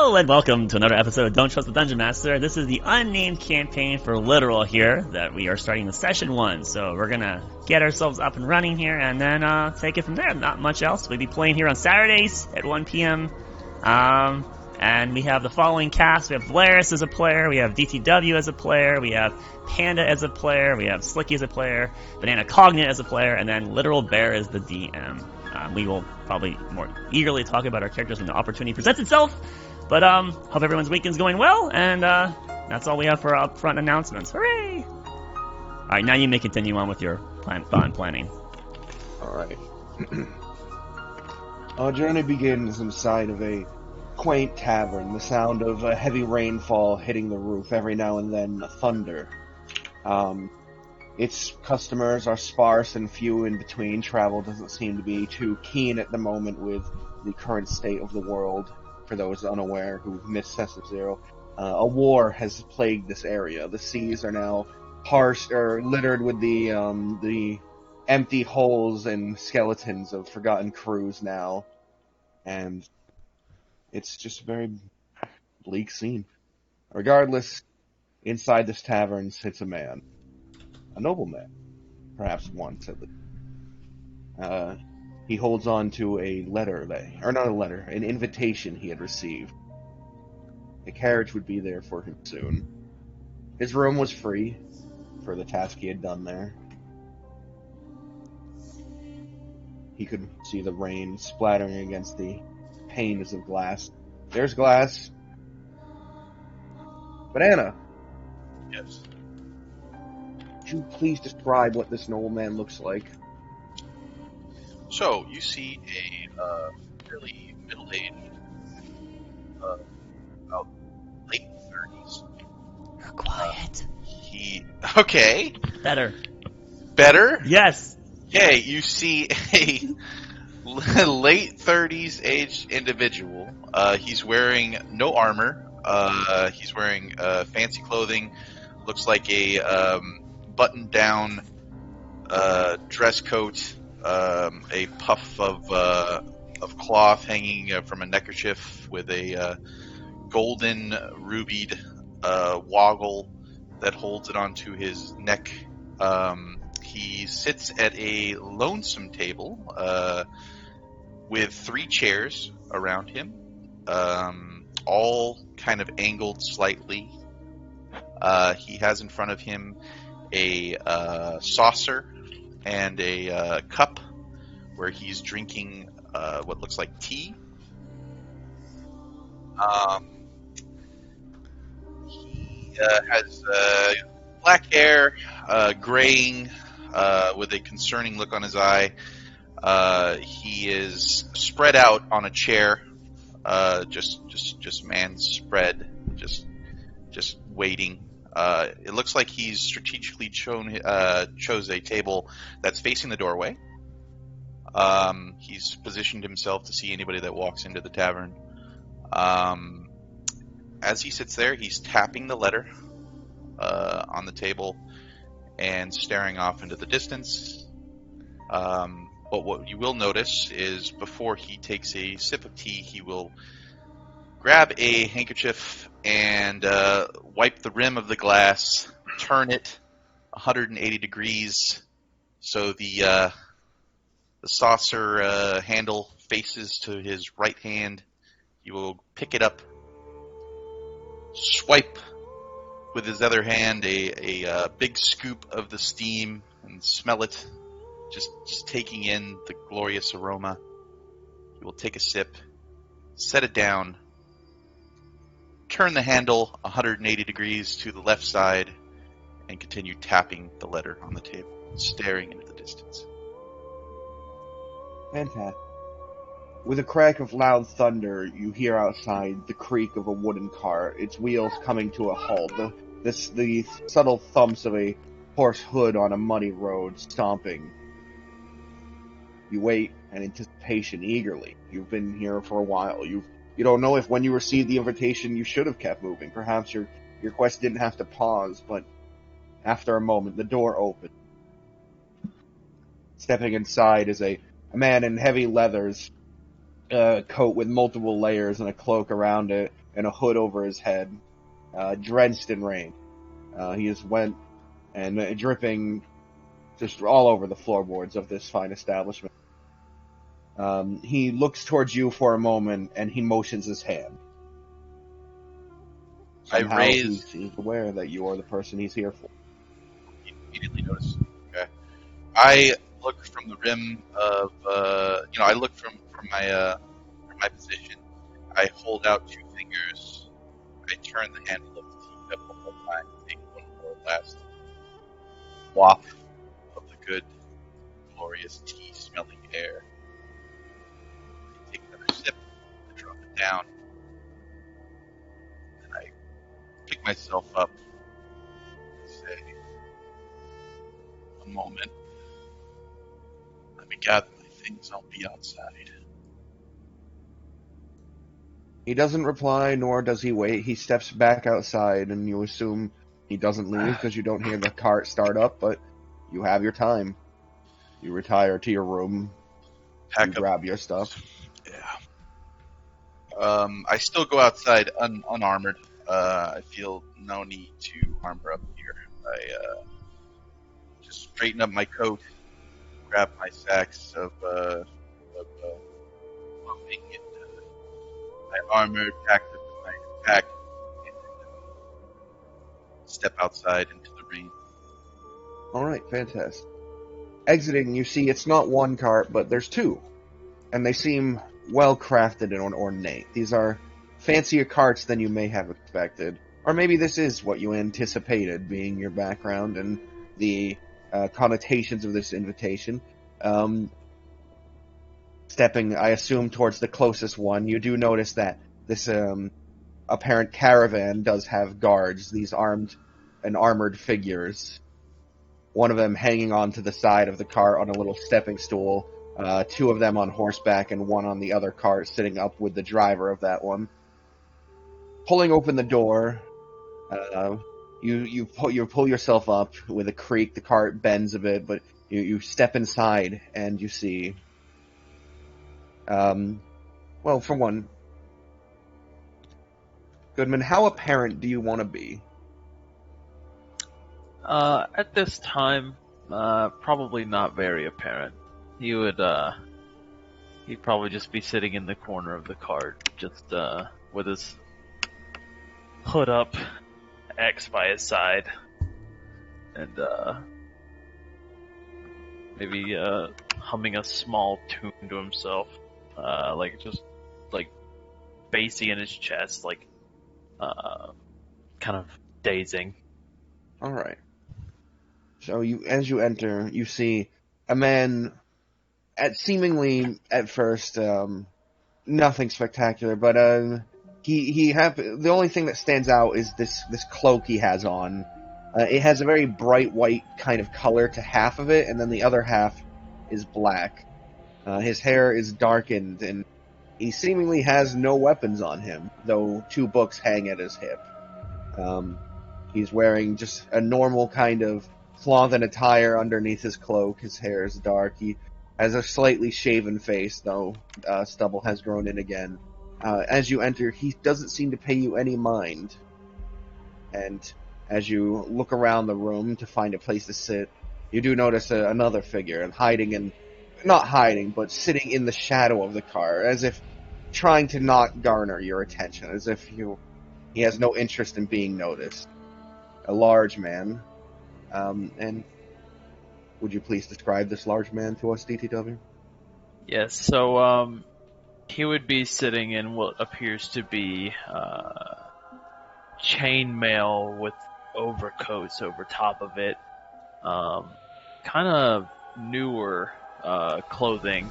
Hello and welcome to another episode of Don't Trust the Dungeon Master. This is the unnamed campaign for Literal here that we are starting the session 1. So we're gonna get ourselves up and running here and then take it from there. Not much else. We'll be playing here on Saturdays at 1 p.m. And we have the following cast. We have Valeris as a player, we have DTW as a player, we have Panda as a player, we have Slicky as a player, Banana Cognate as a player, and then Literal Bear as the DM. We will probably more eagerly talk about our characters when the opportunity presents itself. But hope everyone's weekend's going well, and that's all we have for upfront announcements. Hooray! Alright, now you may continue on with your planning. Alright. Our journey begins inside of a quaint tavern, the sound of a heavy rainfall hitting the roof, every now and then thunder. Its customers are sparse and few in between. Travel doesn't seem to be too keen at the moment with the current state of the world. For those unaware who missed Sesame Zero, a war has plagued this area. The seas are now littered with the empty holes and skeletons of forgotten crews now, and it's just a very bleak scene. Regardless, inside this tavern sits a man. A nobleman, perhaps once at least. He holds on to a letter, an invitation he had received. A carriage would be there for him soon. His room was free for the task he had done there. He could see the rain splattering against the panes of glass. There's glass. Banana! Yes. Could you please describe what this nobleman looks like? So, you see a fairly middle-aged, about late 30s. You're quiet. Okay. Better? Yes. Okay, you see a late 30s aged individual. He's wearing no armor. He's wearing fancy clothing. Looks like a button-down dress coat, a puff of cloth hanging from a neckerchief with a golden rubied woggle that holds it onto his neck. He sits at a lonesome table with 3 chairs around him, all kind of angled slightly. He has in front of him a saucer and a cup where he's drinking what looks like tea. He has black hair, graying, with a concerning look on his eye. He is spread out on a chair, just man spread, just waiting. It looks like he's strategically chose a table that's facing the doorway. He's positioned himself to see anybody that walks into the tavern. As he sits there, he's tapping the letter on the table and staring off into the distance. But what you will notice is before he takes a sip of tea, he will grab a handkerchief and wipe the rim of the glass, turn it 180 degrees so the saucer handle faces to his right hand. He will pick it up, swipe with his other hand a big scoop of the steam and smell it, just taking in the glorious aroma. He will take a sip, set it down, turn the handle 180 degrees to the left side, and continue tapping the letter on the table, staring into the distance. Fantastic. With a crack of loud thunder, you hear outside the creak of a wooden cart, its wheels coming to a halt, the subtle thumps of a horse hood on a muddy road, stomping. You wait in anticipation eagerly. You've been here for a while. You don't know if when you received the invitation you should have kept moving. Perhaps your quest didn't have to pause, but after a moment, the door opened. Stepping inside is a man in heavy leathers, coat with multiple layers and a cloak around it and a hood over his head, drenched in rain. He is wet and dripping just all over the floorboards of this fine establishment. He looks towards you for a moment and he motions his hand. Somehow he's aware that you are the person he's here for. He immediately notices. Okay. I look from the rim of, I look from my position. I hold out 2 fingers. I turn the handle of the teacup one more time, take one more last waft of the good, glorious tea-smelling air. I take another sip, I drop it down, and I pick myself up and say, "A moment. Let me gather my things. I'll be outside." He doesn't reply, nor does he wait. He steps back outside, and you assume he doesn't leave because you don't hear the cart start up, but you have your time. You retire to your room, Pack up, grab your stuff. Yeah. I still go outside unarmored. I feel no need to armor up here. I just straighten up my coat, grab my sacks of clothing, and my armor packed up in my pack, and step outside into the rain. All right, fantastic. Exiting, you see it's not one cart, but there's 2, and they seem well crafted and ornate. These are fancier carts than you may have expected, or maybe this is what you anticipated, being your background and the connotations of this invitation. Stepping, I assume, towards the closest one, you do notice that this apparent caravan does have guards, these armed and armored figures. One of them hanging onto the side of the cart on a little stepping stool, 2 of them on horseback, and one on the other cart sitting up with the driver of that one. Pulling open the door, you pull yourself up with a creak. The cart bends a bit, but you step inside and you see. Well, for one, Goodman, how apparent do you want to be? At this time, probably not very apparent. He'd probably just be sitting in the corner of the cart, just, with his hood up, axe by his side, and, maybe, humming a small tune to himself, bassy in his chest, kind of dazing. Alright. So as you enter, you see a man seemingly at first nothing spectacular, but the only thing that stands out is this cloak he has on. It has a very bright white kind of color to half of it, and then the other half is black. His hair is darkened, and he seemingly has no weapons on him, though 2 books hang at his hip. He's wearing just a normal kind of cloth and attire underneath his cloak. His hair is dark. He has a slightly shaven face, though stubble has grown in again. As you enter, he doesn't seem to pay you any mind. And as you look around the room to find a place to sit, you do notice another figure, and not hiding, but sitting in the shadow of the car, as if trying to not garner your attention, as if he has no interest in being noticed. A large man. And would you please describe this large man to us, DTW? Yes, so, he would be sitting in what appears to be, chainmail with overcoats over top of it. Kind of newer, clothing,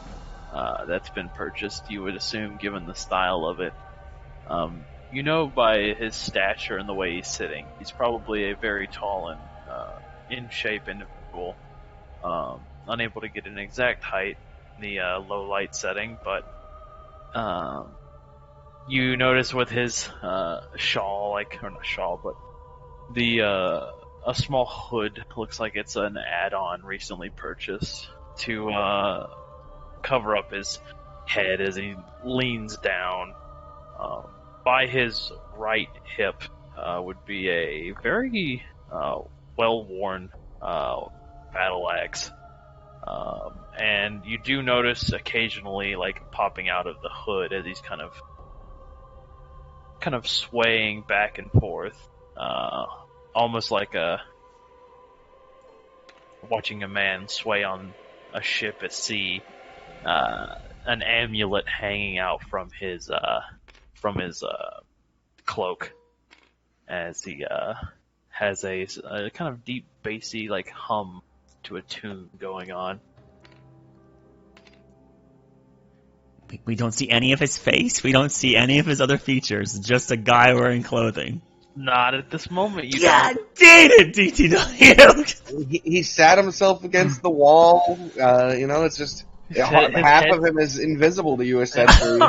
that's been purchased, you would assume, given the style of it. You know by his stature and the way he's sitting, he's probably a very tall and in-shape individual. Unable to get an exact height in the low light setting, but you notice with his shawl, or not shawl, but a small hood, looks like it's an add-on recently purchased to cover up his head as he leans down. By his right hip would be a very well-worn battle axe. And you do notice occasionally, like, popping out of the hood as he's kind of swaying back and forth, almost like watching a man sway on a ship at sea. An amulet hanging out from his cloak, as he has a kind of deep bassy like hum to a tune going on. We don't see any of his face. We don't see any of his other features. Just a guy wearing clothing. Not at this moment. God dang it, DTW! He sat himself against the wall. It's just half of him is invisible to you, essentially.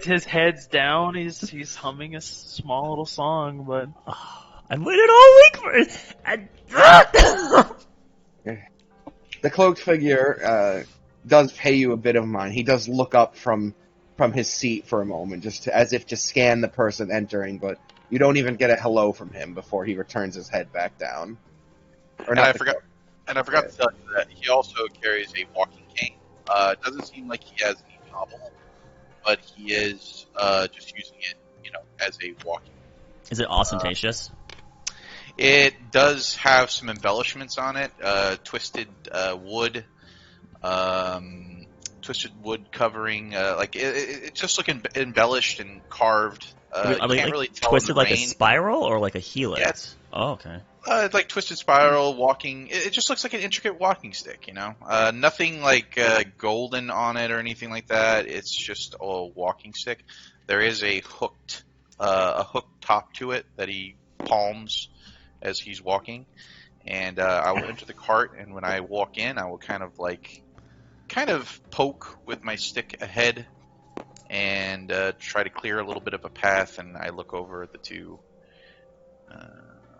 His head's down. He's humming a small little song, but I waited all week for it. The cloaked figure does pay you a bit of mind. He does look up from his seat for a moment, as if to scan the person entering, but you don't even get a hello from him before he returns his head back down. I forgot to tell you that he also carries a walking cane. It doesn't seem like he has any hobble, but he is just using it, as a walking. Is it ostentatious? It does have some embellishments on it. Twisted wood covering. It's just looking embellished and carved. You can't really tell twisted like a rain. spiral or like a helix? Yes. Oh, okay. It's like twisted spiral walking. It just looks like an intricate walking stick, Nothing like golden on it or anything like that. It's just a walking stick. There is a hooked top to it that he palms as he's walking. And I will enter the cart, and when I walk in, I will kind of poke with my stick ahead and try to clear a little bit of a path. And I look over at the two.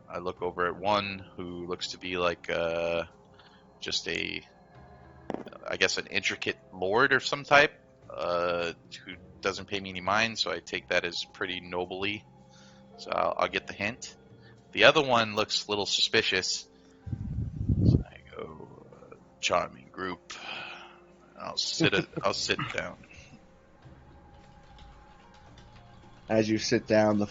I look over at one who looks to be like just an intricate lord of some type, who doesn't pay me any mind, so I take that as pretty nobly. So I'll get the hint. The other one looks a little suspicious. So I go, charming group. I'll sit down. As you sit down,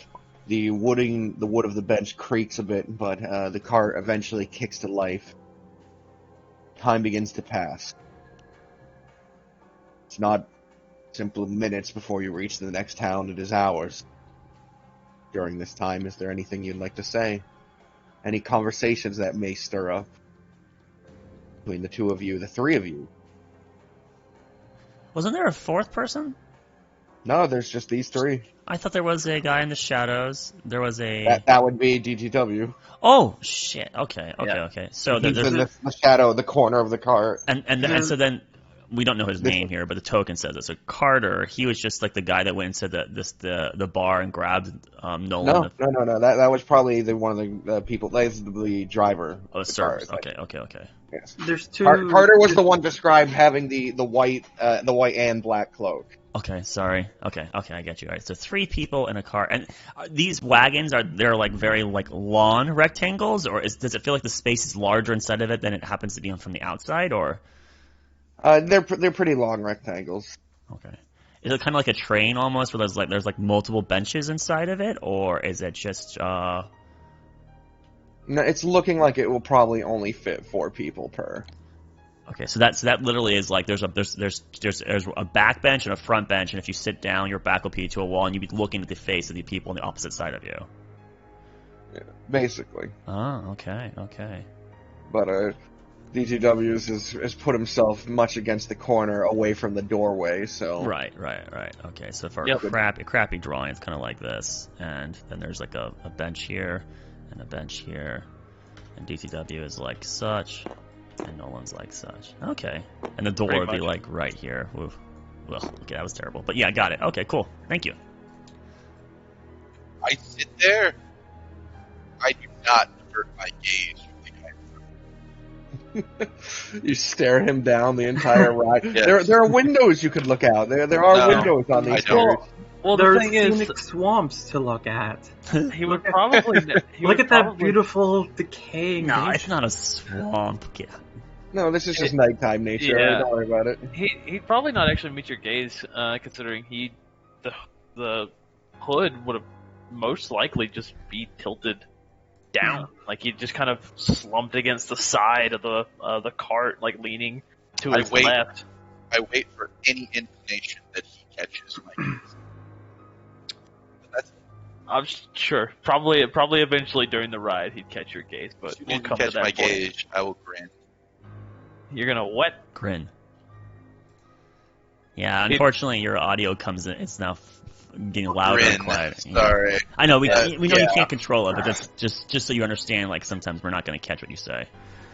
the wood of the bench creaks a bit, but the cart eventually kicks to life. Time begins to pass. It's not simple minutes before you reach the next town, it is hours. During this time, is there anything you'd like to say? Any conversations that may stir up between the two of you, the three of you? Wasn't there a fourth person? No, there's just these three. I thought there was a guy in the shadows. There was a... That would be DGW. Oh, shit. Okay. So He's there's... in the shadow, the corner of the cart. And so then... We don't know his name here, but the token says it. So Carter, he was just like the guy that went into the bar and grabbed Nolan. No. That was probably one of the people. That's the driver. Oh, servers. Okay. Yes. There's two. Carter was the one described having the white and black cloak. Okay, sorry. Okay, I get you. All right, so 3 people in a car, and these wagons they're like very like lawn rectangles, or does it feel like the space is larger inside of it than it happens to be from the outside, or? They're pretty long rectangles. Okay. Is it kind of like a train almost, where there's multiple benches inside of it, or is it just? No, it's looking like it will probably only fit 4 people per. Okay, so that literally is like there's a back bench and a front bench, and if you sit down, your back will be to a wall, and you'd be looking at the face of the people on the opposite side of you. Yeah, basically. Oh, okay. But DTW has put himself much against the corner, away from the doorway. So right. Okay, so for a crappy drawing, it's kind of like this, and then there's like a bench here and a bench here, and DTW is like such. And no one's like such. Okay. And the door would be like right here. Oof. Well, okay, that was terrible. But yeah, I got it. Okay, cool. Thank you. I sit there. I do not divert my gaze from the guy. You stare him down the entire ride. Yes. There are windows you could look out. There are No, windows on I these don't. stairs. Well, the There's thing is, scenic swamps to look at. he would probably Look at that beautiful decaying No, nature. it's not a swamp. Yeah. No, this is just nighttime nature. Yeah. Don't worry about it. He'd probably not actually meet your gaze, considering the hood would have most likely just be tilted down, like he'd just kind of slumped against the side of the cart, like leaning to his left. I wait for any inclination that he catches my gaze. That's I'm sure, probably eventually during the ride he'd catch your gaze, but if we'll you come catch to that my point. gaze, I will grin. You're gonna what? Grin. Yeah, unfortunately, your audio comes in. It's now getting louder and Grin. quieter. Sorry. Yeah. I know we know you yeah. can't control it, but that's just so you understand. Like sometimes we're not going to catch what you say.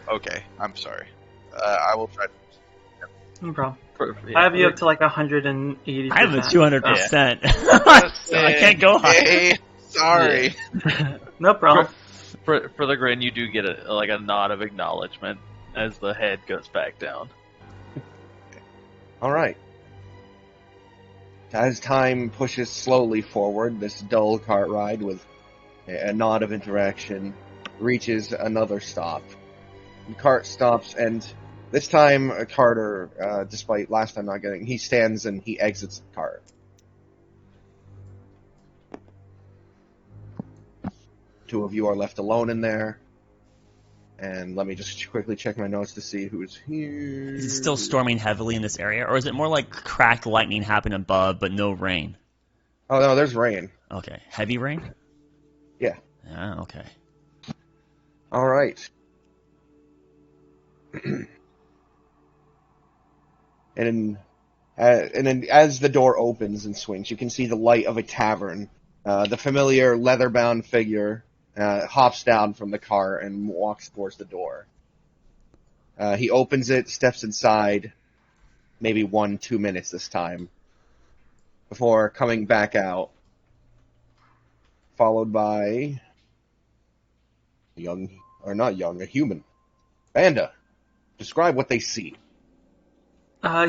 Okay, I'm sorry. I will try to. No problem. Yeah, I have you up to like 180%. I have a 200%. So I can't go higher. Hey, sorry. No problem. For the grin, you do get a nod of acknowledgement as the head goes back down. All right. As time pushes slowly forward, this dull cart ride with a nod of interaction reaches another stop. The cart stops, and this time Carter, despite last time not getting, he stands and he exits the cart. Two of you are left alone in there. And let me just quickly check my notes to see who's here. Is it still storming heavily in this area, or is it more like cracked lightning happening above but no rain? Oh no, there's rain. Okay, heavy rain. Yeah. Yeah. Okay. All right. And then as the door opens and swings, you can see the light of a tavern. The familiar leather-bound figure hops down from the car and walks towards the door. He opens it, steps inside, maybe 1-2 minutes this time, before coming back out, followed by a human. Banda, describe what they see.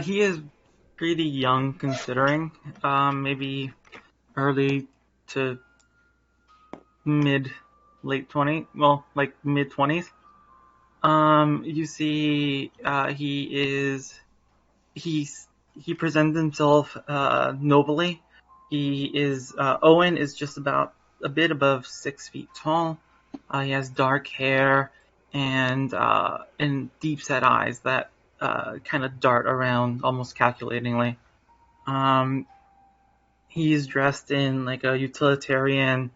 He is pretty young considering, maybe early to late 20s, well, like mid 20s. You see, he presents himself, nobly. Owen is just about a bit above 6 feet tall. He has dark hair and deep set eyes that kind of dart around almost calculatingly. He's dressed in like a utilitarian,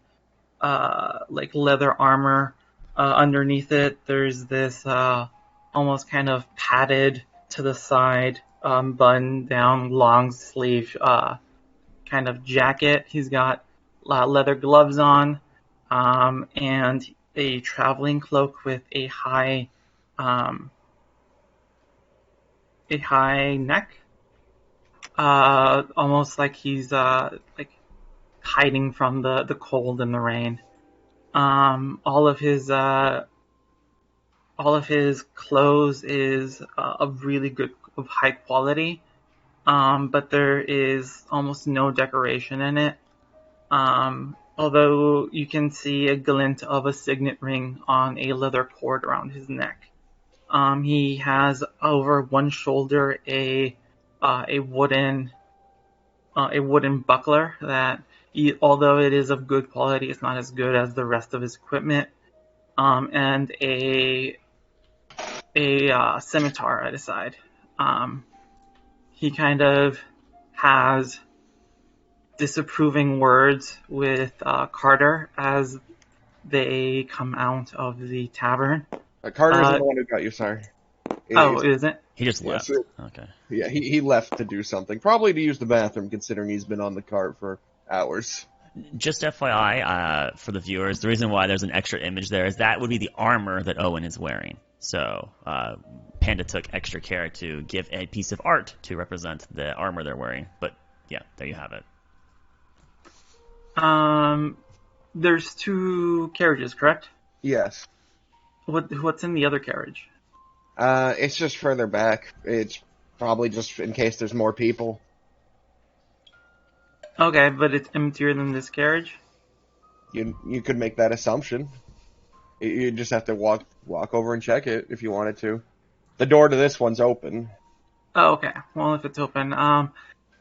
like leather armor. Underneath it, there's this almost kind of padded to the side, button down, long sleeve kind of jacket. He's got leather gloves on, and a traveling cloak with a high neck, almost like he's like hiding from the cold and the rain. All of his clothes is of really good, of high quality, but there is almost no decoration in it. Although you can see a glint of a signet ring on a leather cord around his neck. He has over one shoulder a wooden buckler that, although it is of good quality, it's not as good as the rest of his equipment. And a scimitar at his side. He kind of has disapproving words with Carter as they come out of the tavern. Carter isn't the one who got you, sorry. Oh, is it? He just left. Yes. Okay. Yeah, he left to do something. Probably to use the bathroom, considering he's been on the cart for hours. Just FYI, for the viewers, the reason why there's an extra image there is that would be the armor that Owen is wearing. So, Panda took extra care to give a piece of art to represent the armor they're wearing. But, yeah, there you have it. There's 2 carriages, correct? Yes. What's in the other carriage? It's just further back. It's probably just in case there's more people. Okay, but it's emptier than this carriage? You could make that assumption. You just have to walk over and check it if you wanted to. The door to this one's open. Oh, okay. Well, if it's open,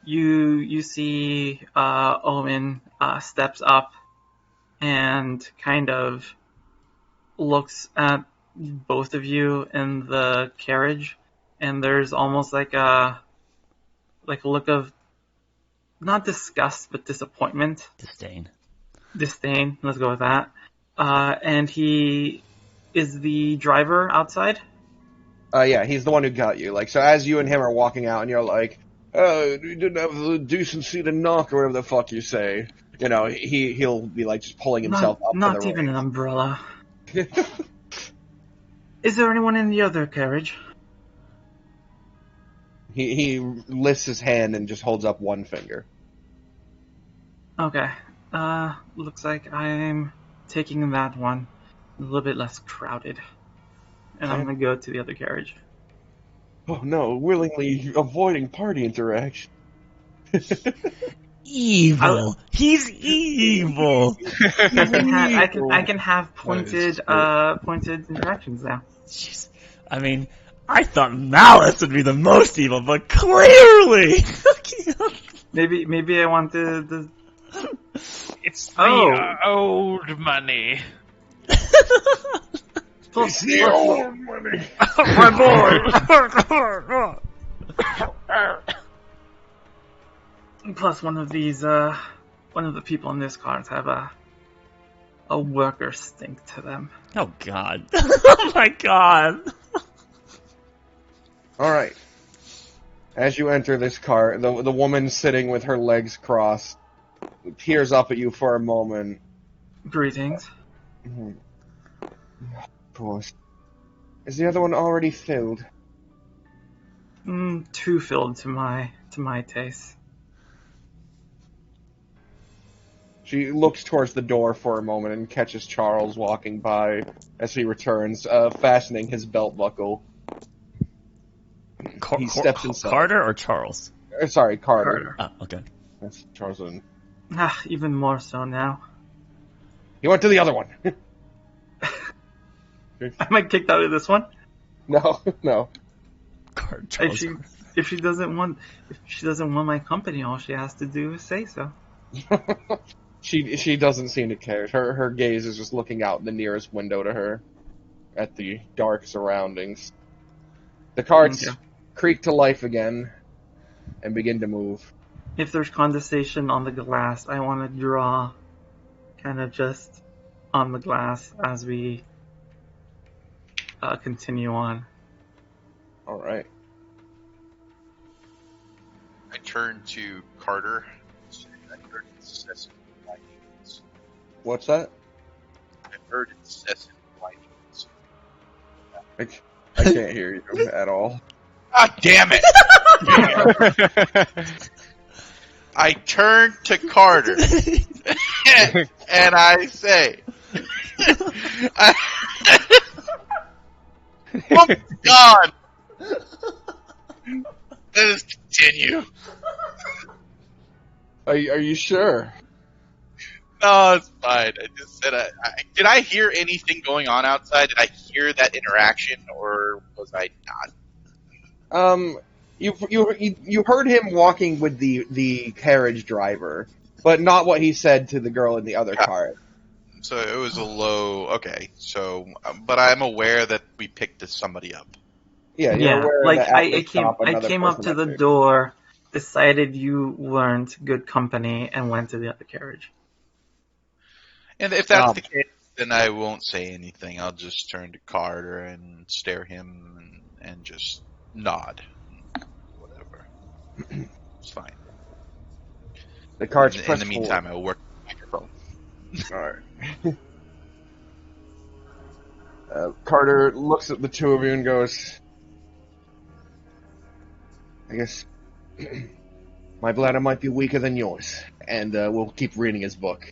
you see Owen steps up and kind of looks at both of you in the carriage, and there's almost like a look of not disgust but disappointment, disdain. Let's go with that. And he is the driver outside. Yeah, he's the one who got you. Like, so as you and him are walking out, and you're like, "Oh, you didn't have the decency to knock," or whatever the fuck you say. You know, he'll be like just pulling himself up. Not to the even an umbrella. Is there anyone in the other carriage? He lifts his hand and just holds up one finger. Okay. Looks like I'm taking that one. A little bit less crowded. And I'm gonna go to the other carriage. Oh no, willingly avoiding party interaction. Evil. He's evil. I can have pointed interactions now. Jeez. I mean, I thought Malice would be the most evil, but clearly, Maybe I want the It's the old money. It's the old money. my boy. plus one of the people in this car have a worker stink to them. Oh God! Oh my God! All right. As you enter this car, the woman sitting with her legs crossed peers up at you for a moment. Greetings. Of course. Is the other one already filled? Too filled to my taste. She looks towards the door for a moment and catches Charles walking by as he returns, fastening his belt buckle. He steps inside. Carter or Charles? Sorry, Carter. Oh, okay. That's Charles. Even more so now. He went to the other one. Am I kicked out of this one? No. Charles. If she doesn't want my company, all she has to do is say so. She doesn't seem to care. Her gaze is just looking out the nearest window to her at the dark surroundings. The carts creak to life again and begin to move. If there's condensation on the glass, I want to draw kind of just on the glass as we continue on. All right. I turn to Carter. I heard incessant lightnings. What's that? I heard incessant lightnings. I can't hear you at all. God damn it! I turn to Carter and I say, "Oh God! Let us continue." Are you sure? No, it's fine. I just said, did I hear anything going on outside? Did I hear that interaction, or was I not? You heard him walking with the carriage driver, but not what he said to the girl in the other car. So it was a low. Okay, so but I'm aware that we picked somebody up. Yeah, you're aware like that at I the stop, came another up person to the entered. door, decided you weren't good company, and went to the other carriage. And if that's the case, then I won't say anything. I'll just turn to Carter and stare him and just nod. Whatever. It's fine. The carts In press the meantime, I will work the microphone. Alright. Carter looks at the two of you and goes, I guess my bladder might be weaker than yours, and we'll keep reading his book.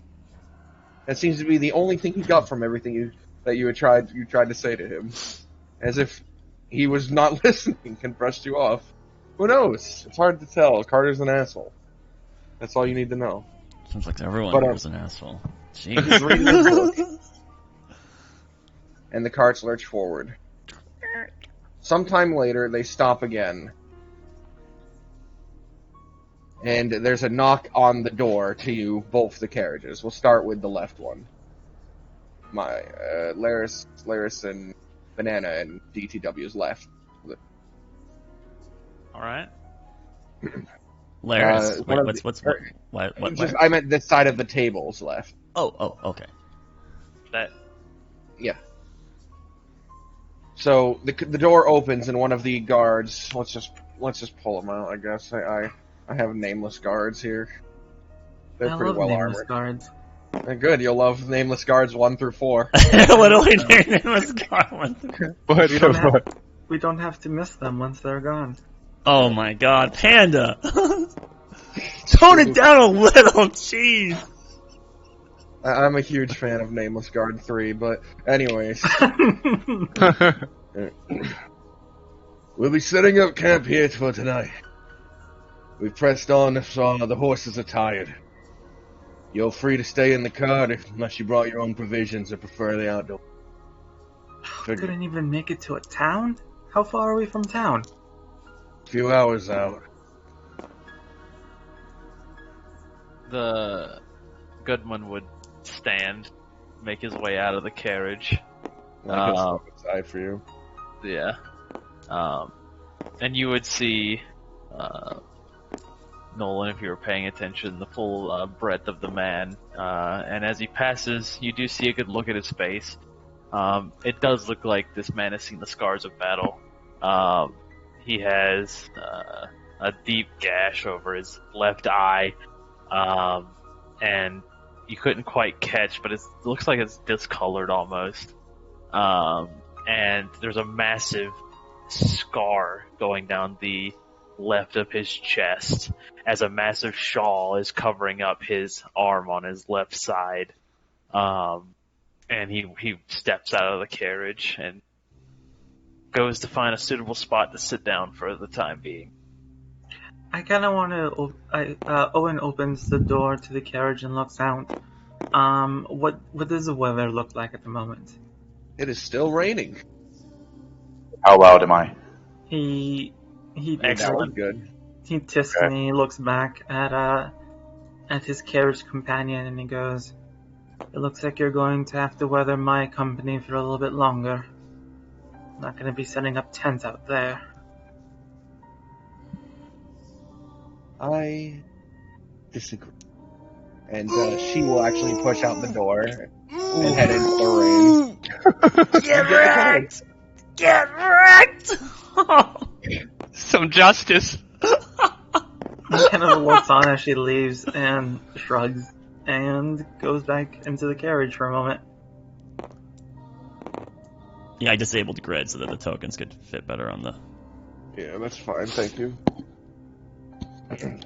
That seems to be the only thing he got from everything you tried to say to him. As if he was not listening and brushed you off. Who knows? It's hard to tell. Carter's an asshole. That's all you need to know. Seems like everyone But, here is an asshole. He's Jeez. reading his book, and the carts lurch forward. Sometime later, they stop again. And there's a knock on the door to both the carriages. We'll start with the left one. Laris and Banana and DTW's left. All right. Laris. one of Wait, what? Just, I meant this side of the table's left. Oh, okay. That Yeah. So the door opens and one of the guards. Let's just pull them out. I guess I have nameless guards here. They're I pretty love well nameless armored. guards. Good. You'll love nameless guards 1 through 4. Literally named him as Garland. We don't have to miss them once they're gone. Oh my god, Panda! Tone it down a little, jeez! I'm a huge fan of Nameless Guard 3, but anyways. We'll be setting up camp here for tonight. We've pressed on, so the horses are tired. You're free to stay in the car unless you brought your own provisions or prefer the outdoor. Couldn't even make it to a town? How far are we from town? A few hours out. the Goodman would stand, make his way out of the carriage. I guess I'm excited for you. Yeah. And you would see, Nolan, if you were paying attention, the full breadth of the man. And as he passes, you do see a good look at his face. It does look like this man has seen the scars of battle. He has a deep gash over his left eye, and you couldn't quite catch, but it looks like it's discolored almost. And there's a massive scar going down the left of his chest as a massive shawl is covering up his arm on his left side. And he steps out of the carriage and goes to find a suitable spot to sit down for the time being. I kind of want to. Owen opens the door to the carriage and looks out. What does the weather look like at the moment? It is still raining. How loud am I? He Excellent. Good. He tisks and he looks back at his carriage companion and he goes, "It looks like you're going to have to weather my company for a little bit longer. I'm not going to be setting up tents out there." I disagree. And she will actually push out the door and head into the rain. Get wrecked! Get wrecked! Some justice. He kind of looks on as she leaves and shrugs and goes back into the carriage for a moment. Yeah, I disabled grid so that the tokens could fit better on the... Yeah, that's fine, thank you.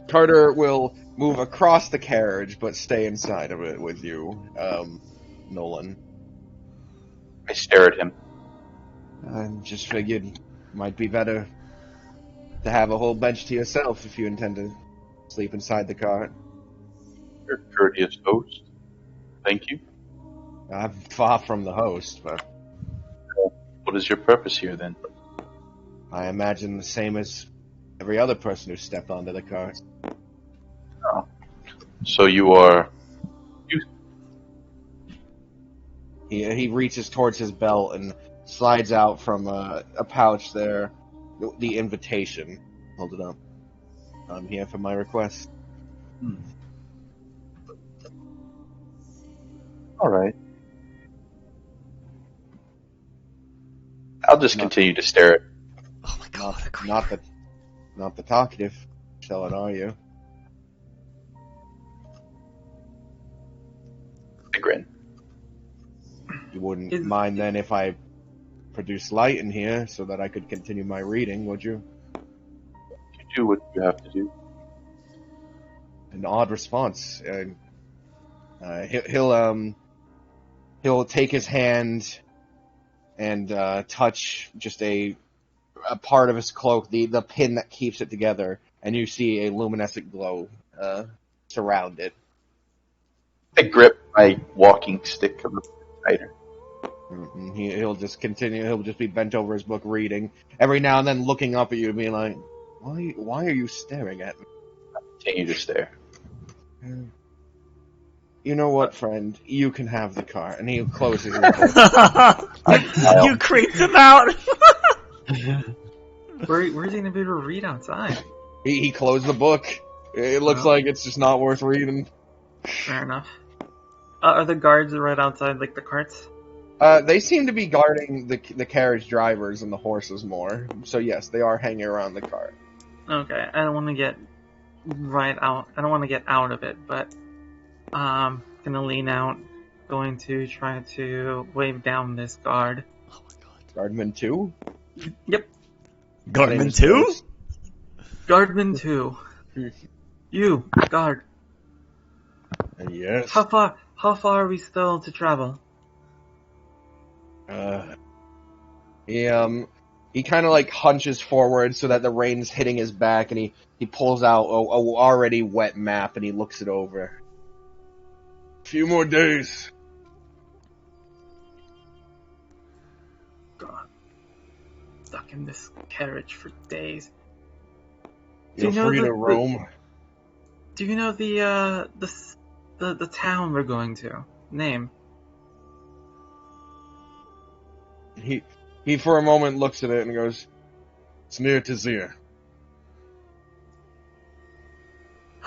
Carter will move across the carriage, but stay inside of it with you, Nolan. I stare at him. I just figured might be better to have a whole bench to yourself if you intend to sleep inside the car. You're a courteous host. Thank you. I'm far from the host, but What is your purpose here, then? I imagine the same as every other person who stepped onto the car. So you are... He reaches towards his belt and slides out from a pouch there the invitation. Hold it up. I'm here for my request. Alright. I'll just continue to stare at... Oh my god, Not the talkative felon, are you? I grin. You wouldn't Is- mind then if I produced light in here so that I could continue my reading, would you? You do what you have to do. An odd response. He'll take his hand and touch just a a part of his cloak, the pin that keeps it together, and you see a luminescent glow surround it. I grip my walking stick a little bit tighter. He'll just continue. He'll just be bent over his book reading, every now and then looking up at you and being like, "Why are you staring at me?" Continue to stare. You know what, friend? You can have the car. And he closes his book. You creeped him out. Where's he gonna be able to read outside? He closed the book. It looks like it's just not worth reading. Fair enough. Are the guards right outside, like the carts? They seem to be guarding the carriage drivers and the horses more. So yes, they are hanging around the cart. Okay, I don't want to get right out. I don't want to get out of it, but gonna lean out, going to try to wave down this guard. Oh my god. Guardman 2? Yep. Guardman 2? Guardman 2. You, guard. Yes. How far are we still to travel? He kind of like hunches forward so that the rain's hitting his back, and he pulls out a already wet map and he looks it over. A few more days. God. Stuck in this carriage for days. You're free to roam. Do you know the town we're going to? Name? He for a moment looks at it and goes, "It's near Tazir."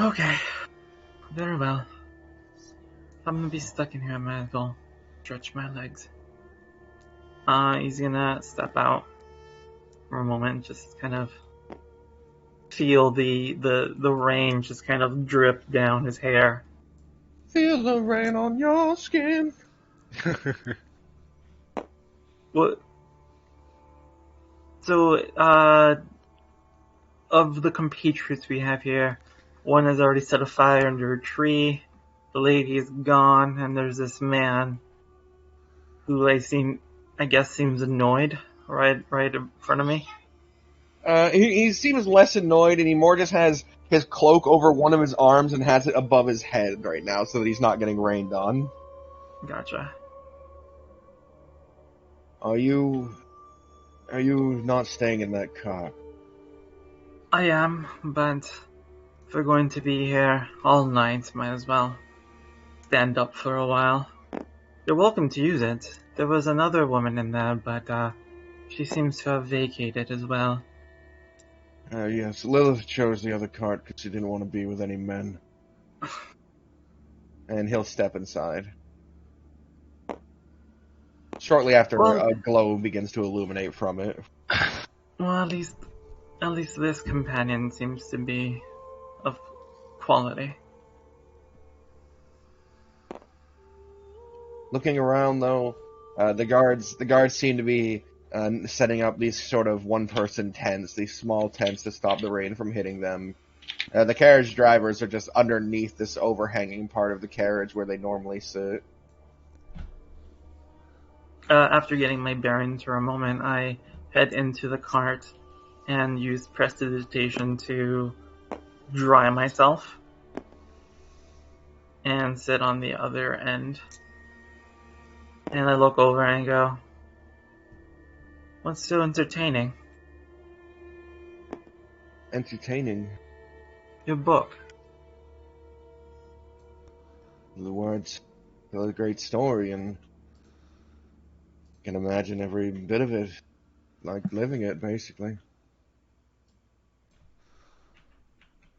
Okay. Very well. If I'm gonna be stuck in here, I might as well stretch my legs. He's gonna step out for a moment, just kind of feel the rain just kind of drip down his hair. Feel the rain on your skin. What? So, of the compatriots we have here, one has already set a fire under a tree, the lady is gone, and there's this man who I guess seems annoyed right in front of me. He seems less annoyed, and he more just has his cloak over one of his arms and has it above his head right now so that he's not getting rained on. Gotcha. Are you not staying in that car? I am, but if we're going to be here all night, might as well stand up for a while. You're welcome to use it. There was another woman in there, but she seems to have vacated as well. Yes, Lilith chose the other cart because she didn't want to be with any men. And he'll step inside. Shortly after, a glow begins to illuminate from it. Well, at least this companion seems to be of quality. Looking around, though, the guards seem to be setting up these sort of one-person tents, these small tents to stop the rain from hitting them. The carriage drivers are just underneath this overhanging part of the carriage where they normally sit. After getting my bearings for a moment, I head into the cart and use prestidigitation to dry myself and sit on the other end. And I look over and go, "What's so entertaining?" Entertaining? Your book. The words tell a great story, and I can imagine every bit of it, like living it, basically.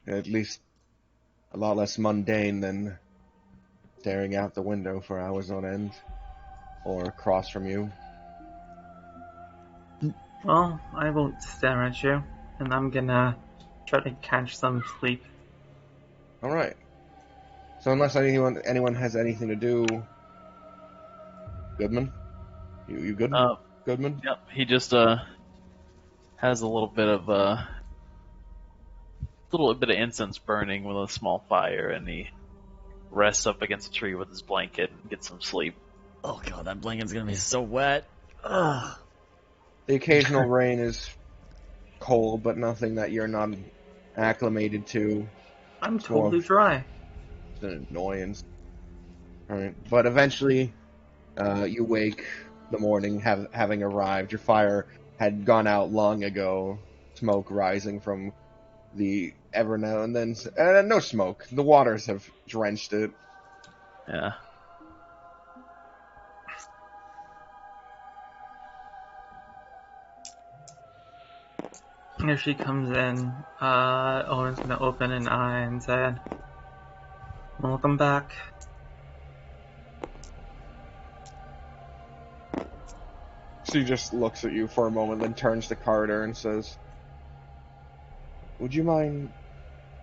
At least a lot less mundane than staring out the window for hours on end, or across from you. Well, I won't stare at you, and I'm gonna try to catch some sleep. Alright. So unless anyone has anything to do... Goodman? You good? Goodman? Yep, he just has a little bit of incense burning with a small fire, and he rests up against a tree with his blanket and gets some sleep. Oh god, that blanket's gonna be so wet. Ugh. The occasional rain is cold, but nothing that you're not acclimated to. I'm It's more totally of dry. an annoyance. Alright, but eventually, you wake the morning having arrived. Your fire had gone out long ago, smoke rising from the ever now and then. No smoke. The waters have drenched it. Yeah. Here she comes in. Owen's gonna open an eye and said, "Welcome back." She just looks at you for a moment, then turns to Carter and says, "Would you mind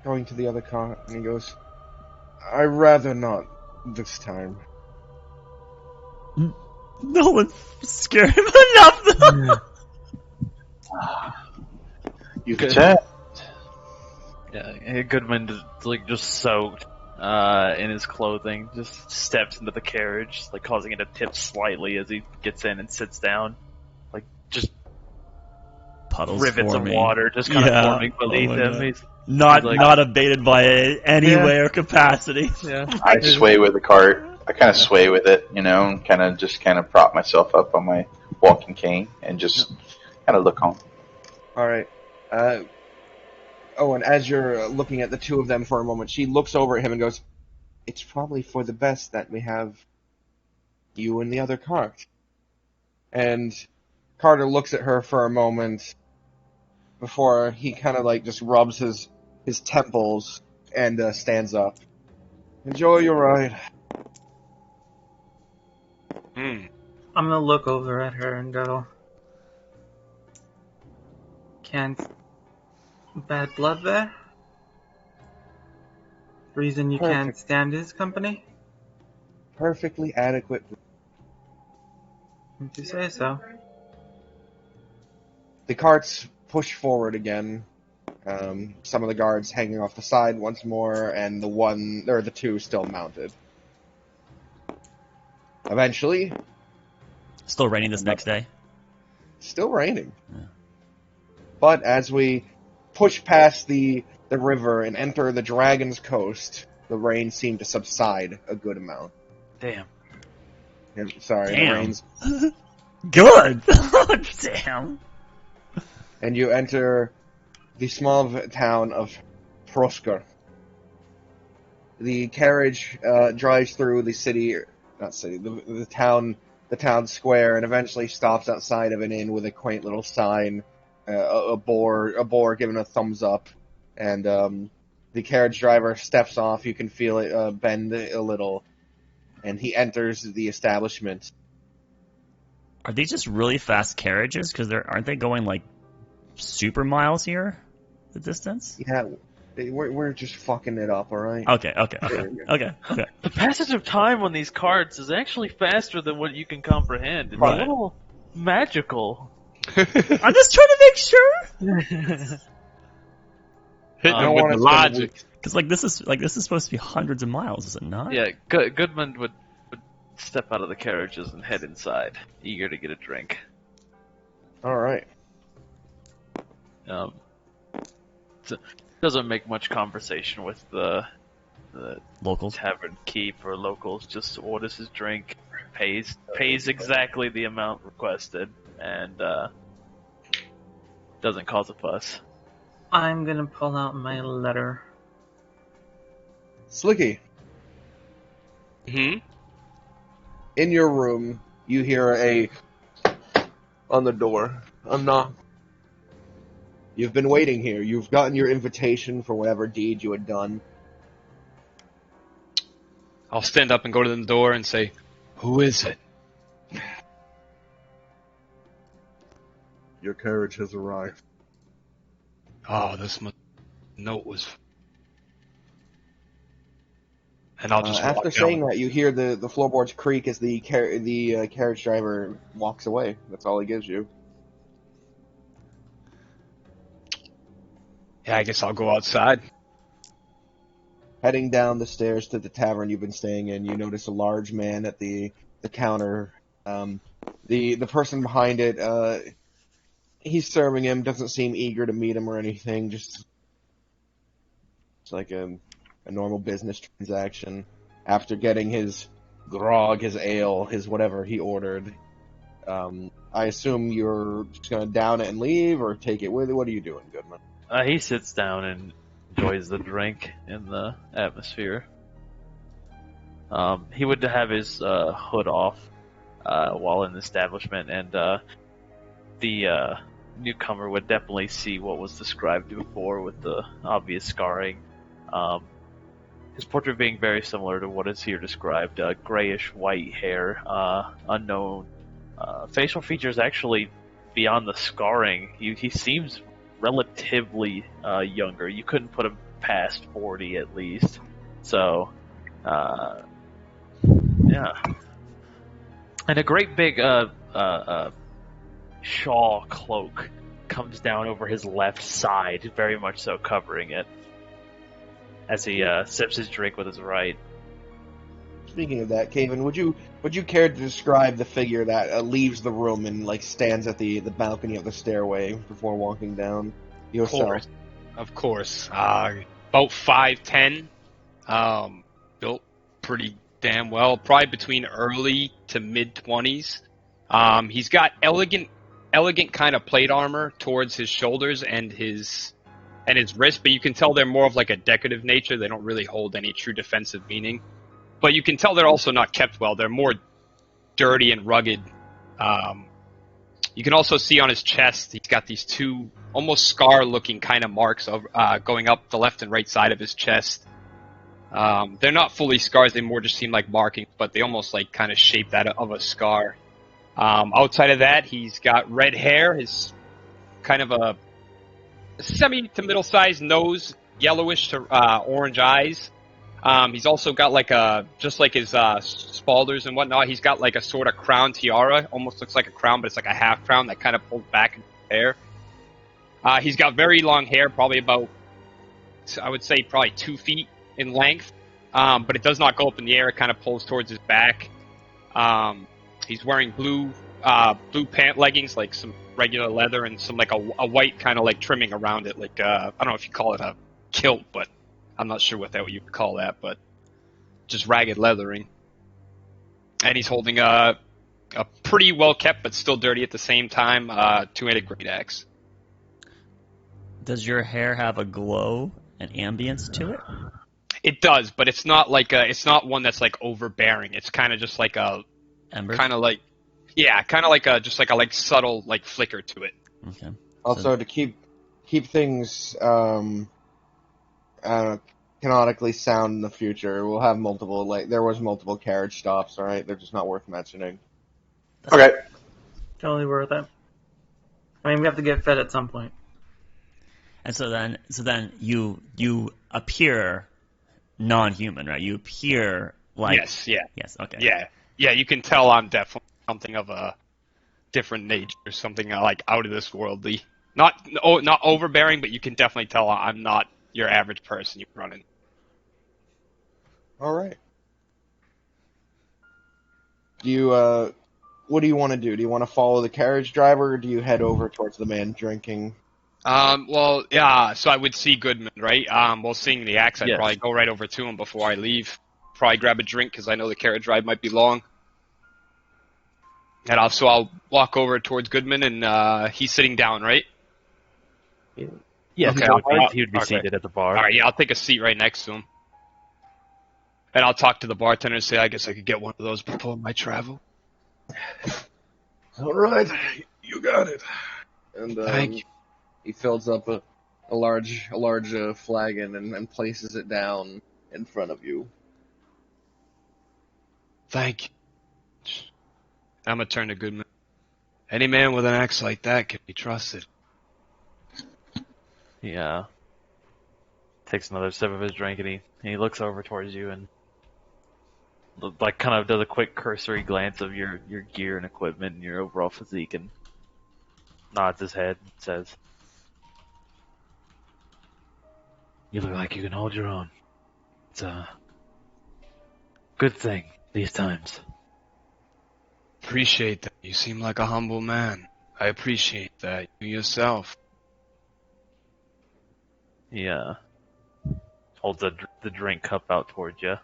going to the other car?" And he goes, "I'd rather not this time." No one scared him enough. You Good. can Yeah, Goodman is like just soaked in his clothing, just steps into the carriage, like causing it to tip slightly as he gets in and sits down, like just Puddles rivets forming. of water just kind of forming beneath him. God. He's Not like- not abated by any Yeah. way or capacity. yeah, I sway with the cart. I kind of sway with it, and kind of prop myself up on my walking cane and just kind of look on. Alright. And as you're looking at the two of them for a moment, she looks over at him and goes, "It's probably for the best that we have you in the other cart." And Carter looks at her for a moment before he kind of like just rubs his temples and stands up. "Enjoy your ride." Hmm. I'm gonna look over at her and go, "Can't bad blood there? Reason you can't Perfect. stand his company? Perfectly adequate. If you say so." The carts push forward again. Some of the guards hanging off the side once more, and the two still mounted. Eventually, Still raining this next day. still raining. Yeah. But as we push past the river and enter the Dragon's Coast, the rain seemed to subside a good amount. damn. Sorry, Damn. the rain's... Good. Damn. And you enter the small town of Proskar. The carriage drives through the city, not city, the town square, and eventually stops outside of an inn with a quaint little sign, a boar giving a thumbs up, and the carriage driver steps off. You can feel it bend a little, and he enters the establishment. Are these just really fast carriages? Because aren't they going like super miles here? The distance? Yeah, we're just fucking it up, all right? Okay. The passage of time on these cards is actually faster than what you can comprehend. It's Right. a little magical. I'm just trying to make sure. Hitting I him don't with wanna the spend logic. Because this is supposed to be hundreds of miles, is it not? Yeah, Goodman would step out of the carriages and head inside, eager to get a drink. All right. Doesn't make much conversation with the Locals. tavern keep or locals. Just orders his drink, pays exactly the amount requested, and doesn't cause a fuss. I'm gonna pull out my letter. Slicky, Hmm? in your room, you hear on the door, a knock. You've been waiting here. You've gotten your invitation for whatever deed you had done. I'll stand up and go to the door and say, "Who is it?" Your carriage has arrived. Oh, note was. And I'll just After walk saying down. that, you hear the floorboards creak as the carriage driver walks away. That's all he gives you. Yeah, I guess I'll go outside. Heading down the stairs to the tavern you've been staying in, you notice a large man at the counter. The person behind it He's serving him. Doesn't seem eager to meet him or anything. Just it's like a normal business transaction. After getting his grog, his ale, his whatever he ordered, I assume you're just gonna down it and leave, or take it with you. What are you doing, Goodman? He sits down and enjoys the drink and the atmosphere. He would have his hood off while in the establishment, and the newcomer would definitely see what was described before with the obvious scarring. His portrait being very similar to what is here described, grayish white hair, unknown. Facial features actually beyond the scarring, he seems relatively younger. You couldn't put him past 40 at least. So, yeah. And a great big shawl cloak comes down over his left side, very much so covering it, as he sips his drink with his right. Speaking of that, Caven, would you care to describe the figure that leaves the room and like stands at the balcony of the stairway before walking down? Yourself. Of course. About 5'10", built pretty damn well, probably between early to mid 20s. He's got elegant kind of plate armor towards his shoulders and his wrist, but you can tell they're more of like a decorative nature. They don't really hold any true defensive meaning. But you can tell they're also not kept well. They're more dirty and rugged. You can also see on his chest, he's got these two almost scar-looking kind of marks going up the left and right side of his chest. They're not fully scars. They more just seem like markings, but they almost like kind of shape that of a scar. Outside of that, he's got red hair. His kind of a semi to middle-sized nose, yellowish to orange eyes. He's also got like just like his spalders and whatnot, he's got like a sort of crown tiara. Almost looks like a crown, but it's like a half crown that kind of pulls back into his hair. He's got very long hair, probably about, I would say, probably 2 feet in length. But it does not go up in the air. It kind of pulls towards his back. He's wearing blue pant leggings, like some regular leather, and some like a white kind of like trimming around it. Like, I don't know if you call it a kilt, but I'm not sure what you would call that, but just ragged leathering. And he's holding a pretty well kept but still dirty at the same time two-handed great axe. Does your hair have a glow and ambience to it? It does, but it's not like it's not one that's like overbearing. It's kind of just like a Ember? kind of like just like a subtle like flicker to it. Okay. Also, to keep things canonically sound in the future, we'll have multiple, there was multiple carriage stops, alright? They're just not worth mentioning. Okay. Totally worth it. I mean, we have to get fed at some point. And so then you appear non-human, right? You appear like... Yes, okay. Yeah, you can tell I'm definitely something of a different nature, something like out of this worldly. Not overbearing, but you can definitely tell I'm not your average person you run in. Alright. What do you want to do? Do you want to follow the carriage driver, or do you head over towards the man drinking? Well, yeah, so I would see Goodman, right? Well, seeing the axe, I'd Yes. probably go right over to him before I leave. Probably grab a drink, because I know the carriage ride might be long. And I'll walk over towards Goodman, and he's sitting down, right? Yes, Okay, he would be okay. seated at the bar. All right, yeah, I'll take a seat right next to him. And I'll talk to the bartender and say, I guess I could get one of those before my travel. Alright, you got it. And Thank you. he fills up a large flagon and places it down in front of you. Thank you. I'm going to turn to Goodman. Any man with an axe like that can be trusted. He takes another sip of his drink, and he looks over towards you and like kind of does a quick cursory glance of your gear and equipment and your overall physique, and nods his head and says, "You look like you can hold your own. It's a good thing these times." Appreciate that. You seem like a humble man. I appreciate that. You yourself. He holds the drink cup out towards you,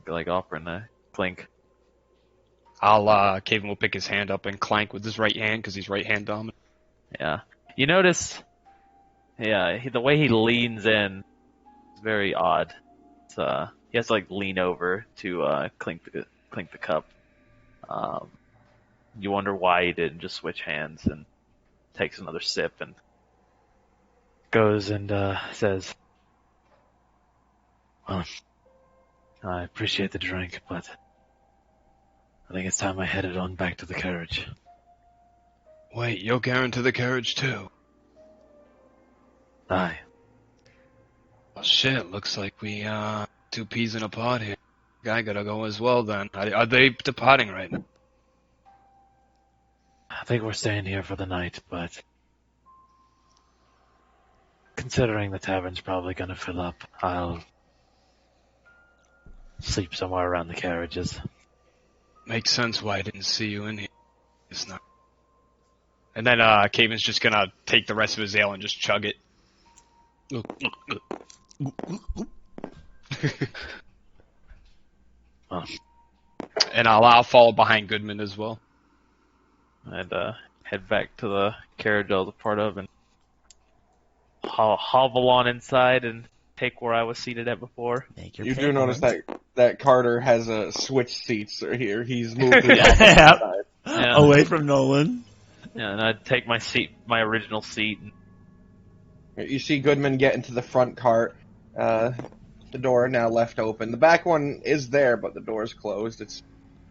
like offering a clink. Caven will pick his hand up and clank with his right hand because he's right hand dominant. Yeah. You notice, the way he leans in is very odd. It's, he has to like lean over to clink the cup. You wonder why he didn't just switch hands, and takes another sip and goes and says, "Well, I appreciate the drink, but I think it's time I headed on back to the carriage." Wait, you're going to the carriage too? Aye. Well, shit, looks like we, two peas in a pod here. Guy gotta go as well then. Are they departing right now? I think we're staying here for the night, but considering the tavern's probably gonna fill up, I'll sleep somewhere around the carriages. Makes sense why I didn't see you in here. It's not. And then, Caven's just gonna take the rest of his ale and just chug it. And I'll follow behind Goodman as well. And head back to the carriage I was a part of and hobble on inside and take where I was seated at before. Make your You do paperwork. notice that Carter has a switch seats here. He's moved it off to Yeah. the side. Yeah. Away from Nolan. Yeah, and I'd take my seat, my original seat. You see Goodman get into the front cart. The door now left open. The back one is there, but the door's closed. It's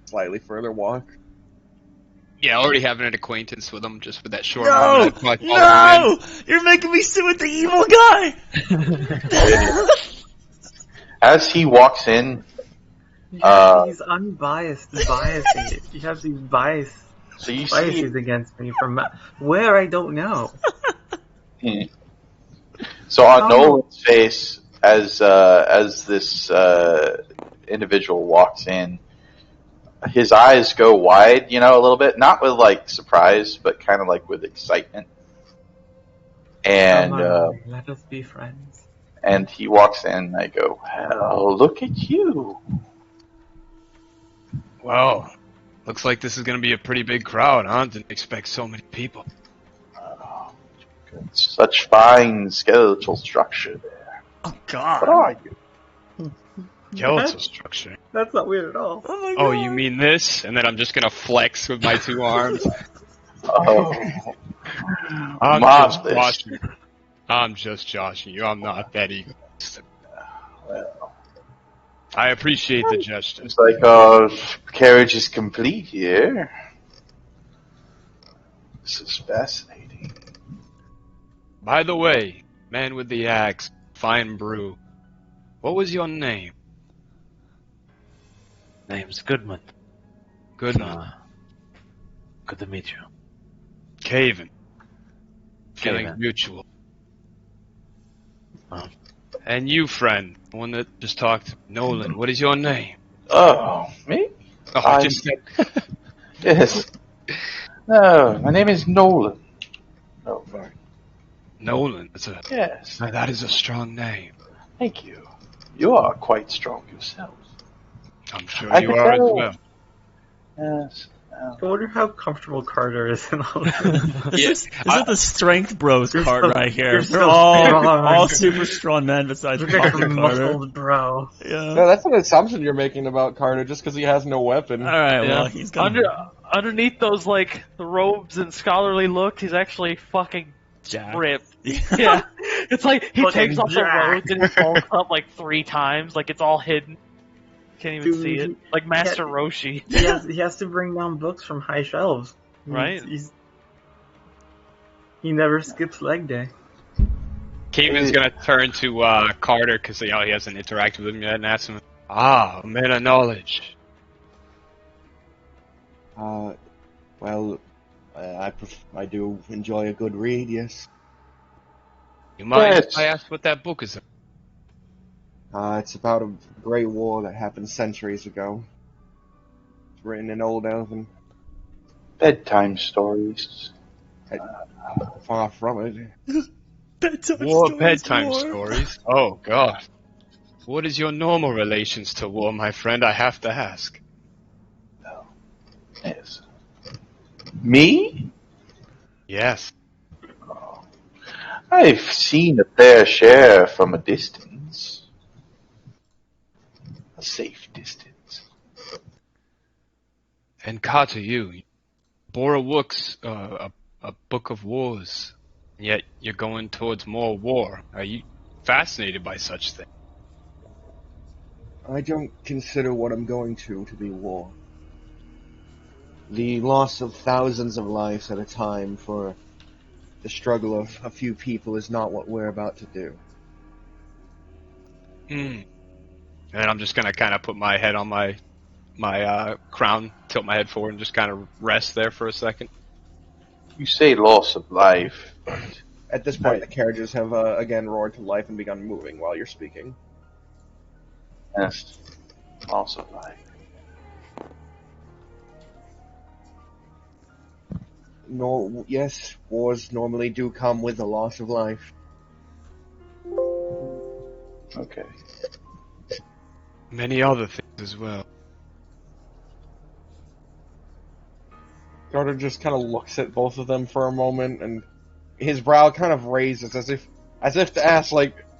slightly further walk. Yeah, already having an acquaintance with him just with that short No! moment. I follow him No! You're making me sit with the evil guy! As he walks in, He's unbiased biasing it. You have these biases so you see, against me from where I don't know. so on Oh. Nolan's face, as this individual walks in, his eyes go wide, a little bit, not with like surprise, but kind of like with excitement. And Come on, let us be friends. and he walks in, and I go, "Well, look at you." Well, looks like this is gonna be a pretty big crowd, huh? Didn't expect so many people. Such fine skeletal structure there. Oh, What God. are you? Skeletal structure. That's not weird at all. Oh, my Oh, God. you mean this? And then I'm just gonna flex with my two arms. Oh, I'm Marvelous. just joshing. I'm just joshing you. I'm not that egoistic. well, I appreciate the gesture. it's like our carriage is complete here. This is fascinating. By the way, man with the axe, fine brew. What was your name? Name's Goodman. Goodman. Good to meet you. Caven. Feeling Caven. mutual. Oh. And you, friend, the one that just talked, Nolan, what is your name? Oh, me? Oh, I I'm- just said, Yes. No, my name is Nolan. Oh, right. Nolan. Yes. That is a strong name. Thank you. You are quite strong yourself. I'm sure I you can are as tell. well. Yes. I wonder how comfortable Carter is in all this. This is the Strength Bros You're card so- right here. you're They're so all, strong. all super strong men besides Look at Carter. your muscled bro. Yeah. No, that's an assumption you're making about Carter just because he has no weapon. Alright, well, Yeah. he's gonna Underneath those like the robes and scholarly look, he's actually fucking jack. ripped. Yeah. Yeah, it's like he Fucking takes off the jack. robes and he folds up like 3 times, like it's all hidden. Can't even Dude, see it. Like Master Roshi. He has to bring down books from high shelves. Right. He never skips leg day. Caven's gonna turn to Carter because he hasn't interacted with him yet and ask him, a man of knowledge. Well, I do enjoy a good read, yes. You mind Yes. if I ask what that book is? It's about a great war that happened centuries ago. It's written in Old Elven. Bedtime stories. Far from it. Bedtime stories? Oh, God. What is your normal relations to war, my friend? I have to ask. Yes. Me? Yes. I've seen a fair share from a distance. A safe distance. And Carter, you bore a book of wars, yet you're going towards more war. Are you fascinated by such things? I don't consider what I'm going to be war. The loss of thousands of lives at a time for the struggle of a few people is not what we're about to do. And I'm just gonna kind of put my head on my crown, tilt my head forward, and just kind of rest there for a second. You say loss of life. At this point, the carriages have again roared to life and begun moving while you're speaking. Yes. Loss of life. Yes, wars normally do come with a loss of life. Okay. Many other things as well. Carter just kind of looks at both of them for a moment, and his brow kind of raises as if to ask,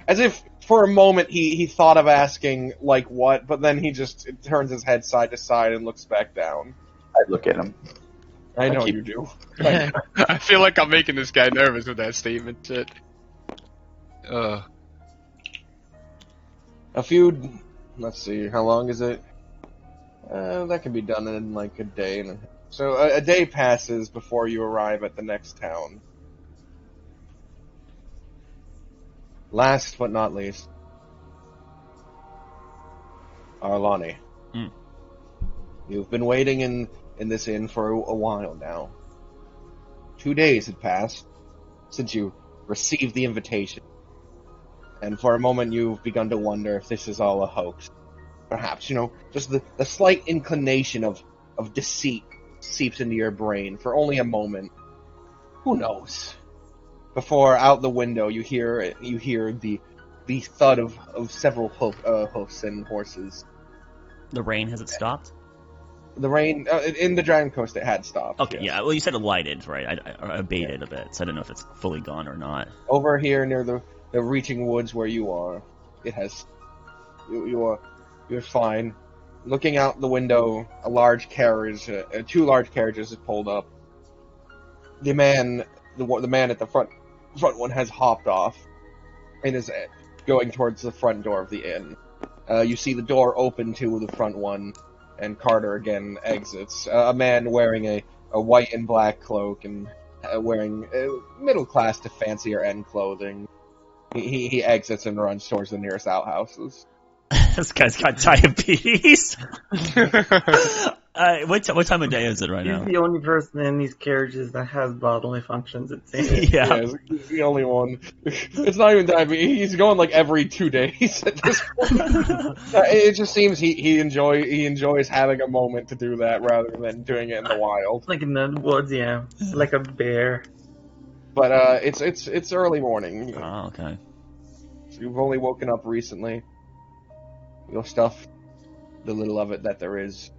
as if for a moment he thought of asking, like, what, but then he just turns his head side to side and looks back down. I look at him. I know you do. I feel like I'm making this guy nervous with that statement. Shit. Let's see, how long is it? That can be done in like a day. So a day passes before you arrive at the next town. Last but not least, Arlani. You've been waiting in this inn for a while now. 2 days had passed since you received the invitation. And for a moment you've begun to wonder if this is all a hoax. Perhaps, just the slight inclination of deceit seeps into your brain for only a moment. Who knows? Before out the window you hear the thud of several hoofs and horses. The rain, has it stopped? The rain, in the Dragon Coast it had stopped. Okay, yes. yeah, well you said it lighted, right? I abated a bit, so I don't know if it's fully gone or not. Over here near the reaching woods where you are, it has... You're fine. Looking out the window, a large carriage, 2 large carriages have pulled up. The man at the front one has hopped off and is going towards the front door of the inn. You see the door open to the front one, and Carter again exits. A man wearing a white and black cloak and wearing middle class to fancier end clothing. He exits and runs towards the nearest outhouses. This guy's got diabetes. What time of day is it right now? He's the only person in these carriages that has bodily functions, it seems. Yeah. He's the only one. It's not even diabetes. He's going like every 2 days at this point. It just seems he enjoys having a moment to do that rather than doing it in the wild. Like in the woods, yeah. Like a bear. But it's early morning. Oh, okay. So you've only woken up recently. You'll stuff the little of it that there is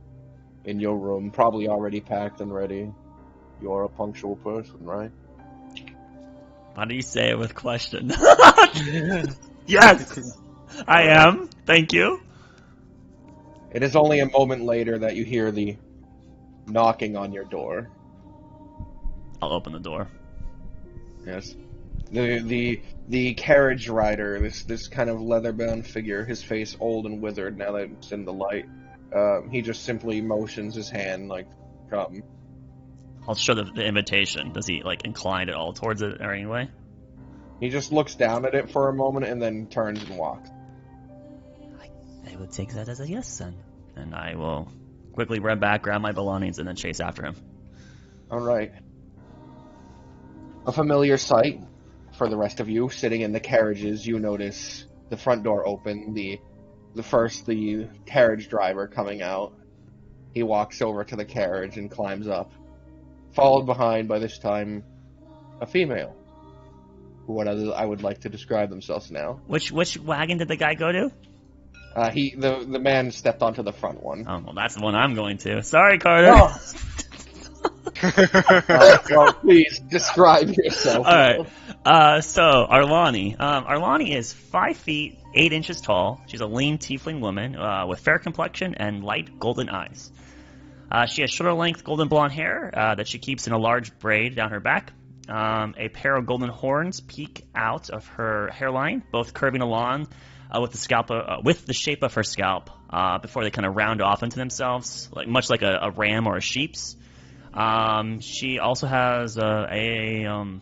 in your room, probably already packed and ready. You're a punctual person, right? Why do you say it with question? Yes! I am. Thank you. It is only a moment later that you hear the knocking on your door. I'll open the door. Yes. The carriage rider, this kind of leather-bound figure, his face old and withered now that it's in the light. He just simply motions his hand like, come. I'll show the invitation. Does he incline at all towards it or anyway? He just looks down at it for a moment and then turns and walks. I would take that as a yes then. And I will quickly run back, grab my belongings, and then chase after him. Alright. A familiar sight for the rest of you. Sitting in the carriages, you notice the front door open, the carriage driver coming out. He walks over to the carriage and climbs up. Followed behind, by this time, A female. What I would like to describe themselves now. Which wagon did the guy go to? The man stepped onto the front one. Oh, well, that's the one I'm going to. Sorry, Carter. Oh. Well, please describe yourself. All right. So Arlani. Arlani is 5 feet 8 inches tall. She's a lean tiefling woman with fair complexion and light golden eyes. She has shoulder-length golden blonde hair that she keeps in a large braid down her back. A pair of golden horns peek out of her hairline, both curving along with the shape of her scalp before they kind of round off into themselves, much like a ram or a sheep's. She also has a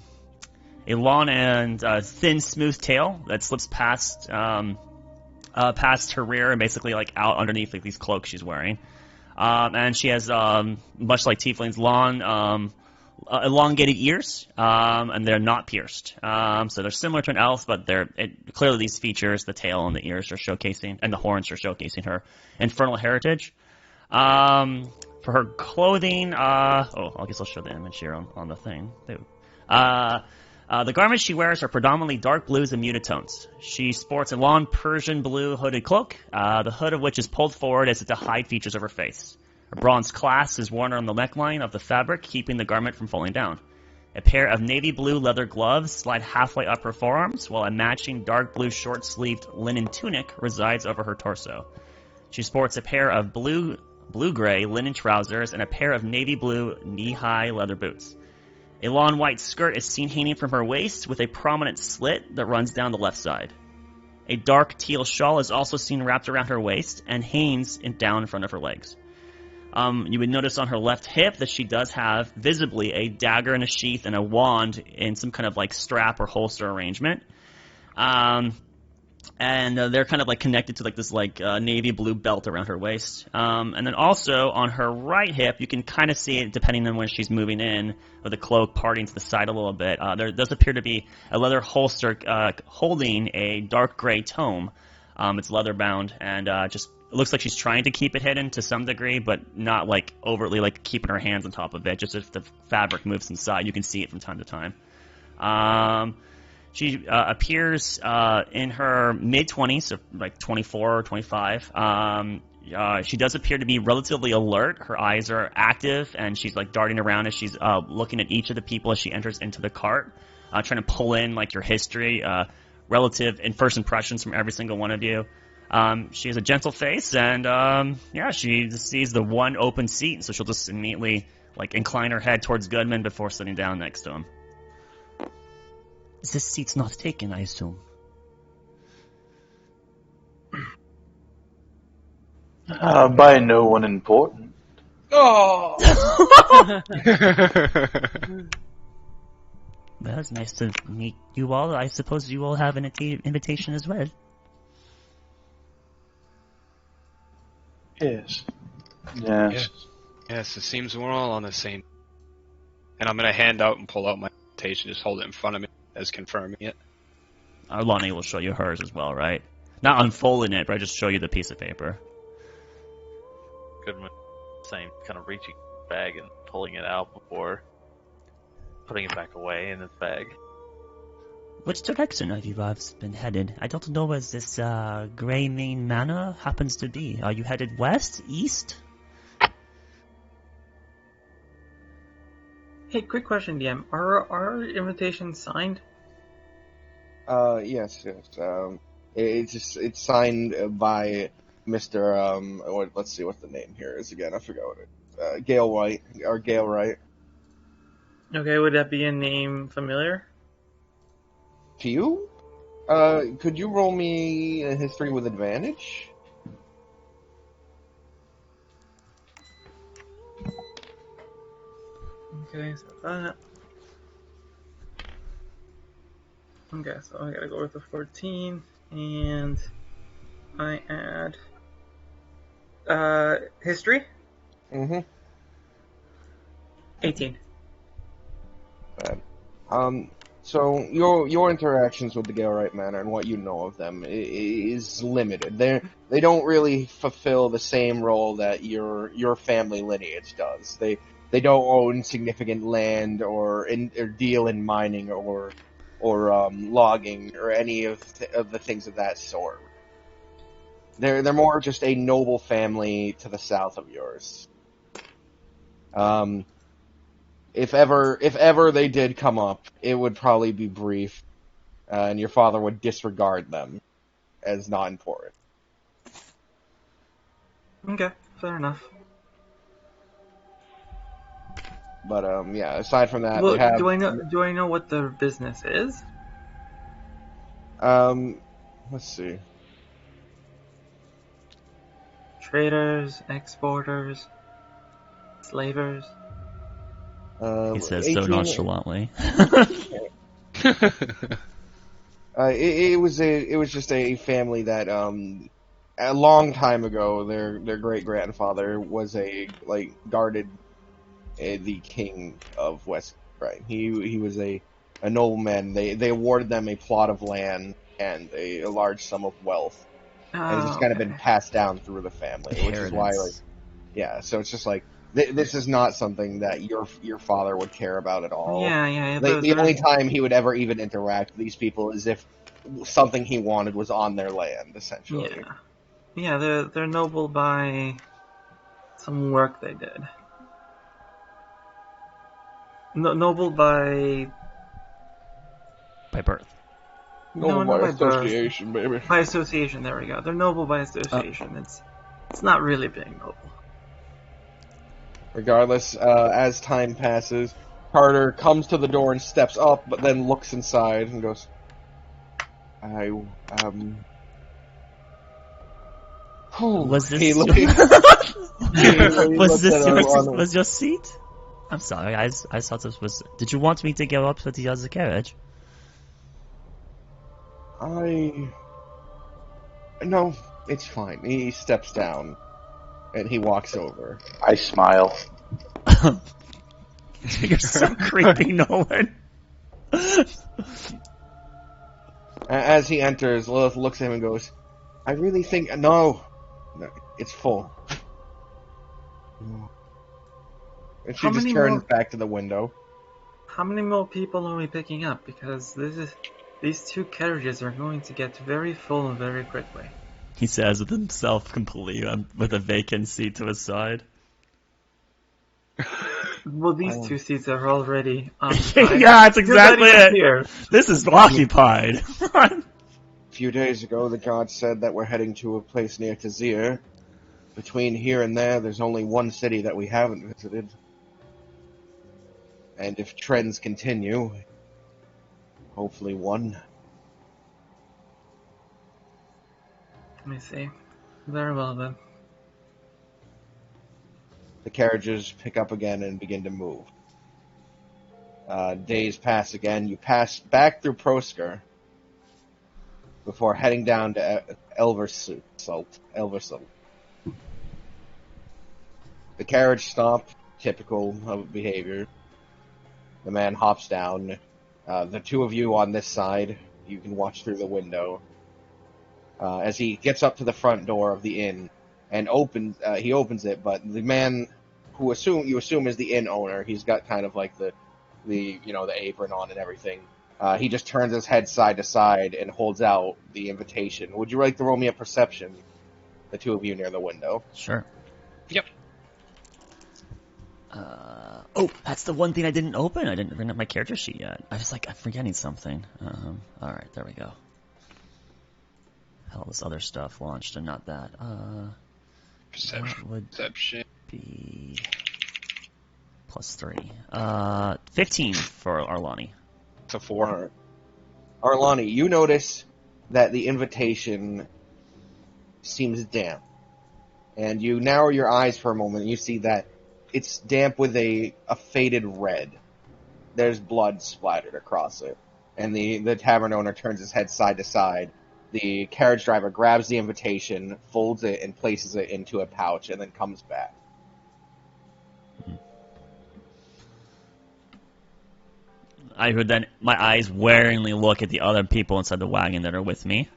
long and thin, smooth tail that slips past her rear and basically like out underneath like these cloaks she's wearing. And she has much like tieflings, long elongated ears, and they're not pierced. So they're similar to an elf, but clearly these features, the tail and the ears, are showcasing, and the horns are showcasing her infernal heritage. For her clothing, I guess I'll show the image here on the thing. The garments she wears are predominantly dark blues and muted tones. She sports a long Persian blue hooded cloak, the hood of which is pulled forward as if to hide features of her face. A bronze clasp is worn on the neckline of the fabric, keeping the garment from falling down. A pair of navy blue leather gloves slide halfway up her forearms, while a matching dark blue short-sleeved linen tunic resides over her torso. She sports a pair of blue-gray linen trousers and a pair of navy blue knee-high leather boots. A long white skirt is seen hanging from her waist with a prominent slit that runs down the left side. A dark teal shawl is also seen wrapped around her waist and hangs down in front of her legs. You would notice on her left hip that she does have visibly a dagger in a sheath and a wand in some kind of like strap or holster arrangement. And they're kind of like connected to like this like navy blue belt around her waist. And then also on her right hip, you can kind of see it depending on when she's moving in, with the cloak parting to the side a little bit. There does appear to be a leather holster holding a dark gray tome. It's leather bound and just it looks like she's trying to keep it hidden to some degree, but not like overtly like keeping her hands on top of it. Just if the fabric moves inside, you can see it from time to time. She appears in her mid-20s, so like 24 or 25. She does appear to be relatively alert. Her eyes are active, and she's like darting around as she's looking at each of the people as she enters into the cart, trying to pull in like your history, relative and first impressions from every single one of you. She has a gentle face, and she just sees the one open seat, so she'll just immediately like incline her head towards Goodman before sitting down next to him. This seat's not taken, I assume. By no one important. Oh! Well, it's nice to meet you all. I suppose you all have an invitation as well. Yes. Yes. Yes, it seems we're all on the same. And I'm going to hand out and pull out my invitation, just hold it in front of me as confirming it. Lonnie will show you hers as well, right? Not unfolding it, but I just show you the piece of paper. Goodman, same, kind of reaching bag and pulling it out before putting it back away in his bag. Which direction have you guys been headed? I don't know where this Greymane Manor happens to be. Are you headed west, east? Hey, quick question, DM. Are our invitations signed? Yes. It's signed by Mr. Let's see what the name here is again. I forgot what it. Galewright. Okay, would that be a name familiar? To you? Could you roll me a history with advantage? Okay, so that. Okay, so I gotta go with the 14, and I add history. 18. So your interactions with the Galewright Manor and what you know of them is limited. They don't really fulfill the same role that your family lineage does. they don't own significant land or deal in mining or logging or any of the things of that sort. They're more just a noble family to the south of yours. If ever they did come up, it would probably be brief, and your father would disregard them as not important. Okay, fair enough. But yeah. Aside from that, Well, they have. do I know what their business is? Let's see. Traders, exporters, slavers. He says 18 so nonchalantly. It was just a family that a long time ago their great grandfather was guarded the king of West. Right, he was a nobleman. They awarded them a plot of land and a large sum of wealth, and it's just kind of been passed down through the family, which is why so it's just like. This is not something that your father would care about at all. Yeah. The only time he would ever even interact with these people is if something he wanted was on their land, essentially. Yeah, they're noble by some work they did. Noble by birth. Noble not by by birth. association, baby. By association, there we go. They're noble by association. It's not really being noble. Regardless, as time passes, Carter comes to the door and steps up, but then looks inside and goes, Was this was your seat? I'm sorry, I thought this was. Did you want me to go up to the other carriage? No, it's fine. He steps down and he walks over. I smile. You're so creepy, Nolan. As he enters, Lilith looks at him and goes, I really think... No, it's full. And she just turns back to the window. How many more people are we picking up? Because these two carriages are going to get very full very quickly. He says with himself completely, with a vacant seat to his side. Well, these two seats are already occupied. Yeah, that's exactly it. Here. This is occupied. A few days ago, the gods said that we're heading to a place near Tazir. Between here and there's only one city that we haven't visited. And if trends continue, hopefully one. Let me see. Very well then. The carriages pick up again and begin to move. Days pass again. You pass back through Prosker before heading down to Elversalt. The carriage stopped, typical of behavior. The man hops down. The two of you on this side, you can watch through the window. As he gets up to the front door of the inn and he opens it, but the man who you assume is the inn owner, he's got kind of like the apron on and everything. He just turns his head side to side and holds out the invitation. Would you like to roll me a perception? The two of you near the window. Sure. Yep. That's the one thing I didn't open. I didn't bring up my character sheet yet. I was like, I'm forgetting something. Alright, there we go. Hell, this other stuff launched and not that. Perception. Be +3. 15 for Arlani. It's a 4. All right. Arlani, you notice that the invitation seems damp. And you narrow your eyes for a moment and you see that it's damp with a faded red. There's blood splattered across it. And the tavern owner turns his head side to side. The carriage driver grabs the invitation, folds it, and places it into a pouch, and then comes back. I would then, my eyes waringly look at the other people inside the wagon that are with me.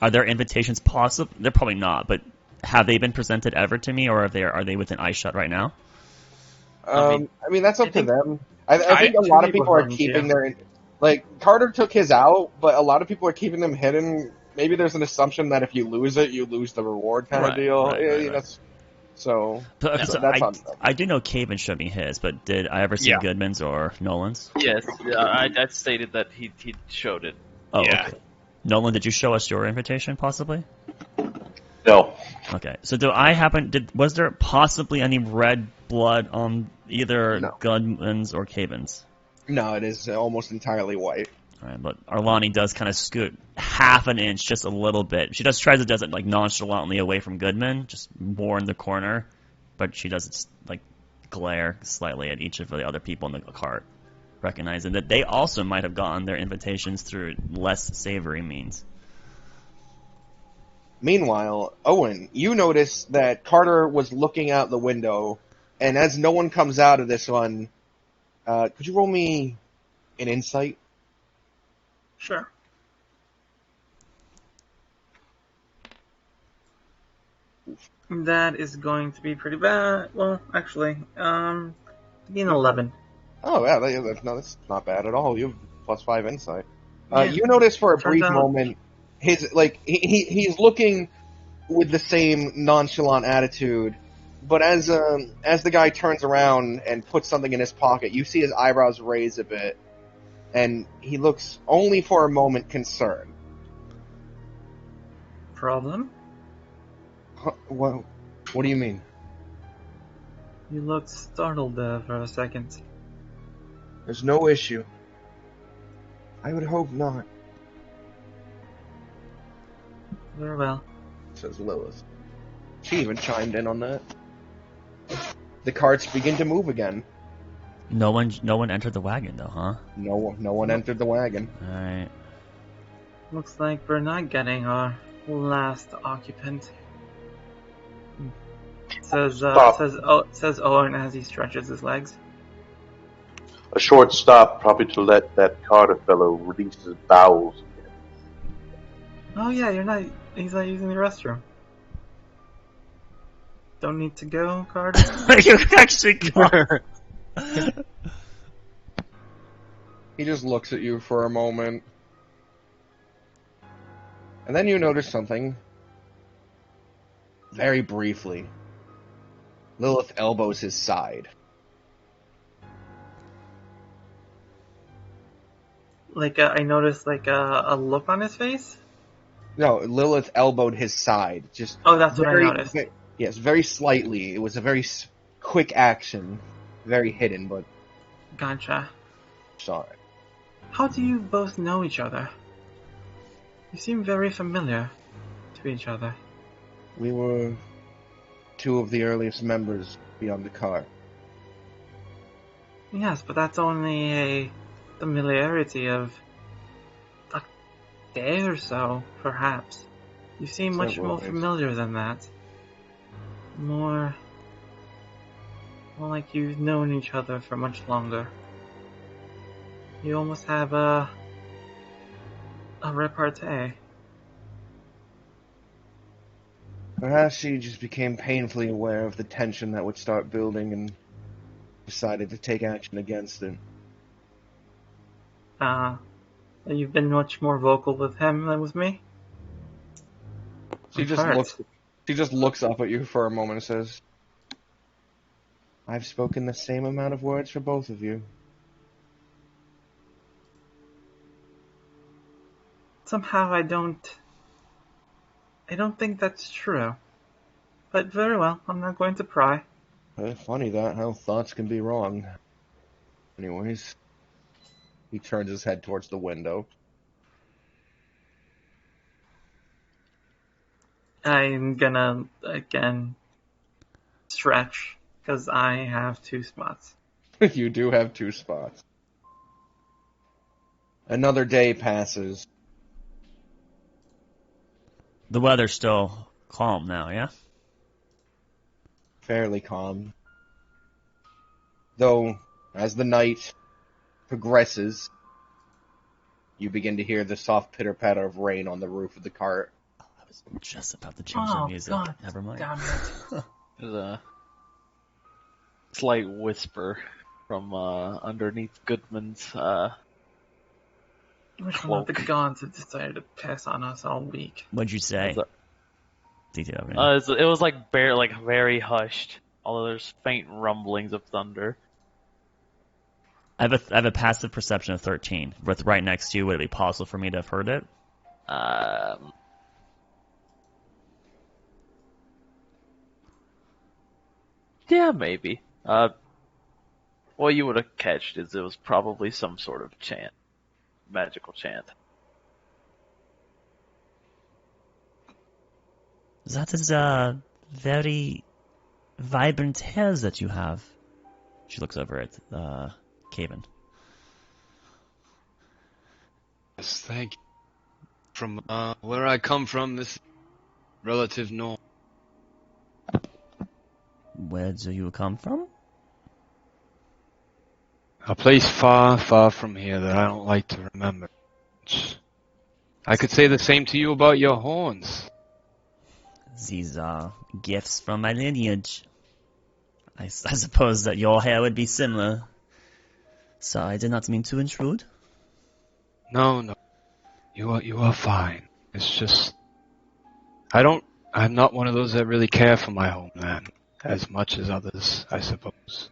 Are there invitations possible? They're probably not, but have they been presented ever to me, or are they within eyeshot right now? I mean, that's up I think- to them. I think a Two lot of people people are hung, keeping yeah. their... Like, Carter took his out, but a lot of people are keeping them hidden. Maybe there's an assumption that if you lose it, you lose the reward kind of Right, deal. right, Yeah, right, yeah, right. that's... So, But, so so that's on them. I do know Caven showed me his, but did I ever see Yeah. Goodman's or Nolan's? Yes, I stated that he showed it. Oh, Yeah. okay. Nolan, did you show us your invitation, possibly? No. Okay. So was there possibly any red blood on either No. Goodman's or Caven's? No, it is almost entirely white. Alright, but Arlani does kind of scoot half an inch, just a little bit. She tries to does it like nonchalantly away from Goodman, just more in the corner, but she does like glare slightly at each of the other people in the cart, recognizing that they also might have gotten their invitations through less savory means. Meanwhile, Owen, you notice that Carter was looking out the window, and as no one comes out of this one, could you roll me an insight? Sure. That is going to be pretty bad. Well, actually, be an 11. Oh, yeah, that's not bad at all. You have +5 insight. Yeah. You notice for a Turns brief out- moment, he's looking with the same nonchalant attitude, but as the guy turns around and puts something in his pocket, you see his eyebrows raise a bit, and he looks only for a moment concerned. Problem? Huh, what do you mean? You looked startled there for a second. There's no issue. I would hope not, Very well. says Lilith. She even chimed in on that. The carts begin to move again. No one entered the wagon though, huh? No one entered the wagon. Alright. Looks like we're not getting our last occupant. Says Owen as he stretches his legs. A short stop, probably to let that Carter fellow release his bowels again. Oh yeah, he's not using the restroom. Don't need to go, Carter? You actually got He just looks at you for a moment. And then you notice something. Very briefly. Lilith elbows his side. I noticed a look on his face. No, Lilith elbowed his side. Just Oh, that's what I noticed. Yes, very slightly. It was a very quick action. Very hidden, but Gotcha. sorry. How do you both know each other? You seem very familiar to each other. We were two of the earliest members beyond the car. Yes, but that's only a familiarity of a day or so, perhaps. You seem much Several more days. familiar than that. More like you've known each other for much longer. You almost have a repartee. Perhaps she just became painfully aware of the tension that would start building and decided to take action against it. You've been much more vocal with him than with me? She I'm just hurt. looks up at you for a moment and says, I've spoken the same amount of words for both of you. Somehow I don't think that's true. But very well, I'm not going to pry. Funny that, how thoughts can be wrong. Anyways, he turns his head towards the window. I'm gonna, again, stretch, because I have 2 spots. You do have 2 spots. Another day passes. The weather's still calm now, yeah? Fairly calm. Though, as the night progresses, you begin to hear the soft pitter-patter of rain on the roof of the cart. I was just about to change the Oh, music. God Never mind. damn it. There's slight whisper from underneath Goodman's Which one of the cloak. gods have decided to piss on us all week? What'd you say? Was Detail over here. it was like very hushed, although there's faint rumblings of thunder. I have a passive perception of 13. With right next to you, would it be possible for me to have heard it? Yeah, maybe. What you would have catched is it was probably some sort of chant, magical chant. That is very vibrant hairs that you have. She looks over at Caven. Yes, thank you. From where I come from, this is relative norm. Where do you come from? A place far, far from here that I don't like to remember. I could say the same to you about your horns. These are gifts from my lineage. I suppose that your hair would be similar. So I did not mean to intrude. No, you are fine. It's just, I'm not one of those that really care for my homeland as much as others, I suppose.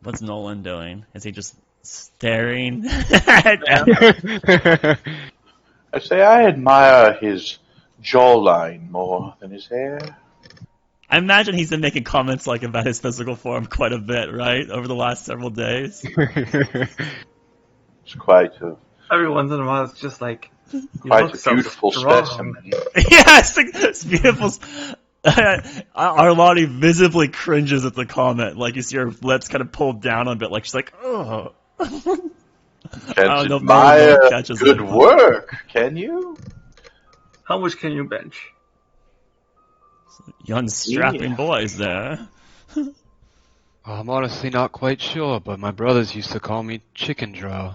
What's Nolan doing? Is he just staring? I say I admire his jawline more than his hair. I imagine he's been making comments like about his physical form quite a bit, right? Over the last several days. It's quite a Every once in a while, it's just like, you quite look a so beautiful strong. specimen. Yes, it's beautiful. Arlani visibly cringes at the comment. Like, you see her lips kind of pulled down a bit. Like, she's like, oh. I Can't don't know if admire Nolan catches good it. work, can you? How much can you bench? Young strapping Yeah. boys there. Well, I'm honestly not quite sure, but my brothers used to call me Chicken Draw.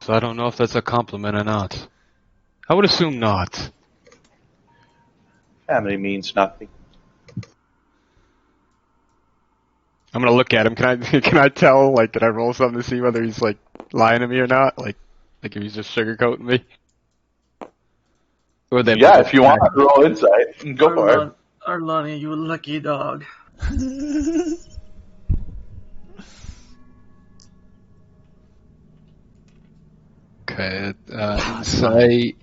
So I don't know if that's a compliment or not. I would assume not. Family means nothing. I'm gonna look at him. Can I tell? Like, can I roll something to see whether he's like lying to me or not? Like if he's just sugarcoating me? Or then Yeah, if you want to roll insight, go for it. Arlani, you lucky dog. Okay, insight.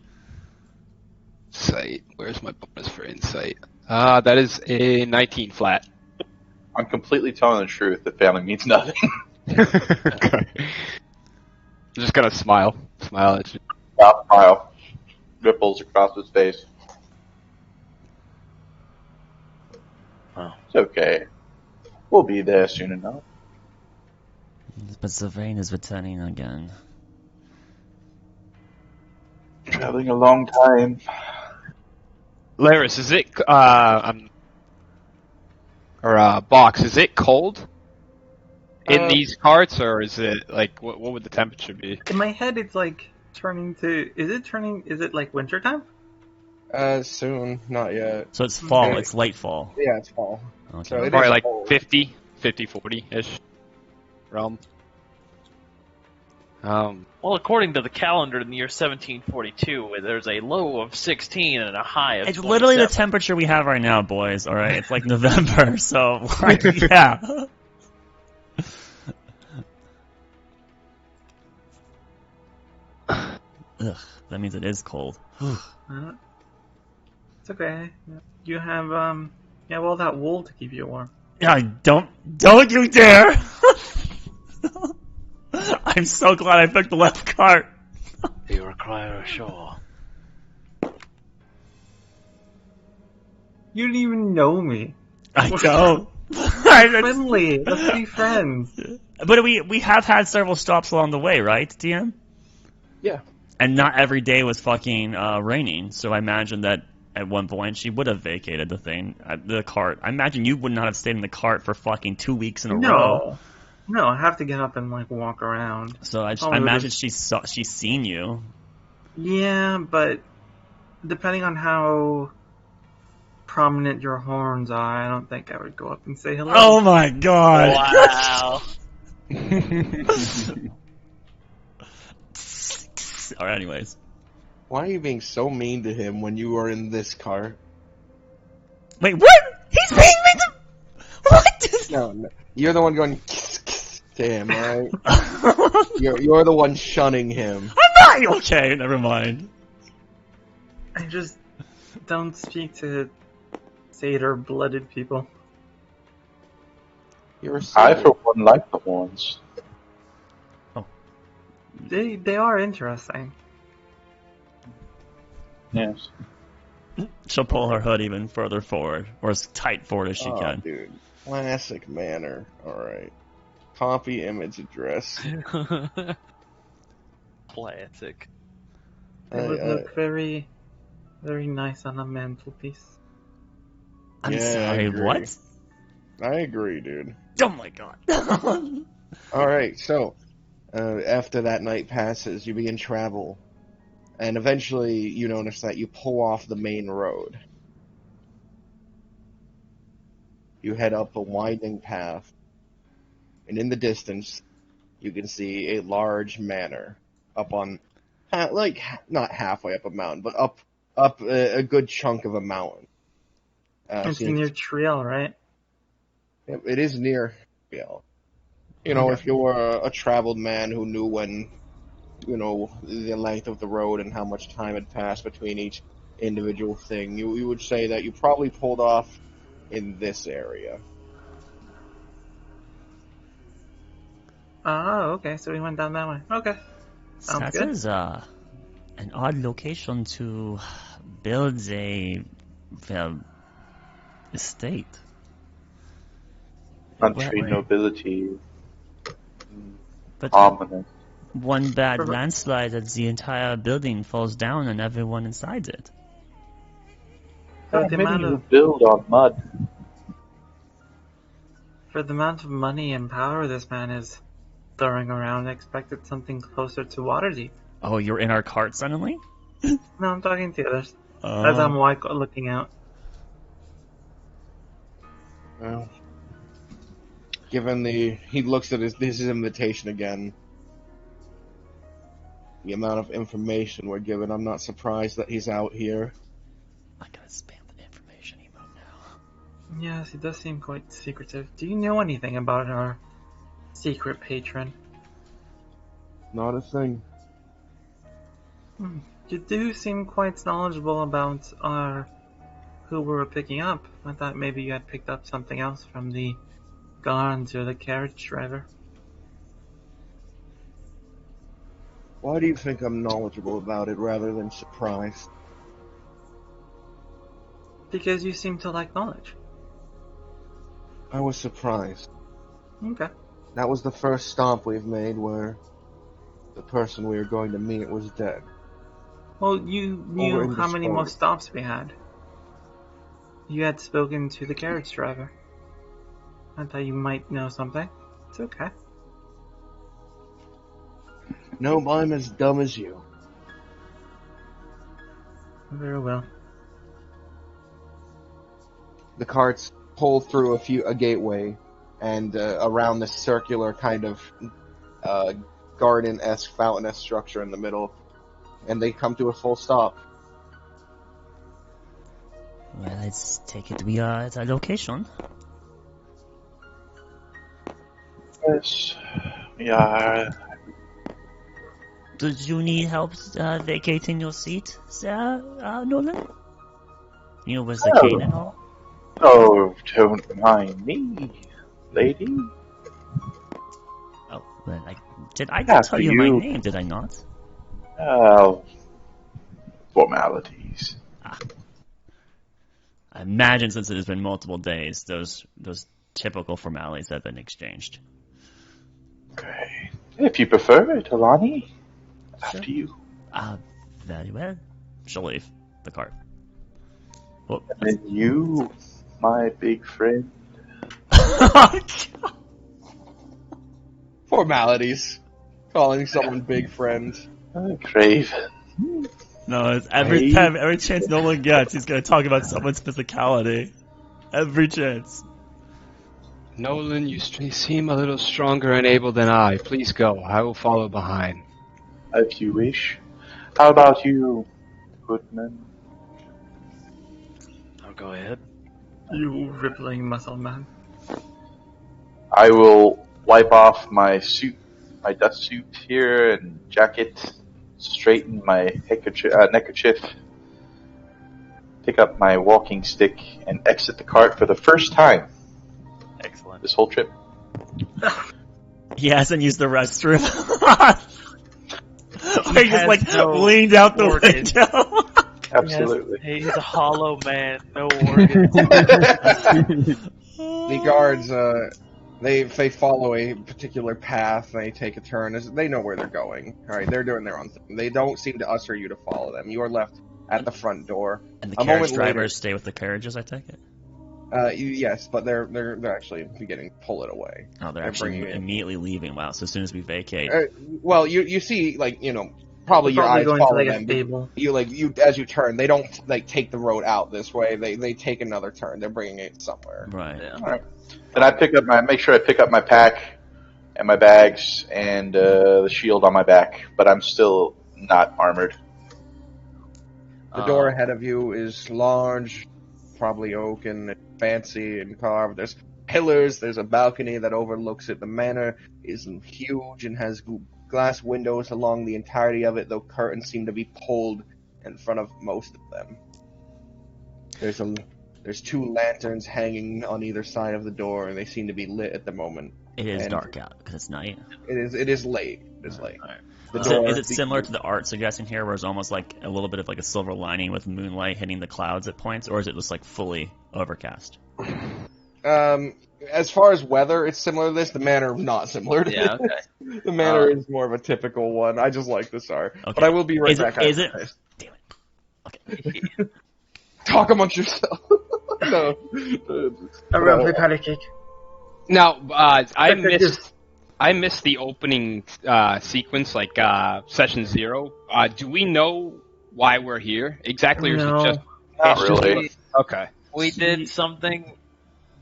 Insight. Where's my bonus for insight? That is a 19 flat. I'm completely telling the truth. The family means nothing. Okay. I'm just gonna smile at you. Stop, smile. Ripples across his face. Oh. It's okay. We'll be there soon enough. But Sylvain is returning again. Traveling a long time. Laris, is it Box? Is it cold in these carts, or is it like what would the temperature be? In my head, it's like turning to. Is it like wintertime? Soon, not yet. So it's fall. Okay. It's late fall. Yeah, it's fall. Okay. So it Probably is like cold. 50, 40-ish realm. Well, according to the calendar in the year 1742, there's a low of 16 and a high of It's 27. literally the temperature we have right now, boys. All right, it's like November, so like, yeah. Ugh, that means it is cold. It's okay. You have all that wool to keep you warm. Yeah, don't you dare! I'm so glad I picked the left cart. You require a shore. You didn't even know me. I We're don't. friendly. Let's be friends. But we have had several stops along the way, right, DM? Yeah. And not every day was fucking raining, so I imagine that at one point she would have vacated the cart. I imagine you would not have stayed in the cart for fucking 2 weeks in a row. No, I have to get up and like walk around. So I Oh, imagine she's seen you. Yeah, but depending on how prominent your horns are, I don't think I would go up and say hello. Oh my god! Wow. Alright, anyways. Why are you being so mean to him when you are in this car? Wait, what? He's being mean to... What? No, you're the one going to him, alright? You're the one shunning him. I'm not... Okay, never mind. I just don't speak to satyr-blooded people. You're a I, satyr. for one, like the horns. They are interesting. Yes. She'll pull her hood even further forward, or as tight forward as she Oh, can. dude. Classic manner. Alright. Copy image address. Classic. It would I- look very, very nice on a mantelpiece. I'm Yeah, I sorry, agree. what? I agree, dude. Oh my god. Alright, so, after that night passes, you begin travel. And eventually, you notice that you pull off the main road. You head up a winding path. And in the distance, you can see a large manor up on, like, not halfway up a mountain, but up a good chunk of a mountain. It's so you- near Triel, right? It is near Triel. You know, if you were a traveled man who knew when, you know, the length of the road and how much time had passed between each individual thing, you would say that you probably pulled off in this area. Oh, okay, so we went down that way. Okay. Sounds That good. is an odd location to build a well, estate. Country Well, nobility. But Ominous. one bad For- landslide, that the entire building falls down and everyone inside it. For How the many amount who of build on mud? for the amount of money and power this man is throwing around, I expected something closer to Waterdeep. Oh, you're in our cart suddenly? No, I'm talking to the others. As I'm looking out. Well, given he looks at his invitation again, the amount of information we're given, I'm not surprised that he's out here. I gotta spam the information emote now. Yes, he does seem quite secretive. Do you know anything about our secret patron? Not a thing. You do seem quite knowledgeable about who we were picking up. I thought maybe you had picked up something else from the guards or the carriage driver. Why do you think I'm knowledgeable about it rather than surprised? Because you seem to like knowledge. I was surprised. Okay. That was the first stomp we've made where the person we were going to meet was dead. Well, you Over knew in how many more discovery. stops we had. You had spoken to the carriage driver. I thought you might know something. It's okay. No, I'm as dumb as you. Very well. The carts pull through a gateway, and around this circular kind of garden-esque, fountain-esque structure in the middle, and they come to a full stop. Well, let's take it. We are at a location. Yes. Yeah. Did you need help vacating your seat, Sir Nolan? You know, with the Oh. cane and all? Oh, don't mind me, lady. Oh, well, I Yeah, tell you my you- name, did I not? Formalities. I imagine since it has been multiple days, those typical formalities have been exchanged. Okay. If you prefer it, Alani, after Sure. you. Very well. She'll leave the cart. Whoop. And you, my big friend. Formalities. Calling someone big friend. Craven. No, it's every time, every chance Nolan gets, he's gonna talk about someone's physicality. Every chance. Nolan, you seem a little stronger and able than I. Please go. I will follow behind. If you wish. How about you, Goodman? I'll go ahead. You rippling muscle man. I will wipe off my suit, my dust suit here and jacket, straighten my neckerchief, pick up my walking stick, and exit the cart for the first time Excellent. this whole trip. He hasn't used the restroom. He just like no leaned out the organs. window. Absolutely. He's a hollow man, no organs. The guards, they follow a particular path. They take a turn. They know where they're going. All right, they're doing their own thing. They don't seem to usher you to follow them. You are left at the front door. And the A carriage moment later- drivers stay with the carriages, I take it. Yes, but they're actually beginning to pull it away. Oh, they're They're actually bringing it. immediately leaving. Wow! So as soon as we vacate, Well, you see, probably your eyes going to follow like a them. stable. You as you turn, they don't take the road out this way. They take another turn. They're bringing it somewhere. right? Yeah. Then I make sure I pick up my pack and my bags and the shield on my back, but I'm still not armored. The door ahead of you is large, probably oak and fancy and carved. There's pillars. There's a balcony that overlooks it. The manor is huge and has glass windows along the entirety of it, though curtains seem to be pulled in front of most of them. There's two lanterns hanging on either side of the door, and they seem to be lit at the moment. It is And dark out because it's night. It is late. It is late. Alright. The Is door- it similar to the art suggestion here, where it's almost like a little bit of like a silver lining with moonlight hitting the clouds at points, or is it just like fully overcast? As far as weather, it's similar to this. The manor, not similar to Yeah, this. okay. The manor is more of a typical one. I just like this art. Okay. But I will be right Is it- back. is it- after this. Damn it. Okay. Talk amongst yourself. No. Everyone play patty cake. Now, I Detectives. missed the opening sequence, like session 0. Do we know why we're here exactly, or is No. it just Not really. okay? We did something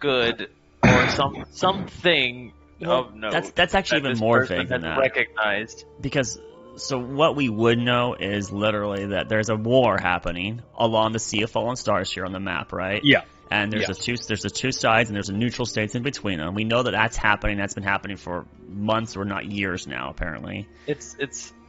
good, or something of note. That's actually that even this more person vague than has that. recognized. Because so what we would know is literally that there's a war happening along the Sea of Fallen Stars here on the map, right? Yeah. And there's Yes. there's the two sides, and there's a neutral states in between them. We know that that's happening. That's been happening for months, or not years now, apparently. It's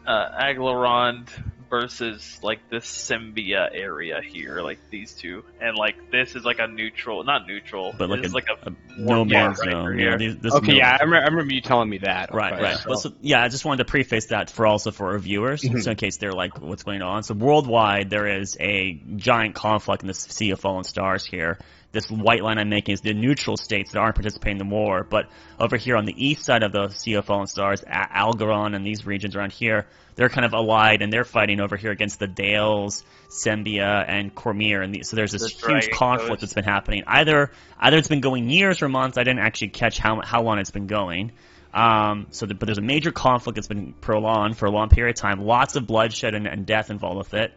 Aglarond versus like this Symbia area here, like these two, and like this is like a neutral, not neutral, But like it's like a no yeah, man's right zone. through Yeah, here. this Okay, no- yeah, I remember you telling me that. Right, Okay, right. so- Well, so, yeah, I just wanted to preface that for our viewers, so in case they're like, what's going on. So worldwide, there is a giant conflict in the Sea of Fallen Stars here. This white line I'm making is the neutral states that aren't participating in the war. But over here on the east side of the Sea of Fallen Stars, Algaron and these regions around here, they're kind of allied, and they're fighting over here against the Dales, Sembia, and Cormyr. And so there's this The huge Dragon conflict Coast. that's been happening. Either it's been going years or months. I didn't actually catch how long it's been going. But there's a major conflict that's been prolonged for a long period of time. Lots of bloodshed and death involved with it.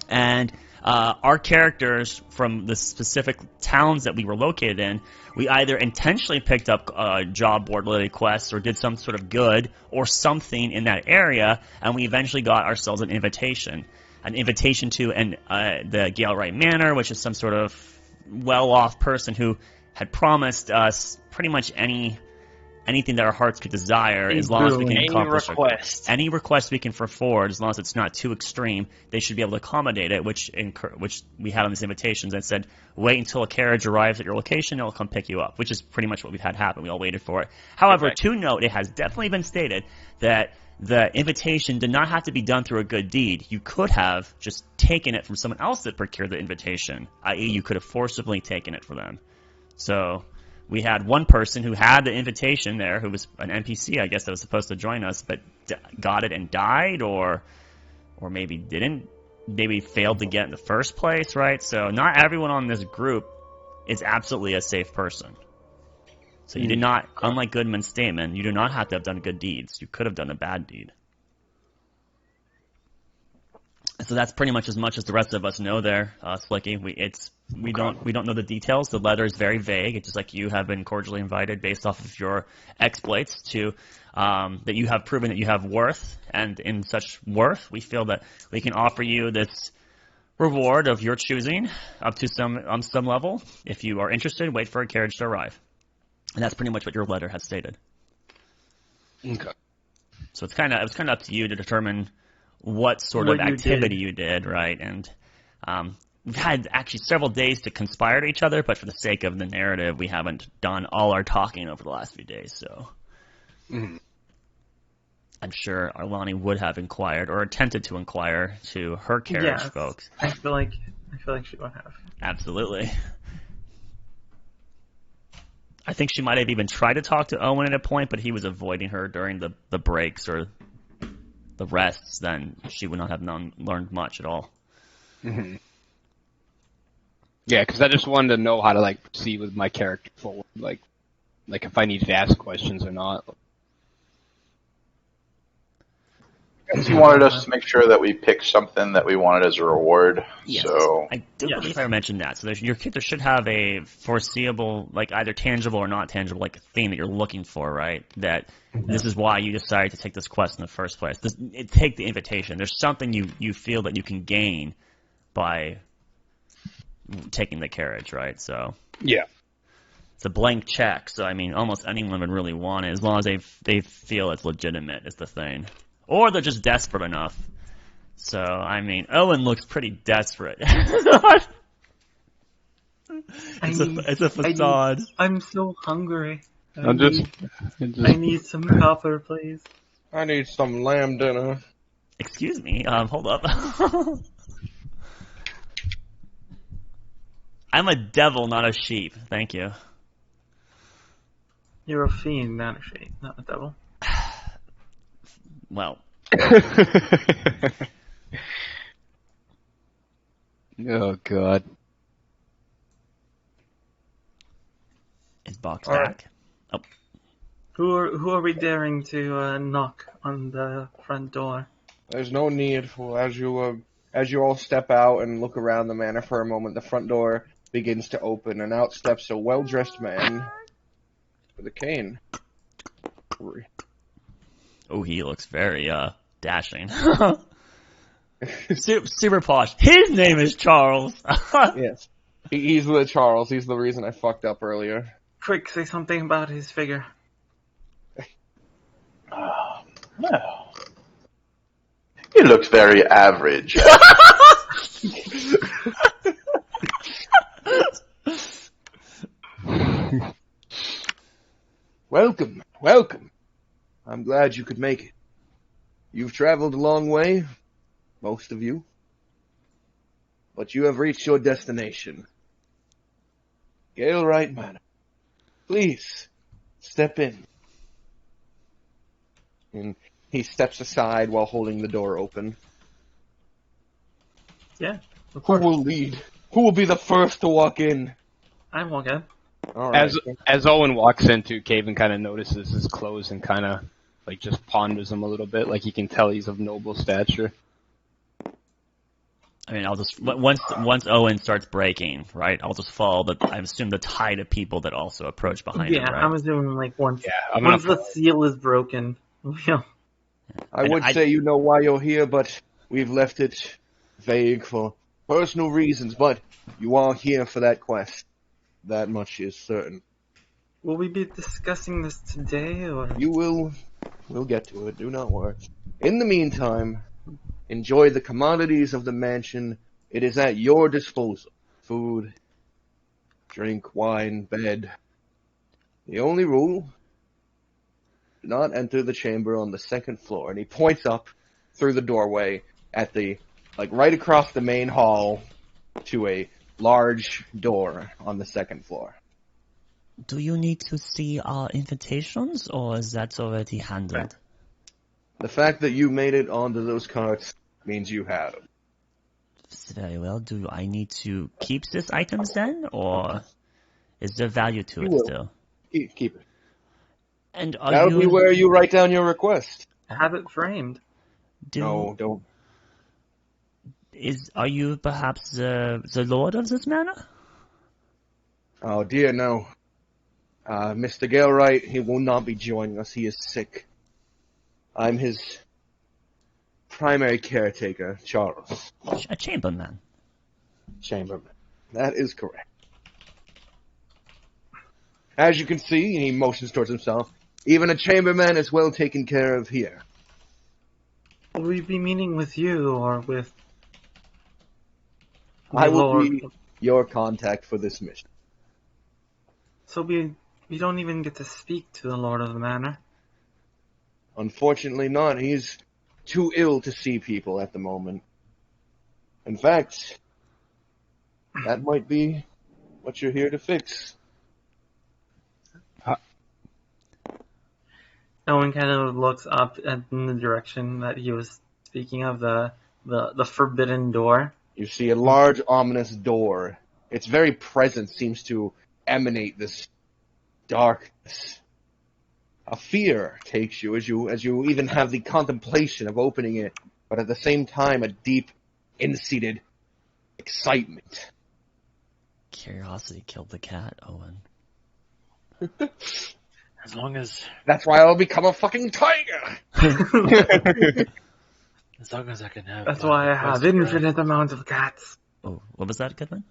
And our characters from the specific towns that we were located in, we either intentionally picked up job board related quests or did some sort of good or something in that area, and we eventually got ourselves an invitation to the Galewright Manor, which is some sort of well-off person who had promised us pretty much anything that our hearts could desire, as long as we can Any accomplish our request. any request we can forward, as long as it's not too extreme, they should be able to accommodate it, which we had on these invitations and said, wait until a carriage arrives at your location, it'll come pick you up, which is pretty much what we've had happen. We all waited for it. However, Correct. to note, it has definitely been stated that the invitation did not have to be done through a good deed. You could have just taken it from someone else that procured the invitation, i.e. you could have forcibly taken it for them. So we had one person who had the invitation there, who was an NPC, I guess, that was supposed to join us, but got it and died, or maybe didn't, maybe failed to get in the first place, right? So not everyone on this group is absolutely a safe person. So you did not, unlike Goodman's statement, you do not have to have done good deeds. You could have done a bad deed. So that's pretty much as the rest of us know there, Slicky. We don't know the details. The letter is very vague. It's just like you have been cordially invited based off of your exploits to that you have proven that you have worth, and in such worth, we feel that we can offer you this reward of your choosing up to some level. If you are interested, wait for a carriage to arrive, and that's pretty much what your letter has stated. Okay. So it's kind of up to you to determine what sort of activity you did, right? And we've had actually several days to conspire to each other, but for the sake of the narrative, we haven't done all our talking over the last few days. So I'm sure Arlani would have inquired or attempted to inquire to her carriage folks. I feel like she would have. Absolutely. I think she might have even tried to talk to Owen at a point, but he was avoiding her during the breaks or the rests. Then she would not have learned much at all. Mm-hmm. Yeah, because I just wanted to know how to proceed with my character forward, like if I need to ask questions or not. He wanted us to make sure that we picked something that we wanted as a reward. Yes. So I do believe I mentioned that. So your character should have a foreseeable, either tangible or not tangible, theme that you're looking for, right? That this is why you decided to take this quest in the first place. Take the invitation. There's something you feel that you can gain by taking the carriage, right? So yeah, it's a blank check. So I mean, almost anyone would really want it as long as they feel it's legitimate. Is the thing. Or they're just desperate enough. So, I mean, Owen looks pretty desperate. It's a facade. I'm so hungry. I need some copper, please. I need some lamb dinner. Excuse me. Hold up. I'm a devil, not a sheep. Thank you. You're a fiend, not a sheep, not a devil. Well. Oh, God. Is Box All back? right. Oh. Who are we daring to knock on the front door? There's no need for as you all step out and look around the manor for a moment. The front door begins to open, and out steps a well-dressed man with a cane. Oh, he looks very dashing. Super posh. His name is Charles. Yes, he's the Charles. He's the reason I fucked up earlier. Quick, say something about his figure. Well, he looks very average. Welcome, welcome. I'm glad you could make it. You've traveled a long way, most of you, but you have reached your destination. Galewright Manor. Please, step in. And he steps aside while holding the door open. Yeah, of Who course. will lead? Who will be the first to walk in? I walk in. All right. As Owen walks into, Caven kind of notices his clothes and kind of just ponders them a little bit. Like he can tell he's of noble stature. I mean, I'll just once Owen starts breaking, right? I'll just follow I assume the tide of people that also approach behind him. Right? I'm assuming once I'm once gonna the seal is broken, I would say you know why you're here, but we've left it vague for personal reasons. But you are here for that quest. That much is certain. Will we be discussing this today, or? You will. We'll get to it. Do not worry. In the meantime, enjoy the commodities of the mansion. It is at your disposal. Food, drink, wine, bed. The only rule: do not enter the chamber on the second floor. And he points up through the doorway at right across the main hall to a large door on the second floor. Do you need to see our invitations, or is that already handled? The fact that you made it onto those carts means you have them. Very well. Do I need to keep these items then, or is there value to it will. still? Keep it. And That'll be where you write down your request. Have it framed. No, don't. Are you perhaps the lord of this manor? Oh dear, no. Mr. Galewright, he will not be joining us. He is sick. I'm his primary caretaker, Charles. A chamberman. Chamberlain. That is correct. As you can see, he motions towards himself, even a chamberman is well taken care of here. Will we be meeting with you or with I the will Lord? be your contact for this mission. So we don't even get to speak to the Lord of the Manor. Unfortunately not. He's too ill to see people at the moment. In fact, that might be what you're here to fix. Owen kind of looks up in the direction that he was speaking of, the forbidden door. You see a large, ominous door. Its very presence seems to emanate this darkness. A fear takes you as you even have the contemplation of opening it, but at the same time a deep, in-seated excitement. Curiosity killed the cat, Owen. As long as That's why I'll become a fucking tiger! as long as I can have. That's my why I request have infinite amount of cats. Oh, what was that, Goodman?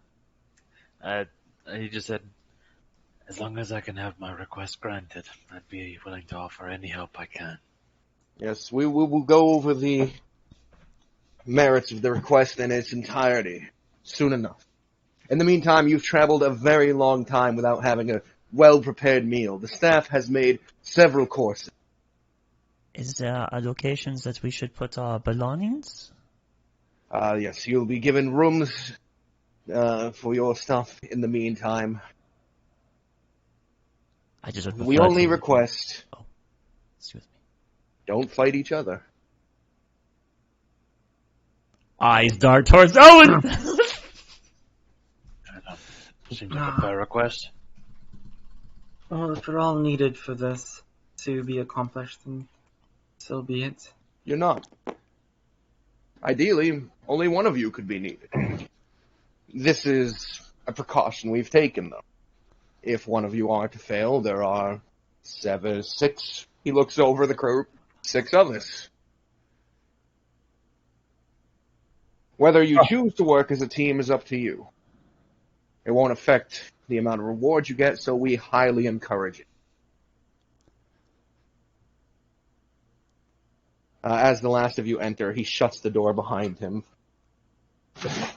He just said, as long as I can have my request granted, I'd be willing to offer any help I can. Yes, we will go over the merits of the request in its entirety soon enough. In the meantime, you've traveled a very long time without having a well-prepared meal. The staff has made several courses. Is there locations that we should put our belongings? Yes, you'll be given rooms for your stuff in the meantime. I just would We prefer only to- request, Oh, excuse me. don't fight each other. Eyes dart towards Owen! Seems like a fair request. Well, if we're all needed for this to be accomplished, then so be it. You're not. Ideally, only one of you could be needed. This is a precaution we've taken, though. If one of you are to fail, there are six. He looks over the group. 6 others. Whether you choose to work as a team is up to you. It won't affect the amount of rewards you get, so we highly encourage it. As the last of you enter, he shuts the door behind him. The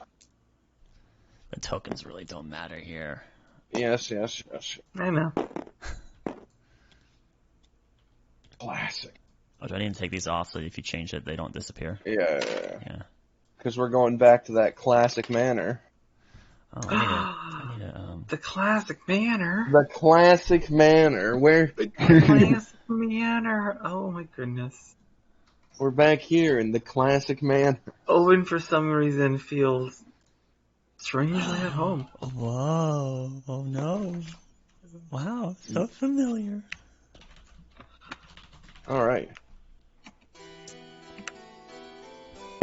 tokens really don't matter here. Yes. I know. Classic. Oh, do I need to take these off so if you change it, they don't disappear? Yeah. Yeah. Because we're going back to that classic manner. Oh, I need a The classic manor. The classic manner, where Classic manor. Oh my goodness. we're back here in the classic manner. Owen, for some reason, feels strangely at home. Whoa. Oh no. Wow, so familiar. Alright.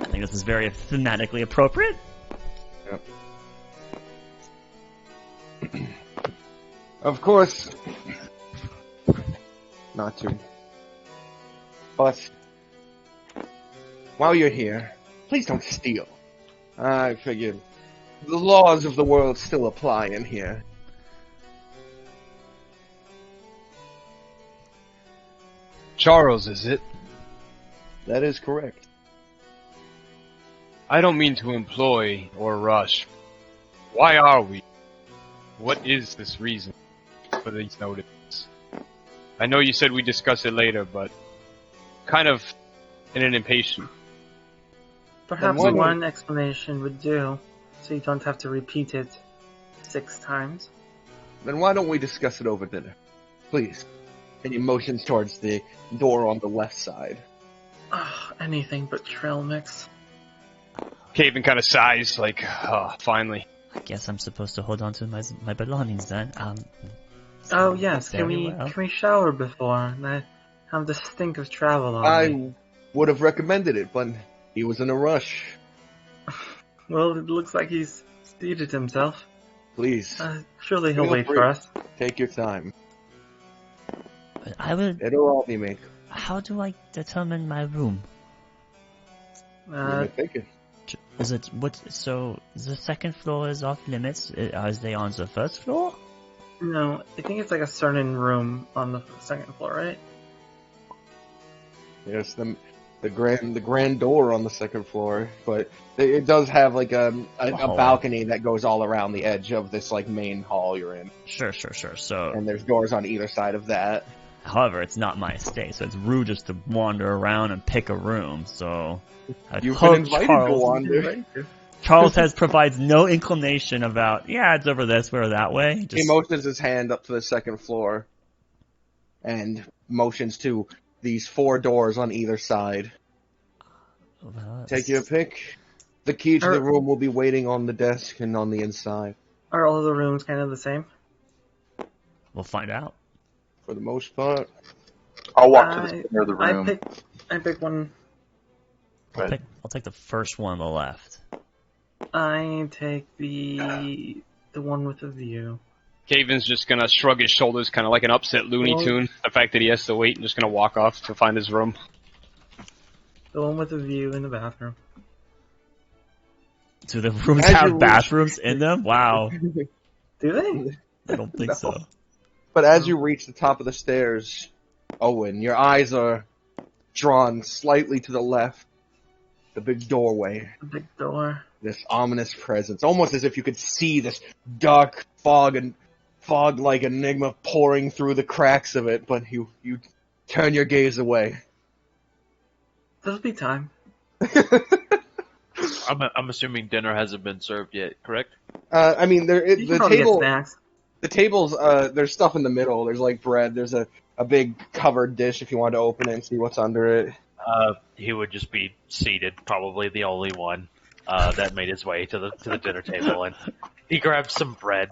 I think this is very thematically appropriate. Yep. Of course, not to. But while you're here, please don't steal. I figured the laws of the world still apply in here. Charles, is it? That is correct. I don't mean to employ or rush. Why are we? What is this reason for these notices? I know you said we discuss it later, but kind of in an impatient. Perhaps one- one explanation would do, so you don't have to repeat it 6 times. Then why don't we discuss it over dinner? Please. And he motions towards the door on the left side. Anything but trail mix. Caven kind of sighs, like, finally. I guess I'm supposed to hold on to my belongings then. Oh yes, can very we well. can we shower before? I have the stink of travel on me. I would have recommended it, but he was in a rush. Well, it looks like he's seated himself. Please, Surely he'll Feel wait free. for us. take your time. I will. It'll all be made. How do I determine my room? You're thinking. Is it what? So the second floor is off limits. Are they on the first floor? No, I think it's like a certain room on the second floor, right? Yes, the grand door on the second floor, but it does have like a balcony that goes all around the edge of this like main hall you're in, Sure. So, and there's doors on either side of that. however, it's not my estate, so it's rude just to wander around and pick a room. So, I'd You've been hope invited to Charles, wander. Charles provides no inclination about, yeah, it's over this way or that way. He motions his hand up to the second floor, and motions to these 4 doors on either side. Take your pick. The key to the room will be waiting on the desk and on the inside. Are all the rooms kind of the same? We'll find out. For the most part. I'll walk to the center of the room. I pick one. I'll take the first one on the left. I take the one with the view. Caven's just gonna shrug his shoulders, kind of like an upset Looney Tune. The fact that he has to wait and just gonna walk off to find his room. The one with the view in the bathroom. Do the rooms have bathrooms in them? Wow. Do they? I don't think so. But as you reach the top of the stairs, Owen, your eyes are drawn slightly to the left. The big doorway. The big door. This ominous presence. Almost as if you could see this dark fog-like enigma pouring through the cracks of it, but you turn your gaze away. There'll be time. I'm assuming dinner hasn't been served yet, correct? I mean, You can probably get snacks. the tables, there's stuff in the middle. There's like bread. There's a big covered dish if you want to open it and see what's under it. He would just be seated, probably the only one that made his way to the dinner table, and he grabs some bread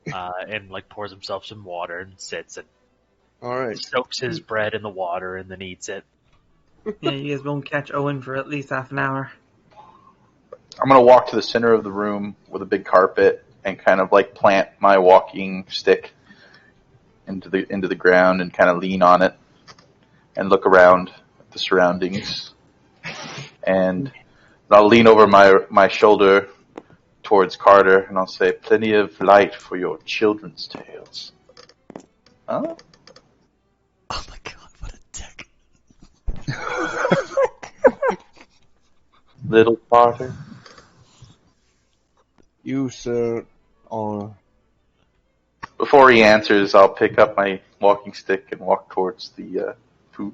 and like pours himself some water and sits and All right. soaks his bread in the water and then eats it. Yeah, you guys won't catch Owen for at least half an hour. I'm gonna walk to the center of the room with a big carpet and kind of like plant my walking stick into the ground and kind of lean on it and look around at the surroundings. And I'll lean over my shoulder towards Carter and I'll say, "Plenty of light for your children's tales." Huh? Oh my god, what a dick. Little Carter. You, sir, are... Before he answers, I'll pick up my walking stick and walk towards the food.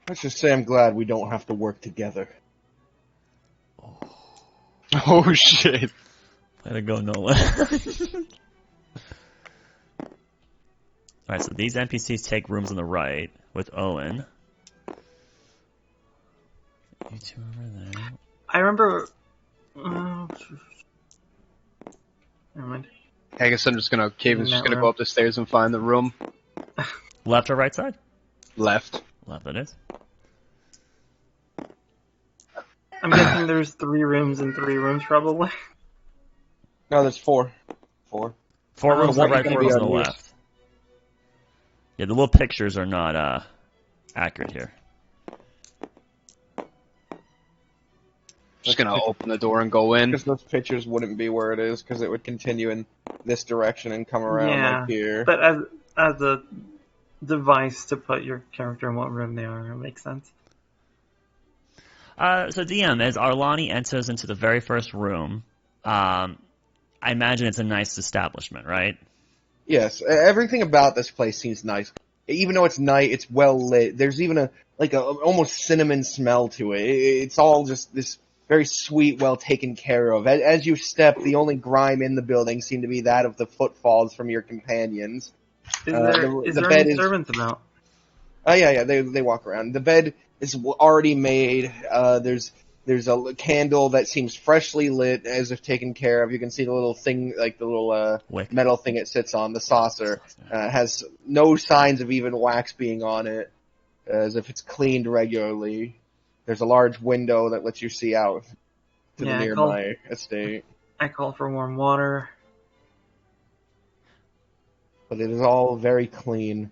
Let's just say I'm glad we don't have to work together. Oh shit. Way to go, Nolan. Alright, so these NPCs take rooms on the right with Owen. You two over there. I remember. Never mind. I guess I'm just gonna, Caven's just gonna Network. go up the stairs and find the room. Left or right side? Left. Left it is. I'm guessing there's 3 rooms and 3 rooms, probably. No, there's 4. 4. 4 rooms on the right, gonna 4 be rooms on the unused. left. Yeah, the little pictures are not accurate here. Just gonna open the door and go in. Because those pictures wouldn't be where it is, because it would continue in this direction and come around Yeah, like here. But as a device to put your character in what room they are, it makes sense. So DM, as Arlani enters into the very first room, I imagine it's a nice establishment, right? Yes, everything about this place seems nice. Even though it's night, it's well lit. There's even a almost cinnamon smell to it. It's all just this very sweet, well taken care of. As you step, the only grime in the building seem to be that of the footfalls from your companions. Is the there bed any servants about? Oh yeah, they walk around. The bed is already made. There's a candle that seems freshly lit, as if taken care of. You can see the little thing, like the little metal thing it sits on. The saucer has no signs of even wax being on it, as if it's cleaned regularly. There's a large window that lets you see out to the nearby estate. I call for warm water. But it is all very clean.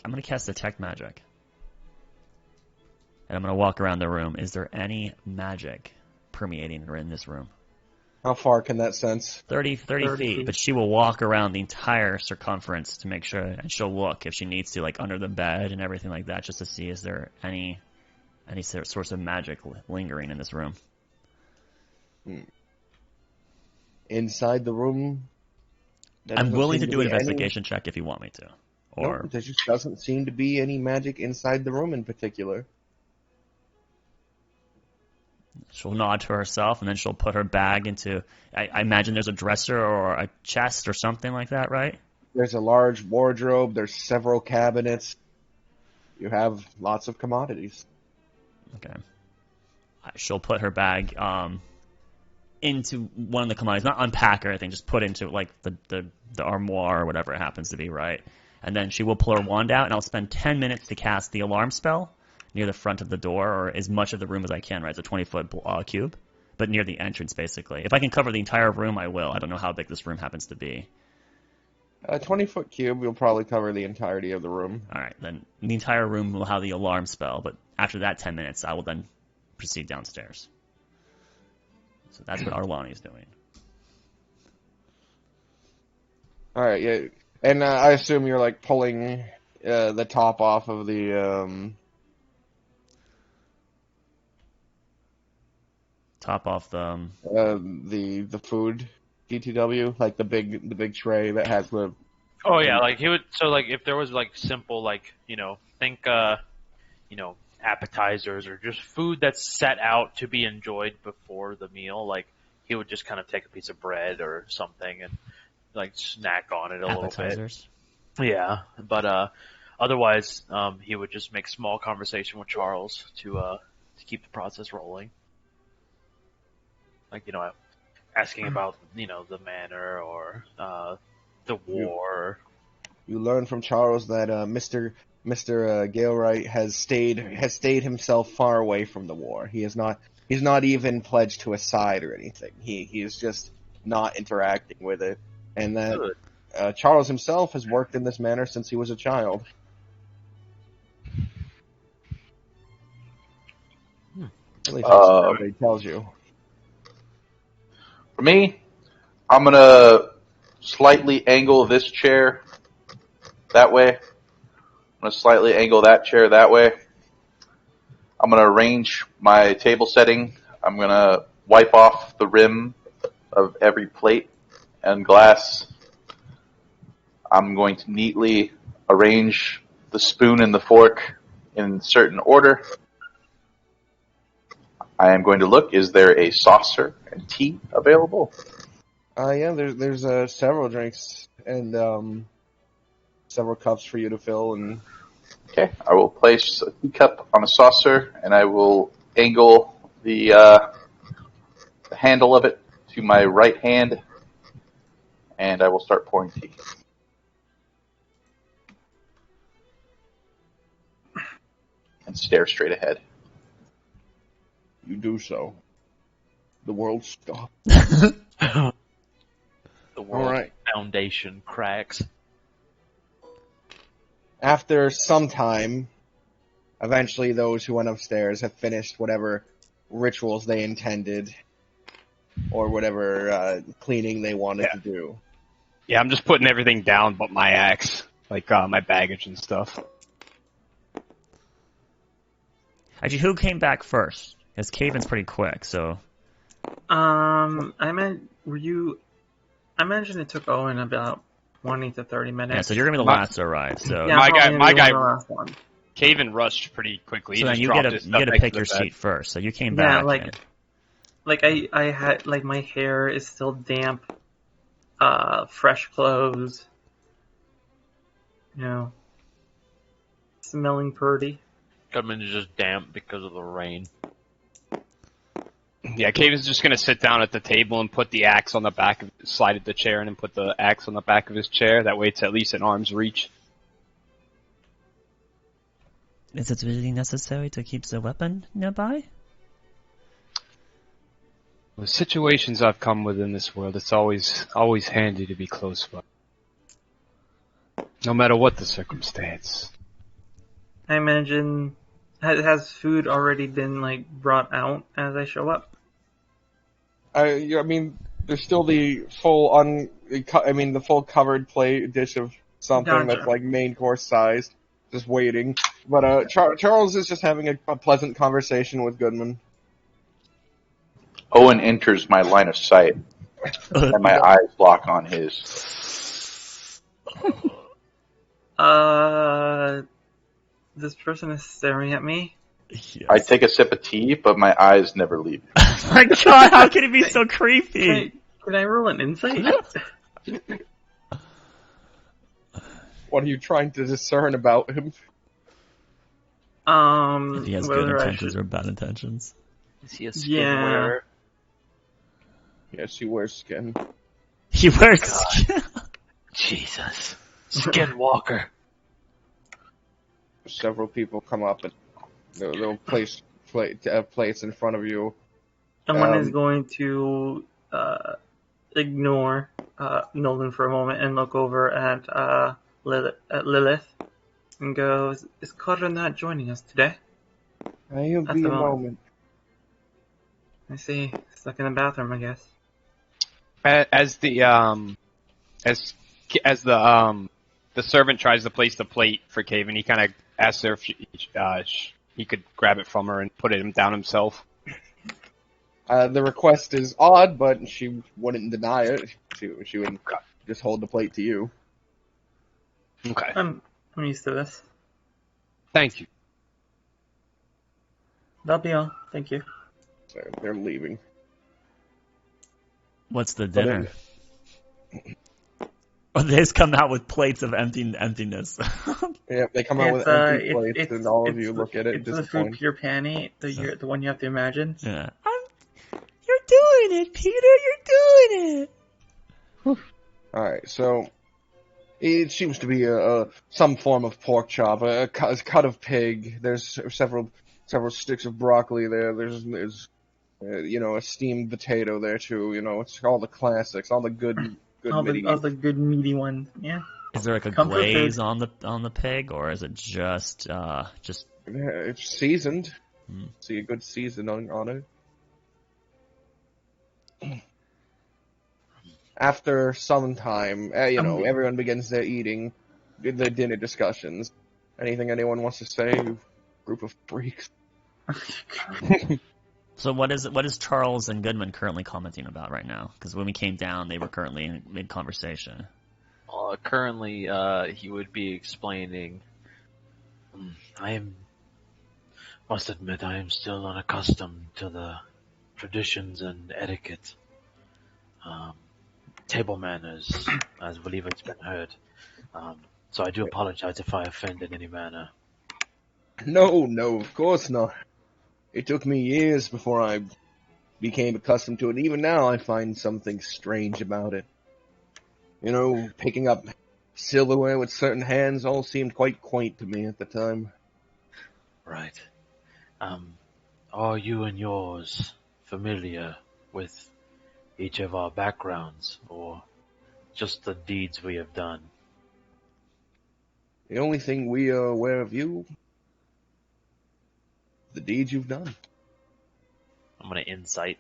I'm going to cast Detect Magic. And I'm going to walk around the room. Is there any magic permeating in this room? How far can that sense? 30 feet. But she will walk around the entire circumference to make sure, and she'll look if she needs to, like under the bed and everything like that, just to see is there any source of magic lingering in this room. Inside the room? I'm willing to do an investigation check if you want me to. Or no, there just doesn't seem to be any magic inside the room in particular. she'll nod to herself, and then she'll put her bag into, I imagine there's a dresser or a chest or something like that, right? There's a large wardrobe. There's several cabinets. You have lots of commodities. Okay. She'll put her bag into one of the commodities, not unpack or anything, just put into like the armoire or whatever it happens to be, right? And then she will pull her wand out, and I'll spend 10 minutes to cast the alarm spell near the front of the door, or as much of the room as I can, right? It's a 20-foot cube, but near the entrance, basically. If I can cover the entire room, I will. I don't know how big this room happens to be. A 20-foot cube, you'll probably cover the entirety of the room. All right, then the entire room will have the alarm spell, but after that 10 minutes, I will then proceed downstairs. So that's what Arlani is doing. All right, yeah. And I assume you're like pulling the top off of the the food GTW, like the big tray that has the. Oh yeah, like he would. So like if there was like simple think appetizers or just food that's set out to be enjoyed before the meal, like he would just kind of take a piece of bread or something and like snack on it a little bit. Yeah, but otherwise he would just make small conversation with Charles to keep the process rolling. Like asking about the manor or the war. You learn from Charles that Mr. Galewright has stayed himself far away from the war. He's not even pledged to a side or anything. He is just not interacting with it, and that Charles himself has worked in this manor since he was a child. At least that's what he tells you. For me, I'm gonna slightly angle this chair that way. I'm gonna slightly angle that chair that way. I'm gonna arrange my table setting. I'm gonna wipe off the rim of every plate and glass. I'm going to neatly arrange the spoon and the fork in certain order. I am going to look, is there a saucer and tea available? Yeah, there's several drinks and several cups for you to fill. And okay, I will place a teacup on a saucer, and I will angle the handle of it to my right hand, and I will start pouring tea. And stare straight ahead. You do so. The world stops. The world foundation cracks. After some time, eventually those who went upstairs have finished whatever rituals they intended, or whatever cleaning they wanted to do. Yeah, I'm just putting everything down but my axe, like my baggage and stuff. Actually, who came back first? Because Caven's pretty quick, so. I mentioned it took Owen about 20 to 30 minutes. Yeah, so you're gonna be the last to arrive. So yeah, my guy, the last one. Caven rushed pretty quickly. So He then just you get to pick your seat first. So you came back. Yeah, I had my hair is still damp. Fresh clothes. Smelling pretty. Come in just damp because of the rain. Yeah, Caven's just gonna sit down at the table and put the axe on the back of, slide the chair in and put the axe on the back of his chair. That way it's at least an arm's reach. Is it really necessary to keep the weapon nearby? The situations I've come with in this world, it's always handy to be close by. No matter what the circumstance. I imagine, has food already been, like, brought out as I show up? I mean, there's still the full covered plate dish of something Gotcha. that's like main course sized, just waiting. But Charles is just having a pleasant conversation with Goodman. Owen enters my line of sight, and my eyes lock on his. This person is staring at me. Yes. I take a sip of tea, but my eyes never leave. Oh my god, how can it be so creepy? Can I roll an insight? What are you trying to discern about him? If he has good whether I intentions should... or bad intentions. Is he a skin Yeah. wearer? Yes, he wears skin. He wears Jesus. Skinwalker. Several people come up and they'll place plates in front of you. Someone is going to ignore Nolan for a moment and look over at Lilith and goes, "Is Carter not joining us today?" I'll At be the a moment. moment. I see. Stuck in the bathroom, I guess. As the servant tries to place the plate for Caven, he kind of asks her if he could grab it from her and put it down himself. The request is odd, but she wouldn't deny it. She would just hold the plate to you. Okay. I'm used to this. Thank you. That'll be all. Thank you. So they're leaving. What's the dinner? Oh, they just come out with plates of emptiness. Yeah, they come out with empty plates, it's, and all of you it's look at it It's the food disappointed. pure panty, the one you have to imagine. Yeah. You're doing it, Peter. You're doing it. Alright, so it seems to be some form of pork chop, a cut of pig. There's several sticks of broccoli there. There's a steamed potato there too. It's all the classics, all the good all meaty. the good meaty ones. Yeah. Is there like a Comfort glaze food. on the pig, or is it just Yeah, it's seasoned. Hmm. See a good season on it. After some time, everyone begins their eating, the dinner discussions. Anything anyone wants to say? You group of freaks. So what is Charles and Goodman currently commenting about right now? Because when we came down, they were currently in mid-conversation. Currently, he would be explaining. Must admit, I am still unaccustomed to the traditions and etiquette. Table manners, as I believe it's been heard. So I do apologize if I offend in any manner. No, of course not. It took me years before I became accustomed to it. Even now, I find something strange about it. Picking up silverware with certain hands all seemed quite quaint to me at the time. Right. Are you and yours familiar with each of our backgrounds, or just the deeds we have done? The only thing we are aware of you, the deeds you've done. I'm gonna insight.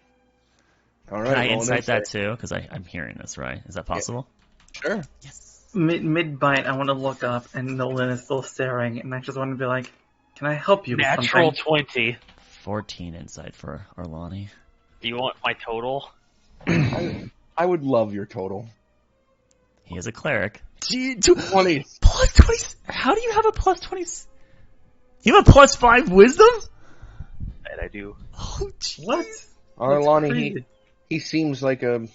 All right, Can I roll an insight that too? Because I'm hearing this, right? Is that possible? Sure. Yes. Mid bite, I want to look up, and Nolan is still staring, and I just want to be like, "Can I help you with Natural something?" 20. 14 insight for Arlani. Do you want my total? I would love your total. He is a cleric. 20. Plus 20. How do you have a plus 20? You have a plus 5 wisdom? And I do. Oh, geez. What? Arlani, crazy. he seems like an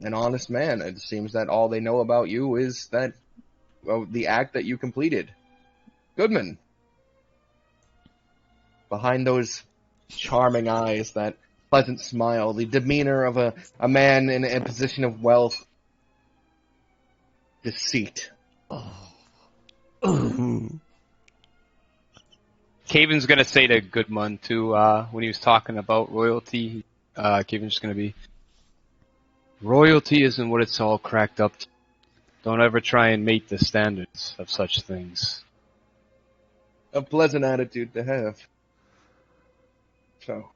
honest man. It seems that all they know about you is that the act that you completed. Goodman. Behind those charming eyes, that pleasant smile, the demeanor of a man in a position of wealth. Deceit. Ooh. Caven's gonna say to Goodman too, when he was talking about royalty, Caven's just gonna be, royalty isn't what it's all cracked up to. Don't ever try and mate the standards of such things. A pleasant attitude to have. So,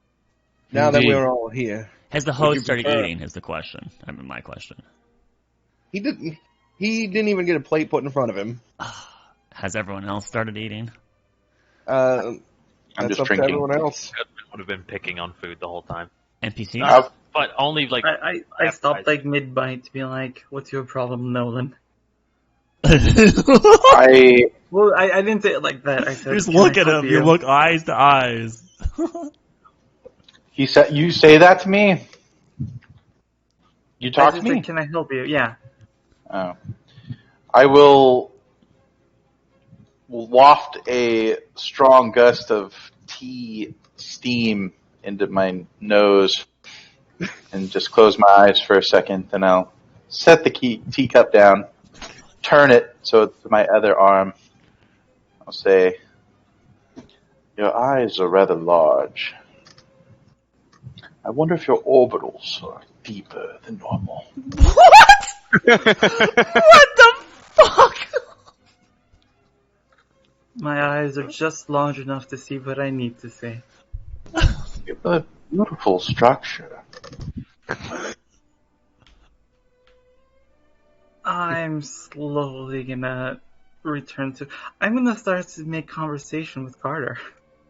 now that Indeed. we're all here, Has the Would you host started prefer- eating? Is the question. I mean, my question. he didn't even get a plate put in front of him. Has everyone else started eating? I'm That's just up to drinking. everyone else. Would have been picking on food the whole time, NPCs? but only like I stopped like mid bite to be like, "What's your problem, Nolan?" I Well, I didn't say it like that. I said, Just "Can look I at help him. You look eyes to eyes. He said, "You say that to me? You I talk to just me?" said, "Can I help you?" Yeah. Oh. I will waft a strong gust of tea steam into my nose and just close my eyes for a second. Then I'll set the teacup down, turn it so it's my other arm. I'll say, "Your eyes are rather large. I wonder if your orbitals are deeper than normal." What? What the fuck? My eyes are just large enough to see what I need to see. You have a beautiful structure. I'm slowly gonna return to. I'm gonna start to make conversation with Carter.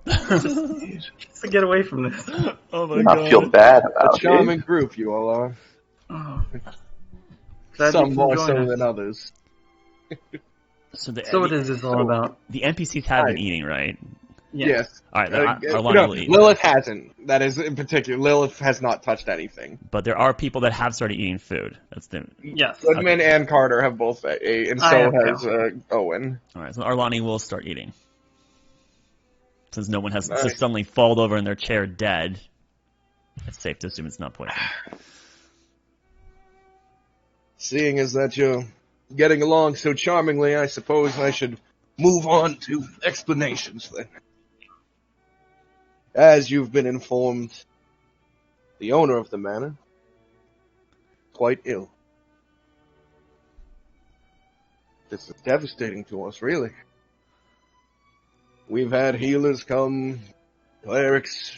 Jeez. Just to get away from this. Oh my Do not feel god. bad A about charming it. group you all are. Oh. Glad Some you more can so join us. than others. So, So what is this all about? The NPCs have been Hi. eating, right? Yes. Alright, then No, Arlani will eat. Lilith hasn't. That is in particular. Lilith has not touched anything. But there are people that have started eating food. That's the. Yes. Goodman and Carter have both ate, and I so have has Owen. Alright, so Arlani will start eating. Since no one has Nice. just suddenly fallen over in their chair dead, it's safe to assume it's not poison. Seeing as that you're getting along so charmingly, I suppose I should move on to explanations then. As you've been informed, the owner of the manor quite ill. This is devastating to us, really. We've had healers come, clerics,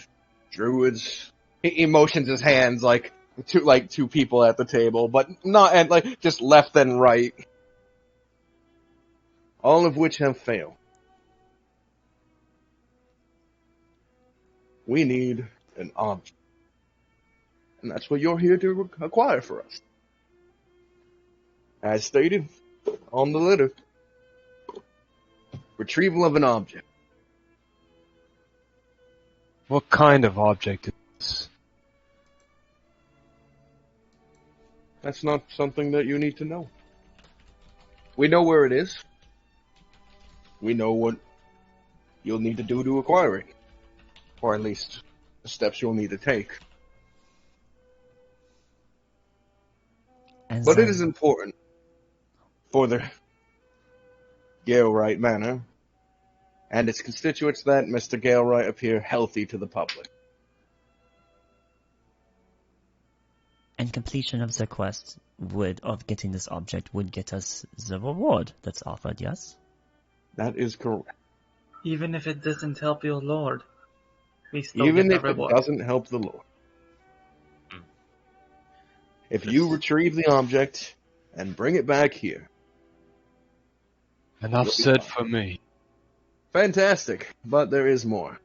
druids. He motions his hands like two people at the table, but not and like just left and right. All of which have failed. We need an object. And that's what you're here to acquire for us. As stated on the letter, retrieval of an object. What kind of object is this? That's not something that you need to know. We know where it is. We know what you'll need to do to acquire it. Or at least the steps you'll need to take. And But so- it is important for the Galewright Manor and its constituents that Mr. Galewright appear healthy to the public. And completion of the quest of getting this object would get us the reward that's offered, yes? That is correct. Even if it doesn't help your lord, we still Even get if the it reward. doesn't help the Lord. If you retrieve the object and bring it back here, Enough said for me. fantastic, but there is more.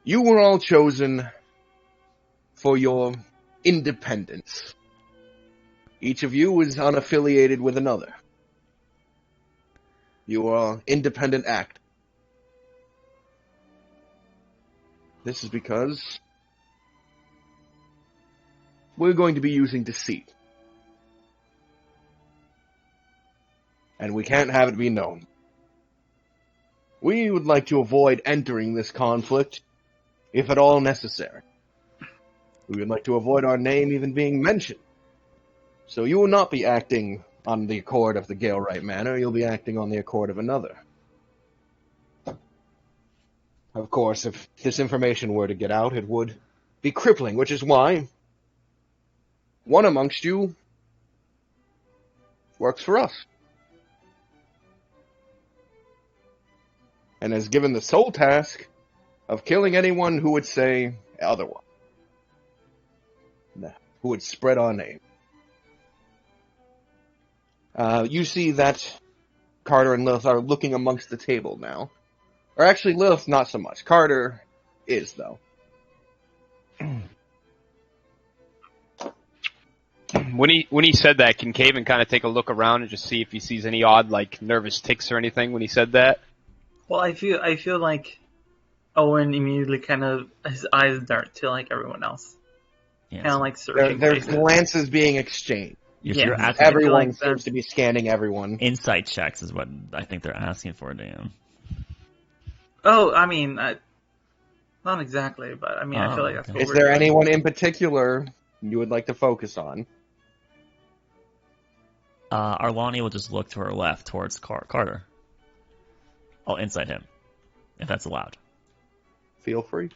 You were all chosen for your independence. Each of you is unaffiliated with another. You are independent act. This is because we're going to be using deceit. And we can't have it be known. We would like to avoid entering this conflict, if at all necessary. We would like to avoid our name even being mentioned. So you will not be acting on the accord of the Galewright Manor, you'll be acting on the accord of another. Of course, if this information were to get out, it would be crippling, which is why one amongst you works for us. And is given the sole task of killing anyone who would say otherwise. Who would spread our name. You see that Carter and Lilith are looking amongst the table now. Or actually, Lilith, not so much. Carter is, though. When he said that, can Caven kind of take a look around and just see if he sees any odd, like, nervous tics or anything when he said that? Well, I feel like Owen immediately kind of, his eyes dart to like everyone else. Yes. Kind of like searching There's faces. glances being exchanged. If Yeah. you're asking Everyone like seems to be scanning everyone. insight checks is what I think they're asking for, Dan. Oh, I mean, not exactly, but I mean, I feel like that's okay. what Is we're there doing. anyone in particular you would like to focus on? Arlani will just look to her left towards Carter. I'll insight him, if that's allowed. Feel free.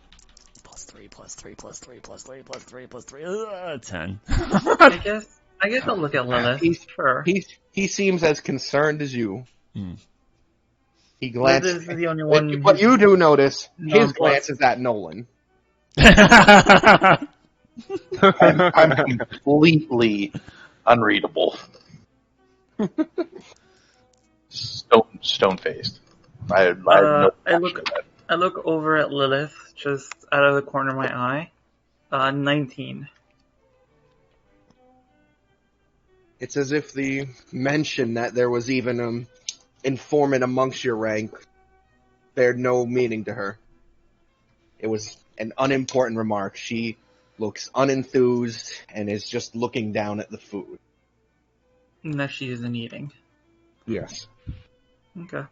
+3, +3, +3, +3, +3, +3, 10. I guess I'll look at Lilith. Sure. He seems as concerned as you. Hmm. He glances. Lilith is the only one. But you do notice his Nonplussed. glance is at Nolan. I'm completely unreadable. Stone faced. I have no I look over at Lilith just out of the corner of my eye. 19. It's as if the mention that there was even an informant amongst your rank bared no meaning to her. It was an unimportant remark. She looks unenthused and is just looking down at the food. No, she isn't eating. Yes. Okay.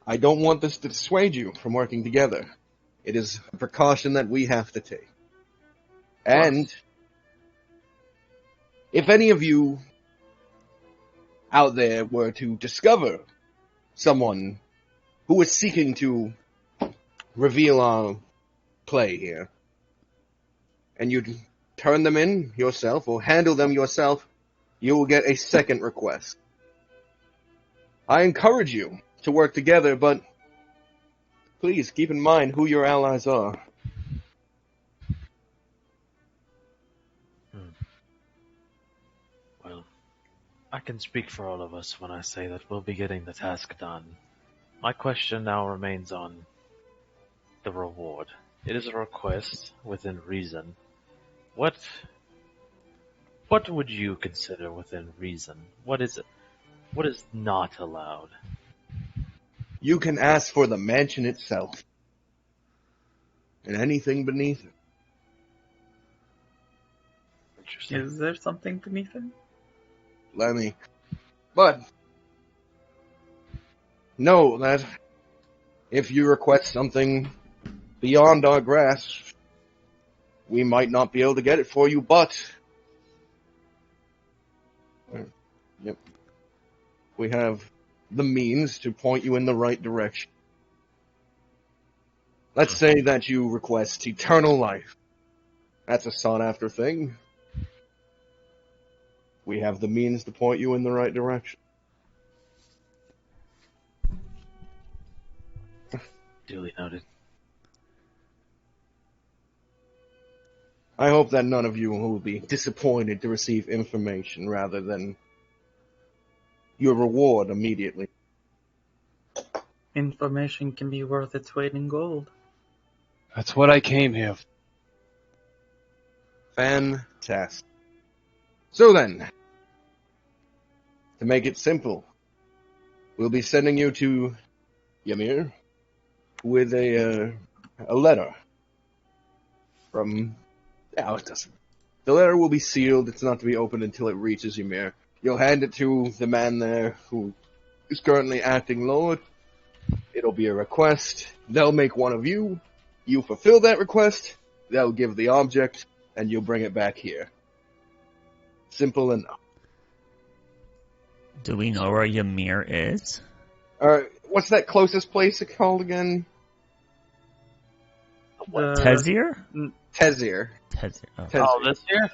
I don't want this to dissuade you from working together. It is a precaution that we have to take. And if any of you out there were to discover someone who is seeking to reveal our play here, and you'd turn them in yourself or handle them yourself, you will get a second request. I encourage you to work together, but please keep in mind who your allies are. Well, I can speak for all of us when I say that we'll be getting the task done. My question now remains on the reward. It is a request within reason. What would you consider within reason? What is it? What is not allowed? You can ask for the mansion itself, and anything beneath it. Interesting. Is there something beneath it? But know that if you request something beyond our grasp, we might not be able to get it for you, but we have the means to point you in the right direction. Let's say that you request eternal life. That's a sought-after thing. We have the means to point you in the right direction. Duly noted. I hope that none of you will be disappointed to receive information rather than your reward immediately. Information can be worth its weight in gold. That's what I came here for. Fantastic. So then, to make it simple, we'll be sending you to Ymir with a letter from... Yeah, it doesn't. The letter will be sealed. It's not to be opened until it reaches Ymir. You'll hand it to the man there who is currently acting Lord. It'll be a request. They'll make one of you. You fulfill that request. They'll give the object, and you'll bring it back here. Simple enough. Do we know where Ymir is? What's that closest place called again? Tezir? Tezir. Tezir. Oh. Tezir. Oh, this here?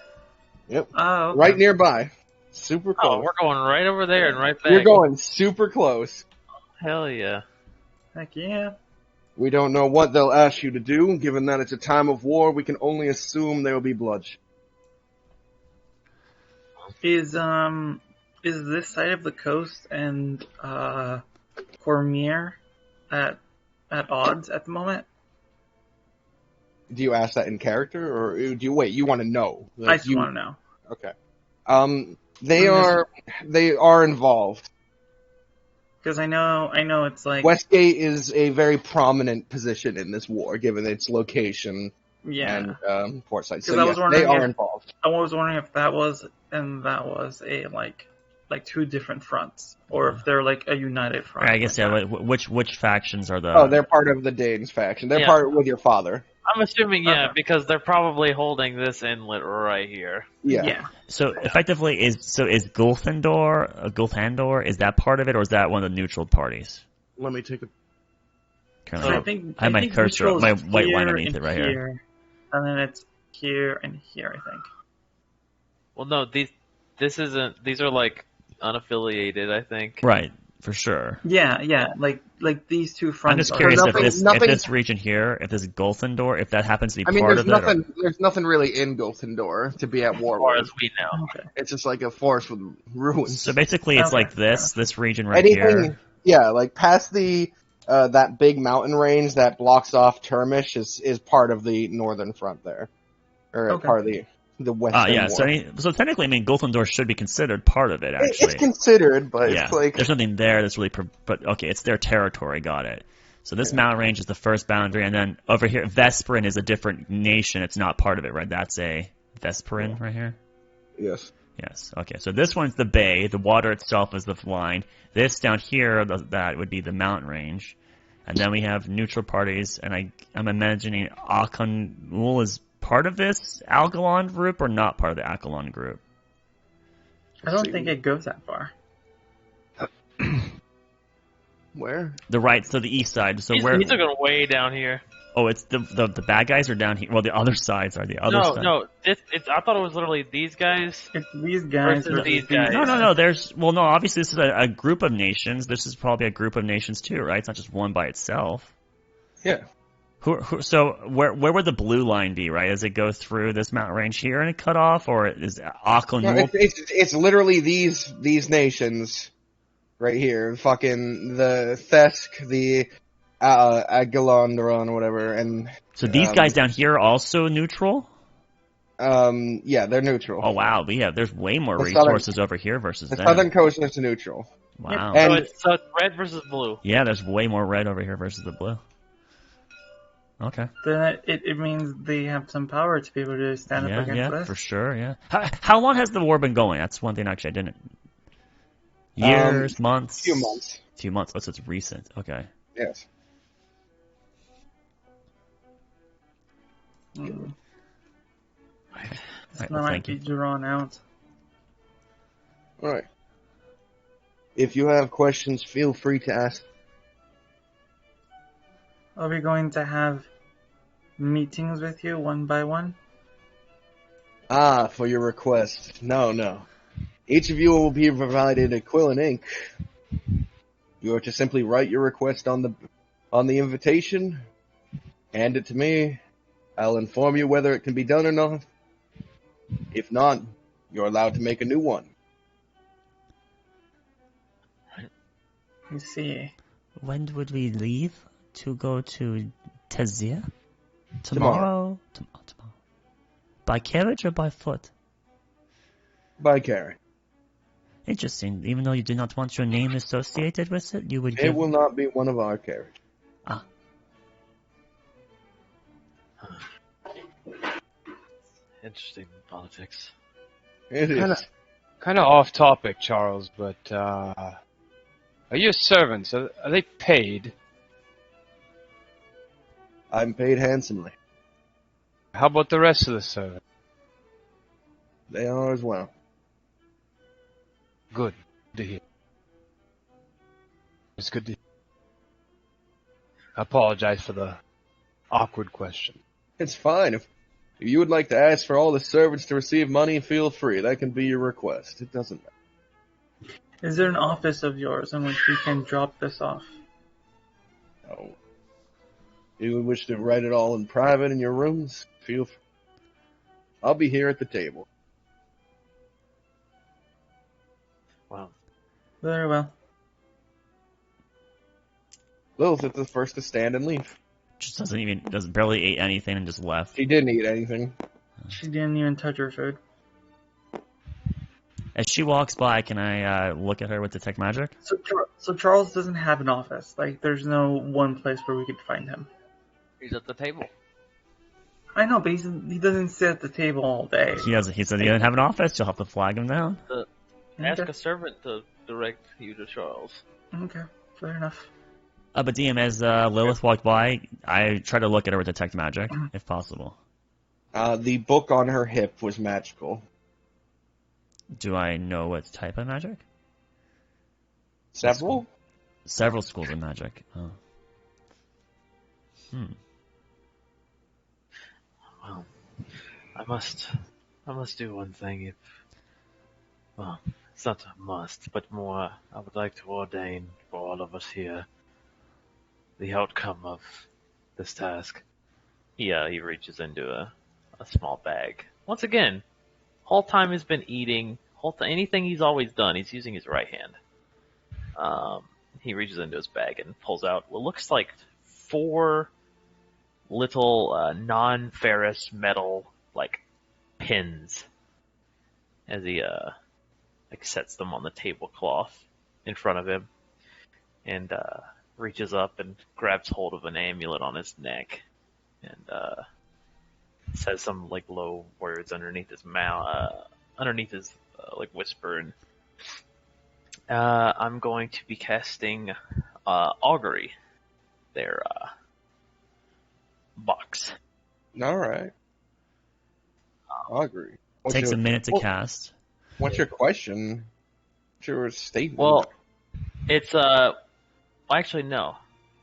Yep. Oh, okay. Right nearby. Super close. Oh, we're going right over there and right back. You're going super close. Hell yeah. Heck yeah. We don't know what they'll ask you to do. Given that it's a time of war, we can only assume there will be bloodshed. Is this side of the coast and Cormier at odds at the moment? Do you ask that in character, or do you wait? You want to know? I Like, just want to know. Okay. They are involved. Because I know it's like Westgate is a very prominent position in this war, given its location yeah. and port site. 'Cause So I was yes, wondering they are if- involved. I was wondering if that was a like two different fronts, or if they're like a united front. I guess, yeah, which factions are the... Oh, they're part of the Danes faction. They're Yeah. part with your father. I'm assuming, yeah, Okay. because they're probably holding this inlet right here. Yeah. So, effectively, is Gulthandor, is that part of it, or is that one of the neutral parties? Let me take a... Currently, I have my think cursor, neutral's my white line here underneath and it right here. and then it's here and here. I think. Well, no, these are like unaffiliated, I think. Right, for sure. Yeah, like these two fronts. I'm just are- curious nothing- if this region here, if this Gulthandor, if that happens to be I mean, part there's of it. nothing. There's nothing really in Gulthandor to be at war As far with. as we know. Okay. It's just like a forest with ruins. So basically, it's Okay. like this region right Anything, here. yeah, like past the that big mountain range that blocks off Termish is part of the northern front there, or Okay. part of the western. Yeah. war. So technically, I mean, Gulthandor should be considered part of it. Actually, It's considered, but yeah. it's like There's nothing there that's really, but okay, it's their territory. Got it. So this mountain range is the first boundary, and then over here, Vesperin is a different nation. It's not part of it, right? That's a Vesperin right here. yes. Yes. Okay. So this one's the bay. The water itself is the line. This down here, that would be the mountain range, and then we have neutral parties. And I'm imagining Akanul is part of this Algalon group or not part of the Algalon group. I don't think it goes that far. Where? The right, so the east side. So These where? are going way down here. Oh, it's the bad guys are down here. Well, the other sides are the other side. No, it's. I thought it was literally these guys. It's these guys. Versus these guys. No. No, obviously this is a group of nations. This is probably a group of nations too, right? It's not just one by itself. Yeah. So where would the blue line be, right? Does it go through this mountain range here and it cut off, or is Akonul? No, it's literally these nations right here. Fucking the Thesk, the Agalondron, or whatever, and So these guys down here are also neutral? yeah, they're neutral. Oh wow, there's way more The resources over here versus The them. southern coast is neutral. Wow. And- So it's red versus blue. Yeah, there's way more red over here versus the blue. Okay. Then it means they have some power to be able to stand up against us. For sure, yeah. How long has the war been going? That's one thing actually I didn't... Years, months? Few months. Few months. Oh, so it's recent. Okay. Yes. Mm. Alright, That well, might thank be you. drawn out. All right. If you have questions, feel free to ask. Are we going to have meetings with you one by one? Ah, for your request. No. Each of you will be provided a quill and ink. You are to simply write your request on the invitation, hand it to me. I'll inform you whether it can be done or not. If not, you're allowed to make a new one. You see. When would we leave to go to Tezir? Tomorrow. Tomorrow. By carriage or by foot? By Karen. Interesting. Even though you did not want your name associated with it, you would It give... will not be one of our carriages. Interesting politics. It is. Kind of off topic, Charles, but are your servants, are they paid? I'm paid handsomely. How about the rest of the servants? They are as well. Good to hear. It's good to hear. I apologize for the awkward question. It's fine. If you would like to ask for all the servants to receive money, feel free. That can be your request. It doesn't matter. Is there an office of yours in which we can drop this off? Oh. You wish to write it all in private in your rooms? Feel free. I'll be here at the table. Well, Very well. Lilith is the first to stand and leave. Just doesn't barely ate anything and just left. She didn't eat anything. She didn't even touch her food. As she walks by, can I look at her with detect magic? So Charles doesn't have an office. Like, there's no one place where we could find him. He's at the table. I know, but he doesn't sit at the table all day. He said he doesn't have an office. You'll have to flag him down. Ask Okay. a servant to direct you to Charles. Okay, fair enough. But DM, as Lilith walked by, I try to look at her with detect magic, if possible. The book on her hip was magical. Do I know what type of magic? Several? Several schools of magic. Oh. Well, I must do one thing if, well, it's not a must, but more, I would like to ordain for all of us here the outcome of this task. He reaches into a small bag. Once again, whole time he's been eating. Anything he's always done, he's using his right hand. He reaches into his bag and pulls out what looks like 4 little non-ferrous metal pins as he sets them on the tablecloth in front of him and reaches up and grabs hold of an amulet on his neck and says some low words underneath his mouth, underneath his whisper, and I'm going to be casting augury, their box. Alright. Augury. Takes a minute to cast. What's your question? What's your statement? Well, it's actually no,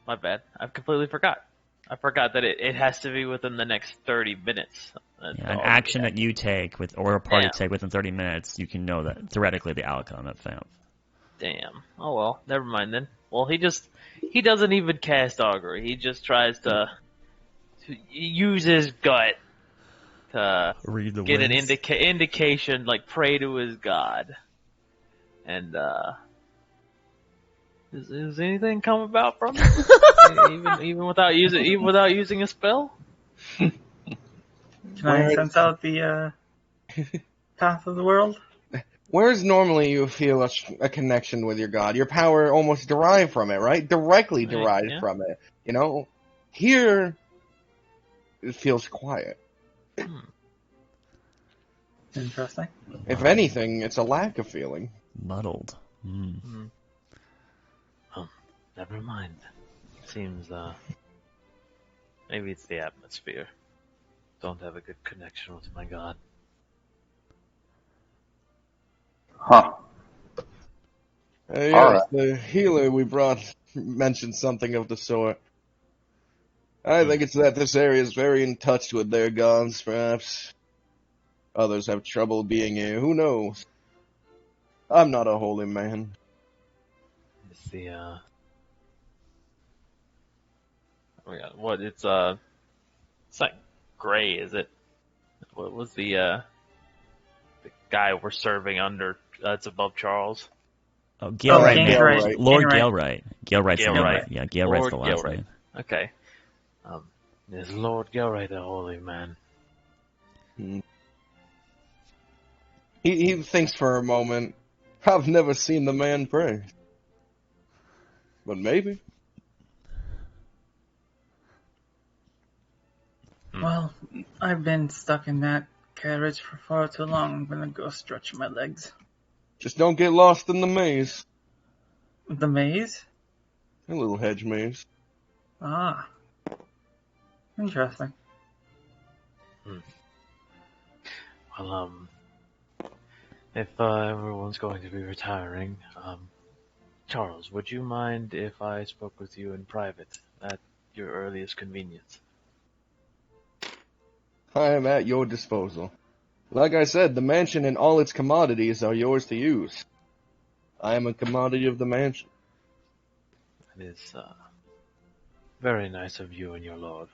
my bad. I've completely forgot. I forgot that it has to be within the next 30 minutes. An action that you take or a party take within 30 minutes, you can know that theoretically the outcome of FAMP. Damn. Oh well, never mind then. Well, he doesn't even cast augury. He just tries to use his gut to Read the get an winds. indication, pray to his god. And does anything come about from it? even without using a spell? Can I sense out the path of the world? Whereas normally you feel a connection with your god, your power almost derived from it, right? Directly derived from it. You know? Here, it feels quiet. Interesting. If anything, it's a lack of feeling. Muddled. Never mind. Seems, maybe it's the atmosphere. Don't have a good connection with my god. Huh. Yes, Alright. the healer we brought mentioned something of the sort. I think it's that this area is very in touch with their gods, perhaps. Others have trouble being here, who knows? I'm not a holy man. It's the, Oh my god, what? It's not gray, is it? What was the guy we're serving under? That's above Charles. Oh, Galewright. Galewright. Lord Galewright. Galewright. Galewright's the Galewright. name. Yeah, Galewright's Lord the last Galewright. name. Okay. is Lord Galewright the holy man? He thinks for a moment. I've never seen the man pray. But maybe. Well, I've been stuck in that carriage for far too long. I'm gonna go stretch my legs. Just don't get lost in the maze. The maze? A little hedge maze. Ah. Interesting. Well, if everyone's going to be retiring, Charles, would you mind if I spoke with you in private at your earliest convenience? I am at your disposal. Like I said, the mansion and all its commodities are yours to use. I am a commodity of the mansion. It is very nice of you and your lord.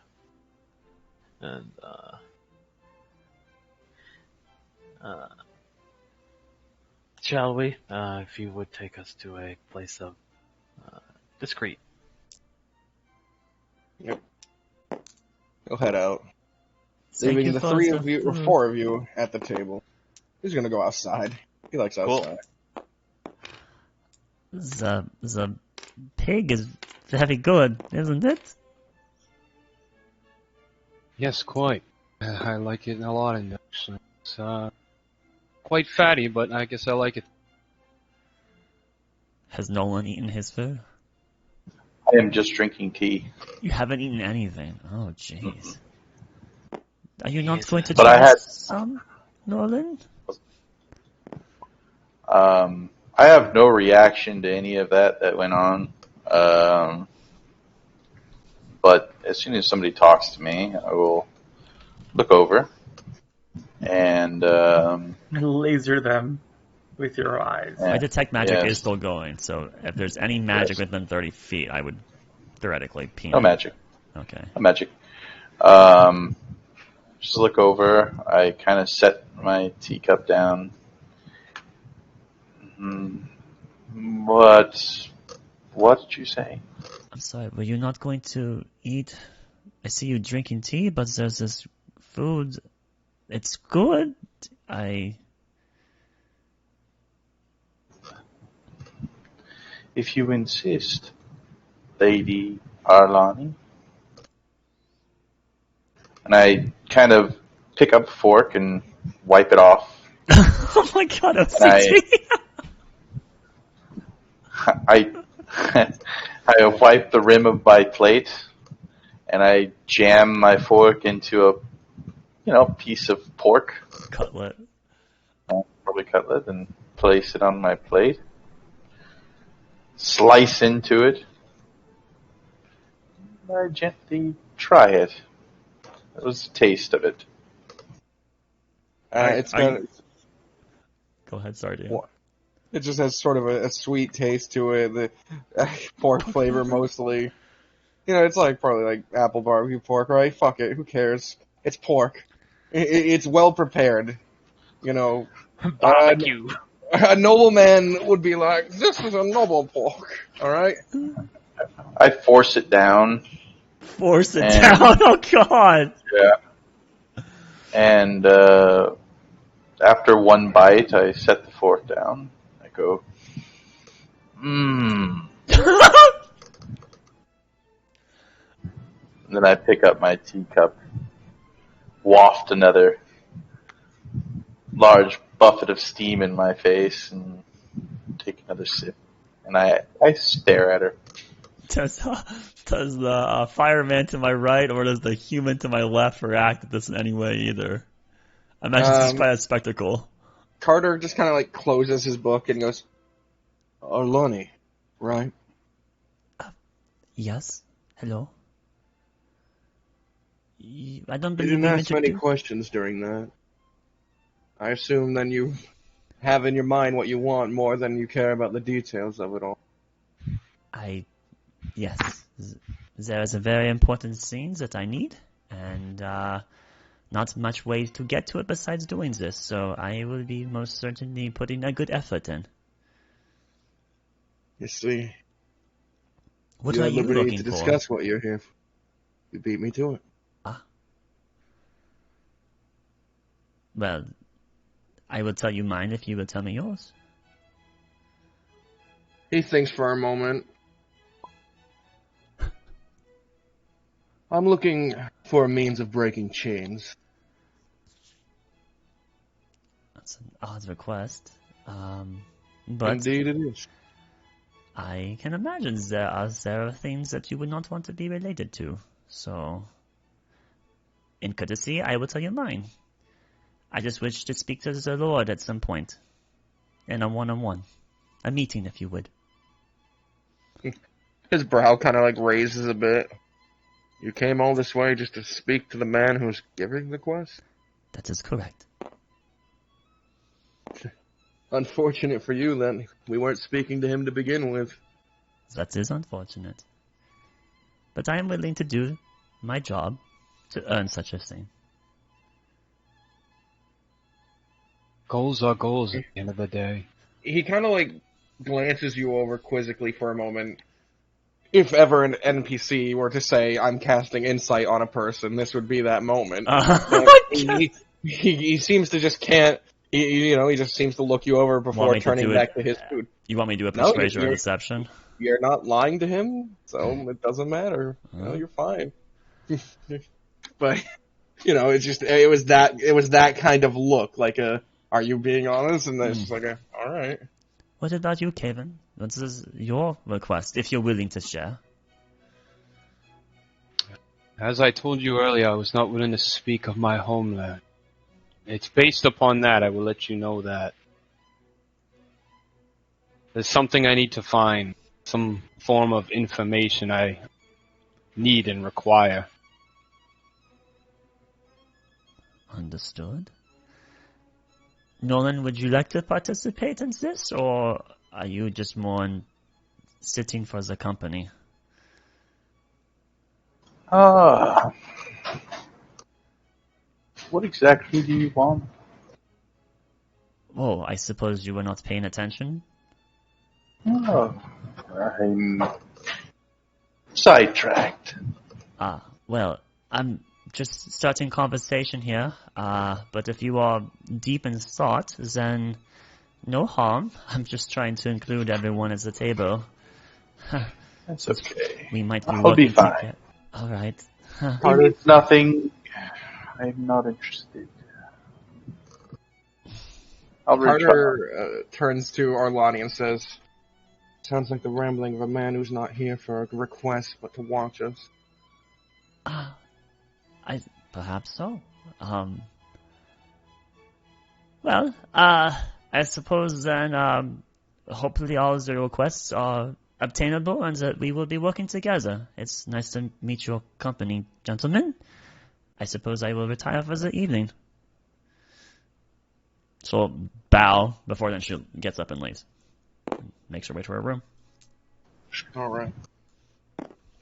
And shall we? If you would take us to a place of discreet. Yep. He'll head out, Thank leaving you the for three the of you, or food. 4 of you, at the table. He's gonna go outside. He likes Cool. outside. The pig is very good, isn't it? Yes, quite. I like it a lot, actually. It's quite fatty, but I guess I like it. Has Nolan eaten his food? I am just drinking tea. You haven't eaten anything. Oh, jeez. Are you not Yes, going to But I try had- some, Nolan? I have no reaction to any of that went on. But as soon as somebody talks to me, I will look over and Laser them with your eyes. My detect magic yes. is still going, so if there's any magic Yes. within 30 feet, I would theoretically ping No it. magic. Okay. No magic. Just look over. I kind of set my teacup down. What did you say? I'm sorry, were you not going to eat? I see you drinking tea, but there's this food. It's good. If you insist, Lady Arlani. And I kind of pick up a fork and wipe it off. Oh my god, And I wipe the rim of my plate, and I jam my fork into a piece of pork, Cutlet. probably cutlet, and place it on my plate. Slice into it. I gently try it. That was the taste of it. It's got. Go ahead, sorry, dude. What? It just has sort of a sweet taste to it. The pork flavor mostly. It's like probably like apple barbecue pork, right? Fuck it, who cares? It's pork. It's well prepared. Barbecue. A nobleman would be like, "This is a noble pork." All right. I force it down. Force it down. Oh god. Yeah. And after one bite, I set the fork down. I go, And then I pick up my teacup, waft another large buffet of steam in my face, and take another sip. And I stare at her. Does the fireman to my right or does the human to my left react at this in any way either? I imagine this is quite a spectacle. Carter just kind of like closes his book and goes, "Arlani, right?" Yes. Hello. I don't You believe didn't you ask many introduced. questions during that. I assume then you have in your mind what you want more than you care about the details of it all. Yes. There is a very important scene that I need, and not much way to get to it besides doing this, so I will be most certainly putting a good effort in. You see, What you're are at you liberty looking to for? discuss what you're here for. You beat me to it. Well, I will tell you mine if you will tell me yours. He thinks for a moment. I'm looking for a means of breaking chains. That's an odd request. But Indeed it is. I can imagine there are things that you would not want to be related to. So, in courtesy, I will tell you mine. I just wish to speak to the Lord at some point. In a one-on-one. A meeting, if you would. His brow kind of like raises a bit. You came all this way just to speak to the man who's giving the quest? That is correct. Unfortunate for you, then. We weren't speaking to him to begin with. That is unfortunate. But I am willing to do my job to earn such a thing. Goals are goals at the end of the day. He kind of like glances you over quizzically for a moment. If ever an NPC were to say, I'm casting insight on a person, this would be that moment. He seems to just can't, he just seems to look you over before turning back to his food. You want me to do a persuasion or deception? You're not lying to him, so it doesn't matter. You're fine. But, it was that kind of look, like are you being honest? And then it's just like alright. What about you, Kevin? What is your request, if you're willing to share? As I told you earlier, I was not willing to speak of my homeland. It's based upon that, I will let you know that. There's something I need to find, some form of information I need and require. Understood. Nolan, would you like to participate in this, or are you just more sitting for the company? What exactly do you want? Oh, I suppose you were not paying attention? Oh, I'm sidetracked. Well, I'm just starting conversation here, but if you are deep in thought, then no harm. I'm just trying to include everyone at the table. That's okay. We might be I'll working be fine. together. Alright. There's nothing. I'm not interested. Carter turns to Arlani and says, sounds like the rambling of a man who's not here for a request, but to watch us. Perhaps so. Well, I suppose then, hopefully all of the requests are obtainable and that we will be working together. It's nice to meet your company, gentlemen. I suppose I will retire for the evening. So bow before then she gets up and leaves. Makes her way to her room. Alright.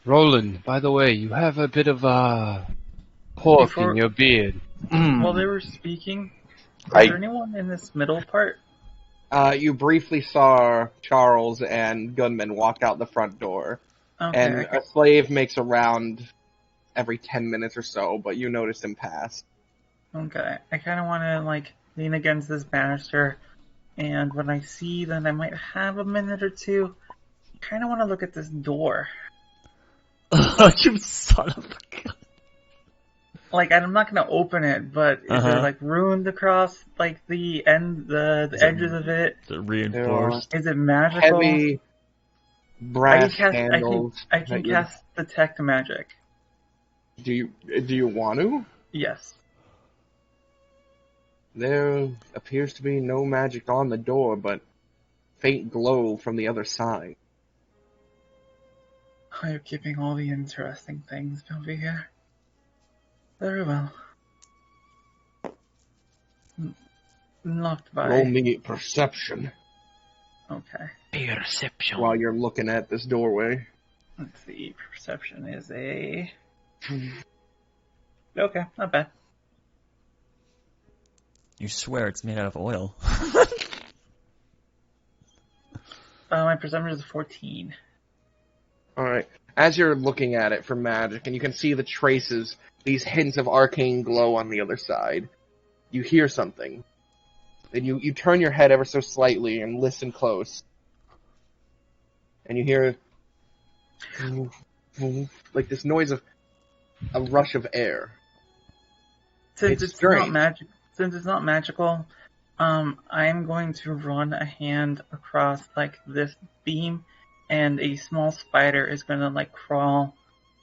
Roland, by the way, you have a bit of pork in your beard. While they were speaking, is there anyone in this middle part? You briefly saw Charles and Gunman walk out the front door. Okay, And a slave makes a round every 10 minutes or so, but you notice him pass. Okay, I kind of want to, lean against this banister, and when I see that I might have a minute or two, I kind of want to look at this door. You son of a gun. I'm not going to open it, but is it, ruined across, the edges of it? Is it reinforced? Is it magical? Heavy brass handles. I can cast Detect Magic. Do you want to? Yes. There appears to be no magic on the door, but faint glow from the other side. Oh, you're keeping all the interesting things over here. Very well. Locked by... Roll me perception. Okay. Perception. While you're looking at this doorway. Let's see. Perception is a... Okay, not bad. You swear it's made out of oil. My perception is 14. Alright. As you're looking at it for magic, and you can see the traces, these hints of arcane glow on the other side, you hear something. Then you turn your head ever so slightly and listen close. And you hear like this noise of a rush of air. Since it's not magical, I'm going to run a hand across this beam, and a small spider is going to crawl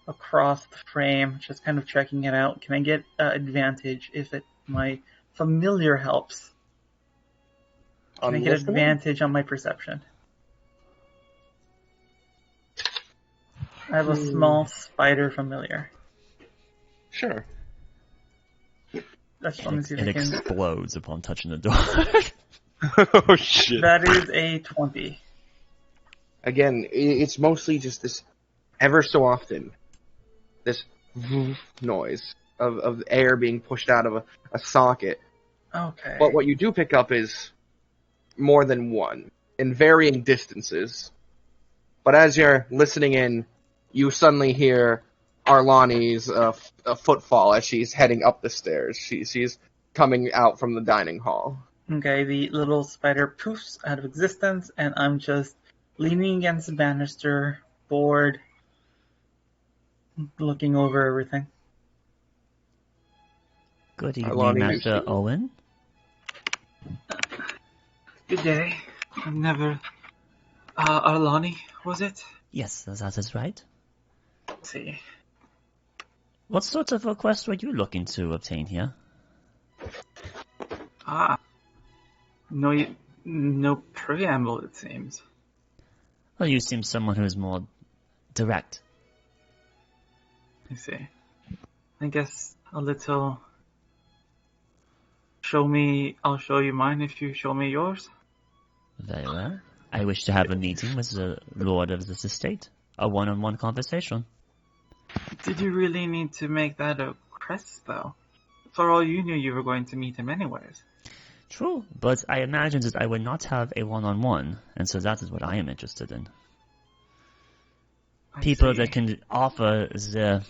across the frame, just kind of checking it out. Can I get advantage if my familiar helps? Can I get advantage on my perception? I have a small spider familiar. Sure. Let's let me see if It I can. explodes upon touching the door. Oh shit. That is a 20. Again, it's mostly just this, ever so often, this noise of air being pushed out of a socket. Okay. But what you do pick up is more than one, in varying distances. But as you're listening in, you suddenly hear Arlani's a footfall as she's heading up the stairs. She's coming out from the dining hall. Okay, the little spider poofs out of existence, and I'm just leaning against the banister, bored, looking over everything. Good evening, Arlani, Master Owen. Good day. I've never... Arlani, was it? Yes, that is right. Let's see. What sort of request were you looking to obtain here? No preamble, it seems. Well, you seem someone who is more direct. I see. I guess a little... I'll show you mine if you show me yours. Very well. I wish to have a meeting with the Lord of this estate. A one-on-one conversation. Did you really need to make that a crest, though? For all you knew, you were going to meet him anyways. True, but I imagined that I would not have a one-on-one, and so that is what I am interested in. People that can offer the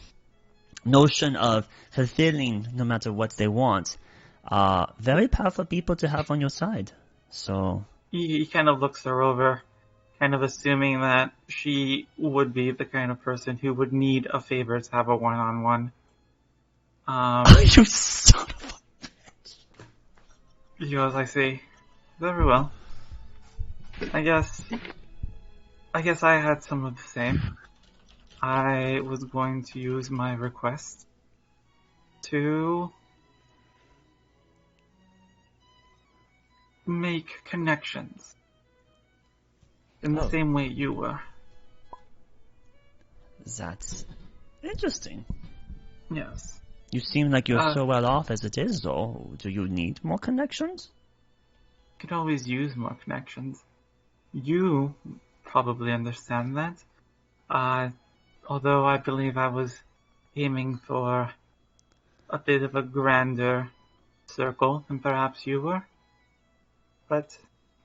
notion of fulfilling no matter what they want are very powerful people to have on your side. So He kind of looks her over, kind of assuming that she would be the kind of person who would need a favor to have a one-on-one. you son of He goes, I see. Very well. I guess I had some of the same. I was going to use my request to make connections in the same way you were. That's interesting. Yes. You seem like you're so well off as it is, though. Do you need more connections? Could always use more connections. You probably understand that. Although I believe I was aiming for a bit of a grander circle than perhaps you were. But,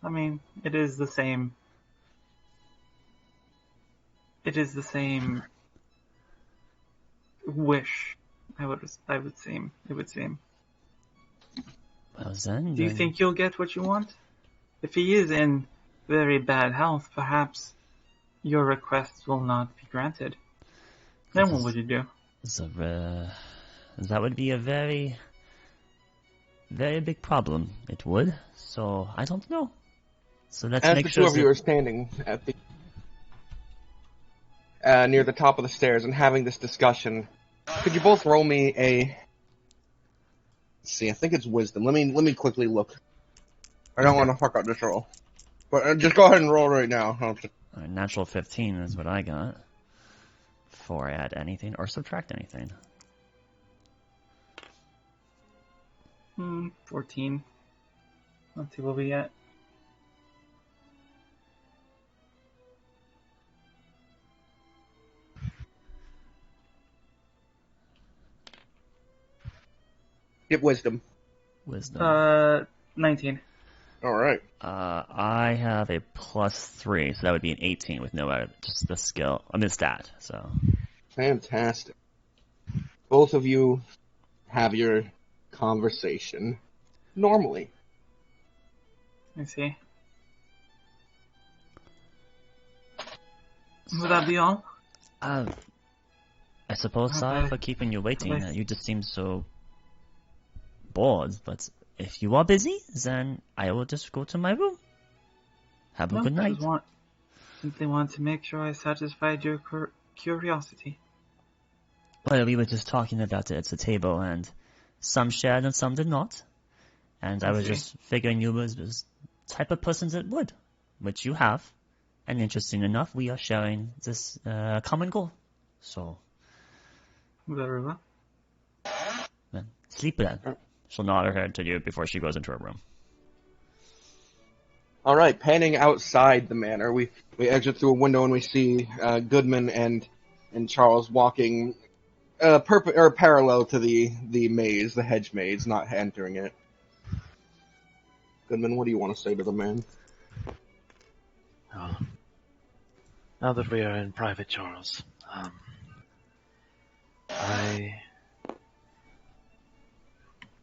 I mean, it is the same. It is the same wish. It would seem. Well, then... Do you think you'll get what you want? If he is in very bad health, perhaps your request will not be granted. Then what would you do? That would be a very, very big problem. It would. So, I don't know. So let's As make the sure two of you are standing at the near the top of the stairs and having this discussion, could you both roll me a... Let's see, I think it's wisdom. Let me quickly look. I don't want to fuck up this roll. But just go ahead and roll right now. Natural 15 is what I got. Before I add anything or subtract anything. 14. Let's see what we get. Get wisdom. Wisdom. 19. Alright. I have a +3, so that would be an 18 with no just the skill. I mean, stat, so. Fantastic. Both of you have your conversation normally. I see. Would that be all? I suppose, sorry Okay. for keeping you waiting. You just seem so bored, but if you are busy, then I will just go to my room. Have a good night. Simply want to make sure I satisfied your curiosity. Well, we were just talking about it at the table, and some shared and some did not. And I was just figuring you was the type of person that would, which you have. And interesting enough, we are sharing this common goal. So. Very well. Sleep then. She'll nod her head to you before she goes into her room. All right, panning outside the manor, we exit through a window and we see Goodman and Charles walking parallel to the maze, the hedge maze, not entering it. Goodman, what do you want to say to the man? Oh. Now that we are in private, Charles,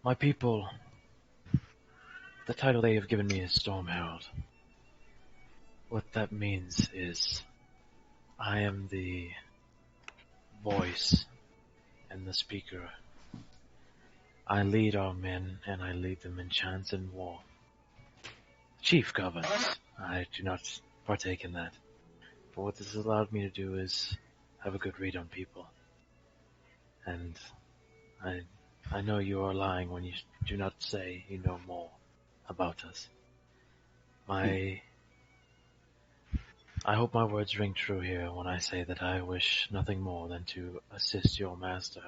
my people, the title they have given me is Storm Herald. What that means is I am the voice and the speaker. I lead our men, and I lead them in chance and war. Chief governs. I do not partake in that. But what this has allowed me to do is have a good read on people. And I know you are lying when you do not say you know more about us. I hope my words ring true here when I say that I wish nothing more than to assist your master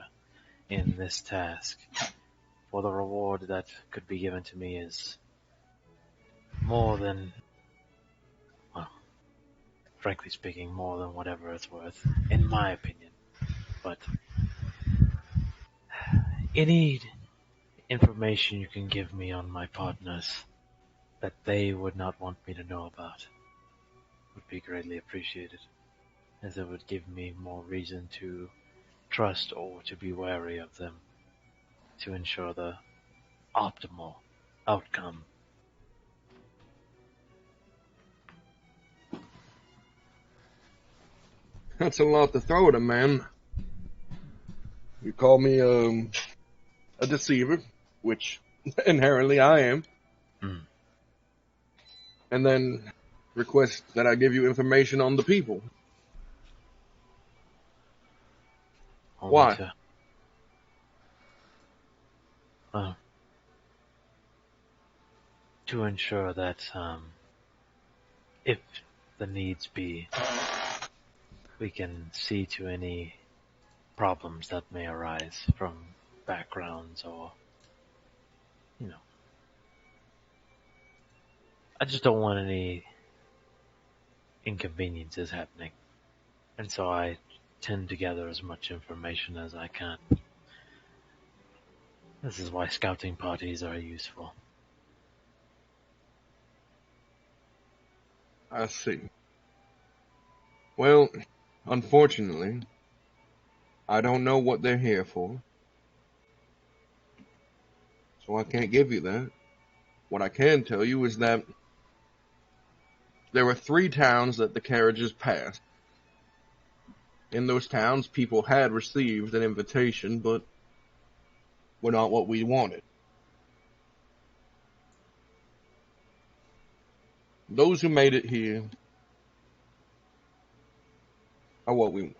in this task. For the reward that could be given to me is more than, well, frankly speaking, more than whatever it's worth, in my opinion. But any information you can give me on my partners that they would not want me to know about would be greatly appreciated, as it would give me more reason to trust or to be wary of them to ensure the optimal outcome. That's a lot to throw at a man. You call me a deceiver, which inherently I am, and then request that I give you information on the people. Why? To ensure that, if the needs be, we can see to any problems that may arise from backgrounds or, I just don't want any inconveniences happening. And so I tend to gather as much information as I can. This is why scouting parties are useful. I see. Well, unfortunately, I don't know what they're here for, so I can't give you that. What I can tell you is that there were 3 towns that the carriages passed. In those towns, people had received an invitation, but were not what we wanted. Those who made it here are what we want.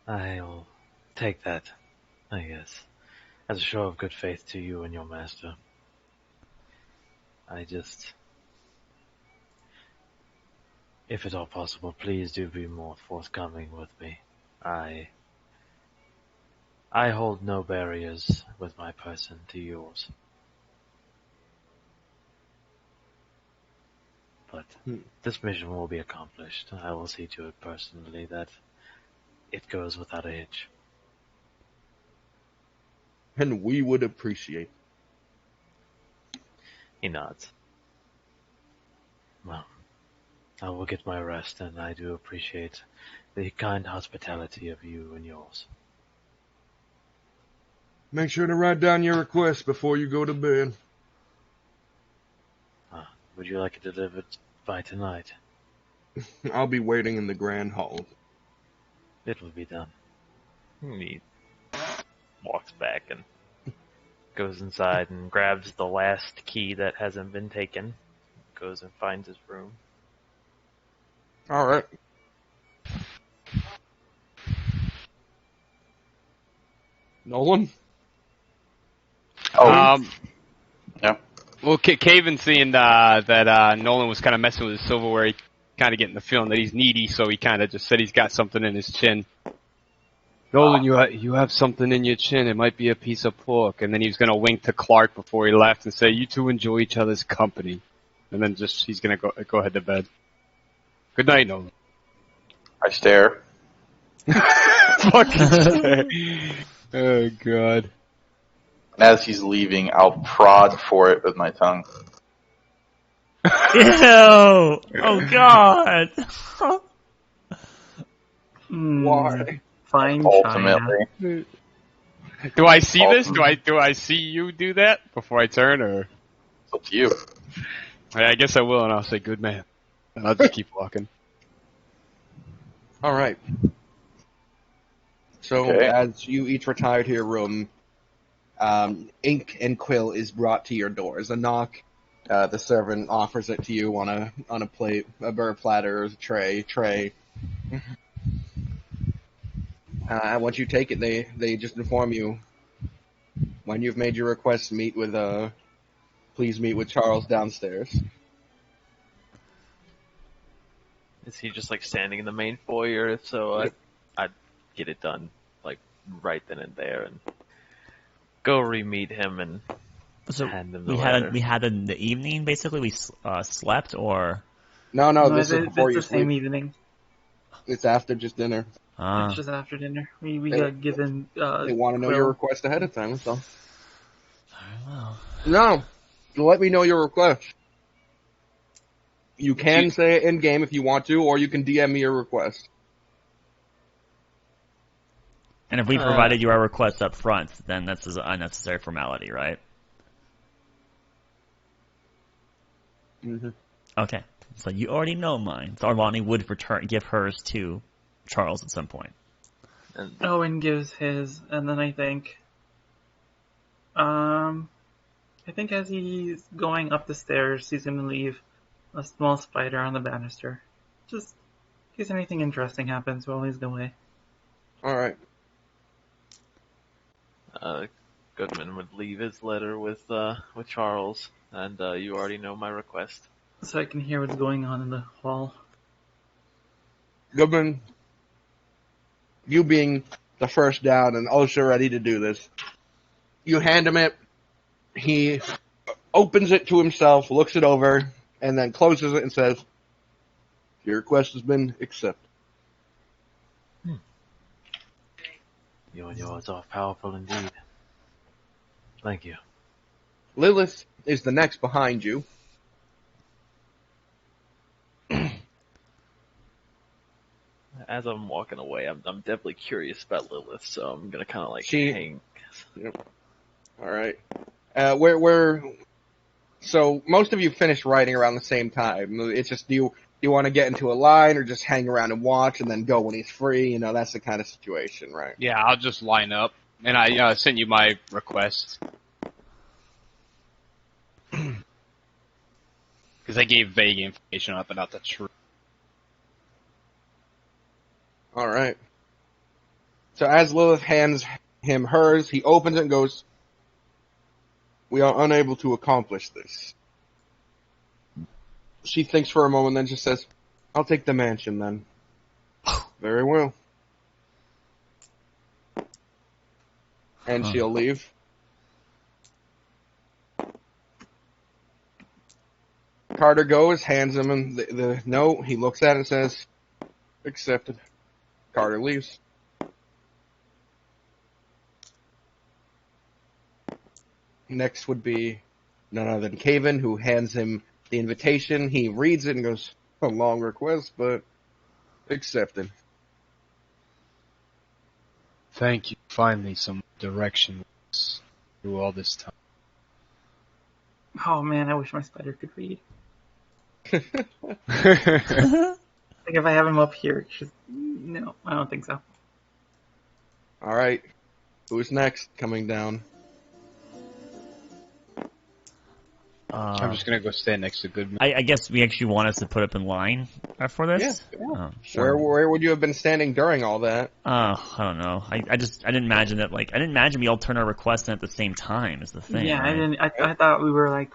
I'll take that, I guess, as a show of good faith to you and your master. If at all possible, please do be more forthcoming with me. I hold no barriers with my person to yours. But this mission will be accomplished. I will see to it personally that it goes without a hitch. And we would appreciate it. He nods. Well, I will get my rest, and I do appreciate the kind hospitality of you and yours. Make sure to write down your request before you go to bed. Would you like it delivered by tonight? I'll be waiting in the grand hall. It will be done. He walks back and goes inside and grabs the last key that hasn't been taken. Goes and finds his room. All right. Nolan? Oh, yeah. Well, Caven seeing that Nolan was kind of messing with his silverware, he kind of getting the feeling that he's needy, so he kind of just said he's got something in his chin. Nolan, you have something in your chin. It might be a piece of pork. And then he was going to wink to Clark before he left and say, "You two enjoy each other's company." And then he's going to go head to bed. Good night, Nolan. I stare. Fucking stare. Oh, God. And as he's leaving, I'll prod for it with my tongue. Ew! Oh God! Why? Fine China. Ultimately. Do I see this? Do I see you do that before I turn, or? It's up to you. I guess I will, and I'll say, "Good man," and I'll just keep walking. All right. So Okay. as you each retire to your room, ink and quill is brought to your doors. A knock. The servant offers it to you on a plate, a bird platter, a tray. Once you take it, they just inform you when you've made your request. Please meet with Charles downstairs. Is he just like standing in the main foyer? If so, I'd get it done like right then and there, and go re-meet him and So hand him the we letter. had in the evening basically. We slept, or No, this is before it's you the same sleep. evening. It's after just dinner. It's just after dinner. We got given. They want to know quill. your request ahead of time, so. well, No, let me know your request. You can say it in game if you want to, or you can DM me your request. and if we provided you our request up front, then that's an unnecessary formality, right? Mm-hmm. Okay, so you already know mine. So Arlani would give hers to Charles at some point. And Owen gives his, and then I think as he's going up the stairs, he's gonna leave a small spider on the banister, just in case anything interesting happens while he's away. All right. Goodman would leave his letter with Charles, and you already know my request. So I can hear what's going on in the hall. Goodman, you being the first down and also ready to do this, you hand him it. He opens it to himself, looks it over, and then closes it and says, "Your request has been accepted." You and yours are powerful indeed. Thank you. Lilith is the next behind you. As I'm walking away, I'm definitely curious about Lilith, so I'm gonna kind of like She- hang. All right. So most of you finished writing around the same time. It's just, do you want to get into a line or just hang around and watch and then go when he's free? That's the kind of situation, right? Yeah, I'll just line up, and I sent you my request because I gave vague information up, but not the truth. All right. So as Lilith hands him hers, he opens it and goes, "We are unable to accomplish this." She thinks for a moment, then just says, "I'll take the mansion then." Very well. And she'll leave. Carter goes, hands him the note. He looks at it and says, "Accepted." Carter leaves. Next would be none other than Caven, who hands him the invitation. He reads it and goes, "A long request, but accepted." Thank you. Finally, some direction through all this time. Oh man, I wish my spider could read. Like if I have him up here, it's just no, I don't think so. All right. Who's next coming down? I'm just gonna go stand next to Goodman. I guess we actually want us to put up in line for this. Yeah. Oh, sure. Where would you have been standing during all that? I don't know. I didn't imagine that. I didn't imagine we all turn our requests in at the same time. Is the thing. Yeah, right? I thought we were like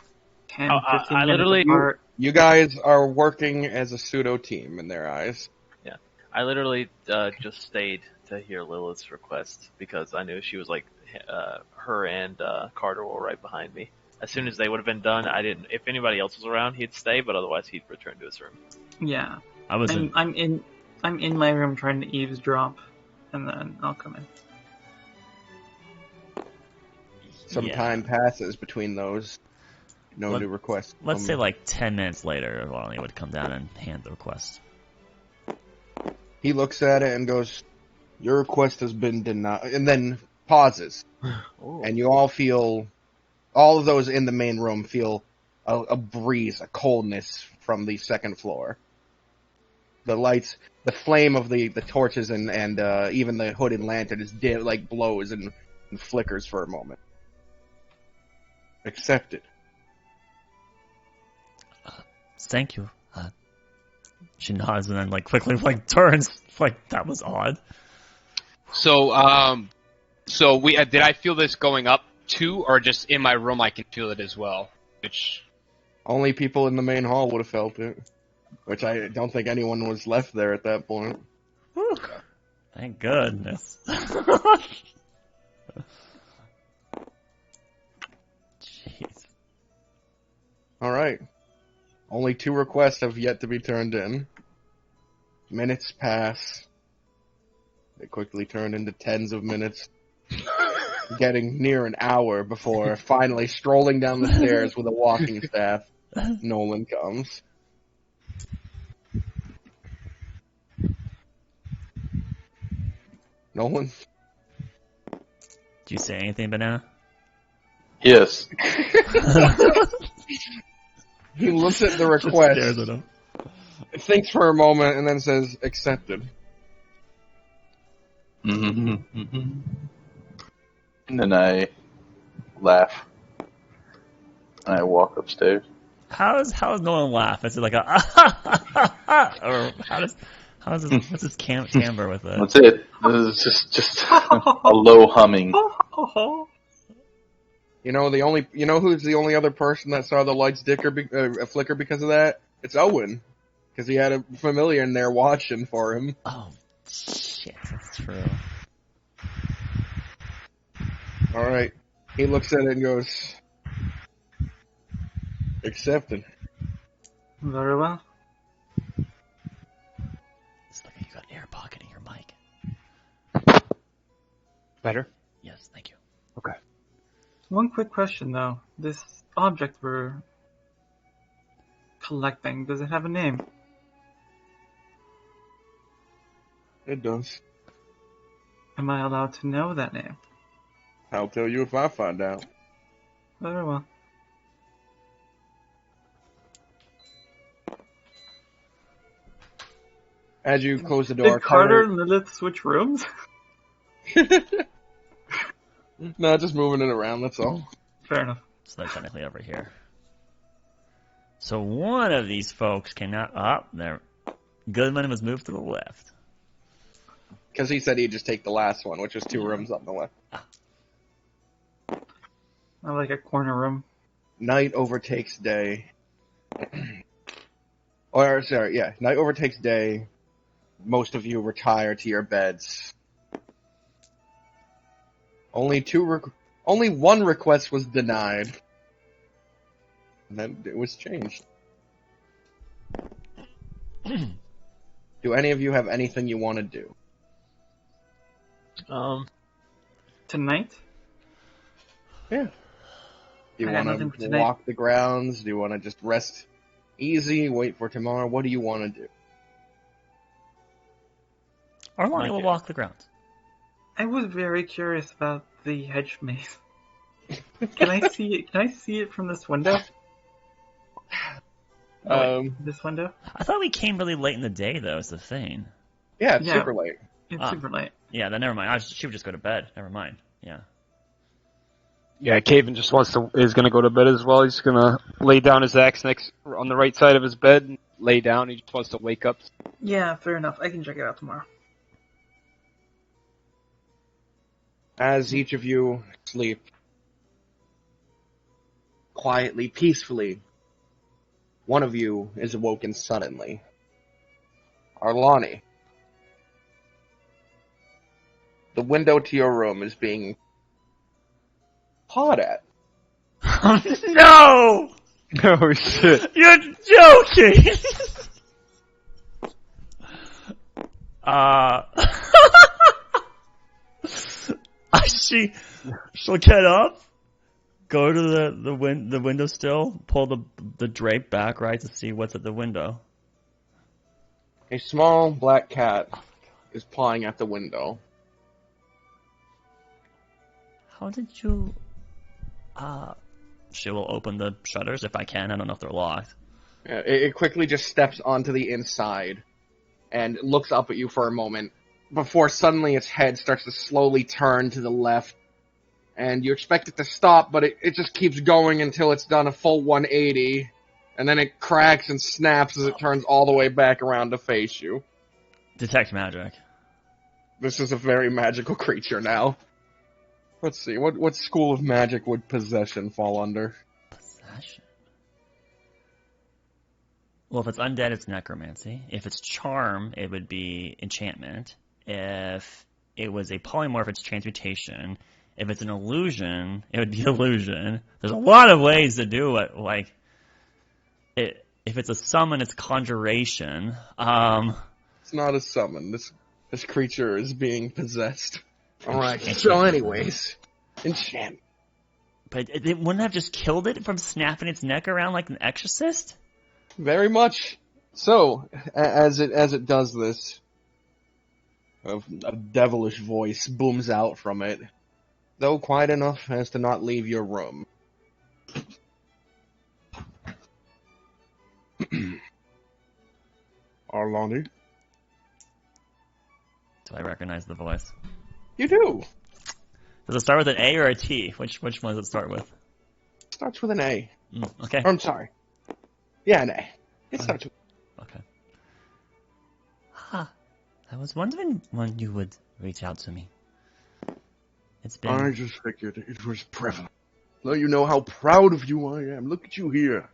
10, I 15 minutes literally- apart. You guys are working as a pseudo team in their eyes. I literally just stayed to hear Lilith's request because I knew she was like her and Carter were right behind me. As soon as they would have been done, I didn't. If anybody else was around, he'd stay, but otherwise he'd return to his room. Yeah. I was in. I'm in my room trying to eavesdrop, and then I'll come in. Some Yeah. time passes between those. No Let- new requests. Let's say like 10 minutes later, Lonnie would come down and hand the request. He looks at it and goes, "Your request has been denied," and then pauses. And you all feel, all of those in the main room feel a breeze, a coldness from the second floor. The lights, the flame of the torches and even the hooded lantern is like blows and flickers for a moment. Accepted. Thank you. She nods and then like quickly like turns. Like that was odd. So, did I feel this going up too, or just in my room I can feel it as well? Which, Only people in the main hall would have felt it. Which I don't think anyone was left there at that point. Whew. Thank goodness. Jeez. Alright. Only 2 requests have yet to be turned in. Minutes pass. They quickly turn into tens of minutes. Getting near an hour before finally strolling down the stairs with a walking staff, Nolan comes. Nolan? Did you say anything, Banana? Yes. He looks at the Just request, stares at him. thinks for a moment, and then says, accepted. And then I laugh. And I walk upstairs. How does Nolan laugh? Is it like a or what's his timbre with it? That's it. This is just a low humming. You know who's the only other person that saw the lights flicker because of that? It's Owen. Because he had a familiar in there watching for him. Oh shit, that's true. Alright. He looks at it and goes, accepted. Very well. It's like you got air pocket in your mic. better? Yes, thank you. One quick question though. This object we're collecting, does it have a name? It does. Am I allowed to know that name? I'll tell you if I find out. Very well. As you close the door, Did Carter and Lilith switch rooms? No, just moving it around, that's all. Fair enough. So they're technically over here. So one of these folks cannot. There. Goodman was moved to the left. Because he said he'd just take the last one, which was 2 rooms up the left. I like a corner room. Night overtakes day. Night overtakes day. Most of you retire to your beds. Only 1 request was denied. And then it was changed. Do any of you have anything you want to do? Tonight? Yeah. Do you I got nothing want for to tonight. walk the grounds? Do you want to just rest easy, wait for tomorrow? What do you want to do? Arkelya will walk the grounds. I was very curious about the hedge maze. Can I see it? Can I see it from this window? This window? I thought we came really late in the day, though. Is the thing. Yeah, it's Yeah. super late. It's super late. Yeah, then never mind. She would just go to bed. Never mind. Yeah. Yeah, Caven just is gonna go to bed as well. He's gonna lay down his axe on the right side of his bed and lay down. He just wants to wake up. Yeah, fair enough. I can check it out tomorrow. As each of you sleep quietly, peacefully. One of you is awoken suddenly. Arlani. The window to your room is being pawed at. No! Oh shit. You're joking! She'll get up, go to the window still, pull the drape back, right, to see what's at the window. A small black cat is pawing at the window. How did you... She will open the shutters if I can. I don't know if they're locked. It quickly just steps onto the inside and looks up at you for a moment before suddenly its head starts to slowly turn to the left. And you expect it to stop, but it just keeps going until it's done a full 180. And then it cracks and snaps as it turns all the way back around to face you. Detect magic. This is a very magical creature now. Let's see, what school of magic would possession fall under? Possession? Well, if it's undead, it's necromancy. If it's charm, it would be enchantment. If it was a polymorph, it's transmutation. If it's an illusion, it would be illusion. There's a lot of ways to do it. Like, if it's a summon, it's conjuration. It's not a summon. This creature is being possessed. Alright, so anyways, enchantment. But it wouldn't have just killed it from snapping its neck around like an exorcist? Very much. So, as it does this, a devilish voice booms out from it, though quiet enough as to not leave your room. Arlani? Do I recognize the voice? You do. Does it start with an A or a T? Which one does it start with? Starts with an A. Okay. I'm sorry. Yeah, an A. It starts with... Okay. I was wondering when you would reach out to me. It's been... I just figured it was prevalent. Let you know how proud of you I am. Look at you here.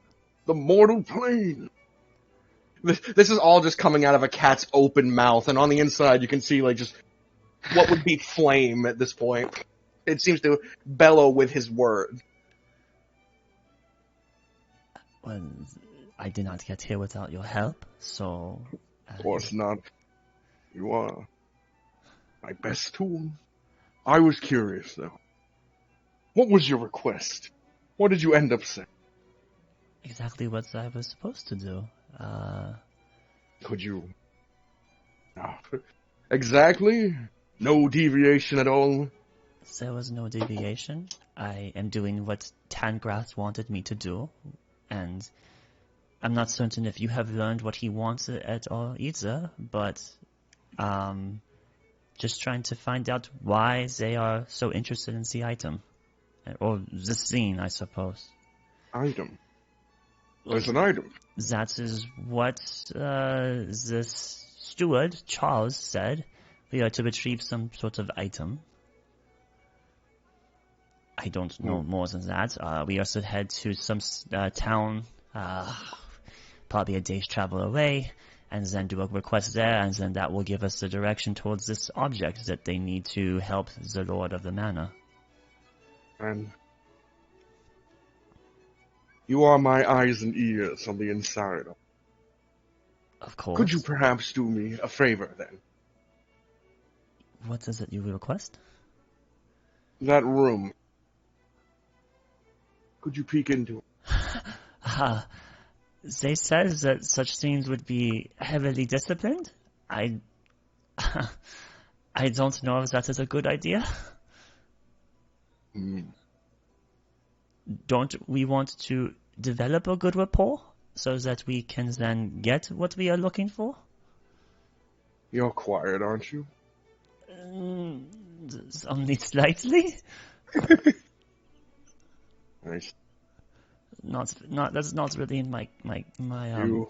The mortal plane. This is all just coming out of a cat's open mouth, and on the inside you can see, like, just what would be flame at this point. It seems to bellow with his words. Well, I did not get here without your help, so... Of course not. You are my best tool. I was curious, though. What was your request? What did you end up saying? Exactly what I was supposed to do. Could you... Exactly? No deviation at all? There was no deviation. I am doing what Tangrath wanted me to do, and I'm not certain if you have learned what he wants at all either, but just trying to find out why they are so interested in the item. Or the scene, I suppose. Item? There's an item. That is what this steward, Charles, said. We are to retrieve some sort of item. I don't know more than that. We also head to some town, probably a day's travel away, and then do a request there, and then that will give us the direction towards this object that they need to help the Lord of the Manor. And you are my eyes and ears on the inside. Of course. Could you perhaps do me a favor, then? What is it you request? That room. Could you peek into it? They said that such things would be heavily disciplined. I don't know if that is a good idea. Don't we want to develop a good rapport so that we can then get what we are looking for? You're quiet, aren't you? Only slightly. Nice. That's not really in my You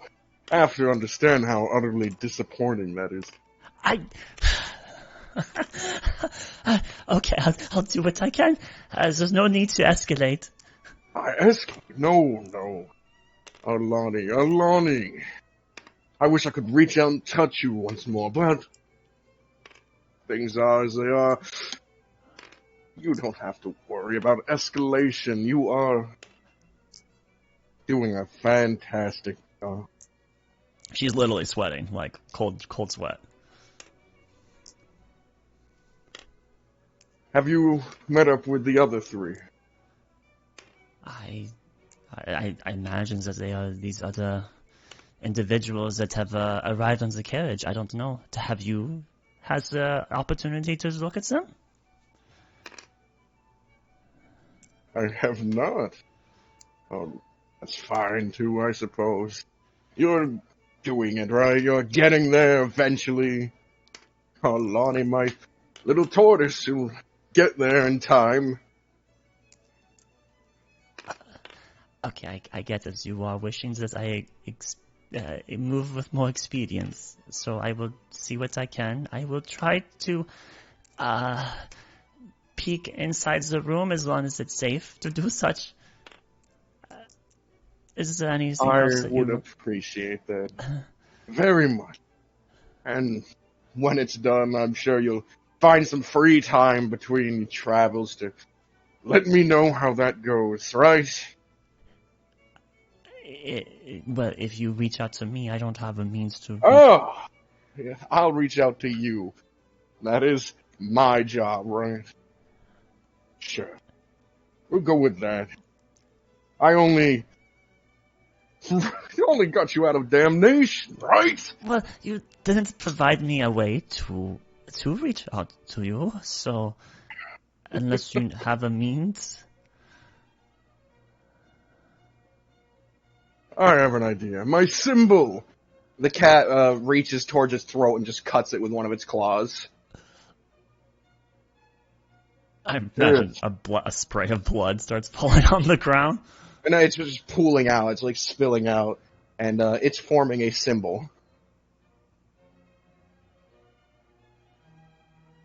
have to understand how utterly disappointing that is. Okay, I'll do what I can. There's no need to escalate. I escaped? No. Alani. I wish I could reach out and touch you once more, but things are as they are. You don't have to worry about escalation. You are doing a fantastic job. She's literally sweating, like cold sweat. Have you met up with the other three? I imagine that they are these other individuals that have arrived on the carriage. I don't know. Have you had the opportunity to look at them? I have not. Oh, that's fine too, I suppose. You're doing it right. You're getting there eventually. Oh, Lonnie, my little tortoise, will get there in time. Okay, I get that you are wishing that I move with more expedience. So I will see what I can. I will try to peek inside the room as long as it's safe to do such. Is there anything else I that would you... appreciate that very much. And when it's done, I'm sure you'll find some free time between travels to let me know how that goes, right? But if you reach out to me, I don't have a means to... Oh! Yeah, I'll reach out to you. That is my job, right? Sure. We'll go with that. I only got you out of damnation, right? Well, you didn't provide me a way to reach out to you, so unless you have a means... I have an idea. My symbol! The cat reaches towards his throat and just cuts it with one of its claws. I imagine a spray of blood starts falling on the ground. And it's just pooling out. It's like spilling out. And it's forming a symbol.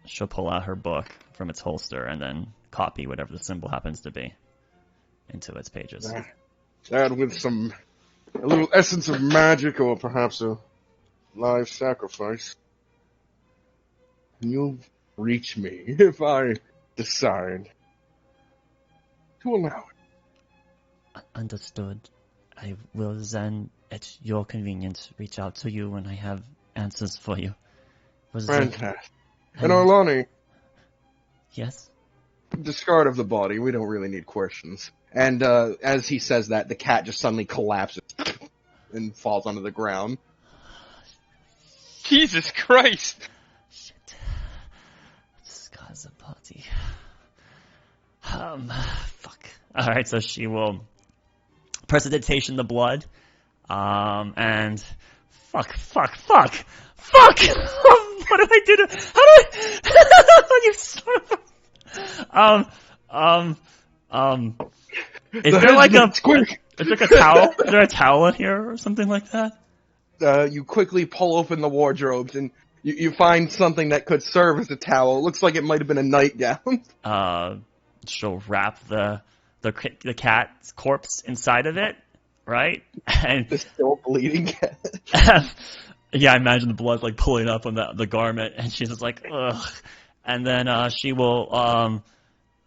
She'll pull out her book from its holster and then copy whatever the symbol happens to be into its pages. That with a little essence of magic or perhaps a live sacrifice. You'll reach me if I decide to allow it. Understood. I will then, at your convenience, reach out to you when I have answers for you. Fantastic. And Arlani, yes? discard of the body. We don't really need questions. And as he says that, the cat just suddenly collapses and falls onto the ground. Jesus Christ! Shit. Discard the body. Fuck. Alright, so she will precipitation the blood, and fuck! What do I do to, how do I, you son of is there like a towel? Is there a towel in here or something like that? You quickly pull open the wardrobes and you find something that could serve as a towel. It looks like it might have been a nightgown. She'll wrap the cat's corpse inside of it, right? And The still bleeding cat. yeah, I imagine the blood like pulling up on the garment, and she's just like, ugh. And then she will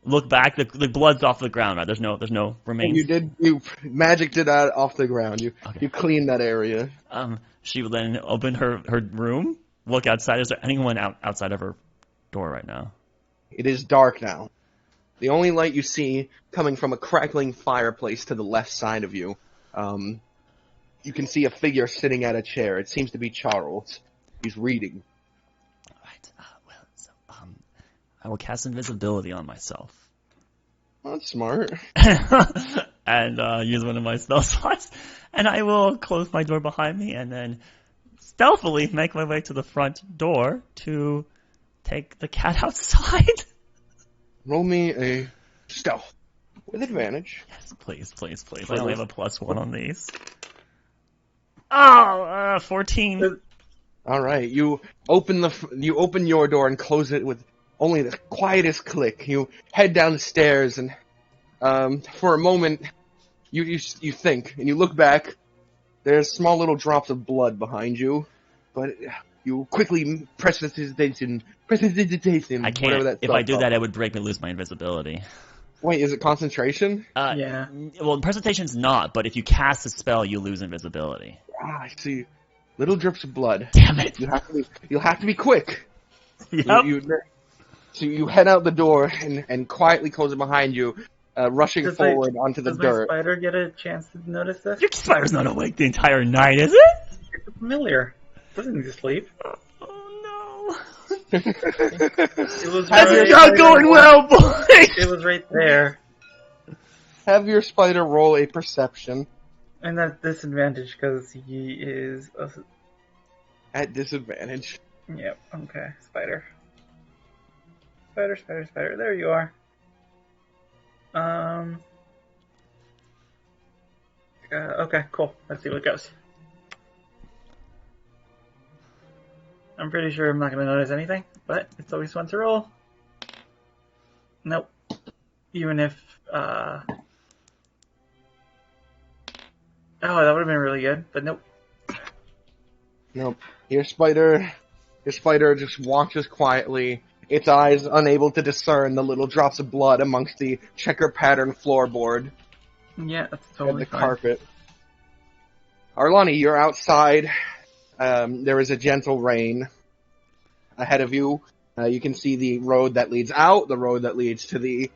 look back. The blood's off the ground, right? There's no remains. You magicked it out off the ground. You cleaned that area. She will then open her room, look outside. Is there anyone outside of her door right now? It is dark now. The only light you see coming from a crackling fireplace to the left side of you. You can see a figure sitting at a chair. It seems to be Charles. He's reading. Right. I will cast invisibility on myself. That's smart. And use one of my spell slots. And I will close my door behind me and then stealthily make my way to the front door to take the cat outside. Roll me a stealth. With advantage. Yes, please. I only have a +1 on these. Oh, 14. Alright, you open your door and close it with only the quietest click. You head down the stairs and For a moment, you think, and you look back. There's small little drops of blood behind you, but you quickly prestidigitation, I whatever can't. that If I spell's do called. that, it would break me, lose my invisibility. Wait, is it concentration? Yeah. Well, presentation's not, but if you cast a spell, you lose invisibility. Ah, I see. Little drips of blood. Damn it! You'll have to be quick. Yep. So you head out the door and quietly close it behind you, rushing forward onto the Does dirt. my spider get a chance to notice this? Your spider's not awake the entire night, is it? It's familiar. It doesn't need to sleep. Oh It was How's your right job going well, boy? It was right there. Have your spider roll a perception And that's disadvantage because he is a... at disadvantage. Yep, okay. Spider. Spider. There you are. Okay, cool. Let's see what goes. I'm pretty sure I'm not going to notice anything, but it's always fun to roll. Nope. Even if, Oh, that would have been really good, but nope. Nope. Your spider just watches quietly, its eyes unable to discern the little drops of blood amongst the checker pattern floorboard Yeah, that's and totally the fine. carpet. Arlani, you're outside. There is a gentle rain ahead of you. You can see the road that leads out, the road that leads to the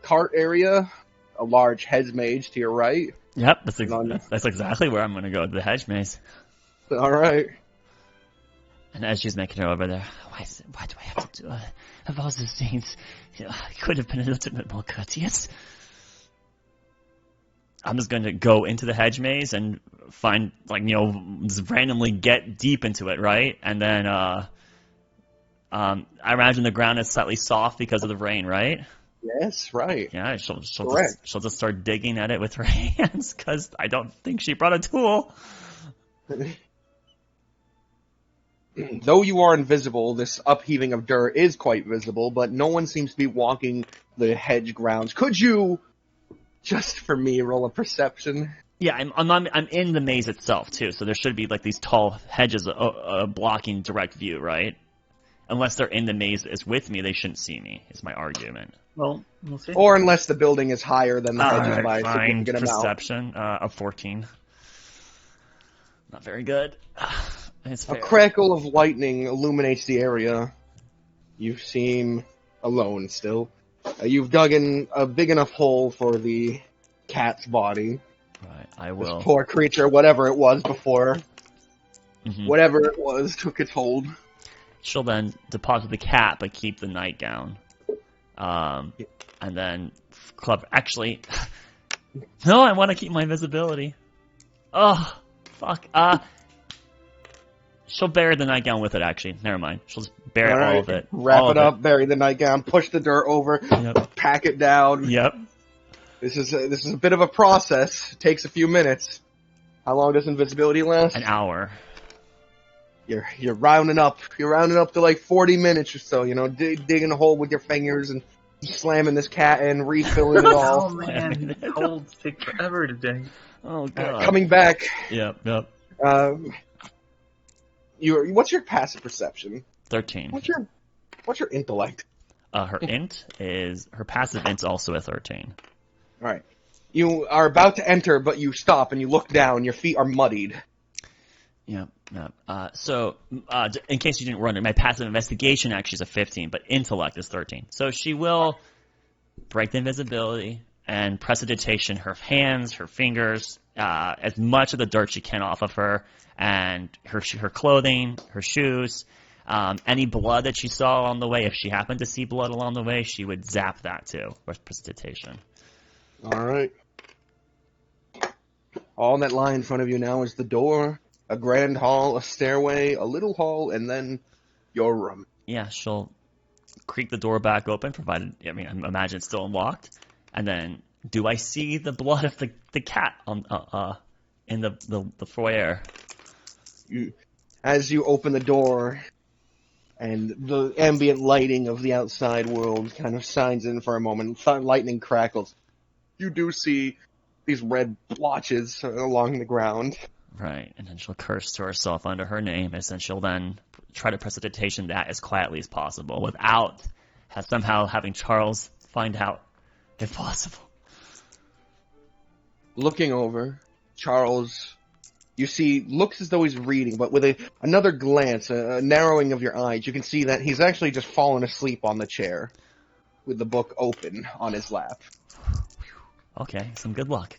cart area, a large hedge mage to your right. Yep, that's exactly where I'm going to go, to the hedge maze. All right. And as she's making her over there, why do I have to do it? Of all those things, I could have been a little bit more courteous. I'm just going to go into the hedge maze and find, just randomly get deep into it, right? And then, I imagine the ground is slightly soft because of the rain, right? Yes, right. Yeah, she'll Correct. just start digging at it with her hands because I don't think she brought a tool. Though you are invisible, this upheaving of dirt is quite visible, but no one seems to be walking the hedge grounds. Could you, just for me, roll a perception? Yeah, I'm in the maze itself too, so there should be these tall hedges blocking direct view, right? Unless they're in the maze as with me, they shouldn't see me. Is my argument. Well, we'll see. Or unless the building is higher than the hedges Alright, by a fine. significant amount. Perception of 14. Not very good. It's A fair. crackle of lightning illuminates the area. You seem alone still. You've dug in a big enough hole for the cat's body. Right, I This will. poor creature, whatever it was before, Mhm. whatever it was, took its hold. She'll then deposit the cat, but keep the nightgown. And then club. Actually, no, I want to keep my visibility. Oh, fuck. She'll bury the nightgown with it. Actually, never mind. She'll just bury all of it. Wrap All it of up, bury the nightgown, push the dirt over, Yep. pack it down. Yep. This is a bit of a process. It takes a few minutes. How long does invisibility last? An hour. You're rounding up. You're rounding up to 40 minutes or so. Digging a hole with your fingers and slamming this cat in, refilling it Oh all. man, holes take forever to dig. Oh god. Coming back. Yep. What's your passive perception? 13. What's your intellect? Her passive int's also a 13. All right. You are about to enter, but you stop and you look down. Your feet are muddied. Yep. So, in case you didn't run it, my passive investigation actually is a 15, but intellect is 13. So she will break the invisibility and prestidigitation her hands, her fingers, as much of the dirt she can off of her, and her clothing, her shoes, any blood that she saw along the way. If she happened to see blood along the way, she would zap that too with prestidigitation. All right. All that lie in front of you now is the door, a grand hall, a stairway, a little hall, and then your room. Yeah, she'll creak the door back open, provided, I imagine it's still unlocked. And then, do I see the blood of the cat on in the foyer? As you open the door, and the ambient lighting of the outside world kind of shines in for a moment, lightning crackles. you do see these red blotches along the ground. Right, and then she'll curse to herself under her name, and then she'll then try to precipitation that as quietly as possible without somehow having Charles find out, if possible. Looking over, Charles, you see, looks as though he's reading, but with another glance, a narrowing of your eyes, you can see that he's actually just fallen asleep on the chair with the book open on his lap. Okay, some good luck.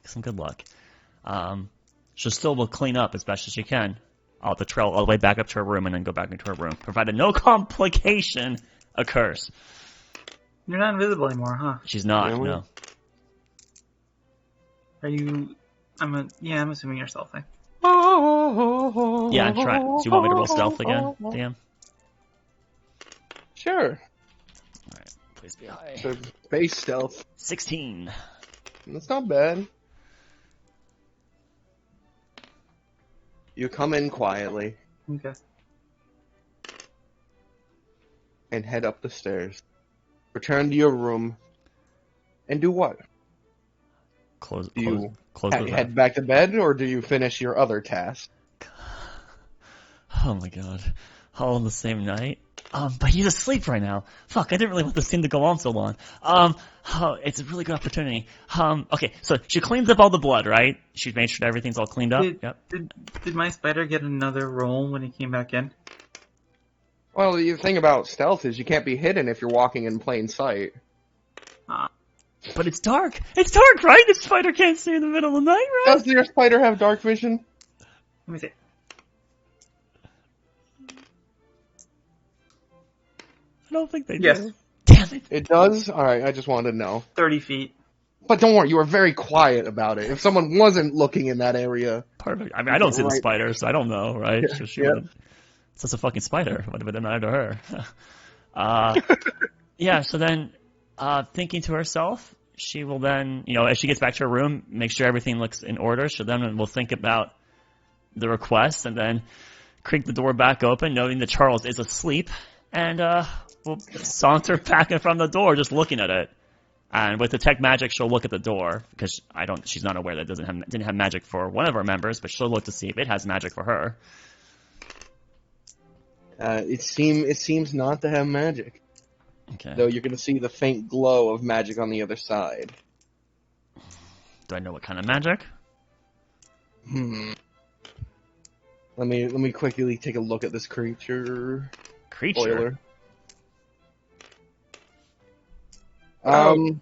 She still will clean up as best as she can. I'll have to trail all the way back up to her room and then go back into her room, provided no complication occurs. You're not invisible anymore, huh? She's not, Really? no. Are you... I'm assuming you're stealthing. Yeah, I'm trying. Do you want me to roll stealth again, DM? Sure. Alright, please be high. So, base stealth. 16. That's not bad. You come in quietly Okay. and head up the stairs. Return to your room and do what? Close Do you the door. head back to bed, or do you finish your other task? Oh my god. All in the same night? But he's asleep right now. Fuck, I didn't really want this scene to go on so long. It's a really good opportunity. Okay, so she cleans up all the blood, right? She made sure everything's all cleaned up? Yep. Did my spider get another roll when he came back in? Well, the thing about stealth is you can't be hidden if you're walking in plain sight. But it's dark. It's dark, right? The spider can't see in the middle of the night, right? Does your spider have dark vision? Let me see. I don't think they do. Yes. Damn it. It does? Alright, I just wanted to know. 30 feet. But don't worry, you were very quiet about it. If someone wasn't looking in that area... Perfect. I mean, I don't see the Right. spider, so I don't know, right? So she Yeah. it's just a fucking spider. What would have been to her? Yeah, so then, thinking to herself, she will then, as she gets back to her room, make sure everything looks in order. So then we'll think about the request and then creak the door back open, noting that Charles is asleep, and we'll saunter back in front of the door, just looking at it. And with detect magic, she'll look at the door because she's not aware that it didn't have magic for one of our members, but she'll look to see if it has magic for her. It seems not to have magic. Okay. Though you're going to see the faint glow of magic on the other side. Do I know what kind of magic? Let me quickly take a look at this creature. Creature? Oh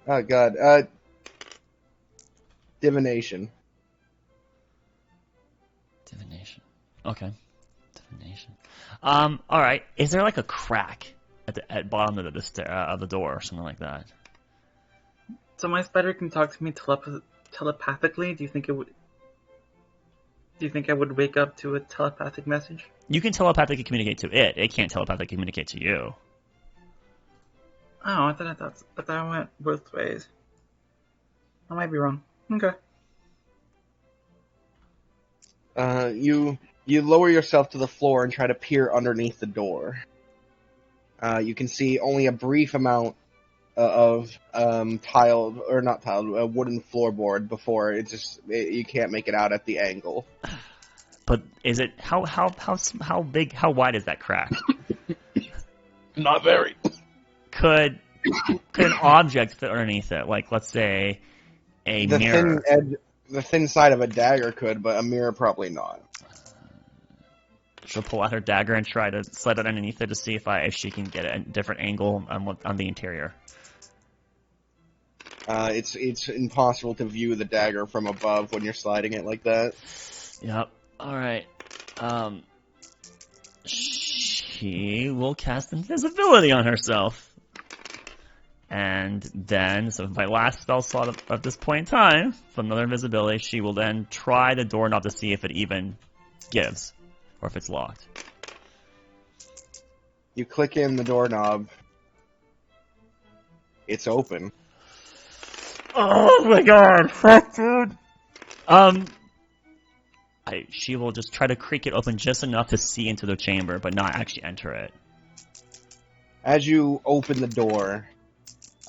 god. Divination. Divination. Okay. Divination. Alright. Is there like a crack at bottom of the door or something like that? So my spider can talk to me telepathically. Do you think I would wake up to a telepathic message? You can telepathically communicate to it. It can't telepathically communicate to you. Oh, I thought I went both ways. I might be wrong. Okay. You lower yourself to the floor and try to peer underneath the door. You can see only a brief amount of wooden floorboard before you can't make it out at the angle. But is it how big? How wide is that crack? Not very. Could an object fit underneath it? Like, let's say, a mirror. The thin side of a dagger could, but a mirror probably not. She'll pull out her dagger and try to slide it underneath it to see if she can get a different angle on the interior. It's impossible to view the dagger from above when you're sliding it like that. Yep. All right. She will cast invisibility on herself. And then, so my last spell slot of this point in time, from another invisibility, she will then try the doorknob to see if it even gives, or if it's locked. You click in the doorknob. It's open. Oh my god, fuck, dude. She will just try to creak it open just enough to see into the chamber, but not actually enter it. As you open the door,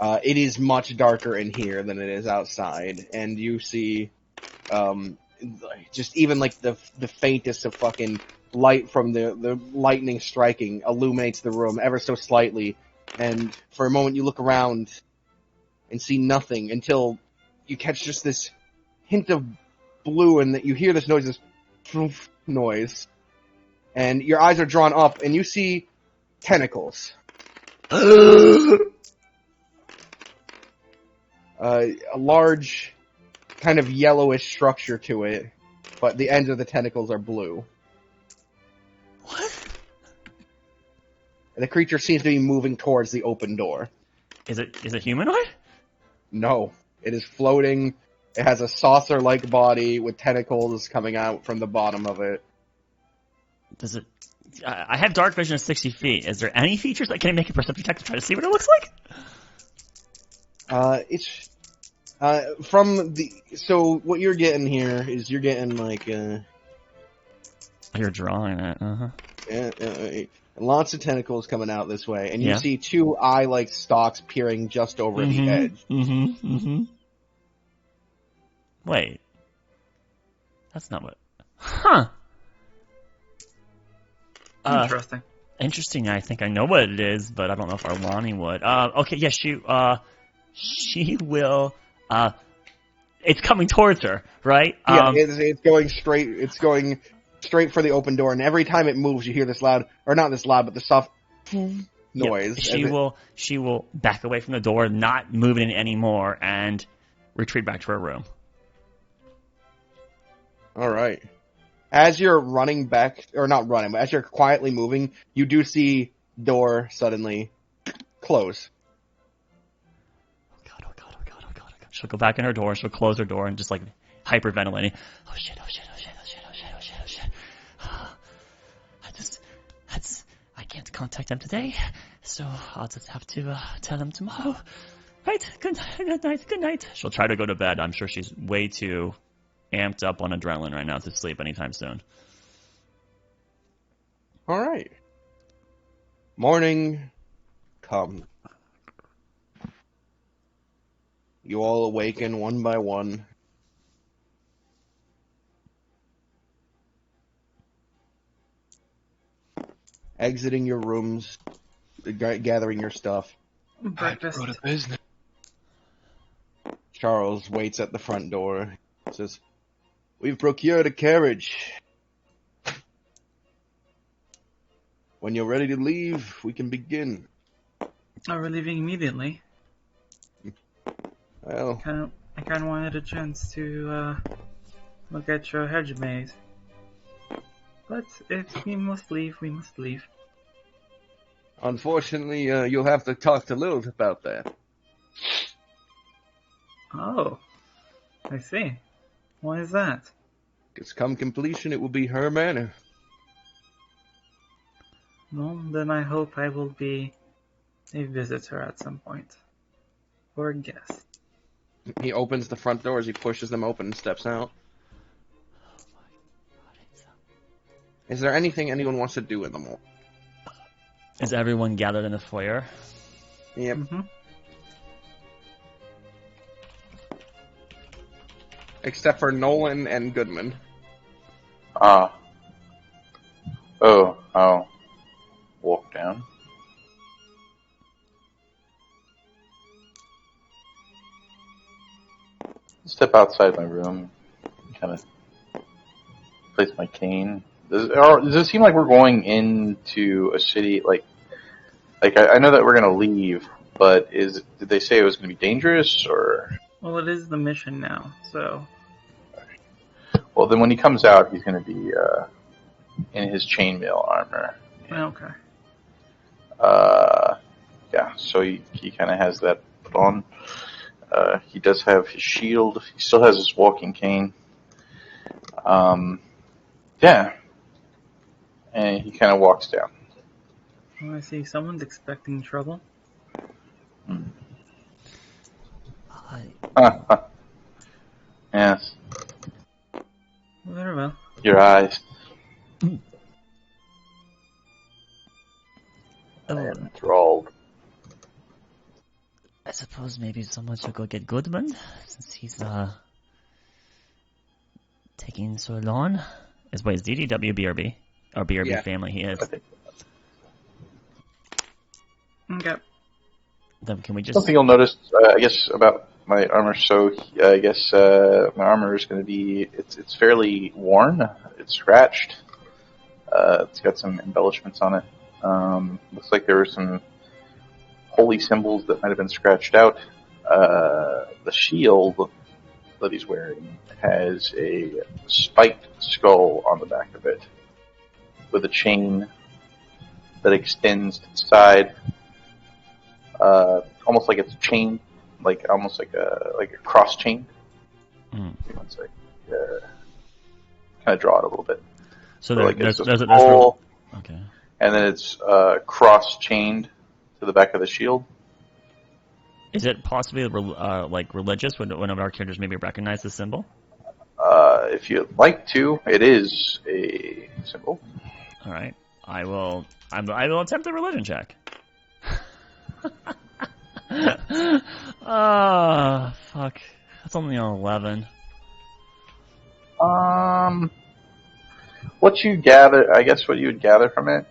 It is much darker in here than it is outside, and you see, just even like the faintest of fucking light from the lightning striking illuminates the room ever so slightly, and for a moment you look around and see nothing until you catch just this hint of blue, and that you hear this noise, this noise, and your eyes are drawn up, and you see tentacles. A large, kind of yellowish structure to it, but the ends of the tentacles are blue. What? And the creature seems to be moving towards the open door. Is it humanoid? No, it is floating. It has a saucer-like body with tentacles coming out from the bottom of it. Does it? I have dark vision of 60 feet. Is there any features that can I make a perception check to try to see what it looks like? It's from the. So what you're getting here is you're getting like You're drawing it. Lots of tentacles coming out this way, and you Yeah. see two eye-like stalks peering just over the edge. Wait. That's not what... Huh. Interesting. Interesting, I think I know what it is, but I don't know if Arlani would. Okay, yeah, she will, it's coming towards her, right? Yeah, it's going straight, it's going straight for the open door, and every time it moves, you hear this loud, or not this loud, but the soft noise. Yeah, she will back away from the door, not move it anymore, and retreat back to her room. Alright. As you're running back, or not running, but as you're quietly moving, you do see door suddenly close. Oh god. She'll go back in her door, she'll close her door, and just like hyperventilating. Oh shit. I can't contact them today, so I'll just have to tell them tomorrow. Right, good night. She'll try to go to bed. I'm sure she's way too amped up on adrenaline right now to sleep anytime soon. Alright. Morning come. You all awaken one by one. Exiting your rooms, gathering your stuff. Breakfast. Go to business. Charles waits at the front door. Says, "We've procured a carriage. When you're ready to leave, we can begin." Oh, we're leaving immediately. Well, I kind of wanted a chance to look at your hedge maze. But if we must leave, we must leave. unfortunately, you'll have to talk to Lilith about that. Oh, I see. Why is that? Because come completion, it will be her manor. Well, then I hope I will be a visitor at some point. Or a guest. He opens the front doors, he pushes them open and steps out. Is there anything anyone wants to do in the mall? Is everyone gathered in the foyer? Yep. Mm-hmm. Except for Nolan and Goodman. I'll walk down. Step outside my room, kind of place my cane. Does it seem like we're going into a city? Like I know that we're gonna leave, but did they say it was gonna be dangerous or? Well, it is the mission now, so... Well, then when he comes out, he's gonna be in his chainmail armor. Okay. Yeah. So he kind of has that put on. He does have his shield. He still has his walking cane. Yeah. And he kind of walks down. Oh, I see. Someone's expecting trouble. Yes. Very well. Your eyes. I am enthralled. suppose maybe someone should go get Goodman, since he's, taking so long. Is DDW BRB? Or BRB Yeah. family he is. Okay. Then can we just... Something you'll notice, I guess, about my armor. So I guess my armor is going to be it's fairly worn. It's scratched. It's got some embellishments on it. Looks like there were some holy symbols that might have been scratched out. The shield that he's wearing has a spiked skull on the back of it, with a chain that extends to the side. Almost like it's chained, almost like a cross chain. Mm. One sec. Kind of draw it a little bit. So So, there's it's a no... skull, Okay. and then it's cross chained to the back of the shield. Is it possibly religious? Would one of our characters maybe recognize the symbol? If you'd like to, it is a symbol. All right. I will attempt a religion check. Fuck. That's only an 11. What you gather, I guess, what you would gather from it,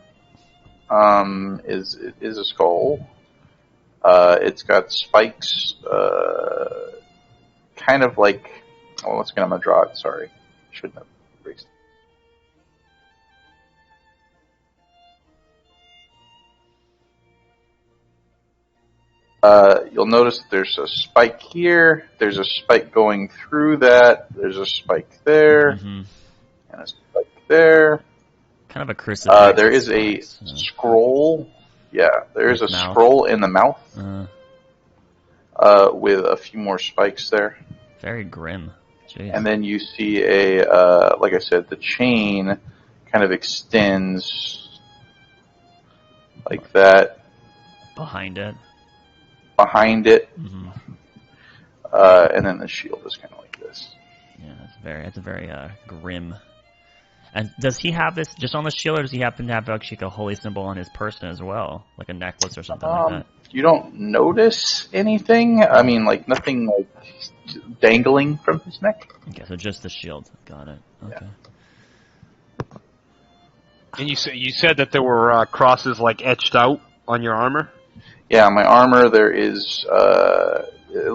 is a skull. It's got spikes, kind of like. Oh, once again, I'm gonna draw it. Sorry, shouldn't have erased it. You'll notice that there's a spike here. There's a spike going through that. There's a spike there, and a spike there. Kind of a crucifix. There is a scroll. Yeah, there is a scroll in the mouth with a few more spikes there. Very grim. Jeez. And then you see like I said, the chain kind of extends like that. Behind it. Mm-hmm. And then the shield is kind of like this. Yeah, it's a very grim. And does he have this just on the shield, or does he happen to have actually a holy symbol on his person as well, like a necklace or something like that? You don't notice anything. I mean, nothing dangling from his neck. Okay, so just the shield. Got it. Okay. Yeah. And you said that there were crosses etched out on your armor. Yeah, my armor. There is. It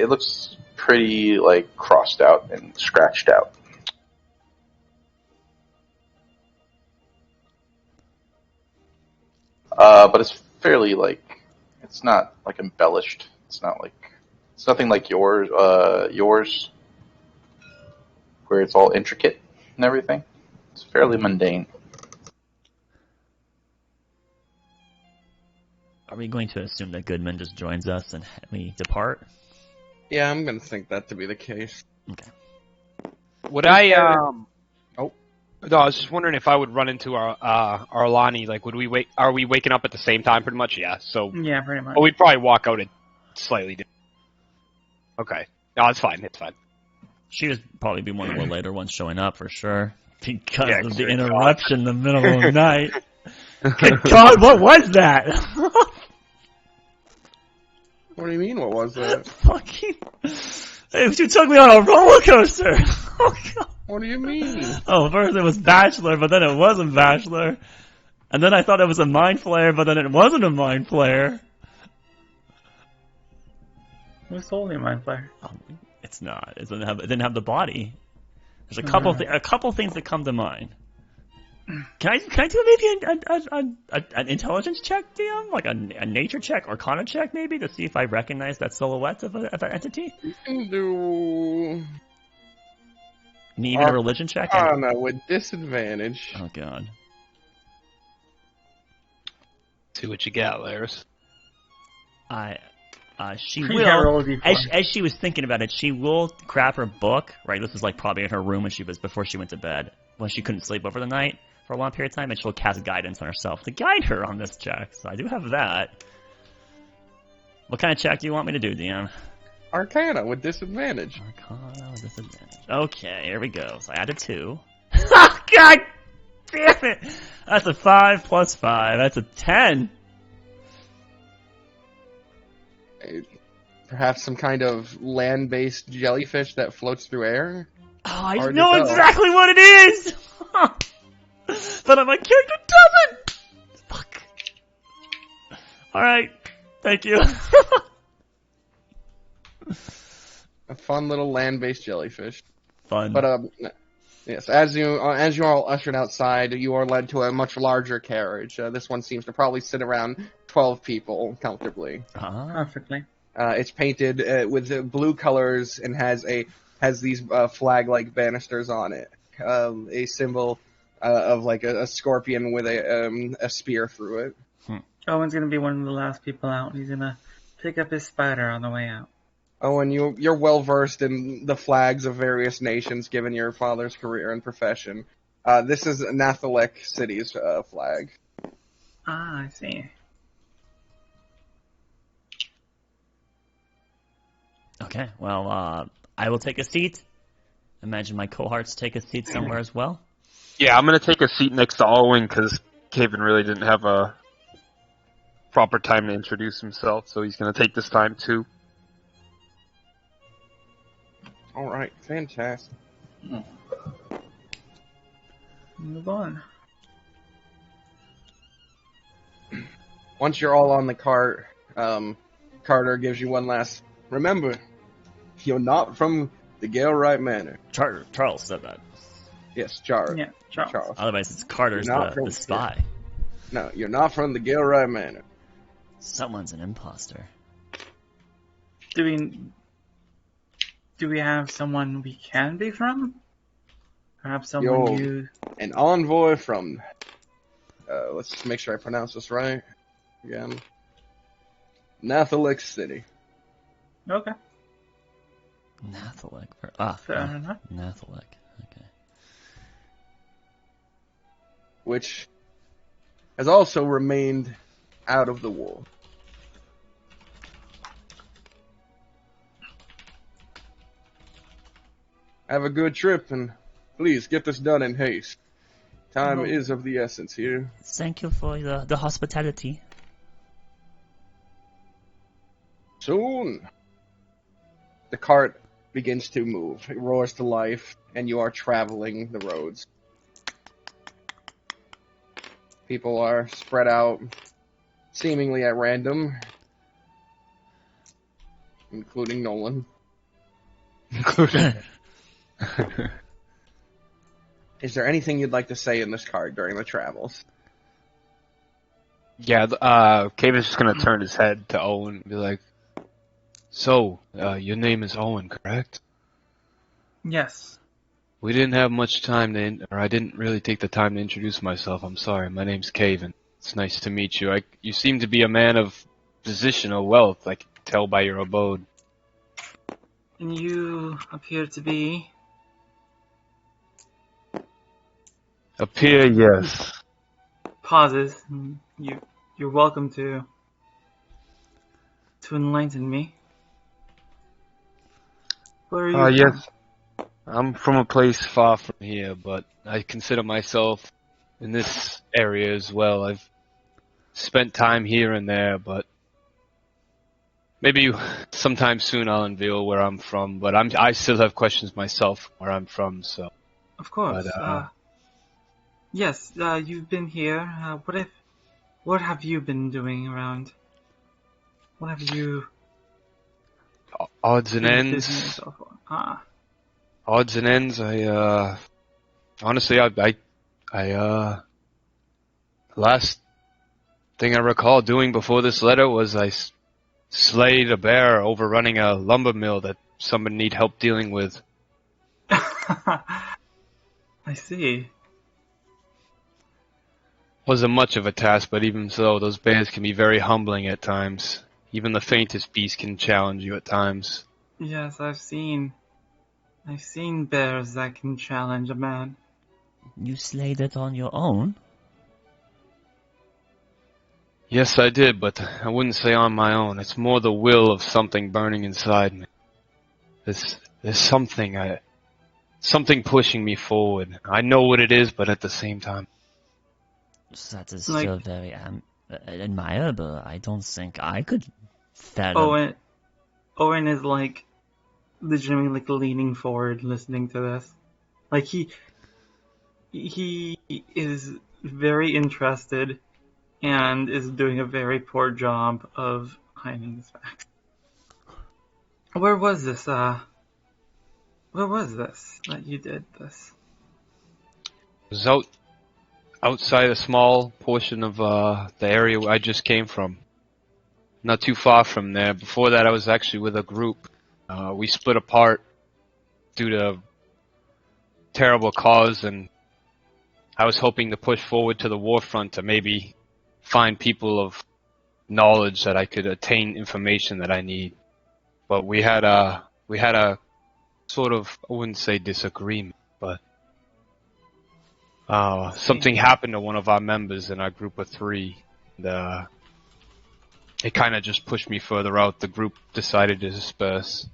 looks pretty crossed out and scratched out. But it's fairly it's not embellished. It's nothing like yours, where it's all intricate and everything. It's fairly mundane. Are we going to assume that Goodman just joins us and we depart? Yeah, I'm gonna think that to be the case. Okay. Would I? No, I was just wondering if I would run into Arlani. Would we wake? Are we waking up at the same time? Pretty much, yeah. So Yeah, pretty much. But we'd probably walk out at slightly different. Okay. No, it's fine. It's fine. She would probably be one of the later ones showing up for sure. Because Yeah, of the sure. interruption in the middle of the night. Good God, what was that? What do you mean? What was that? Fucking... You took me on a roller coaster! Oh, God. What do you mean? Oh, first it was Bachelor, but then it wasn't Bachelor. And then I thought it was a Mind Flayer, but then it wasn't a Mind Flayer. Who's holding Mind Flayer? Oh, it's not. It didn't have the body. There's a couple things that come to mind. Can I do maybe an intelligence check, DM? Like a nature check, Arcana check, maybe, to see if I recognize that silhouette of an entity? You can do Even a religion check? Arcana with disadvantage. Oh, God. See what you got, Laris. She Yeah, roll will, a d4. as she was thinking about it, she will grab her book, right? This was probably in her room before she went to bed, when she couldn't sleep over the night for a long period of time, and she'll cast guidance on herself to guide her on this check. So I do have that. What kind of check do you want me to do, DM? Arcana with disadvantage. Arcana with disadvantage. Okay, here we go. So I added 2. Oh, God damn it! That's a 5 plus 5. That's a 10. Perhaps some kind of land-based jellyfish that floats through air? Oh, I Hard to know tell. exactly what it is! But my character doesn't! Fuck. Alright, thank you. A fun little land-based jellyfish. Fun. But yes, as you are all ushered outside, you are led to a much larger carriage. This one seems to probably sit around 12 people comfortably. Perfectly. It's painted with blue colors and has these flag-like banisters on it. A symbol of like a scorpion with a spear through it. Owen's gonna be one of the last people out. He's gonna pick up his spider on the way out. Oh, and you're well versed in the flags of various nations, given your father's career and profession. This is Nathalek City's flag. Ah, I see. Okay, well, I will take a seat. Imagine my cohorts take a seat somewhere as well. Yeah, I'm gonna take a seat next to Owen because Caven really didn't have a proper time to introduce himself, so he's gonna take this time too. All right, fantastic. Move on. Once you're all on the cart, Carter gives you one last. Remember, you're not from the Galewright Manor. Charles said that. Yes, Charles. Yeah, Charles. Otherwise, it's Carter's You're not the from- spy. No, you're not from the Galewright Manor. Someone's an imposter. Do we have someone we can be from? Perhaps someone you... An envoy from. Let's just make sure I pronounce this right. Again. Nathalek City. Okay, Nathalek. fair enough. Nathalek. Okay. Which has also remained out of the war. Have a good trip, and please get this done in haste. Time is of the essence here. Thank you for the hospitality. Soon, the cart begins to move. It roars to life, and you are traveling the roads. People are spread out, seemingly at random, including Nolan. Is there anything you'd like to say in this card during the travels? Yeah, Caven's just gonna turn his head to Owen and be like, "So, your name is Owen, correct?" Yes. We didn't have much time I didn't really take the time to introduce myself. I'm sorry. My name's Caven. It's nice to meet you. You seem to be a man of position or wealth. I can tell by your abode. And you appear to be... Appear, yes. Pauses. You're welcome to enlighten me. Where are you from? Yes. I'm from a place far from here, but I consider myself in this area as well. I've spent time here and there, but maybe sometime soon I'll unveil where I'm from. But I still have questions myself where I'm from. So, Of course. But, yes, you've been here. What have you been doing around? What have you... odds and been busy ends. yourself on? Ah. Odds and ends. Honestly, last thing I recall doing before this letter was I slayed a bear overrunning a lumber mill that somebody need help dealing with. I see. Wasn't much of a task, but even so, those bears can be very humbling at times. Even the faintest beast can challenge you at times. Yes, I've seen bears that can challenge a man. You slayed it on your own? Yes, I did, but I wouldn't say on my own. It's more the will of something burning inside me. There's something pushing me forward. I know what it is, but at the same time. That is still very admirable. I don't think I could fed up. Owen is like legitimately like leaning forward, listening to this. Like he is very interested and is doing a very poor job of hiding his facts. Where was this? Where was this that you did this? It was outside a small portion of the area where I just came from. Not too far from there. Before that, I was actually with a group. We split apart due to terrible cause, and I was hoping to push forward to the war front to maybe find people of knowledge that I could attain information that I need. But we had a sort of, I wouldn't say disagreement, but something happened to one of our members in our group of 3. And, it kind of just pushed me further out. The group decided to disperse.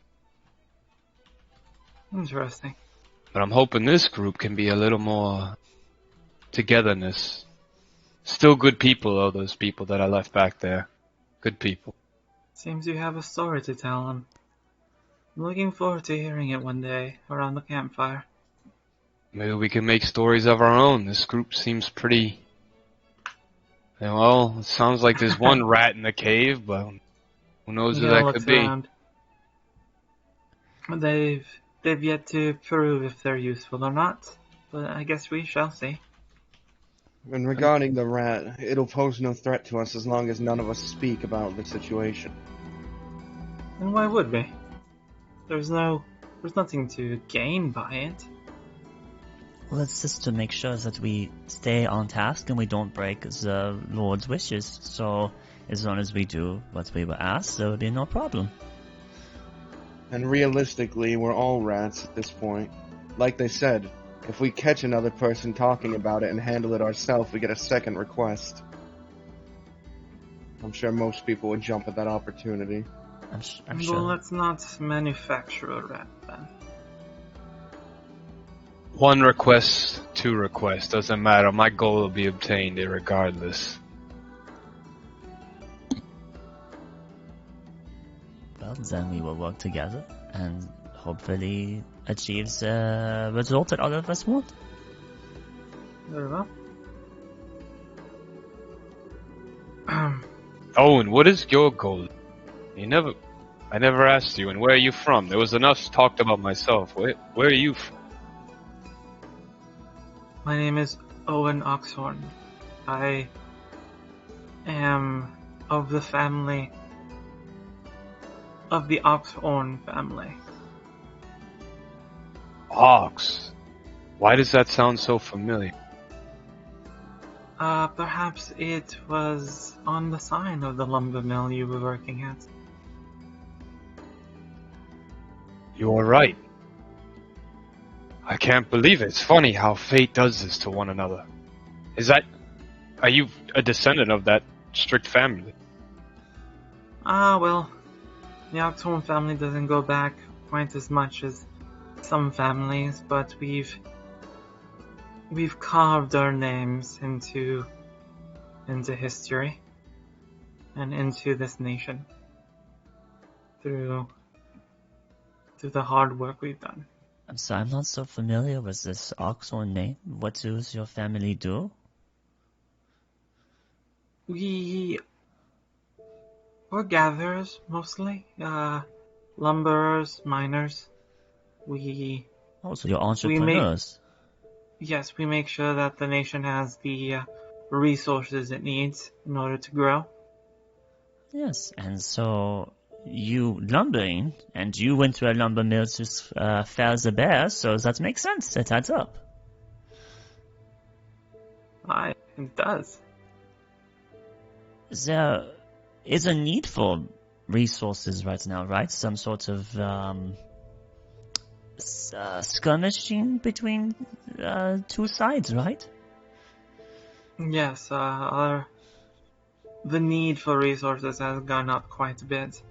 Interesting. But I'm hoping this group can be a little more togetherness. Still good people, though, those people that I left back there. Good people. Seems you have a story to tell him. I'm looking forward to hearing it one day around the campfire. Maybe we can make stories of our own. This group seems pretty... Well, it sounds like there's one rat in the cave, but who knows who that could be. Around. They've yet to prove if they're useful or not, but I guess we shall see. And regarding the rat, it'll pose no threat to us as long as none of us speak about the situation. And why would we? There's nothing to gain by it. Well, it's just to make sure that we stay on task and we don't break the Lord's wishes. So, as long as we do what we were asked, there will be no problem. And realistically, we're all rats at this point. Like they said, if we catch another person talking about it and handle it ourselves, we get a second request. I'm sure most people would jump at that opportunity. I'm Well, sure. let's not manufacture a rat then. One request, 2 requests, doesn't matter. My goal will be obtained regardless. Well, then we will work together and hopefully achieve the result that all of us want. Very well. Owen, what is your goal? I never asked you, and where are you from? There was enough talked about myself. Where are you from? My name is Owen Oxhorn. I am of the family of the Oxhorn family. Ox. Why does that sound so familiar? Perhaps it was on the sign of the lumber mill you were working at. You are right. I can't believe it. It's funny how fate does this to one another. Are you a descendant of that strict family? Well, the Oxhorn family doesn't go back quite as much as some families, but we've carved our names into history and into this nation through the hard work we've done. I'm sorry, I'm not so familiar with this Oxhorn name. What does your family do? We're gatherers mostly, lumberers, miners. Oh, so you're entrepreneurs. Yes, we make sure that the nation has the resources it needs in order to grow. Yes, and so you lumbering, and you went to a lumber mill to fell the bear, so that makes sense. That adds up. It does. There is a need for resources right now, right? Some sort of skirmishing between 2 sides, right? Yes, the need for resources has gone up quite a bit,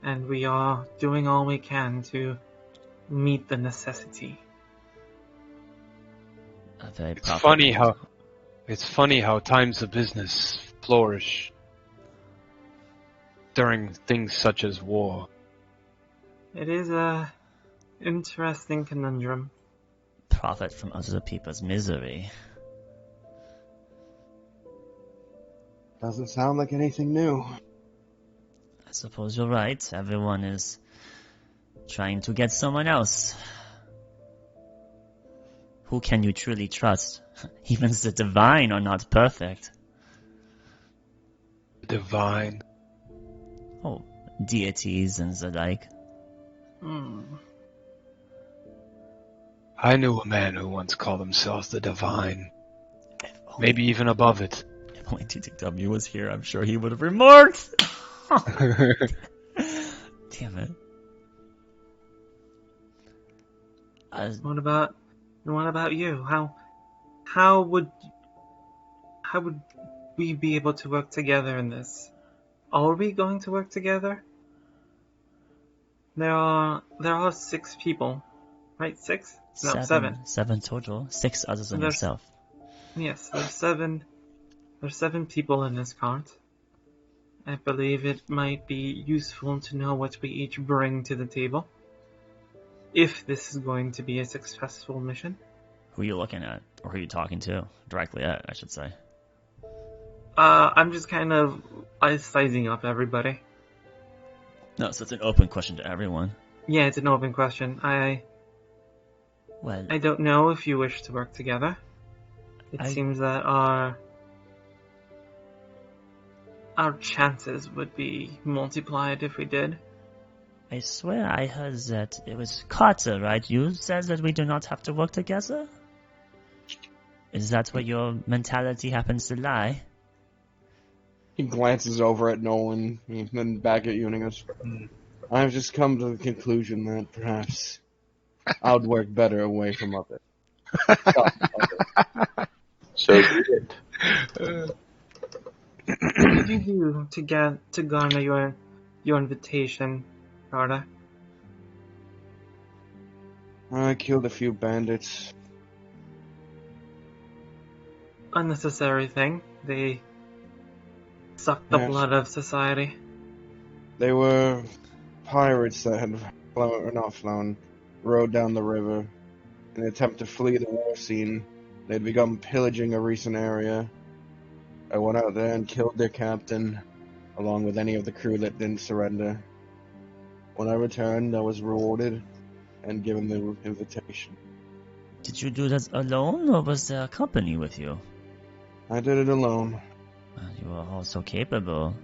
and we are doing all we can to meet the necessity. It's funny how times of business flourish. during things such as war. It is a interesting conundrum. Profit from other people's misery. Doesn't sound like anything new. I suppose you're right. Everyone is trying to get someone else. Who can you truly trust? Even the divine are not perfect. Divine. Oh, deities and the like. I knew a man who once called himself the divine. Maybe even above it. If only TTW was here, I'm sure he would have remarked. Damn it. What about you? How would we be able to work together in this? Are we going to work together? There are 6 people, right? 6? No, 7. 7 total. 6 others than yourself. Yes, there's 7. There's 7 people in this cart. I believe it might be useful to know what we each bring to the table. If this is going to be a successful mission. Who are you looking at? Or who are you talking to? Directly at, I should say. I'm just kind of sizing up everybody. No, so it's an open question to everyone. Yeah, it's an open question. I don't know if you wish to work together. It seems that our chances would be multiplied if we did. I swear I heard that it was Carter, right? You said that we do not have to work together? Is that where your mentality happens to lie? He glances over at Nolan and then back at you and he goes, I've just come to the conclusion that perhaps I would work better away from others. So you did. What did you do to garner your invitation, Carter? I killed a few bandits. Unnecessary thing. They sucked the blood of society. They were pirates that had rowed down the river in an attempt to flee the war scene. They'd begun pillaging a recent area. I went out there and killed their captain, along with any of the crew that didn't surrender. When I returned, I was rewarded and given the invitation. Did you do that alone, or was there a company with you? I did it alone. You are all so capable.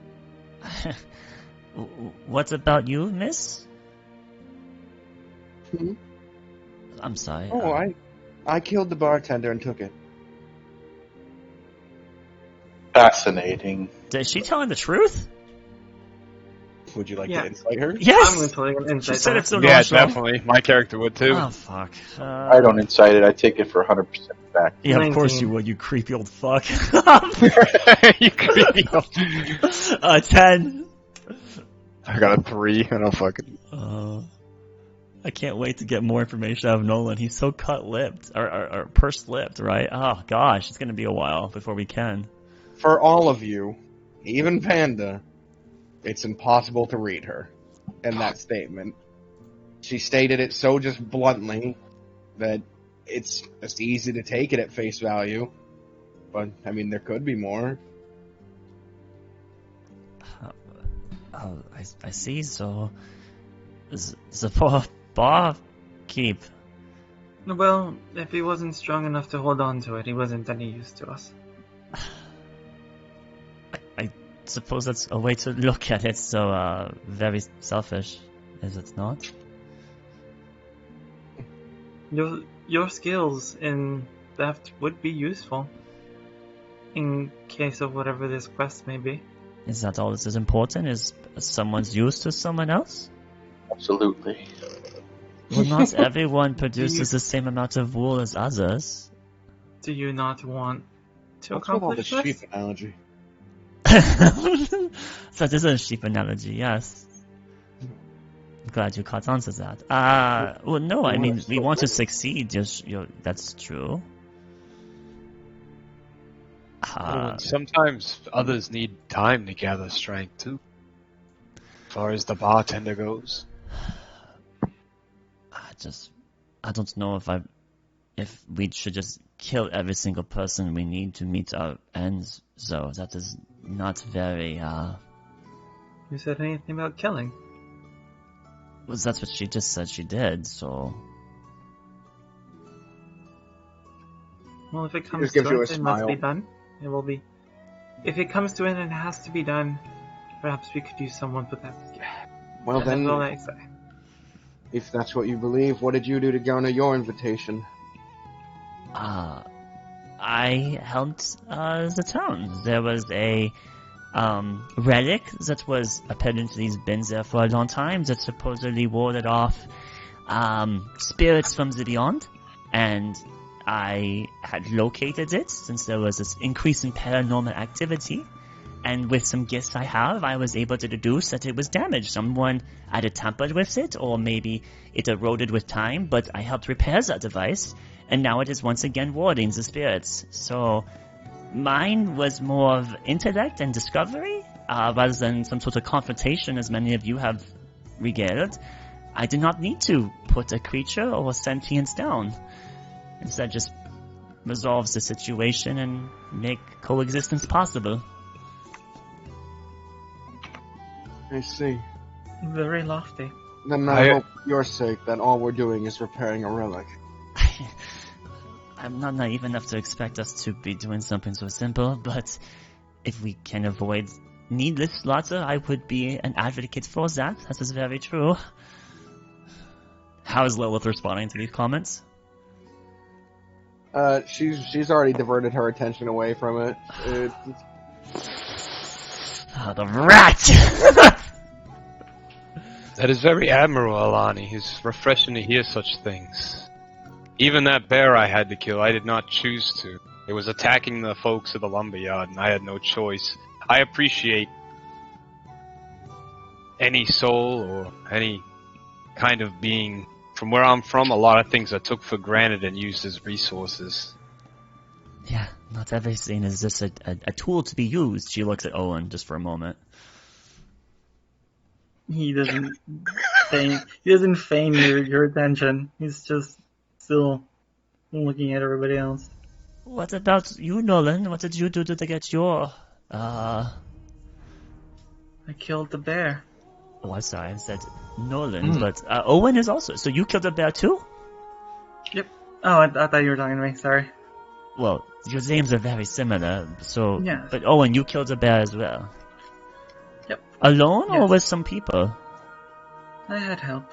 What about you, miss? I'm sorry. Oh, I killed the bartender and took it. Fascinating. Is she telling the truth? Would you like to insight her? Yes! I'm going to take an insight. She said it so Yeah, nonchalant. definitely. My character would too. Oh, fuck. I don't incite it. I take it for 100% back. Yeah, 19. of course you would, you creepy old fuck. You creepy. 10. I got a 3. I don't fucking. I can't wait to get more information out of Nolan. He's so cut-lipped, or pursed-lipped, right? Oh, gosh, it's going to be a while before we can. For all of you, even Panda, it's impossible to read her in that statement. She stated it so just bluntly that it's just easy to take it at face value. But, I mean, there could be more. Oh, I see, so... The poor barkeep. Well, if he wasn't strong enough to hold on to it, he wasn't any use to us. I suppose that's a way to look at it, so, very selfish, is it not? Your skills in theft would be useful. In case of whatever this quest may be. Is that all that is important? Is someone's use to someone else? Absolutely. Well, not everyone produces the same amount of wool as others. Do you not want to What's with all the accomplish this? sheep analogy? So this is a sheep analogy, yes. I'm glad you caught on to that. Well, no, I mean, we want to succeed, that's true. Sometimes others need time to gather strength too. far as the bartender goes. I don't know if we should just kill every single person we need to meet our ends. So that is not very, You said anything about killing? well, that's what she just said she did, so... Well, if it Just comes gives to you it, a it must be smile. done. It will be. If it comes to it and it has to be done, perhaps we could use someone with that skill. Well That's all then, I say. if that's what you believe, what did you do to garner your invitation? I helped the town. There was a relic that was apparent to these bins there for a long time that supposedly warded off spirits from the beyond, and I had located it since there was this increase in paranormal activity. And with some gifts I have, I was able to deduce that it was damaged. Someone either tampered with it, or maybe it eroded with time, but I helped repair that device, and now it is once again warding the spirits. So, mine was more of intellect and discovery, rather than some sort of confrontation, as many of you have regaled. I did not need to put a creature or sentience down. Instead, just resolves the situation and make coexistence possible. I see. Very lofty. Then I hope for your sake that all we're doing is repairing a relic. I'm not naive enough to expect us to be doing something so simple, but if we can avoid needless slaughter, I would be an advocate for that. That is very true. How is Lilith responding to these comments? She's already diverted her attention away from it. Oh, the rat! That is very admirable, Alani. It's refreshing to hear such things. Even that bear I had to kill, I did not choose to. It was attacking the folks of the lumberyard, and I had no choice. I appreciate any soul or any kind of being. From where I'm from, a lot of things are took for granted and used as resources. Yeah, not everything is just a tool to be used. She looks at Owen just for a moment. He doesn't feign your attention. He's just still looking at everybody else. What about you, Nolan? What did you do to get your, I killed the bear. Oh, I'm sorry, I said Nolan, but Owen is also... So you killed a bear too? Yep. Oh, I thought you were talking to me. Sorry. Well, your names are very similar, so... Yes. But Owen, you killed a bear as well. Yep. Alone or Yes. with some people? I had help.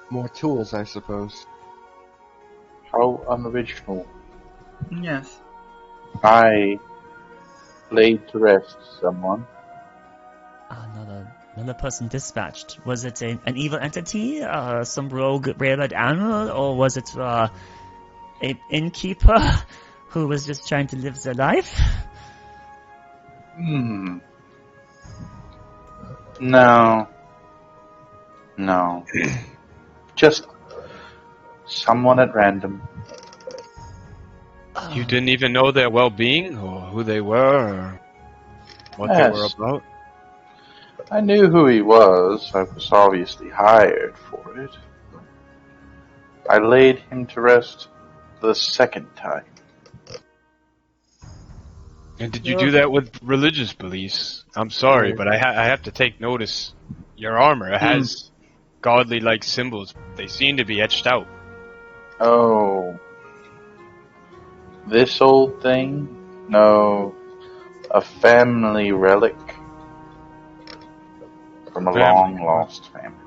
More tools, I suppose. How unoriginal. Yes. I laid to rest someone. Another person dispatched. Was it an evil entity, some rogue railroad animal, or was it an innkeeper who was just trying to live their life? No. Just someone at random. You didn't even know their well-being, or who they were, or what they were Yes. about? I knew who he was. I was obviously hired for it. I laid him to rest the second time. And did you do that with religious beliefs? I'm sorry, but I have to take notice. Your armor has godly-like symbols. They seem to be etched out. Oh. This old thing? No. A family relic from a long-lost family.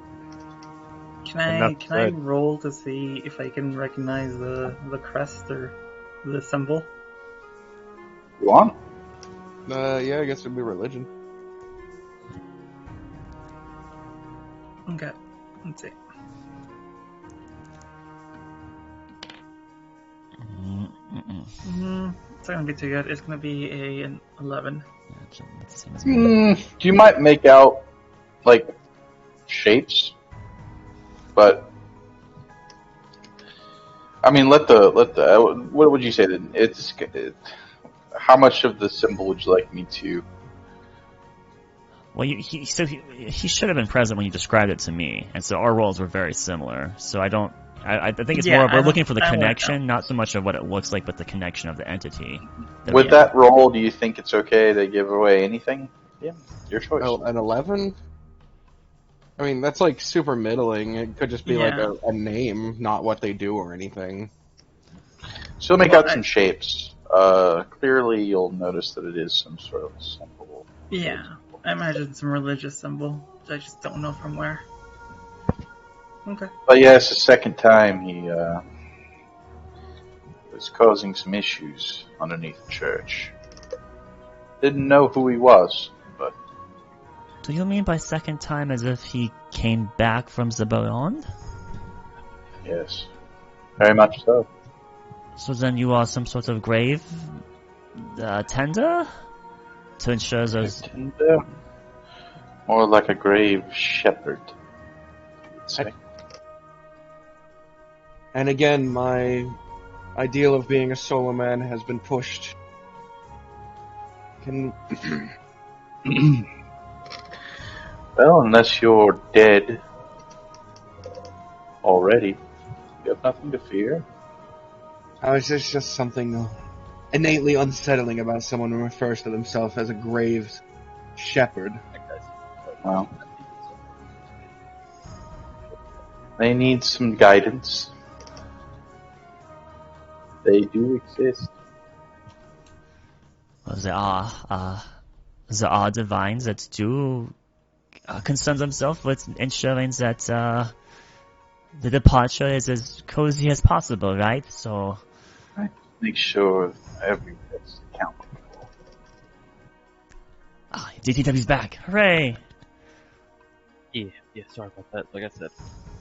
Can I roll to see if I can recognize the crest or the symbol? You want? Yeah, I guess it'd be religion. Okay. Let's see. It's not gonna be too good. It's gonna be an 11. You might make out like shapes, but I mean, let the what would you say that how much of the symbol would you like me to Well, he should have been present when you described it to me, and so our roles were very similar. So I think it's more we're looking for the connection, not so much of what it looks like, but the connection of the entity. With that roll, do you think it's okay to give away anything? Yeah, your choice. Oh, an 11? I mean, that's like super middling. It could just be like a name, not what they do or anything. So make out some shapes. Clearly, you'll notice that it is some sort of symbol. Yeah, I imagine some religious symbol. I just don't know from where. Okay. But yeah, it's the second time he was causing some issues underneath the church. Didn't know who he was, but... Do you mean by second time as if he came back from the beyond? Yes. Very much so. So then you are some sort of grave tender? To ensure those... Tender? More like a grave shepherd. And again, my ideal of being a solo man has been pushed. Well, unless you're dead already, you have nothing to fear. It's just something innately unsettling about someone who refers to themselves as a grave shepherd. Well, they need some guidance. They do exist. Well, there are divines that do concern themselves with ensuring that the departure is as cozy as possible, right? So, make sure every bit's accountable. DTW's back! Hooray! Yeah, sorry about that. Like I said.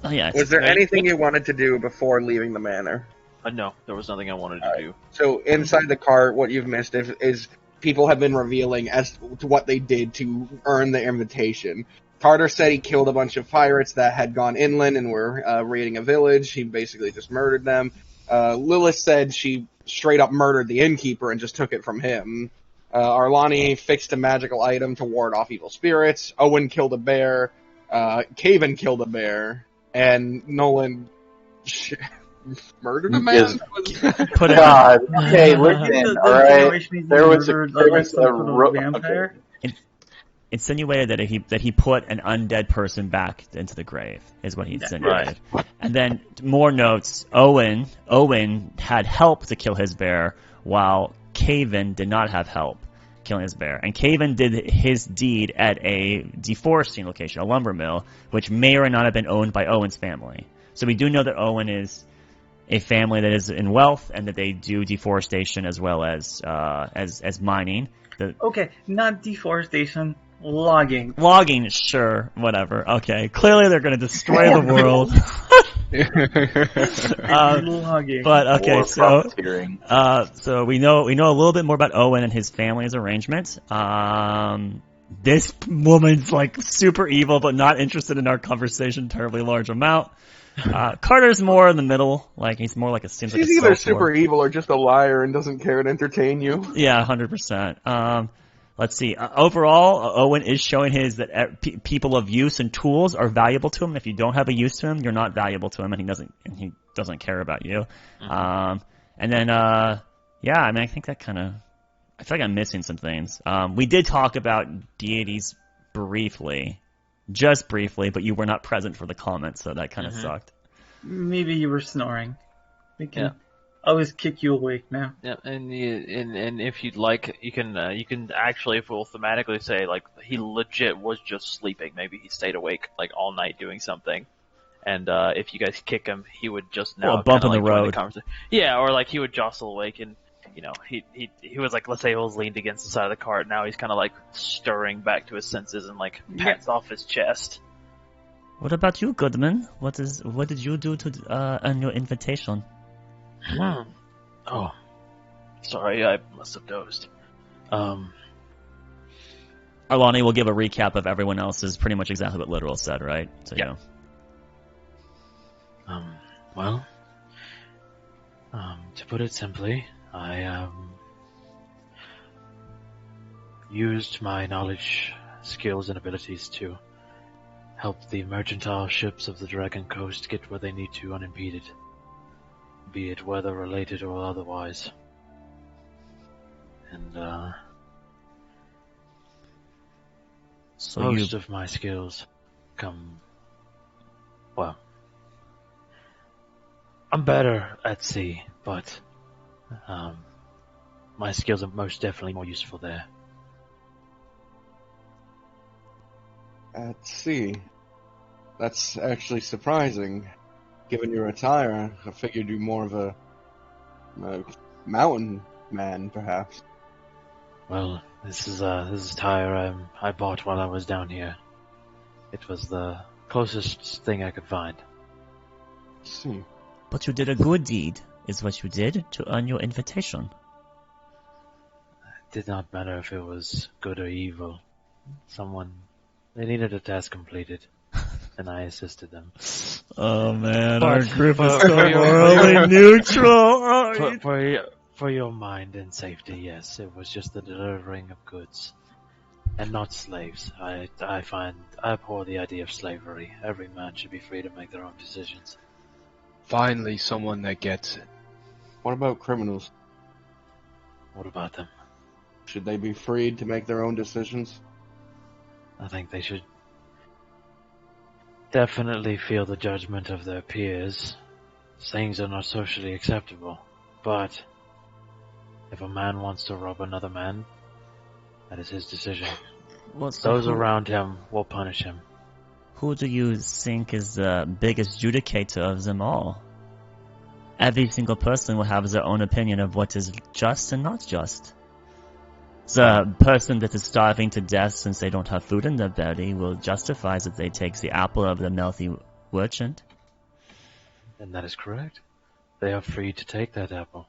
Oh yeah. Was there anything you wanted to do before leaving the manor? No, there was nothing I wanted to do. So inside the cart, what you've missed is people have been revealing as to what they did to earn the invitation. Carter said he killed a bunch of pirates that had gone inland and were raiding a village. He basically just murdered them. Lilith said she straight up murdered the innkeeper and just took it from him. Arlani fixed a magical item to ward off evil spirits. Owen killed a bear. Caven killed a bear. And Nolan murdered a man? God. Okay, listen, alright. There was a vampire. Insinuated that he put an undead person back into the grave is what he insinuated. Right. And then more notes. Owen had help to kill his bear, while Caven did not have help killing his bear. And Caven did his deed at a deforesting location, a lumber mill, which may or not have been owned by Owen's family. So we do know that Owen is a family that is in wealth and that they do deforestation as well as mining. Okay, not deforestation. Logging, sure, whatever. Okay, clearly they're going to destroy the world. Logging. But okay, so we know a little bit more about Owen and his family's arrangement. This woman's like super evil, but not interested in our conversation. Terribly large amount. Carter's more in the middle. Like he's more like She's either super evil or just a liar and doesn't care to entertain you. Yeah, 100%. Let's see. Overall, Owen is showing that people of use and tools are valuable to him. If you don't have a use to him, you're not valuable to him, and he doesn't care about you. Mm-hmm. And then, I mean, I think that I feel like I'm missing some things. We did talk about deities briefly, just briefly, but you were not present for the comments, so that kind of sucked. Maybe you were snoring. We can always kick you awake now. Yeah, and if you'd like, you can actually, if we'll thematically say, like, he legit was just sleeping. Maybe he stayed awake like all night doing something. And if you guys kick him, he would just now bump in the road. Yeah, or like he would jostle awake, and he was like, let's say he was leaned against the side of the cart. Now he's kind of like stirring back to his senses and like pats off his chest. What about you, Goodman? What did you do to earn your invitation? Oh, sorry, I must have dozed. Arlani will give a recap of everyone else's, pretty much exactly what Literal said, right? So, yeah. Well, to put it simply, I used my knowledge skills and abilities to help the mercantile ships of the Dragon Coast get where they need to unimpeded, be it weather related or otherwise. And So most you of my skills come, well, I'm better at sea, but my skills are most definitely more useful there. At sea. That's actually surprising. Given your attire, I figured you more of a mountain man, perhaps. Well, this is attire I bought while I was down here. It was the closest thing I could find. See. But you did a good deed, is what you did, to earn your invitation. It did not matter if it was good or evil. They needed a task completed, and I assisted them. Oh man, But our group is for so your- morally neutral. Oh, For your mind and safety, yes, it was just the delivering of goods, and not slaves. I abhor the idea of slavery. Every man should be free to make their own decisions. Finally, someone that gets it. What about criminals? What about them? Should they be freed to make their own decisions? I think they should definitely feel the judgment of their peers. Things are not socially acceptable, but if a man wants to rob another man, that is his decision. Those around him will punish him. Who do you think is the biggest judicator of them all? Every single person will have their own opinion of what is just and not just. The person that is starving to death since they don't have food in their belly will justify that they take the apple of the wealthy merchant. And that is correct. They are free to take that apple.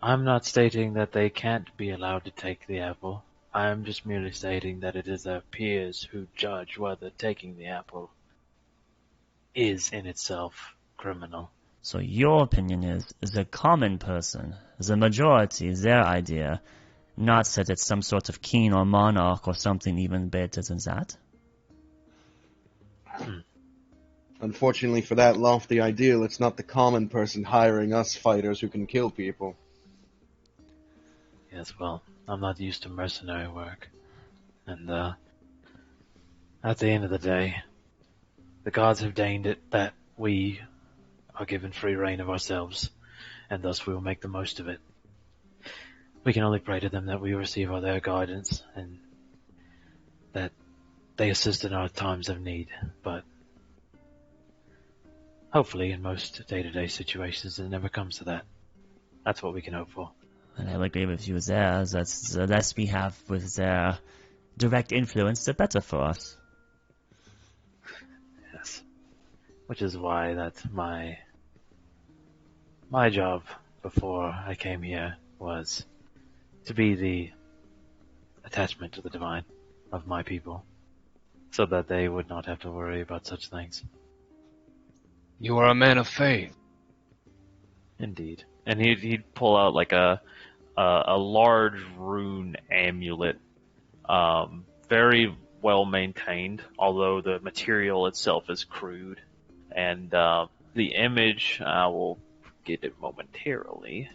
I'm not stating that they can't be allowed to take the apple. I am just merely stating that it is their peers who judge whether taking the apple is in itself criminal. So your opinion is the common person, the majority, their idea, not that it's some sort of king or monarch or something even better than that? Unfortunately for that lofty ideal, it's not the common person hiring us fighters who can kill people. Yes, well, I'm not used to mercenary work. And, at the end of the day, the gods have deigned it that we are given free reign of ourselves, and thus we will make the most of it. We can only pray to them that we receive their guidance, and that they assist in our times of need, but hopefully in most day-to-day situations it never comes to that. That's what we can hope for. And I would agree with you there. That's the less we have with their direct influence, the better for us. Yes. Which is why that's my job before I came here was to be the attachment to the divine of my people, so that they would not have to worry about such things. You are a man of faith. Indeed. And he'd pull out like a large rune amulet, very well maintained, although the material itself is crude. And the image, I will get it momentarily.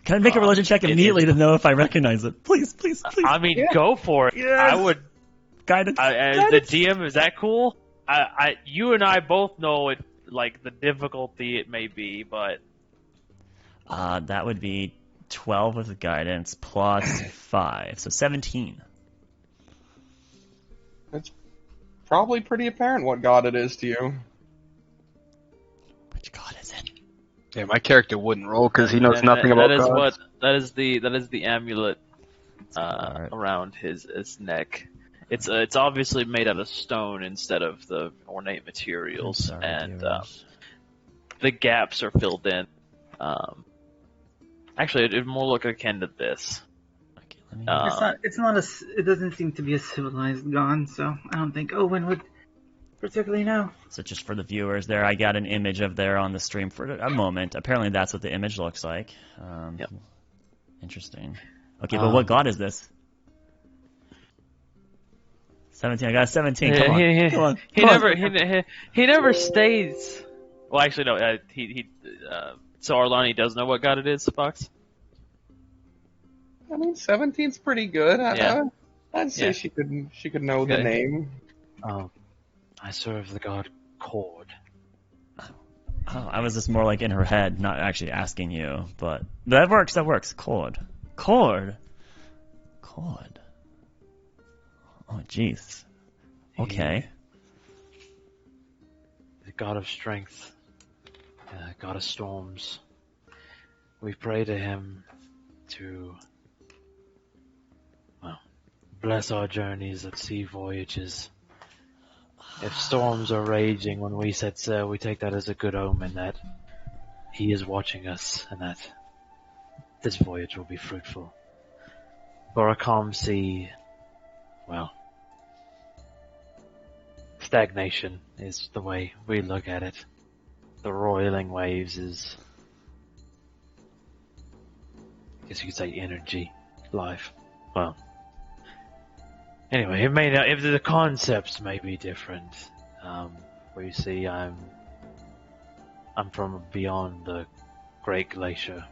Can I make a religion check immediately to know if I recognize it? Please, please, please. I mean, go for it. Yes. I would. Guidance. As the DM, is that cool? You and I both know it, like the difficulty it may be, but That would be 12 with the guidance plus 5, so 17. It's probably pretty apparent what god it is to you. Which god is it? Yeah, my character wouldn't roll because he knows nothing about that is gods. that is the amulet Alright. around his neck. It's obviously made out of stone instead of the ornate materials, Sorry, and viewers. the gaps are filled in. Actually, it more look akin to this. Okay, let me... It doesn't seem to be a civilized god, so I don't think Owen would particularly know. So just for the viewers there, I got an image of there on the stream for a moment. Apparently that's what the image looks like. Yep. Interesting. Okay, but what god is this? 17. I got a 17. Yeah, Come on. he Come on. he Come on. never he never stays. Well, actually, no. So Arlani does know what god it is, Fox. I mean, 17's pretty good. Yeah. I'd say Yeah. she could know the Okay. name. I serve the god Cord. Oh, I was just more like in her head, not actually asking you. But that works. That works. Cord. Cord. Cord. Oh, jeez. Okay. The god of strength. God of storms. We pray to him to, well, bless our journeys at sea voyages. If storms are raging when we set sail, we take that as a good omen that he is watching us and that this voyage will be fruitful. For a calm sea, well, stagnation is the way we look at it. The roiling waves is, I guess you could say, energy, life. Well, anyway, it may not, if the concepts may be different. Where you see, I'm from beyond the Great Glacier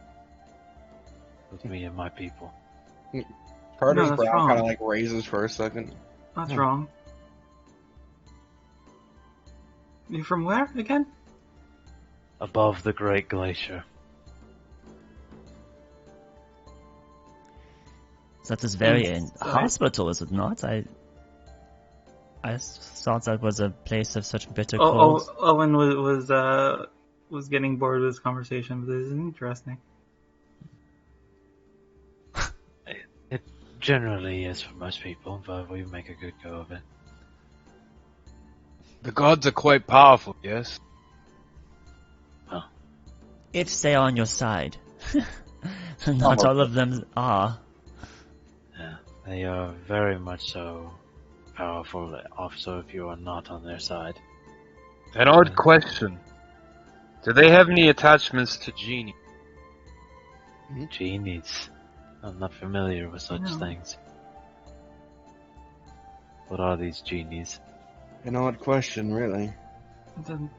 with me and my people. Carter's that's brow wrong. kind of like raises for a second. That's wrong. You from where again? Above the Great Glacier. So that's this very Right. hospital, is it not? I thought that was a place of such bitter Oh, cold. Owen was getting bored with this conversation, but this is interesting. It generally is for most people, but we make a good go of it. The gods are quite powerful, yes? If they are on your side. Not all of them are. Yeah, they are very much so powerful, also if you are not on their side. An odd question. Do they have any attachments to genie? Genies. I'm not familiar with such No. things. What are these genies? An odd question, really. Then,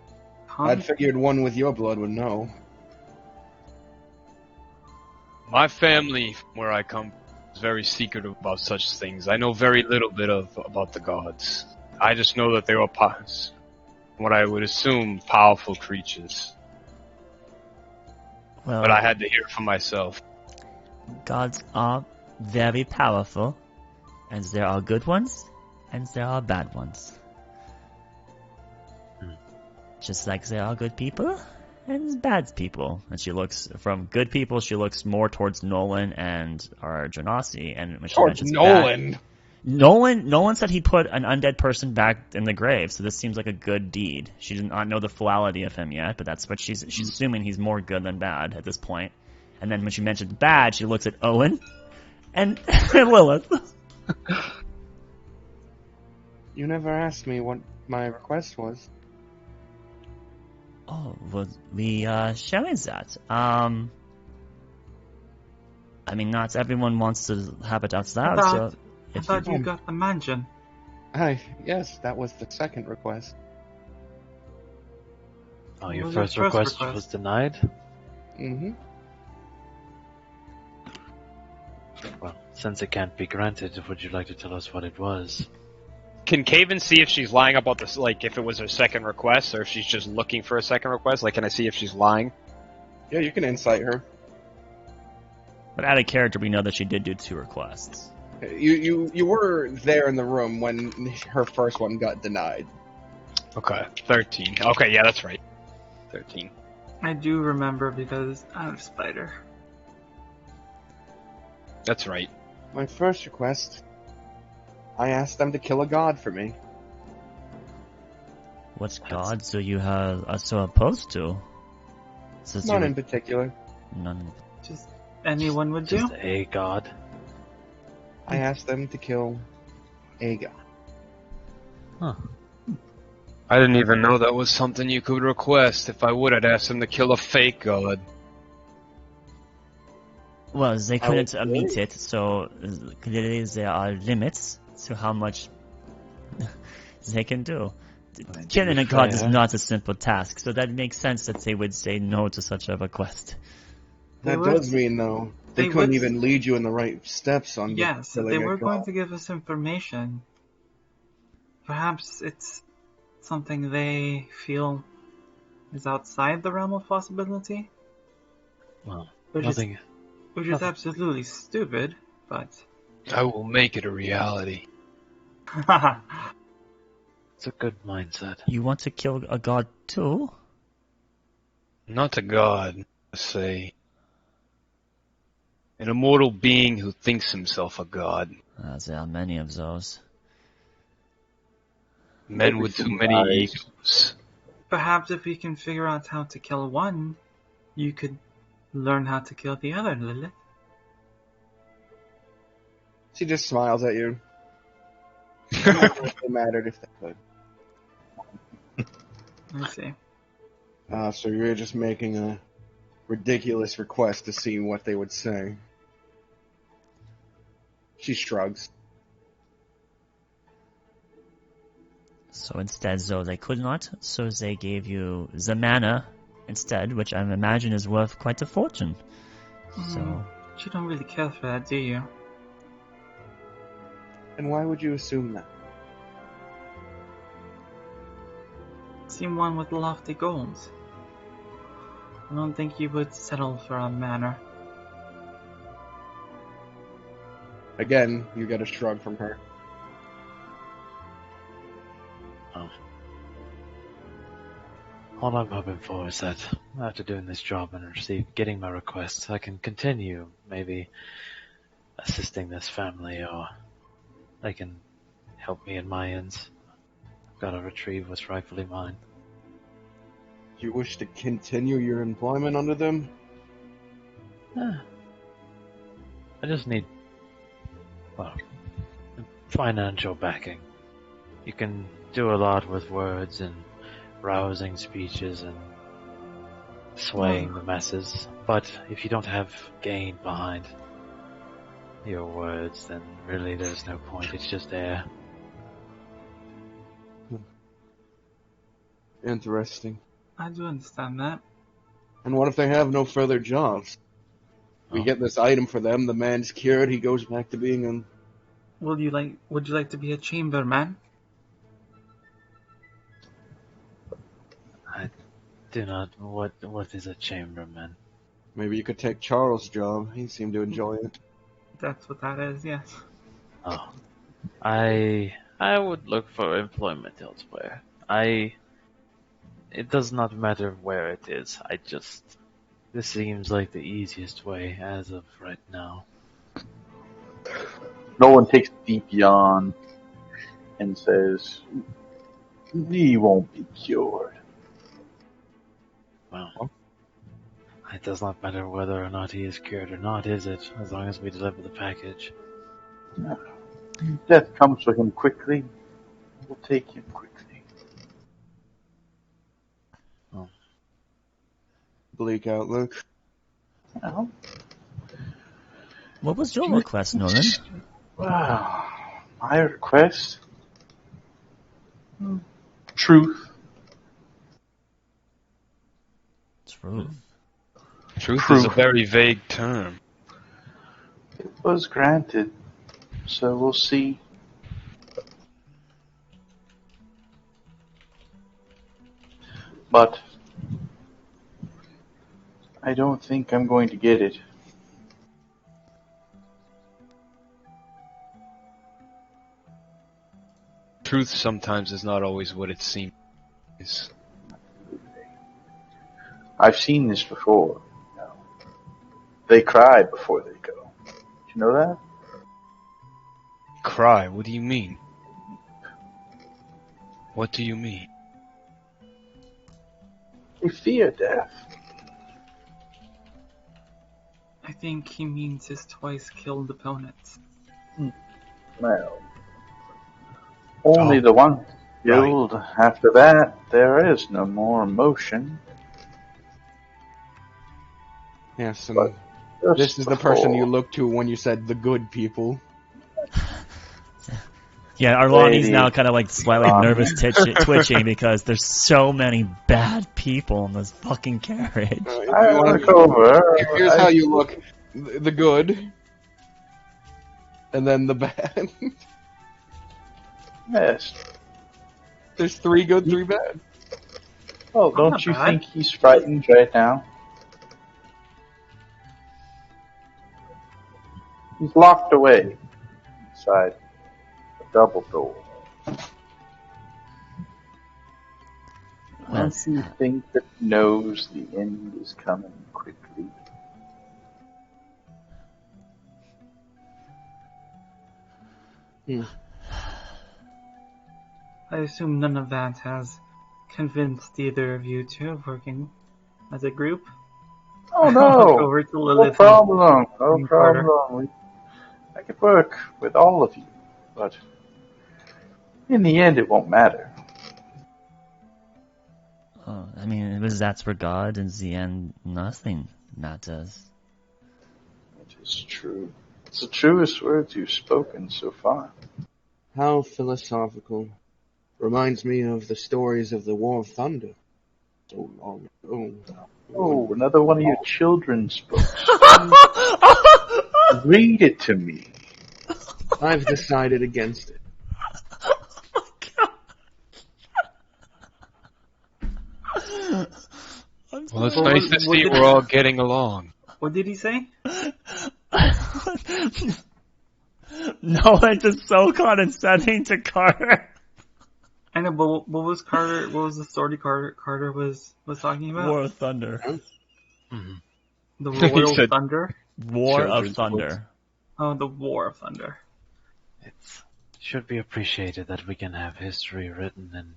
I'd figured one with your blood would know. My family, where I come, is very secretive about such things. I know very little bit about the gods. I just know that they were what I would assume powerful creatures. Well, But I had to hear it for myself. gods are very powerful, and there are good ones, and there are bad ones. Just like there are good people and bad people. And she looks, from good people, she looks more towards Nolan and our Genasi, and when she Towards mentions Nolan. bad, Nolan said he put an undead person back in the grave, so this seems like a good deed. She did not know the fulality of him yet, but that's what she's assuming he's more good than bad at this point. And then when she mentioned bad, she looks at Owen and Lilith. You never asked me what my request was. Oh, well, we showing that. I mean, not everyone wants to have it out loud, so I thought you got the mansion. Yes, that was the second request. Oh, What your was your first first request request? was denied? Mm-hmm. Well, since it can't be granted, would you like to tell us what it was? Can Caven see if she's lying about this, like if it was her second request, or if she's just looking for a second request? Like, can I see if she's lying? Yeah, you can insight her. But out of character, we know that she did do 2 requests. You were there in the room when her first one got denied. Okay, 13. Okay, yeah, that's right. 13. I do remember because I'm a spider. That's right. My first request, I asked them to kill a god for me. What gods do you are so opposed to? Since None you- in particular. None. Just anyone would do. Just a god? I asked them to kill a god. I didn't even know that was something you could request. If I would, I'd ask them to kill a fake god. Well, they couldn't would meet it, so clearly there are limits to how much they can do. Killing a god is not a simple task, so that makes sense that they would say no to such of a quest. That does mean, though, they couldn't even lead you in the right steps on Yes, killing they a were going god. to give us information. Perhaps it's something they feel is outside the realm of possibility? Well, Which nothing. is absolutely stupid, but... I will make it a reality. It's a good mindset. You want to kill a god too? Not a god, say. An immortal being who thinks himself a god. There are many of those. Men with too many egos. Perhaps if we can figure out how to kill one, you could learn how to kill the other, Lilith. She just smiles at you. It mattered if they could. I see. So you're just making a ridiculous request to see what they would say. She shrugs. So instead, though, they could not, so they gave you the mana instead, which I imagine is worth quite a fortune. So, You don't really care for that, do you? And why would you assume that? Seem one with lofty goals. I don't think you would settle for a manor. Again, you get a shrug from her. All I'm hoping for is that after doing this job and getting my requests, I can continue maybe assisting this family, or they can help me in my ends. I've got to retrieve what's rightfully mine. Do you wish to continue your employment under them? I just need, financial backing. You can do a lot with words and rousing speeches and swaying the masses, but if you don't have gain behind your words, then really there's no point. It's just air. Interesting. I do understand that. And what if they have no further jobs? We get this item for them, the man's cured, he goes back to being a... Would you like to be a chamberman? I do not. What is a chamberman? Maybe you could take Charles' job. He seemed to enjoy it. That's what that is, yes. Oh, I would look for employment elsewhere. It does not matter where it is. This seems like the easiest way as of right now. No one takes a deep yawn and says, "He won't be cured." Well, it does not matter whether or not he is cured or not, is it? As long as we deliver the package. Death comes for him quickly. We'll take him quickly. Bleak outlook. Well, what was your request, Nolan? wow. My request? Truth. Truth. Truth is a very vague term. It was granted, so we'll see. But I don't think I'm going to get it. Truth sometimes is not always what it seems. I've seen this before. They cry before they go. Did you know that? Cry? What do you mean? What do you mean? They fear death. I think he means his twice killed opponents. Well, only the one killed. Right. After that, there is no more emotion. Yes, and this is the person you looked to when you said the good people. Yeah, Arlani's now kind of like slightly nervous twitching because there's so many bad people in this fucking carriage. I look over. Here's how you look: the good, and then the bad. Yes. There's 3 good, 3 bad. Oh, not don't you bad. think he's frightened right now? He's locked away inside a double door. Don't you think that he knows the end is coming quickly? I assume none of that has convinced either of you two working as a group. Oh Look no! over to No Lilith problem. No and Carter. problem. I could work with all of you, but in the end, it won't matter. Oh, I mean, it was that's for God, and in the end, nothing matters. It is true. It's the truest words you've spoken so far. How philosophical. Reminds me of the stories of the War of Thunder. So long ago. Oh, another one of your children's books. Read it to me. I've decided against it. Well, it's nice to see we're all getting along. What did he say? No, it's just so condescending to Carter. I know, but what was Carter? What was the story Carter was talking about? War of Thunder. The He Royal said- Thunder. War of Children's Thunder. Oh, the War of Thunder. It should be appreciated that we can have history written and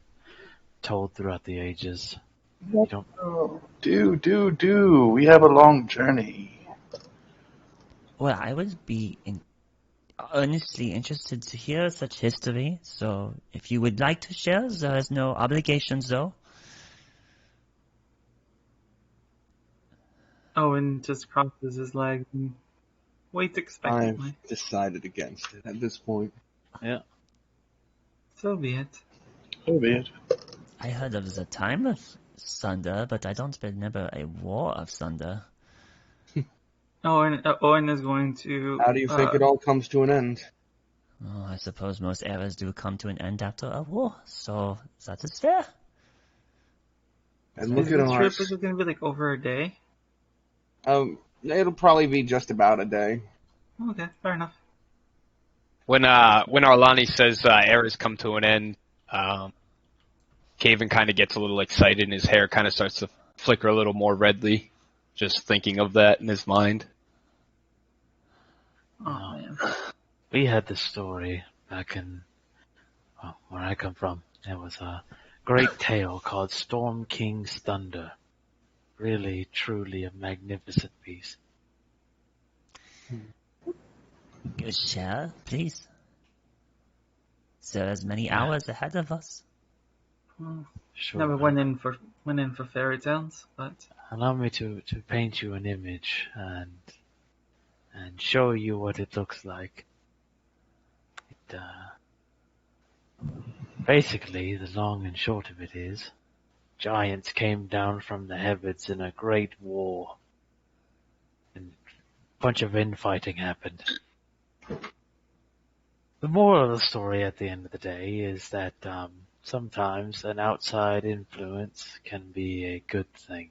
told throughout the ages. You don't. Oh, do. We have a long journey. Well, I would be honestly interested to hear such history, so if you would like to share, there is no obligations though. Owen just crosses his legs and waits expectantly. I've decided against it at this point. So be it. So be it. I heard of the time of Thunder, but I don't remember a War of Thunder. Owen is going to. How do you think it all comes to an end? Oh, I suppose most eras do come to an end after a war, so that is fair. And look Is at the trip ours. is it going to be like over a day? It'll probably be just about a day. Okay, fair enough. When Arlani says eras come to an end, Caven kind of gets a little excited and his hair kind of starts to flicker a little more redly, just thinking of that in his mind. Oh man. We had this story back in where I come from. It was a great tale called Storm King's Thunder. Really, truly a magnificent piece. Share, please. There is many hours ahead of us. Sure. Never went in for fairy tales, but Allow me to paint you an image and show you what it looks like. Basically, the long and short of it is, giants came down from the heavens in a great war, and a bunch of infighting happened. The moral of the story at the end of the day is that sometimes an outside influence can be a good thing.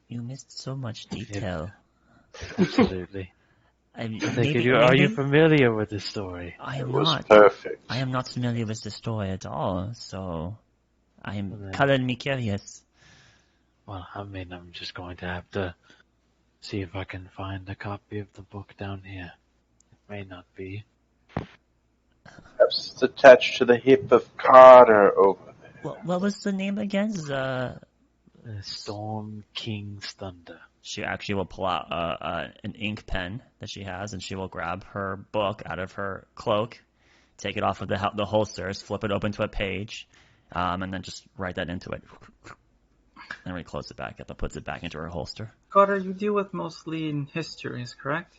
You missed so much detail. Absolutely. Are Are you familiar with this story? I It am was not. perfect. I am not familiar with the story at all, so I am Well, currently curious. Well, I mean, I'm just going to have to see if I can find a copy of the book down here. It may not be. Perhaps it's attached to the hip of Carter over there. What was the name again? The Storm King's Thunder. She actually will pull out an ink pen that she has, and she will grab her book out of her cloak, take it off of the holsters, flip it open to a page, and then just write that into it. And then close it back up and puts it back into her holster. Carter, you deal with mostly in histories, correct?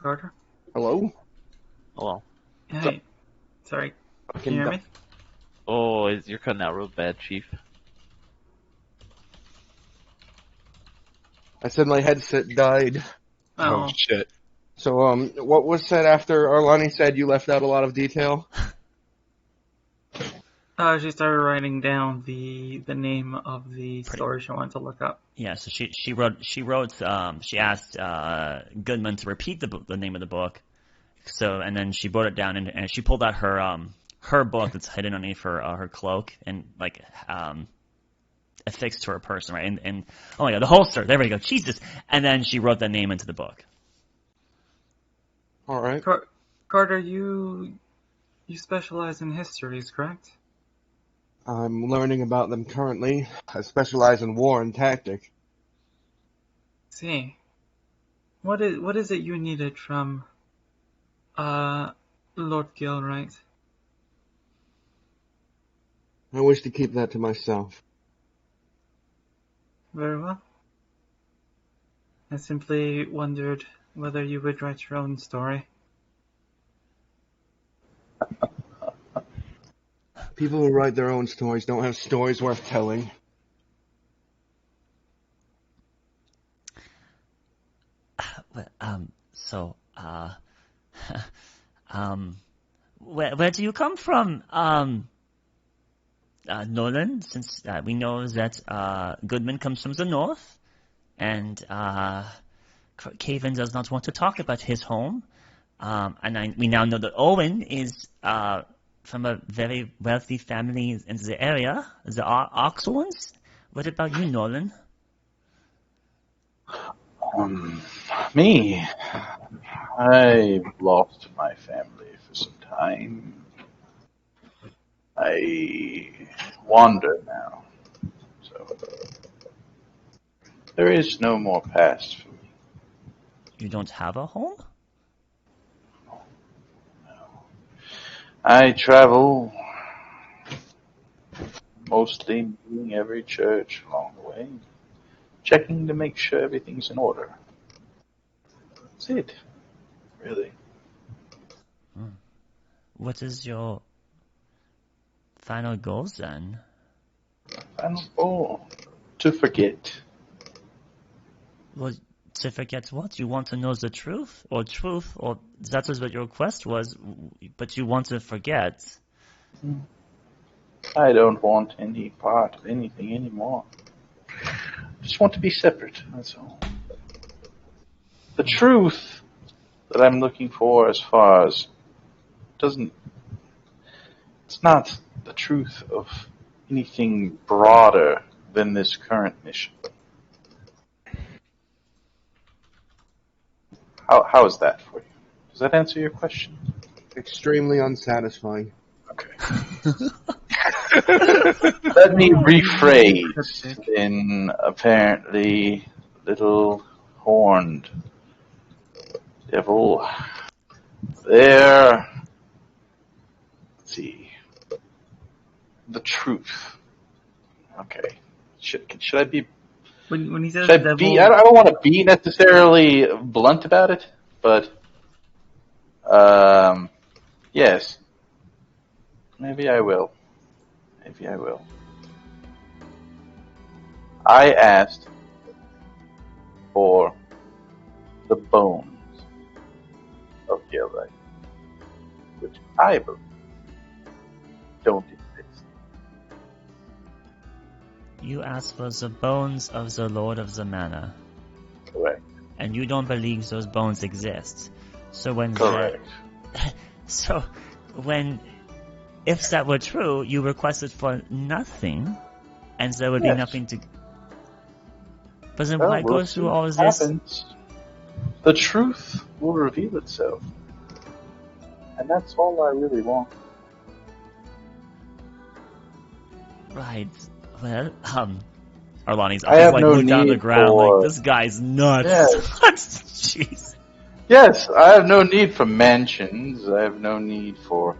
Carter? Hello? Hello. Hey. Sorry. Can you hear me? Oh, you're cutting out real bad, Chief. I said my headset died. Oh. shit. So, what was said after Arlani said you left out a lot of detail? She started writing down the name of the story she wanted to look up. Yeah, so she asked Goodman to repeat the name of the book. So, and then she wrote it down, and she pulled out her book that's hidden underneath her cloak, and like affixed to her person, right? And oh my god, the holster. There we go. Jesus. And then she wrote that name into the book. All right. Carter, you specialize in histories, correct? I'm learning about them currently. I specialize in war and tactic. See. What is it you needed from Lord Galewright? I wish to keep that to myself. Very well. I simply wondered whether you would write your own story. People who write their own stories don't have stories worth telling. Where do you come from, Nolan? Since we know that Goodman comes from the north, and Caven does not want to talk about his home, and we now know that Owen is from a very wealthy family in the area, the Oxorns. What about you, Nolan? Me? I've lost my family for some time. I wander now. So there is no more past for me. You don't have a home? I travel, mostly meeting every church along the way, checking to make sure everything's in order. That's it, really. What is your final goals then? Final goal, to forget. Well, to forget what? You want to know the truth? Or that is what your quest was, but you want to forget. I don't want any part of anything anymore. I just want to be separate, that's all. The truth that I'm looking for as far as it's not the truth of anything broader than this current mission. How is that for you? Does that answer your question? Extremely unsatisfying. Okay. Let me rephrase in apparently little horned devil. Let's see. The truth. Okay. Should I be? When he says Should I devil, be? I don't want to be necessarily blunt about it, but yes. Maybe I will. I asked for the bones of Galewright, which I believe don't exist. You asked for the bones of the Lord of the Manor. Correct. And you don't believe those bones exist. So Correct. if that were true, you requested for nothing, and there would be nothing to. But then why go through all of this? Happens. The truth will reveal itself, and that's all I really want. Right. Well, Arlani's I have like no looked down on the need ground for- like this guy's nuts. Yes. Jeez. Yes, I have no need for mansions. I have no need for.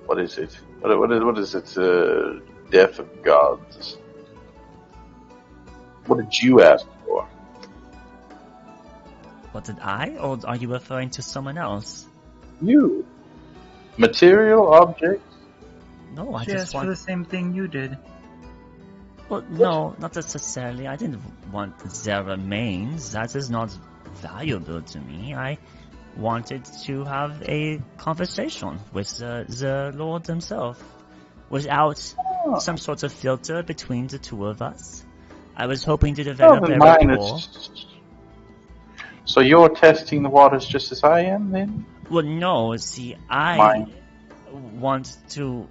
What is it? What is it? Death of gods. What did you ask for? What did I? Or are you referring to someone else? You. Material objects? No, I She just asked for want... the same thing you did. Well, no, not necessarily. I didn't want their remains. That is not valuable to me. I wanted to have a conversation with the Lord himself. Without some sort of filter between the two of us. I was hoping to develop a rapport. So you're testing the waters just as I am, then? Well, no, see, I Mine. want to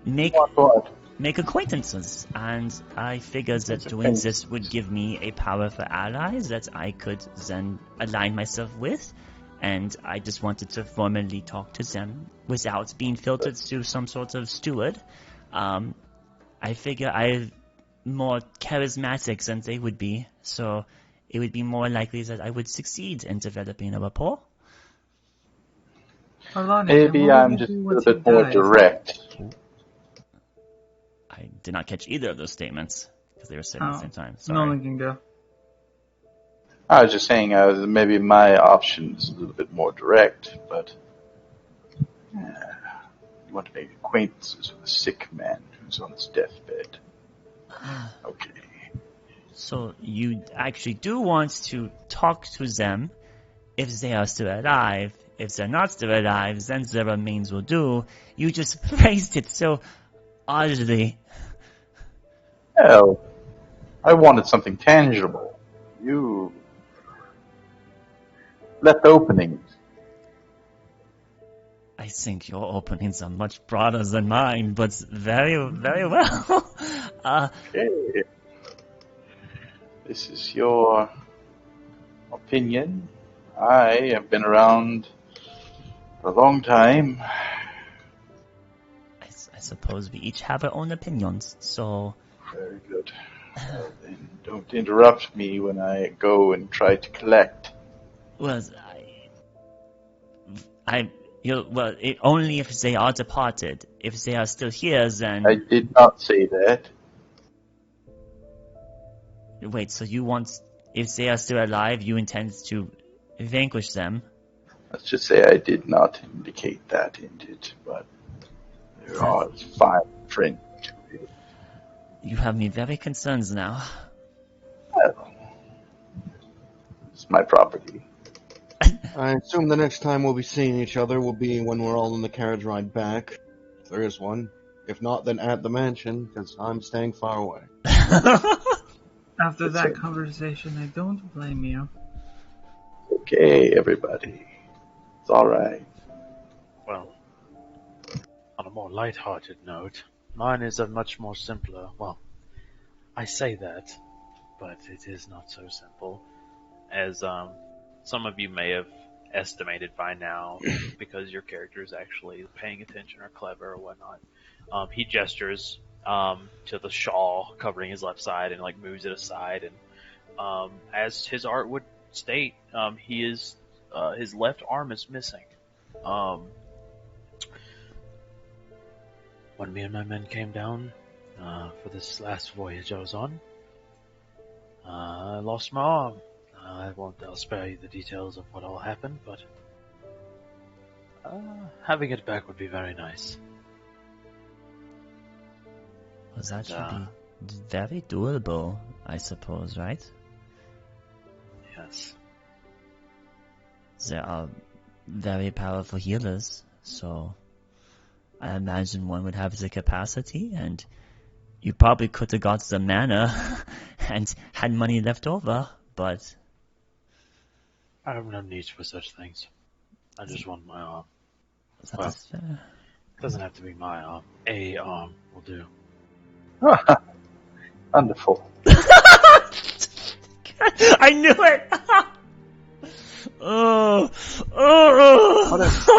make What? make acquaintances, and I figured that doing this would give me a powerful allies that I could then align myself with, and I just wanted to formally talk to them without being filtered through some sort of steward. I figure I'm more charismatic than they would be, so it would be more likely that I would succeed in developing a rapport. Maybe I'm just a little bit more direct. I did not catch either of those statements because they were said at the same time. Sorry. No one can go. I was just saying maybe my option is a little bit more direct, but you want to make acquaintances with a sick man who's on his deathbed. Okay. So you actually do want to talk to them if they are still alive. If they're not still alive, then their remains will do. You just phrased it so oddly. Well, I wanted something tangible. You left openings. I think your openings are much broader than mine, but very, very well. Okay. This is your opinion. I have been around for a long time. I suppose we each have our own opinions, so... Very good. Well, then don't interrupt me when I go and try to collect. Well, only if they are departed. If they are still here, then... I did not say that. Wait, so you want... If they are still alive, you intend to vanquish them? Let's just say I did not indicate that, indeed, but there are fine print to it. You have me very concerned now. Well, it's my property. I assume the next time we'll be seeing each other will be when we're all on the carriage ride back. If there is one. If not, then at the mansion, because I'm staying far away. After that conversation, I don't blame you. Okay, everybody. It's alright. Well, on a more light-hearted note, mine is a much more simpler. Well, I say that, but it is not so simple. As some of you may have estimated by now, because your character is actually paying attention or clever or whatnot. He gestures to the shawl covering his left side and like moves it aside, and as his art would state, he is his left arm is missing. When me and my men came down for this last voyage I was on, I lost my arm. I'll spare you the details of what all happened, but having it back would be very nice. Well, that should be very doable, I suppose, right? Yes. There are very powerful healers, so I imagine one would have the capacity, and you probably could have got the mana and had money left over, but... I have no need for such things. I just want my arm. That Well, is fair. it doesn't have to be my arm. A arm will do. Wonderful. I knew it! Oh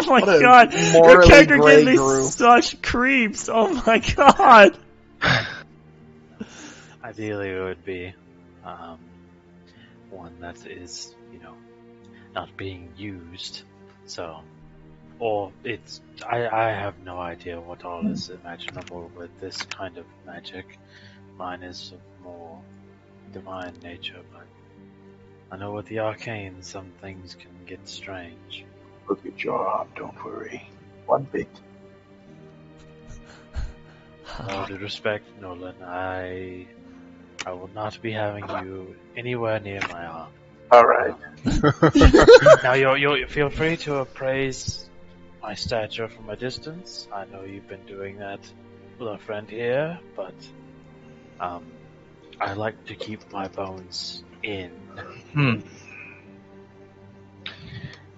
my god! Your character gave me such creeps! Oh my god! Ideally, it would be one that is, not being used. So, or it's I have no idea what all is imaginable with this kind of magic. Mine is of more divine nature, but I know with the arcane, some things can get strange. Look at your arm, don't worry. One bit. With all due respect, Nolan, I will not be having you anywhere near my arm. Alright. Now, you feel free to appraise my stature from a distance. I know you've been doing that with our friend here, but I like to keep my bones in.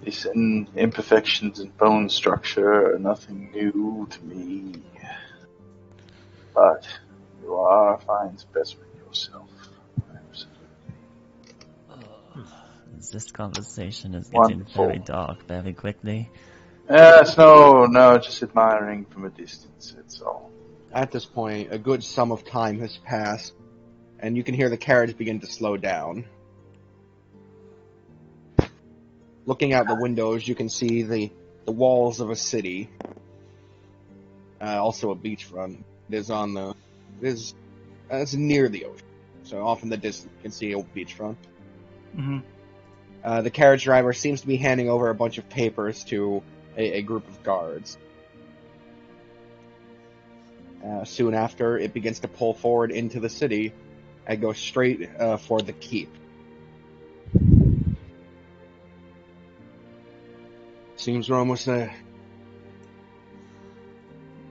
These imperfections in bone structure are nothing new to me. But you are a fine specimen yourself. This conversation is getting Wonderful. very dark very quickly. Yes, no, just admiring from a distance, that's all. At this point, a good sum of time has passed, and you can hear the carriage begin to slow down. Looking out the windows, you can see the walls of a city. Also a beachfront. It's near the ocean. So off in the distance, you can see a beachfront. The carriage driver seems to be handing over a bunch of papers to a group of guards. Soon after, it begins to pull forward into the city and go straight for the keep. Seems we're almost there.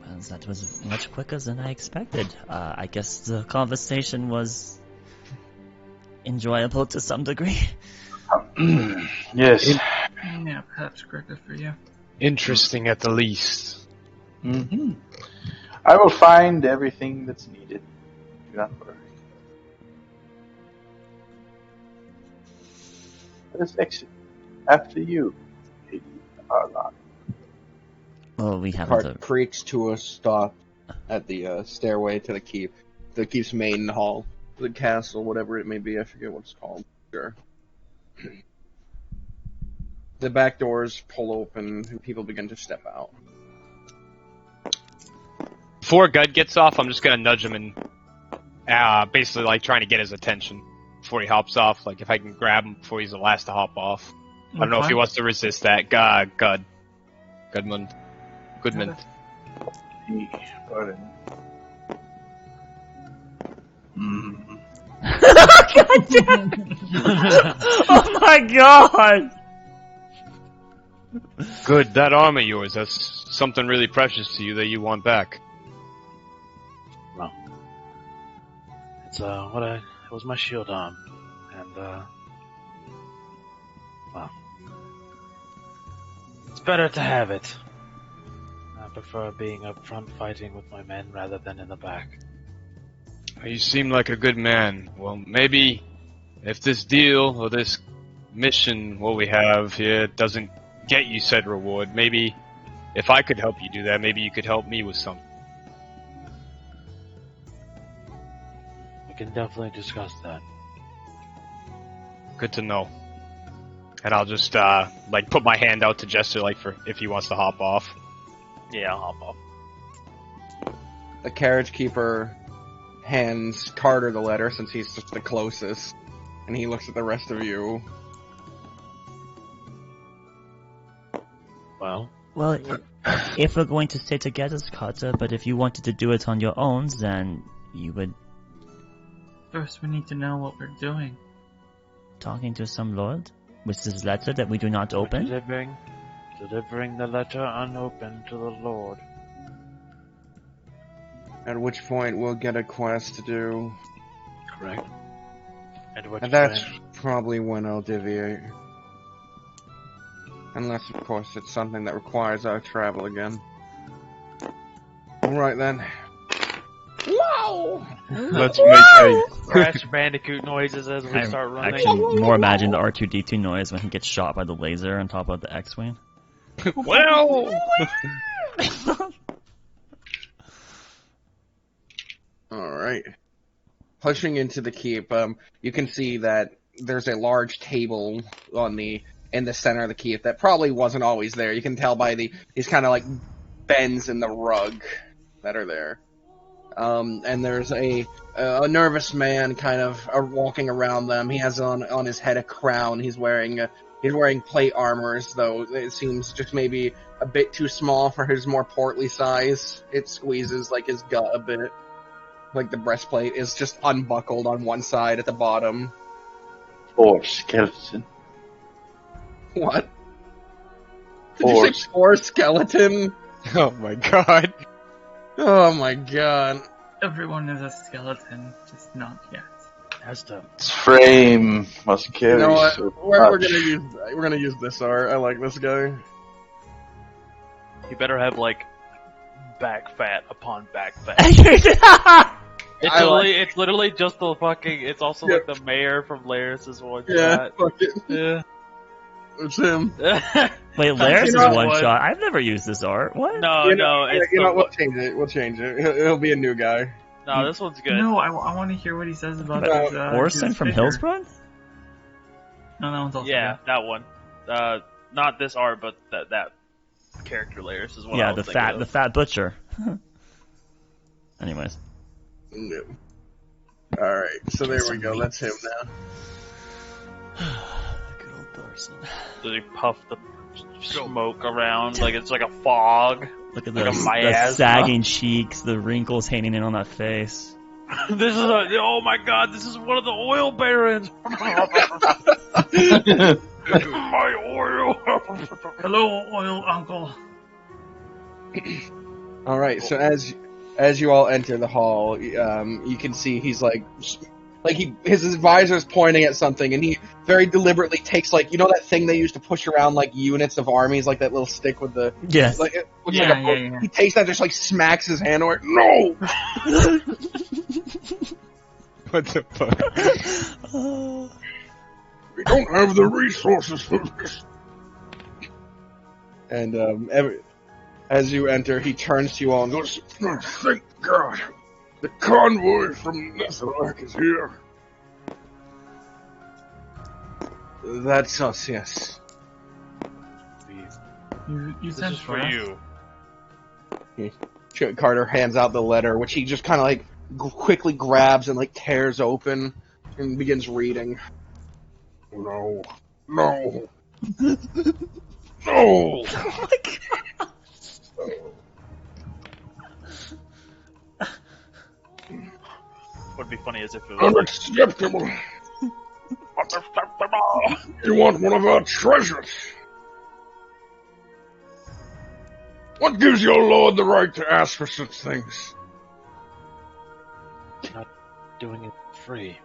Well, that was much quicker than I expected. I guess the conversation was enjoyable to some degree. Yes. Yeah, perhaps quicker for you. Interesting at the least. Mm-hmm. I will find everything that's needed. Do not worry. Let us exit. After you, Lady Arlon. Well, we have Cart creaks to a stop at the stairway to the keep's main hall, the castle, whatever it may be. I forget what it's called. Sure. The back doors pull open, and people begin to step out. Before Gud gets off, I'm just gonna nudge him and basically like trying to get his attention before he hops off. Like if I can grab him before he's the last to hop off. I don't know if he wants to resist that. Goodman. Pardon. God damn! Oh my god! Good, that arm of yours, that's something really precious to you that you want back. Well, it's it was my shield arm, and well, it's better to have it. I prefer being up front fighting with my men rather than in the back. You seem like a good man. Well, maybe if this deal or this mission, what we have here, doesn't get you said reward, maybe if I could help you do that, maybe you could help me with something. We can definitely discuss that. Good to know. And I'll just like put my hand out to gesture like for if he wants to hop off. Yeah, I'll hop off. The carriage keeper hands Carter the letter since he's just the closest, and he looks at the rest of you. Well, if we're going to stay together, Carter, but if you wanted to do it on your own, then you would... First, we need to know what we're doing. Talking to some lord? With this letter that we do not open? Delivering the letter unopened to the Lord. At which point we'll get a quest to do. Correct. And that's probably when I'll deviate. Unless, of course, it's something that requires our travel again. Alright then. Wow! Let's make a... Crash Bandicoot noises as we start running. Actually, more imagine the R2-D2 noise when he gets shot by the laser on top of the X-Wing. Well! Alright. Pushing into the keep, you can see that there's a large table in the center of the keep that probably wasn't always there. You can tell by these kind of like bends in the rug that are there. and there's a nervous man kind of walking around them. He has on his head a crown. He's wearing plate armors, though it seems just maybe a bit too small for his more portly size. It squeezes like his gut a bit. Like the breastplate is just unbuckled on one side at the bottom. Or skeleton. What? Did you say poor skeleton? Oh my god. Oh my god. Everyone is a skeleton, just not yet. Has to. Its frame must carry You know what? so We're much. gonna use this art. I like this guy. You better have like back fat upon back fat. It's literally just the fucking. It's also like the mayor from Laris' one shot. Fuck it. Yeah. It's him. Wait, Laris is You know one what? shot. I've never used this art. What? No, it's we'll change it. We'll change it. He'll be a new guy. no. This one's good. No, I want to hear what he says about But his, Orson his from figure. Hillsborough? No, that one's also Yeah, that one. Not this art, but that character Laris is what I Yeah, was the thinking of. fat butcher. Anyways. No. Alright, so there we go. That's him now. Good old Thorson. So they puff the smoke around like it's like a fog. Look at Like the a miasma. sagging cheeks, the wrinkles hanging in on that face. This is oh my god, this is one of the oil barons. My oil. Hello, oil uncle. Alright, so as you all enter the hall, you can see he's his advisor's pointing at something, and he very deliberately takes you know that thing they used to push around units of armies, like that little stick with the Yes. it looks Yeah, like a book. yeah. He takes that, just smacks his hand away. No. What the fuck? We don't have the resources for this. And as you enter, he turns to you all and goes, "Thank God, the convoy from Netherlark is here." That's us, yes. You This sent is for us. you. Carter hands out the letter, which he just kind of quickly grabs and tears open and begins reading. No. No. No. Oh my god. What'd be funny is if it was Unacceptable. You want one of our treasures? What gives your lord the right to ask for such things? Doing it free.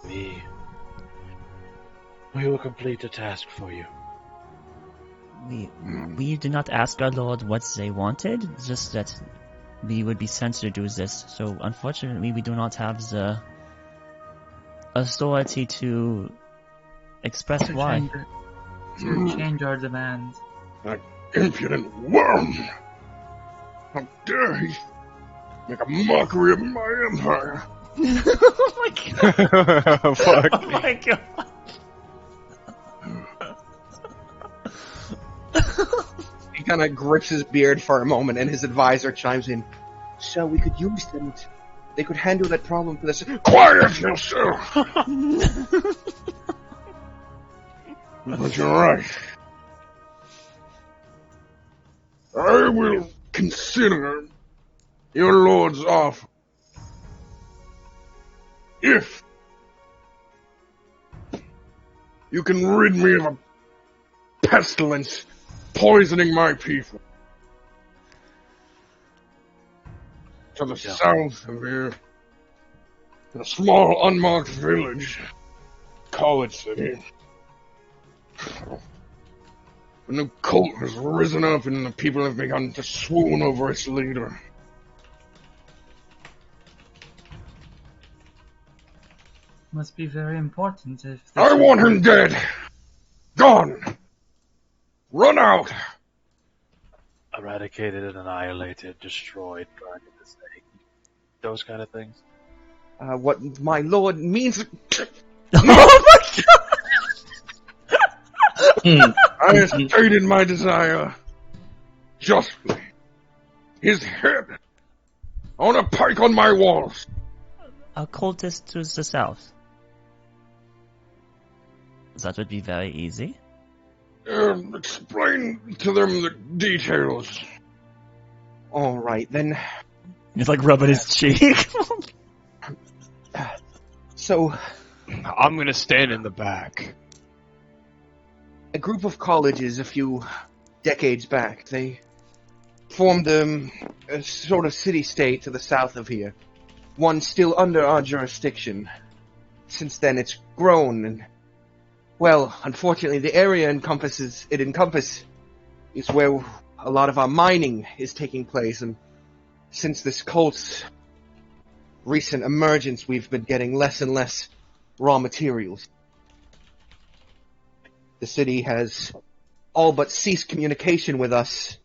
We will complete a task for you. We did not ask our lord what they wanted, just that we would be sent to do this. So unfortunately, we do not have the authority to express why. To change our demands. Impudent worm! How dare he make a mockery of my empire? Oh my god. Fuck. Oh my god. He kind of grips his beard for a moment, and his advisor chimes in. So we could use them. They could handle that problem for us. Quiet yourself! But you're right. I will consider your lord's offer. If you can rid me of a pestilence poisoning my people. To the south of here, in a small unmarked village, call it city. A new cult has risen up and the people have begun to swoon over its leader. Must be very important if... I want him dead! Gone! Run out! Eradicated and annihilated, destroyed, burned at the stake. Those kind of things. What my lord means... Oh my god! I have stated my desire. Justly. His head I want a pike on my walls. A cultist to the south. That would be very easy. Explain to them the details. All right, then. He's like rubbing his cheek. So, I'm gonna stand in the back. a group of colleges a few decades back, they formed a sort of city-state to the south of here. One still under our jurisdiction. Since then, it's grown, and, well, unfortunately, the area it encompasses is where a lot of our mining is taking place, and since this cult's recent emergence, we've been getting less and less raw materials. The city has all but ceased communication with us,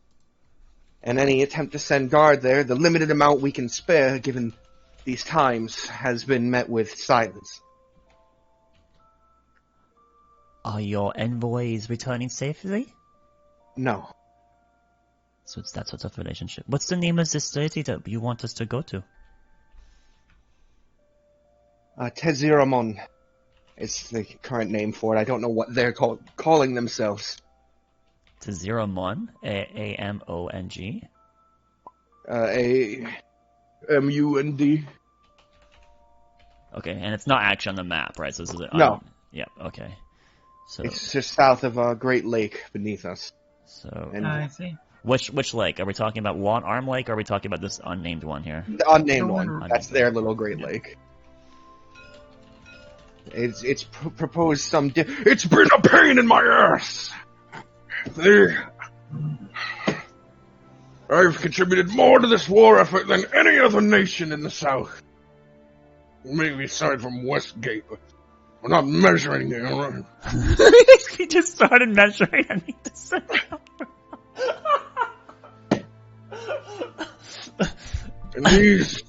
and any attempt to send guard there, the limited amount we can spare, given these times, has been met with silence. Are your envoys returning safely? No. So it's that sort of relationship. What's the name of this city that you want us to go to? Teziramon is the current name for it. I don't know what they're calling themselves. Teziramon? A-M-O-N-G? A-M-U-N-D. Okay, and it's not actually on the map, right? So this is No. Yeah, okay. So, It's just south of a great lake beneath us. so And I see. which lake? Are we talking about One Arm Lake, or are we talking about this unnamed one here? the unnamed The one. one- That's their little great lake. It's proposed some... It's been a pain in my ass! I've contributed more to this war effort than any other nation in the south. Maybe aside from Westgate, but we're not measuring it, alright? He just started measuring underneath the sun. And these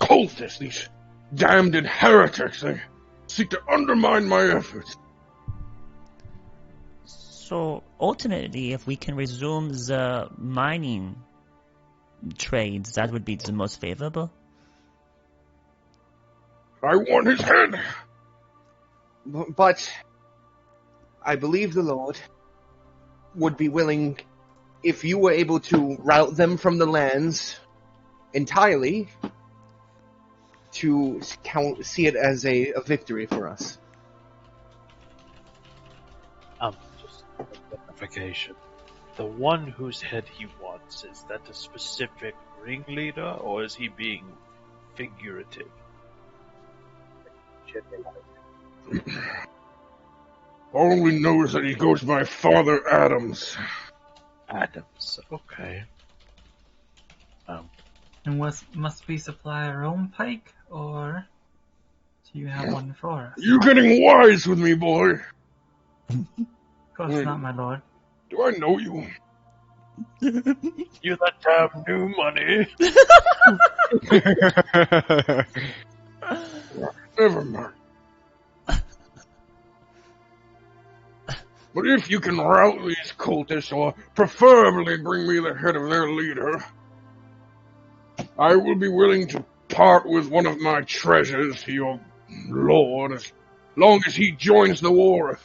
cultists, these damned heretics, they seek to undermine my efforts. So ultimately, if we can resume the mining trades, that would be the most favorable. I want his head. But I believe the Lord would be willing, if you were able to rout them from the lands entirely, to see it as a victory for us. Just a clarification. The one whose head he wants, is that a specific ringleader, or is he being figurative? All we know is that he goes by Father Adams. Adams, okay. And must we supply our own pike, or do you have one for us? You getting wise with me, boy? Of course not, my lord. Do I know you? You that damn new money! Never mind. But if you can rout these cultists, or preferably bring me the head of their leader, I will be willing to part with one of my treasures to your lord as long as he joins the war.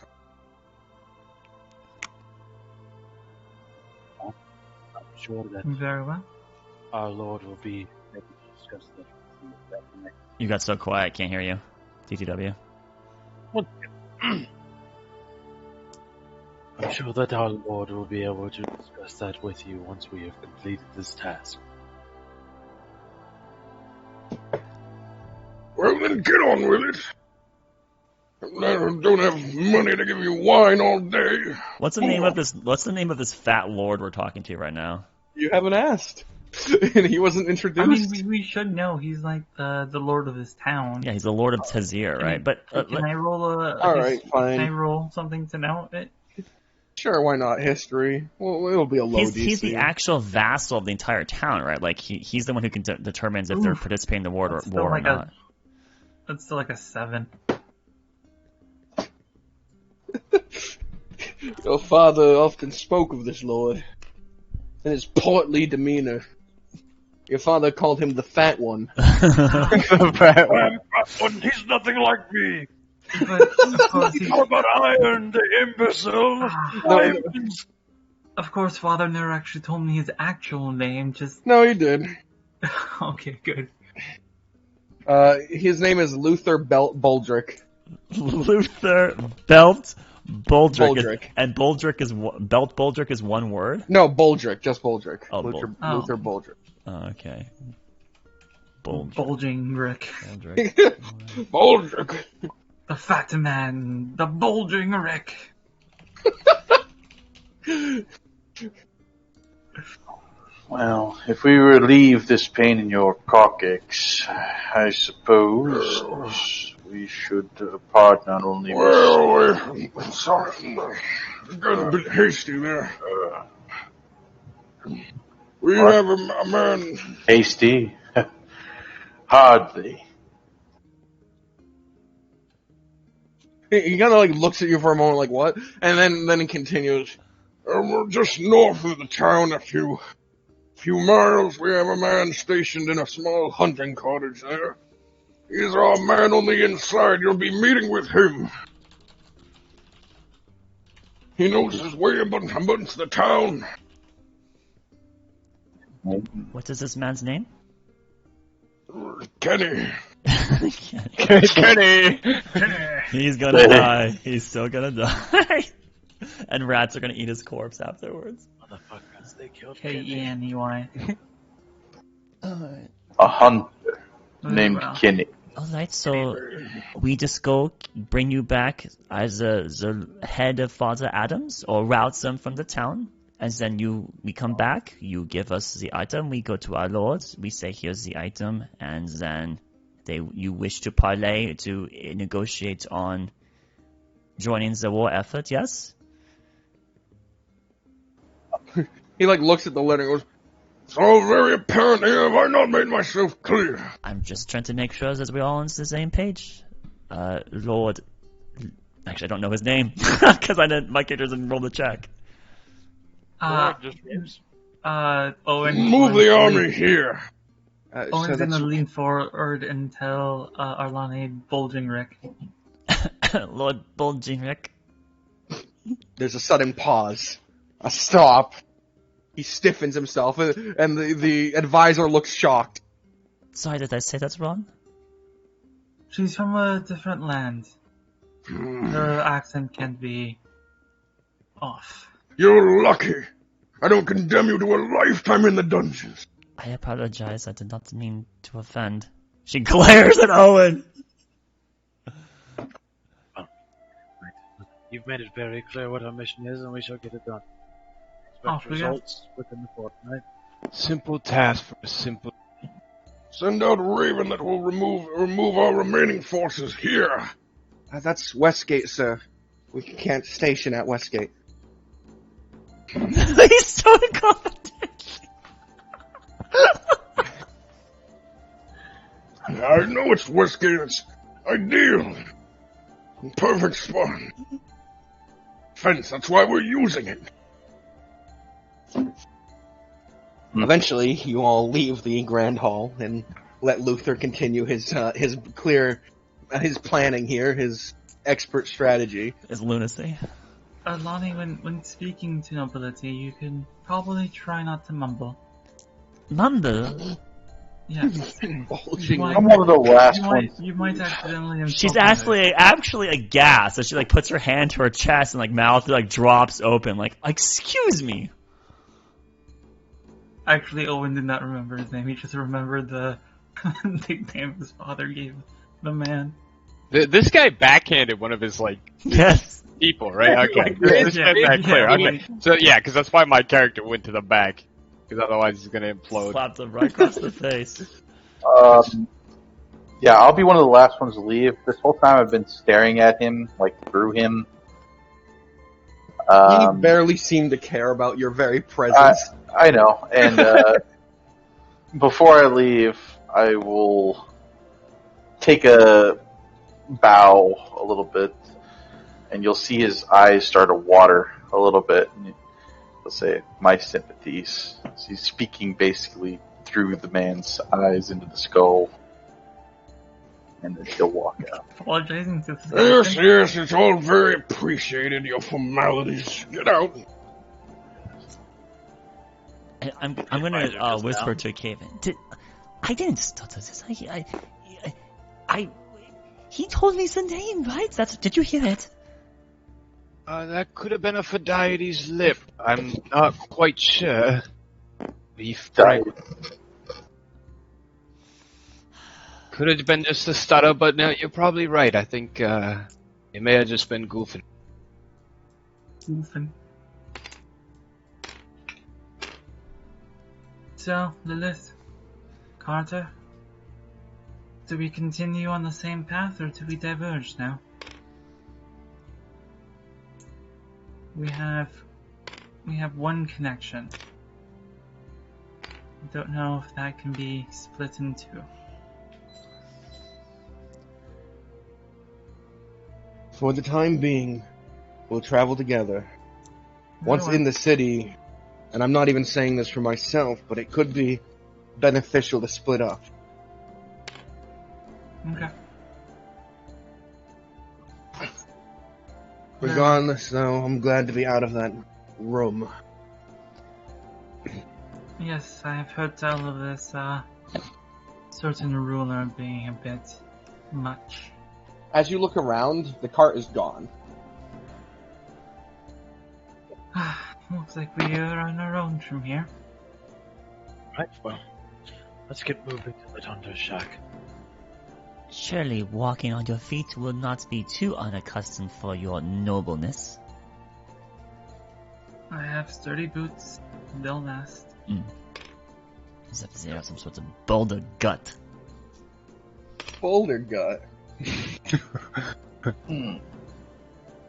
I'm sure that Very well. our lord will be able to discuss that with you. You got so quiet, can't hear you. TTW. I'm sure that our lord will be able to discuss that with you once we have completed this task. Well, then get on with it. I don't have money to give you wine all day. What's the name of this? What's the name of this fat lord we're talking to right now? You haven't asked. And he wasn't I introduced. mean, we should know. He's like the lord of this town. Yeah, he's the Lord of Tazir, right? But Can I roll Alright, fine. Can I roll something to know it? Sure, why not? History. Well, it'll be a low DC. he's the actual vassal of the entire town, right? Like he's the one who can determines if they're participating in the war That's still or like not. That's still like a 7. Your father often spoke of this lord, and his portly demeanor. Your father called him the fat one. He's nothing like me. But of course, How about Iron, the imbecile? of course, Father never actually told me his actual name. Just No, he did. okay, good. His name is Luther Boldrick. Luther Belt Boldrick. Boldrick. And Boldrick is Belt Boldrick is one word? No, Boldrick, just Boldrick. Oh, Luther Boldrick. Oh, okay. Bulging Rick. Boldrick. Boldrick. The fat man. The bulging Rick. Well, if we relieve this pain in your coccyx, I suppose we should pardon not only I'm sorry. Got a bit hasty there. We have a man. hasty. Hardly. He kind of like looks at you for a moment, like what, and then he continues. We're just north of the town, a few miles. We have a man stationed in a small hunting cottage there. He's our man on the inside. You'll be meeting with him. He knows his way amongst the town. What is this man's name? Kenny. Kenny! He's gonna die. He's still gonna die. And rats are gonna eat his corpse afterwards. Motherfuckers, they killed Kenny. A hunter named Kenny. Alright, so we just go bring you back as the head of Father Adams, or route them from the town, and then we come back, you give us the item, we go to our lords, we say here's the item, and then you wish to parlay, to negotiate on joining the war effort, yes? He like looks at the letter and goes, It's all very apparent here. Have I not made myself clear? I'm just trying to make sure that we're all on the same page. Lord... Actually, I don't know his name, because my character didn't roll the check. Owen. Move the army here. Owen's gonna lean forward and tell Arlani Bulging Rick. Lord Bulging Rick. There's a sudden pause. A stop. He stiffens himself, and the advisor looks shocked. Sorry, did I say that's wrong? She's from a different land. Her accent can be off. You're lucky. I don't condemn you to a lifetime in the dungeons. I apologize, I did not mean to offend. She glares at Owen! You've made it very clear what our mission is, and we shall get it done. Off Expect we go. results within the fortnight. Simple task for a simple... Send out Raven that will remove our remaining forces here. That's Westgate, sir. We can't station at Westgate. He's so incompetent! I know it's Westgate. It's ideal. Perfect spot. Fence, that's why we're using it. Eventually, you all leave the Grand Hall and let Luther continue his planning here, his expert strategy. His lunacy. Arlani, when speaking to nobility, you can probably try not to mumble. Mumble? Yes. I'm one of the last ones. You might accidentally insult She's her. actually aghast, so she like puts her hand to her chest and like mouth like drops open, like, excuse me. Actually, Owen did not remember his name. He just remembered the nickname his father gave the man. This guy backhanded one of his, like, Yes. people, right? Okay. Let's get that clear. Okay. So, yeah, because that's why my character went to the back. Because otherwise he's going to implode. Slapped him right across the face. Yeah, I'll be one of the last ones to leave. This whole time I've been staring at him, like, through him. He barely seemed to care about your very presence. I know, and before I leave, I will take a bow a little bit, and you'll see his eyes start to water a little bit, and he'll say, "My sympathies." So he's speaking basically through the man's eyes into the skull, and then he'll walk out. Apologizing to the Yes, citizen. yes, it's all very appreciated, your formalities. Get out. I'm Advisor gonna goes whisper down. to Caven. I didn't stutter this. He told me the name, right? Did you hear it? That could have been a Phidiotes lip. I'm not quite sure. Be frank. Could have been just a stutter, but no, you're probably right. I think it may have just been goofing. Goofing. So, Lilith, Carter, do we continue on the same path or do we diverge now? We have one connection. I don't know if that can be split in two. For the time being, we'll travel together. Once Very in the city, and I'm not even saying this for myself, but it could be beneficial to split up. well. Okay. Regardless, though, I'm glad to be out of that room. Yes, I have heard tell of this certain ruler being a bit much. As you look around, the cart is gone. Looks like we are on our own from here. Right, well, let's get moving to the Thunder Shack. Surely walking on your feet will not be too unaccustomed for your nobleness. I have sturdy boots. They'll last. As if they have some sort of boulder gut. Boulder gut.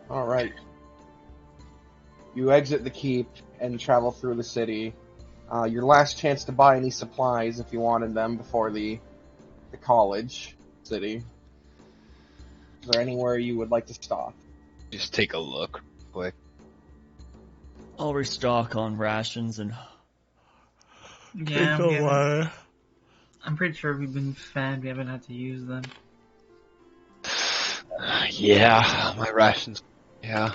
Alright. You exit the keep and travel through the city. Your last chance to buy any supplies if you wanted them before the college city. Is there anywhere you would like to stop? Just take a look, quick. I'll restock on rations and Yeah, I'm pretty sure we've been fed. We haven't had to use them. Yeah, my rations. Yeah,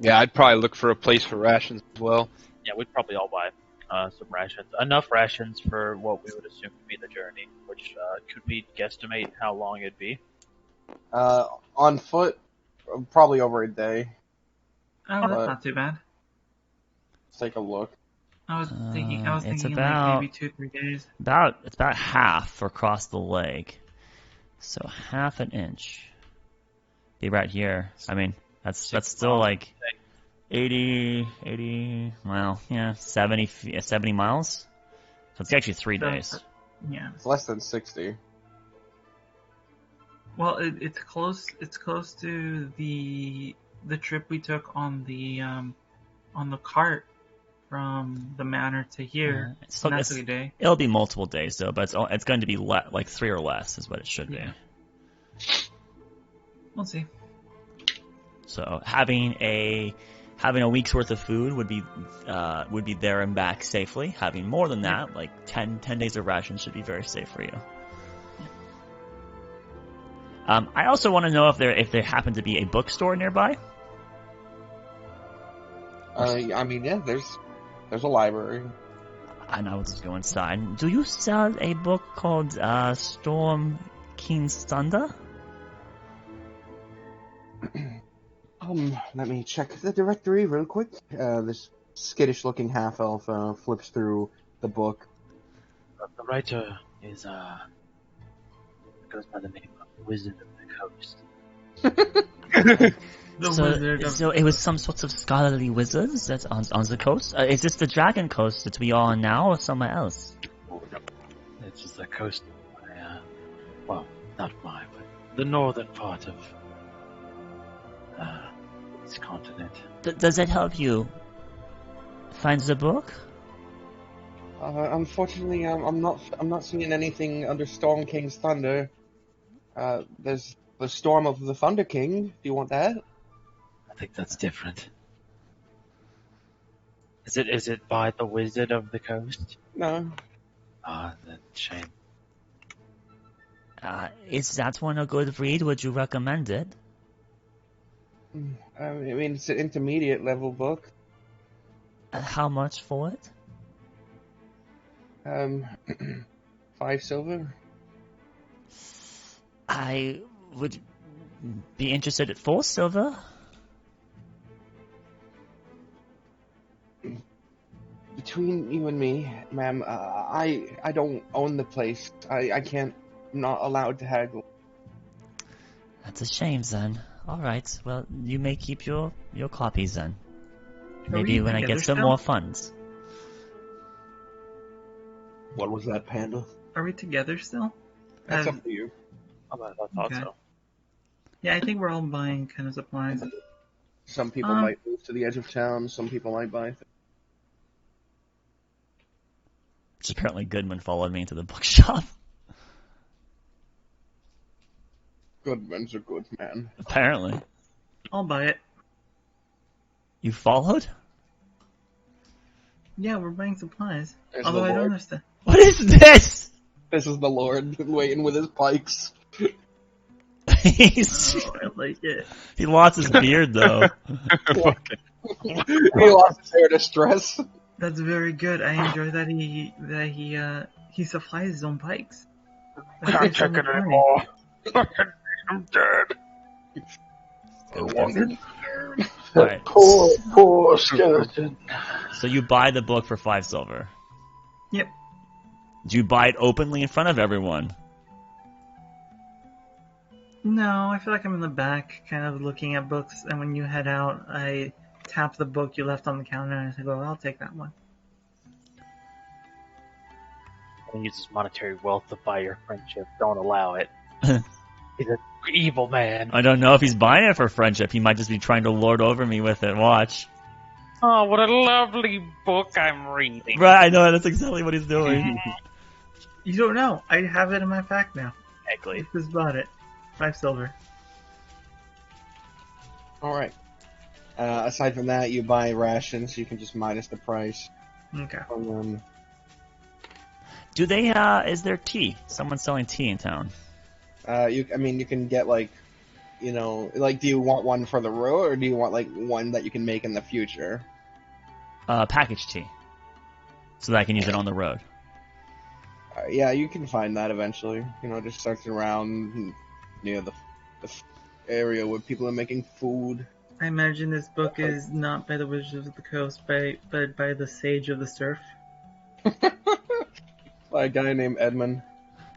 I'd probably look for a place for rations as well. Yeah, we'd probably all buy some rations. Enough rations for what we would assume to be the journey, which could we guesstimate how long it'd be? On foot, probably over a day. Oh, that's not too bad. Let's take a look. I was thinking it's like about- maybe 2-3 days. it's about half across the leg. So half an inch. Be right here. I mean, that's still like 80, well, yeah, 70 miles. So it's actually 3 days. Yeah. It's less than 60. Well, it's close. It's close to the trip we took on the cart from the manor to here. So and that's a day. It'll be multiple days though, but it's going to be like 3 or less is what it should be. We'll see. So having a week's worth of food would be there and back safely. Having more than that, like 10 days of rations, should be very safe for you. I also want to know if there happen to be a bookstore nearby. I mean, yeah, there's a library. And I will just go inside. Do you sell a book called Storm King's Thunder? Let me check the directory real quick. This skittish-looking half-elf flips through the book. The writer is goes by the name of Wizard of the Coast. So it was some sort of scholarly wizards that's on the coast? Is this the Dragon Coast that we are on now, or somewhere else? This is the coast of well, not my, but the northern part of this continent. Does it help you find the book? Unfortunately, I'm not seeing anything under Storm King's Thunder. There's the Storm of the Thunder King. Do you want that? I think that's different. Is it by the Wizard of the Coast? No. Ah, that shame. Is that one a good read? Would you recommend it? I mean, it's an intermediate level book. How much for it? 5 silver. I would be interested at 4 silver. Between you and me, ma'am, I don't own the place. I can't. I'm not allowed to haggle. That's a shame, then. Alright, well, you may keep your copies then. Maybe we when I get together some still? more funds. What was that, Panda? Are we together still? That's up to you. I thought Okay. so. Yeah, I think we're all buying kind of supplies. Some people might move to the edge of town. Some people might buy. Which apparently Goodman followed me into the bookshop. Good man's a good man. Apparently. I'll buy it. You followed? Yeah, we're buying supplies. There's Although the I don't Lord. understand. What is this? This is the Lord waiting with his pikes. Oh, I like it. He lost his beard though. He lost his hair to stress. That's very good. I enjoy that he supplies his own pikes. That Can't saves so take much it money. anymore. I'm dead. I wanted. Alright. Poor skeleton. So you buy the book for 5 silver. Yep. Do you buy it openly in front of everyone? No, I feel like I'm in the back, kind of looking at books, and when you head out, I tap the book you left on the counter, and I go, I'll take that one. And uses monetary wealth to buy your friendship. Don't allow it. He's an evil man. I don't know if he's buying it for friendship. He might just be trying to lord over me with it. Watch. Oh, what a lovely book I'm reading. Right, I know. That's exactly what he's doing. You don't know. I have it in my pack now. Exactly. I just bought it. 5 silver. Alright. Aside from that, you buy rations, you can just minus the price. Okay. Do they, is there tea? Someone's selling tea in town. You can get do you want one for the road, or do you want one that you can make in the future? Packaged tea. So that I can use it on the road. Yeah, you can find that eventually. Just searching around near the area where people are making food. I imagine this book is not by the Wizards of the Coast, but by the Sage of the Surf. By a guy named Edmund.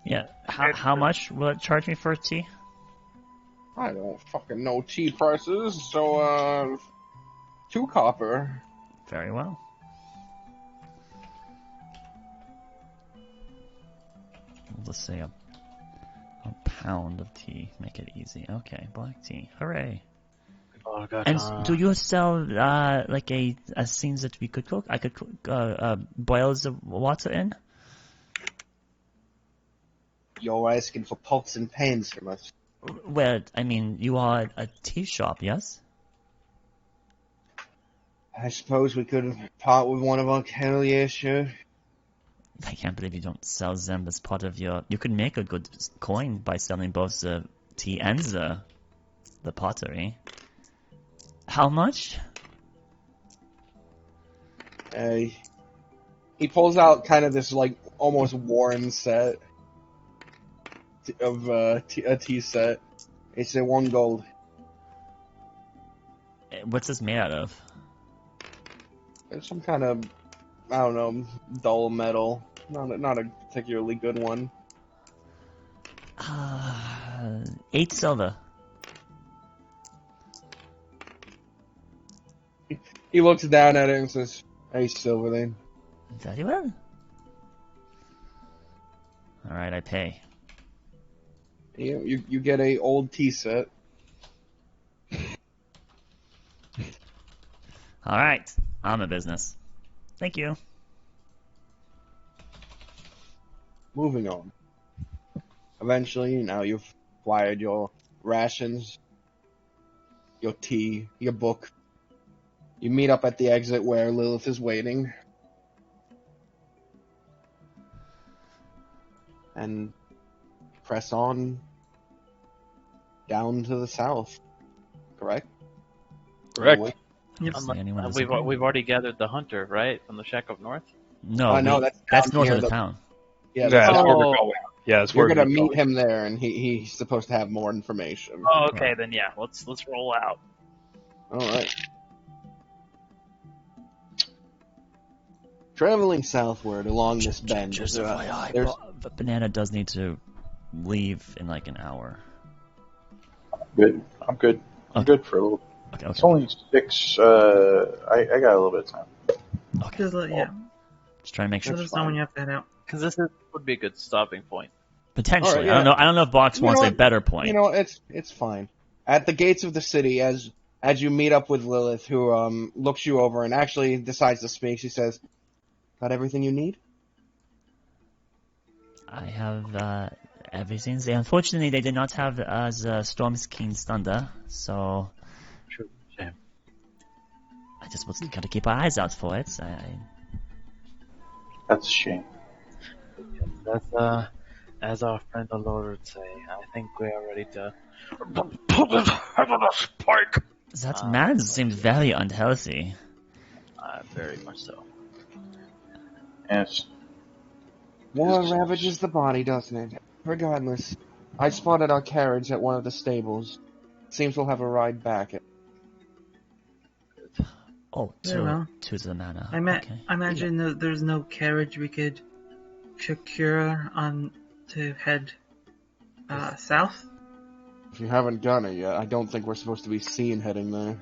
Yeah. How much will it charge me for tea? I don't fucking know tea prices, so 2 copper. Very well. We'll just say a pound of tea. Make it easy. Okay, black tea. Hooray. Oh, God. And do you sell a scenes that we could cook? I could cook boils of water in. You're asking for pots and pans from us. Well, I mean, you are a tea shop, yes? I suppose we could part with one of Arkelya, sure. I can't believe you don't sell them as part of your... You could make a good coin by selling both the tea and the pottery. How much? He pulls out kind of this, almost worn set of a tea set. It's a 1 gold. What's this made out of? It's some kind of, I don't know, dull metal. Not a particularly good one. 8 silver. He looks down at it and says, "Hey, silver then." Very well. Alright, I pay. You get a old tea set. Alright, I'm a business. Thank you. Moving on. Eventually, now you've acquired your rations, your tea, your book. You meet up at the exit where Lilith is waiting. and press on down to the south. Correct? Correct. Wait. Yep. See anyone We've disagree? we've already gathered the hunter, right, from the shack up north. No, no, we- that's that's down north near of the the- town. Yeah, That's that's where we're Oh. going. Yeah, that's you're where gonna we're meet going. him there, and he's supposed to have more information. Oh, okay, then yeah, let's roll out. All right. Traveling southward along this bend. Just FYI, there's but Banana does need to leave in like an hour. Good. I'm good. I'm Okay. good for a little. Okay, It's okay. only 6. I got a little bit of time. Just yeah. Just trying to make Let sure. us know when you have to head out. Because this would be a good stopping point. Potentially, All right, I don't yeah. know. I don't know if Box You wants know a what? better point. You know, it's fine. At the gates of the city, as you meet up with Lilith, who looks you over and actually decides to speak, she says, "Got everything you need?" I have everything. Unfortunately, they did not have Storm's King's Thunder, so True. Shame. I just was gotta keep our eyes out for it. That's a shame. That's as our friend the Lord would say. I think we are ready to put his head on a spike. That man seems very unhealthy. Very much so. Yes. War ravages the body, doesn't it? Regardless, I spotted our carriage at one of the stables. Seems we'll have a ride back. Oh, Very well. to the manor. I Okay. imagine that there's no carriage we could procure on to head south. If you haven't done it yet, I don't think we're supposed to be seen heading there.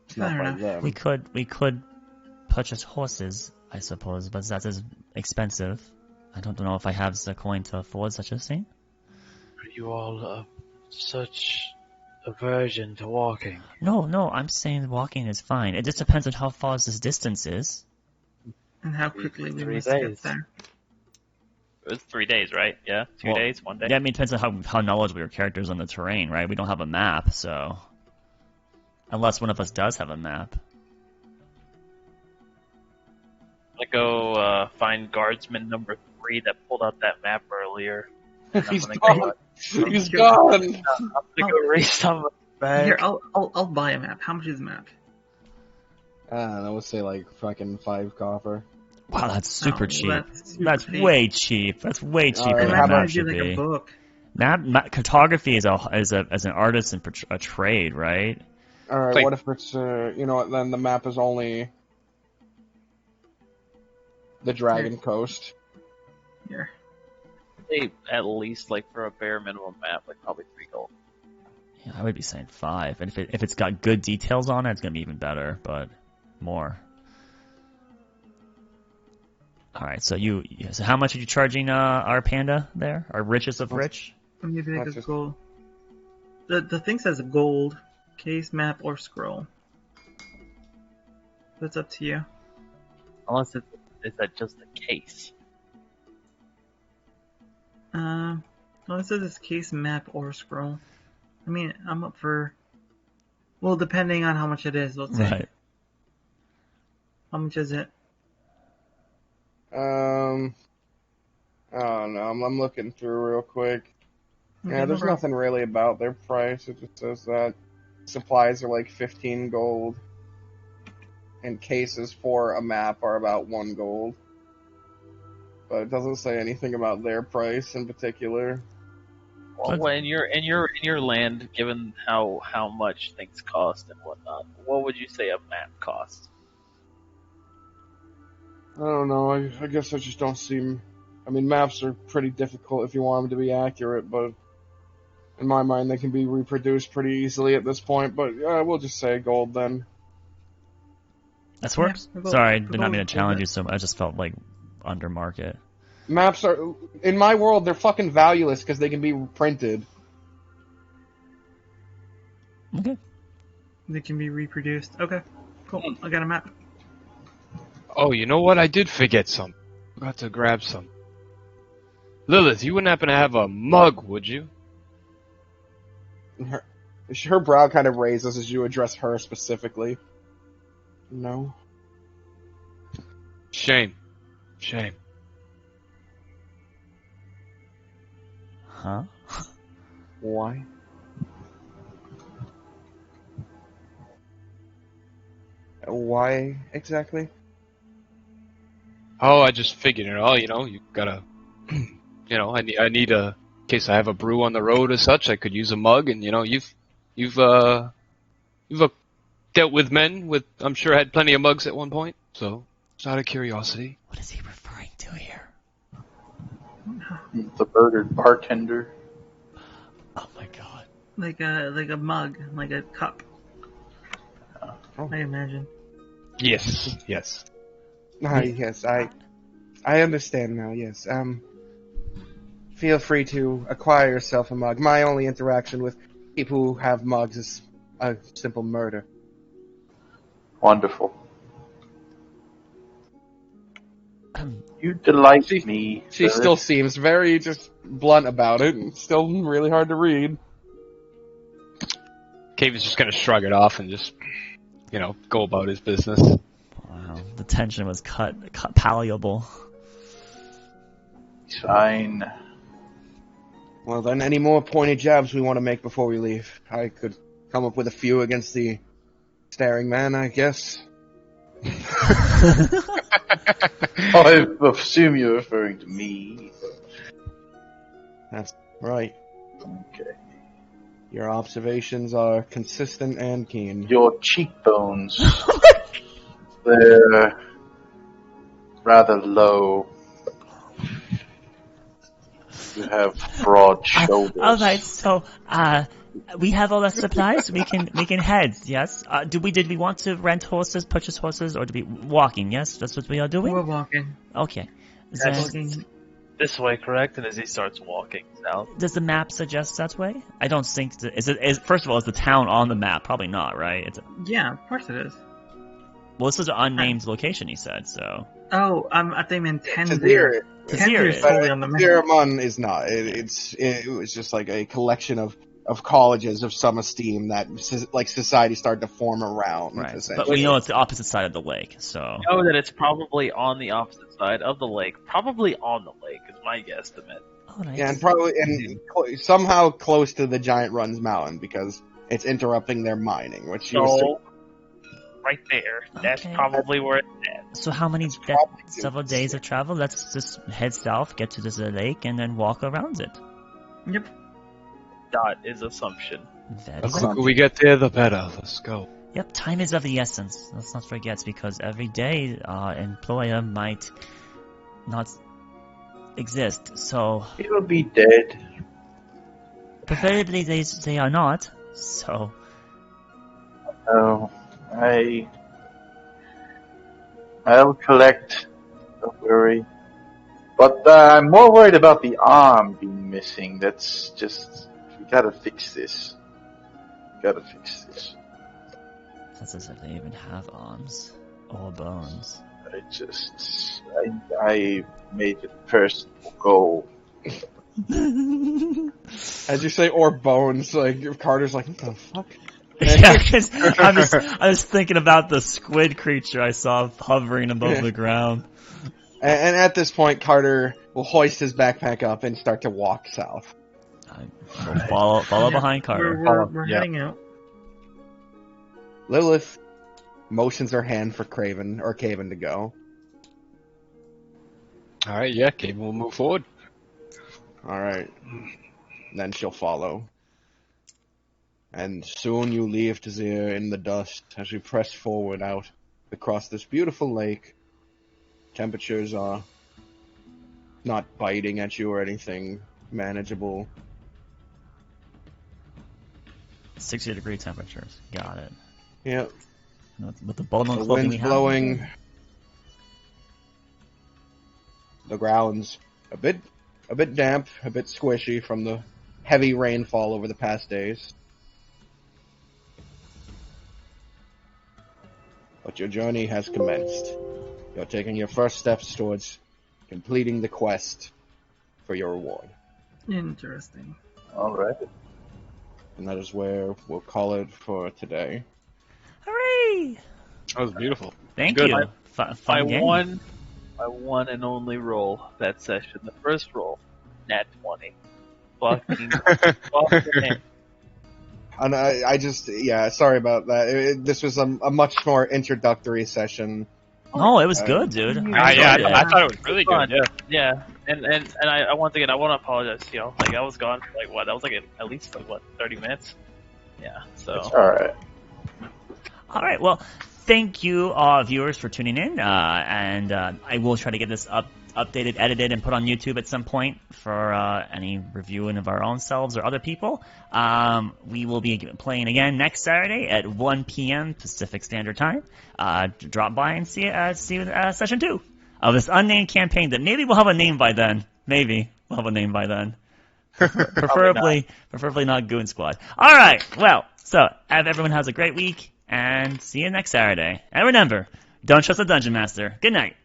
It's not Fair by enough. them. We could purchase horses, I suppose, but that is expensive. I don't know if I have the coin to afford such a thing. Are you all of such aversion to walking? No, I'm saying walking is fine. It just depends on how far this distance is. And how quickly we 3 must days. get there. It was 3 days, right? Yeah, 2 Well, days, 1 day. Yeah, I mean, it depends on how knowledgeable your character is on the terrain, right? We don't have a map, so... Unless one of us does have a map. I'm gonna go find guardsman number 3 that pulled out that map earlier. He's I'm gone. gonna He's gone. I'm gonna go raise some back. Here, I'll buy a map. How much is a map? I would say like fucking 5 copper. Wow, that's super Oh, cheap. That's, super That's cheap. way cheap. That's way cheaper Alright, than how a about map I'd should like a be. book. Cartography is as an artist and a trade, right? All right, Like- what if it's you know what? Then the map is only the Dragon Coast. Here. say at least, like, for a bare minimum map, like, probably 3 gold. Yeah, I would be saying 5. And if it's got good details on it, it's gonna be even better. But more. All right, so so how much are you charging our panda there? Our richest of rich? Let me take That's a just- gold. The thing says gold, case, map, or scroll. That's up to you. Unless is that just the case? Well, it says it's case, map, or scroll. I mean, I'm up for. Well, depending on how much it is, let's say. Right. How much is it? Oh no, I'm looking through real quick. Okay, Yeah, no there's problem. nothing really about their price. It just says that supplies are like 15 gold, and cases for a map are about 1 gold. But it doesn't say anything about their price in particular. Well, in your land, given how much things cost and whatnot, what would you say a map costs? I don't know. I guess I just don't seem. I mean, maps are pretty difficult if you want them to be accurate, but in my mind, they can be reproduced pretty easily at this point. But yeah, we'll just say gold then. That's Yeah, works. we'll go- Sorry, I we'll did not go mean to with challenge that. you so much. I just felt like under market. Maps are, in my world, they're fucking valueless because they can be printed. Okay. They can be reproduced. Okay, cool. I got a map. Oh, you know what? I did forget some. Forgot to grab some. Lilith, you wouldn't happen to have a mug, would you? Her brow kind of raises as you address her specifically. No. Shame. Shame. Huh? Why? Why exactly? Oh, I just figured, you gotta, I need a, in case I have a brew on the road as such, I could use a mug, and you've dealt with men with, I'm sure, had plenty of mugs at one point, so it's out of curiosity. What is he referring to here? The murdered bartender. Oh my god. Like a mug, like a cup. Oh. I imagine. Yes. Yes, I understand now. Yes. Feel free to acquire yourself a mug. My only interaction with people who have mugs is a simple murder. Wonderful. You delight me. She sir. still seems very just blunt about it, and still really hard to read. Cave is just gonna shrug it off and just, go about his business. Wow, the tension was cut palpable. Fine. Well, then, any more pointed jabs we want to make before we leave? I could come up with a few against the staring man, I guess. I assume you're referring to me. That's right. Okay. Your observations are consistent and keen. Your cheekbones. They're rather low. You have broad shoulders. Alright, so, we have all the supplies, we can head, yes? Did we want to rent horses, purchase horses, or to be walking, yes? That's what we are doing? We're walking. Okay. Yes. Walking. This way, correct? And as he starts walking south. Does the map suggest that way? I don't think, first of all, is the town on the map? Probably not, right? Yeah, of course it is. Well, this is an unnamed location, he said, so. Oh, I think in Tazir. Tazir is totally on the map. Taziramun is not. It was just like a collection of colleges of some esteem that society started to form around. Right. But essentially. we know it's the opposite side of the lake, so. Know that it's probably on the opposite side of the lake. Probably on the lake is my guesstimate. Oh, nice. Yeah, and probably somehow close to the Giant Runs Mountain because it's interrupting their mining, which you assume. So, right there. That's Okay. probably where it's at. So how many probably several days of travel? Let's just head south, get to this lake, and then walk around it. Yep. That is assumption. Very The well. quicker we get there, the better. Let's go. Yep, time is of the essence. Let's not forget, because every day our employer might not exist. So He will be dead. preferably they are not. So Oh, I'll collect. Don't worry. But I'm more worried about the arm being missing. That's just, we gotta fix this. that's as if they even have arms or bones. I made it personal goal. As you say, or bones, like Carter's like, what the fuck? Yeah, 'cause I was thinking about the squid creature I saw hovering above the ground. And at this point, Carter will hoist his backpack up and start to walk south. We'll follow behind Carter. We're heading out. Lilith motions her hand for Craven to go. Alright, yeah, Cave will move forward. Alright. Then she'll follow. And soon you leave Tazir in the dust as we press forward out across this beautiful lake. Temperatures are not biting at you or anything, manageable. 60-degree temperatures. Got it. Yep. With the bone-on The clothing wind's we have. blowing. The ground's a bit damp, a bit squishy from the heavy rainfall over the past days. But your journey has commenced. You're taking your first steps towards completing the quest for your reward. Interesting. Alright. And that is where we'll call it for today. Hooray! That was beautiful. Thank Good. you. Fun game. My one and only roll that session. The first roll, nat 20. fucking name. And I just, yeah, sorry about that. This was a much more introductory session. Oh, it was good, dude. Yeah, enjoyed it. I thought it was really Fun. good. Yeah. Yeah, and I once again I want to apologize to y'all. Like I was gone for like what? That was like at least like what 30 minutes. Yeah. So It's all right. All right. Well, thank you, viewers, for tuning in. And I will try to get this updated, edited, and put on YouTube at some point for any reviewing of our own selves or other people. We will be playing again next Saturday at 1 p.m. Pacific Standard Time. Drop by and see session 2 of this unnamed campaign that maybe we'll have a name by then. Maybe we'll have a name by then. Preferably not Goon Squad. All right. Well, so everyone has a great week, and see you next Saturday. And remember, don't trust the Dungeon Master. Good night.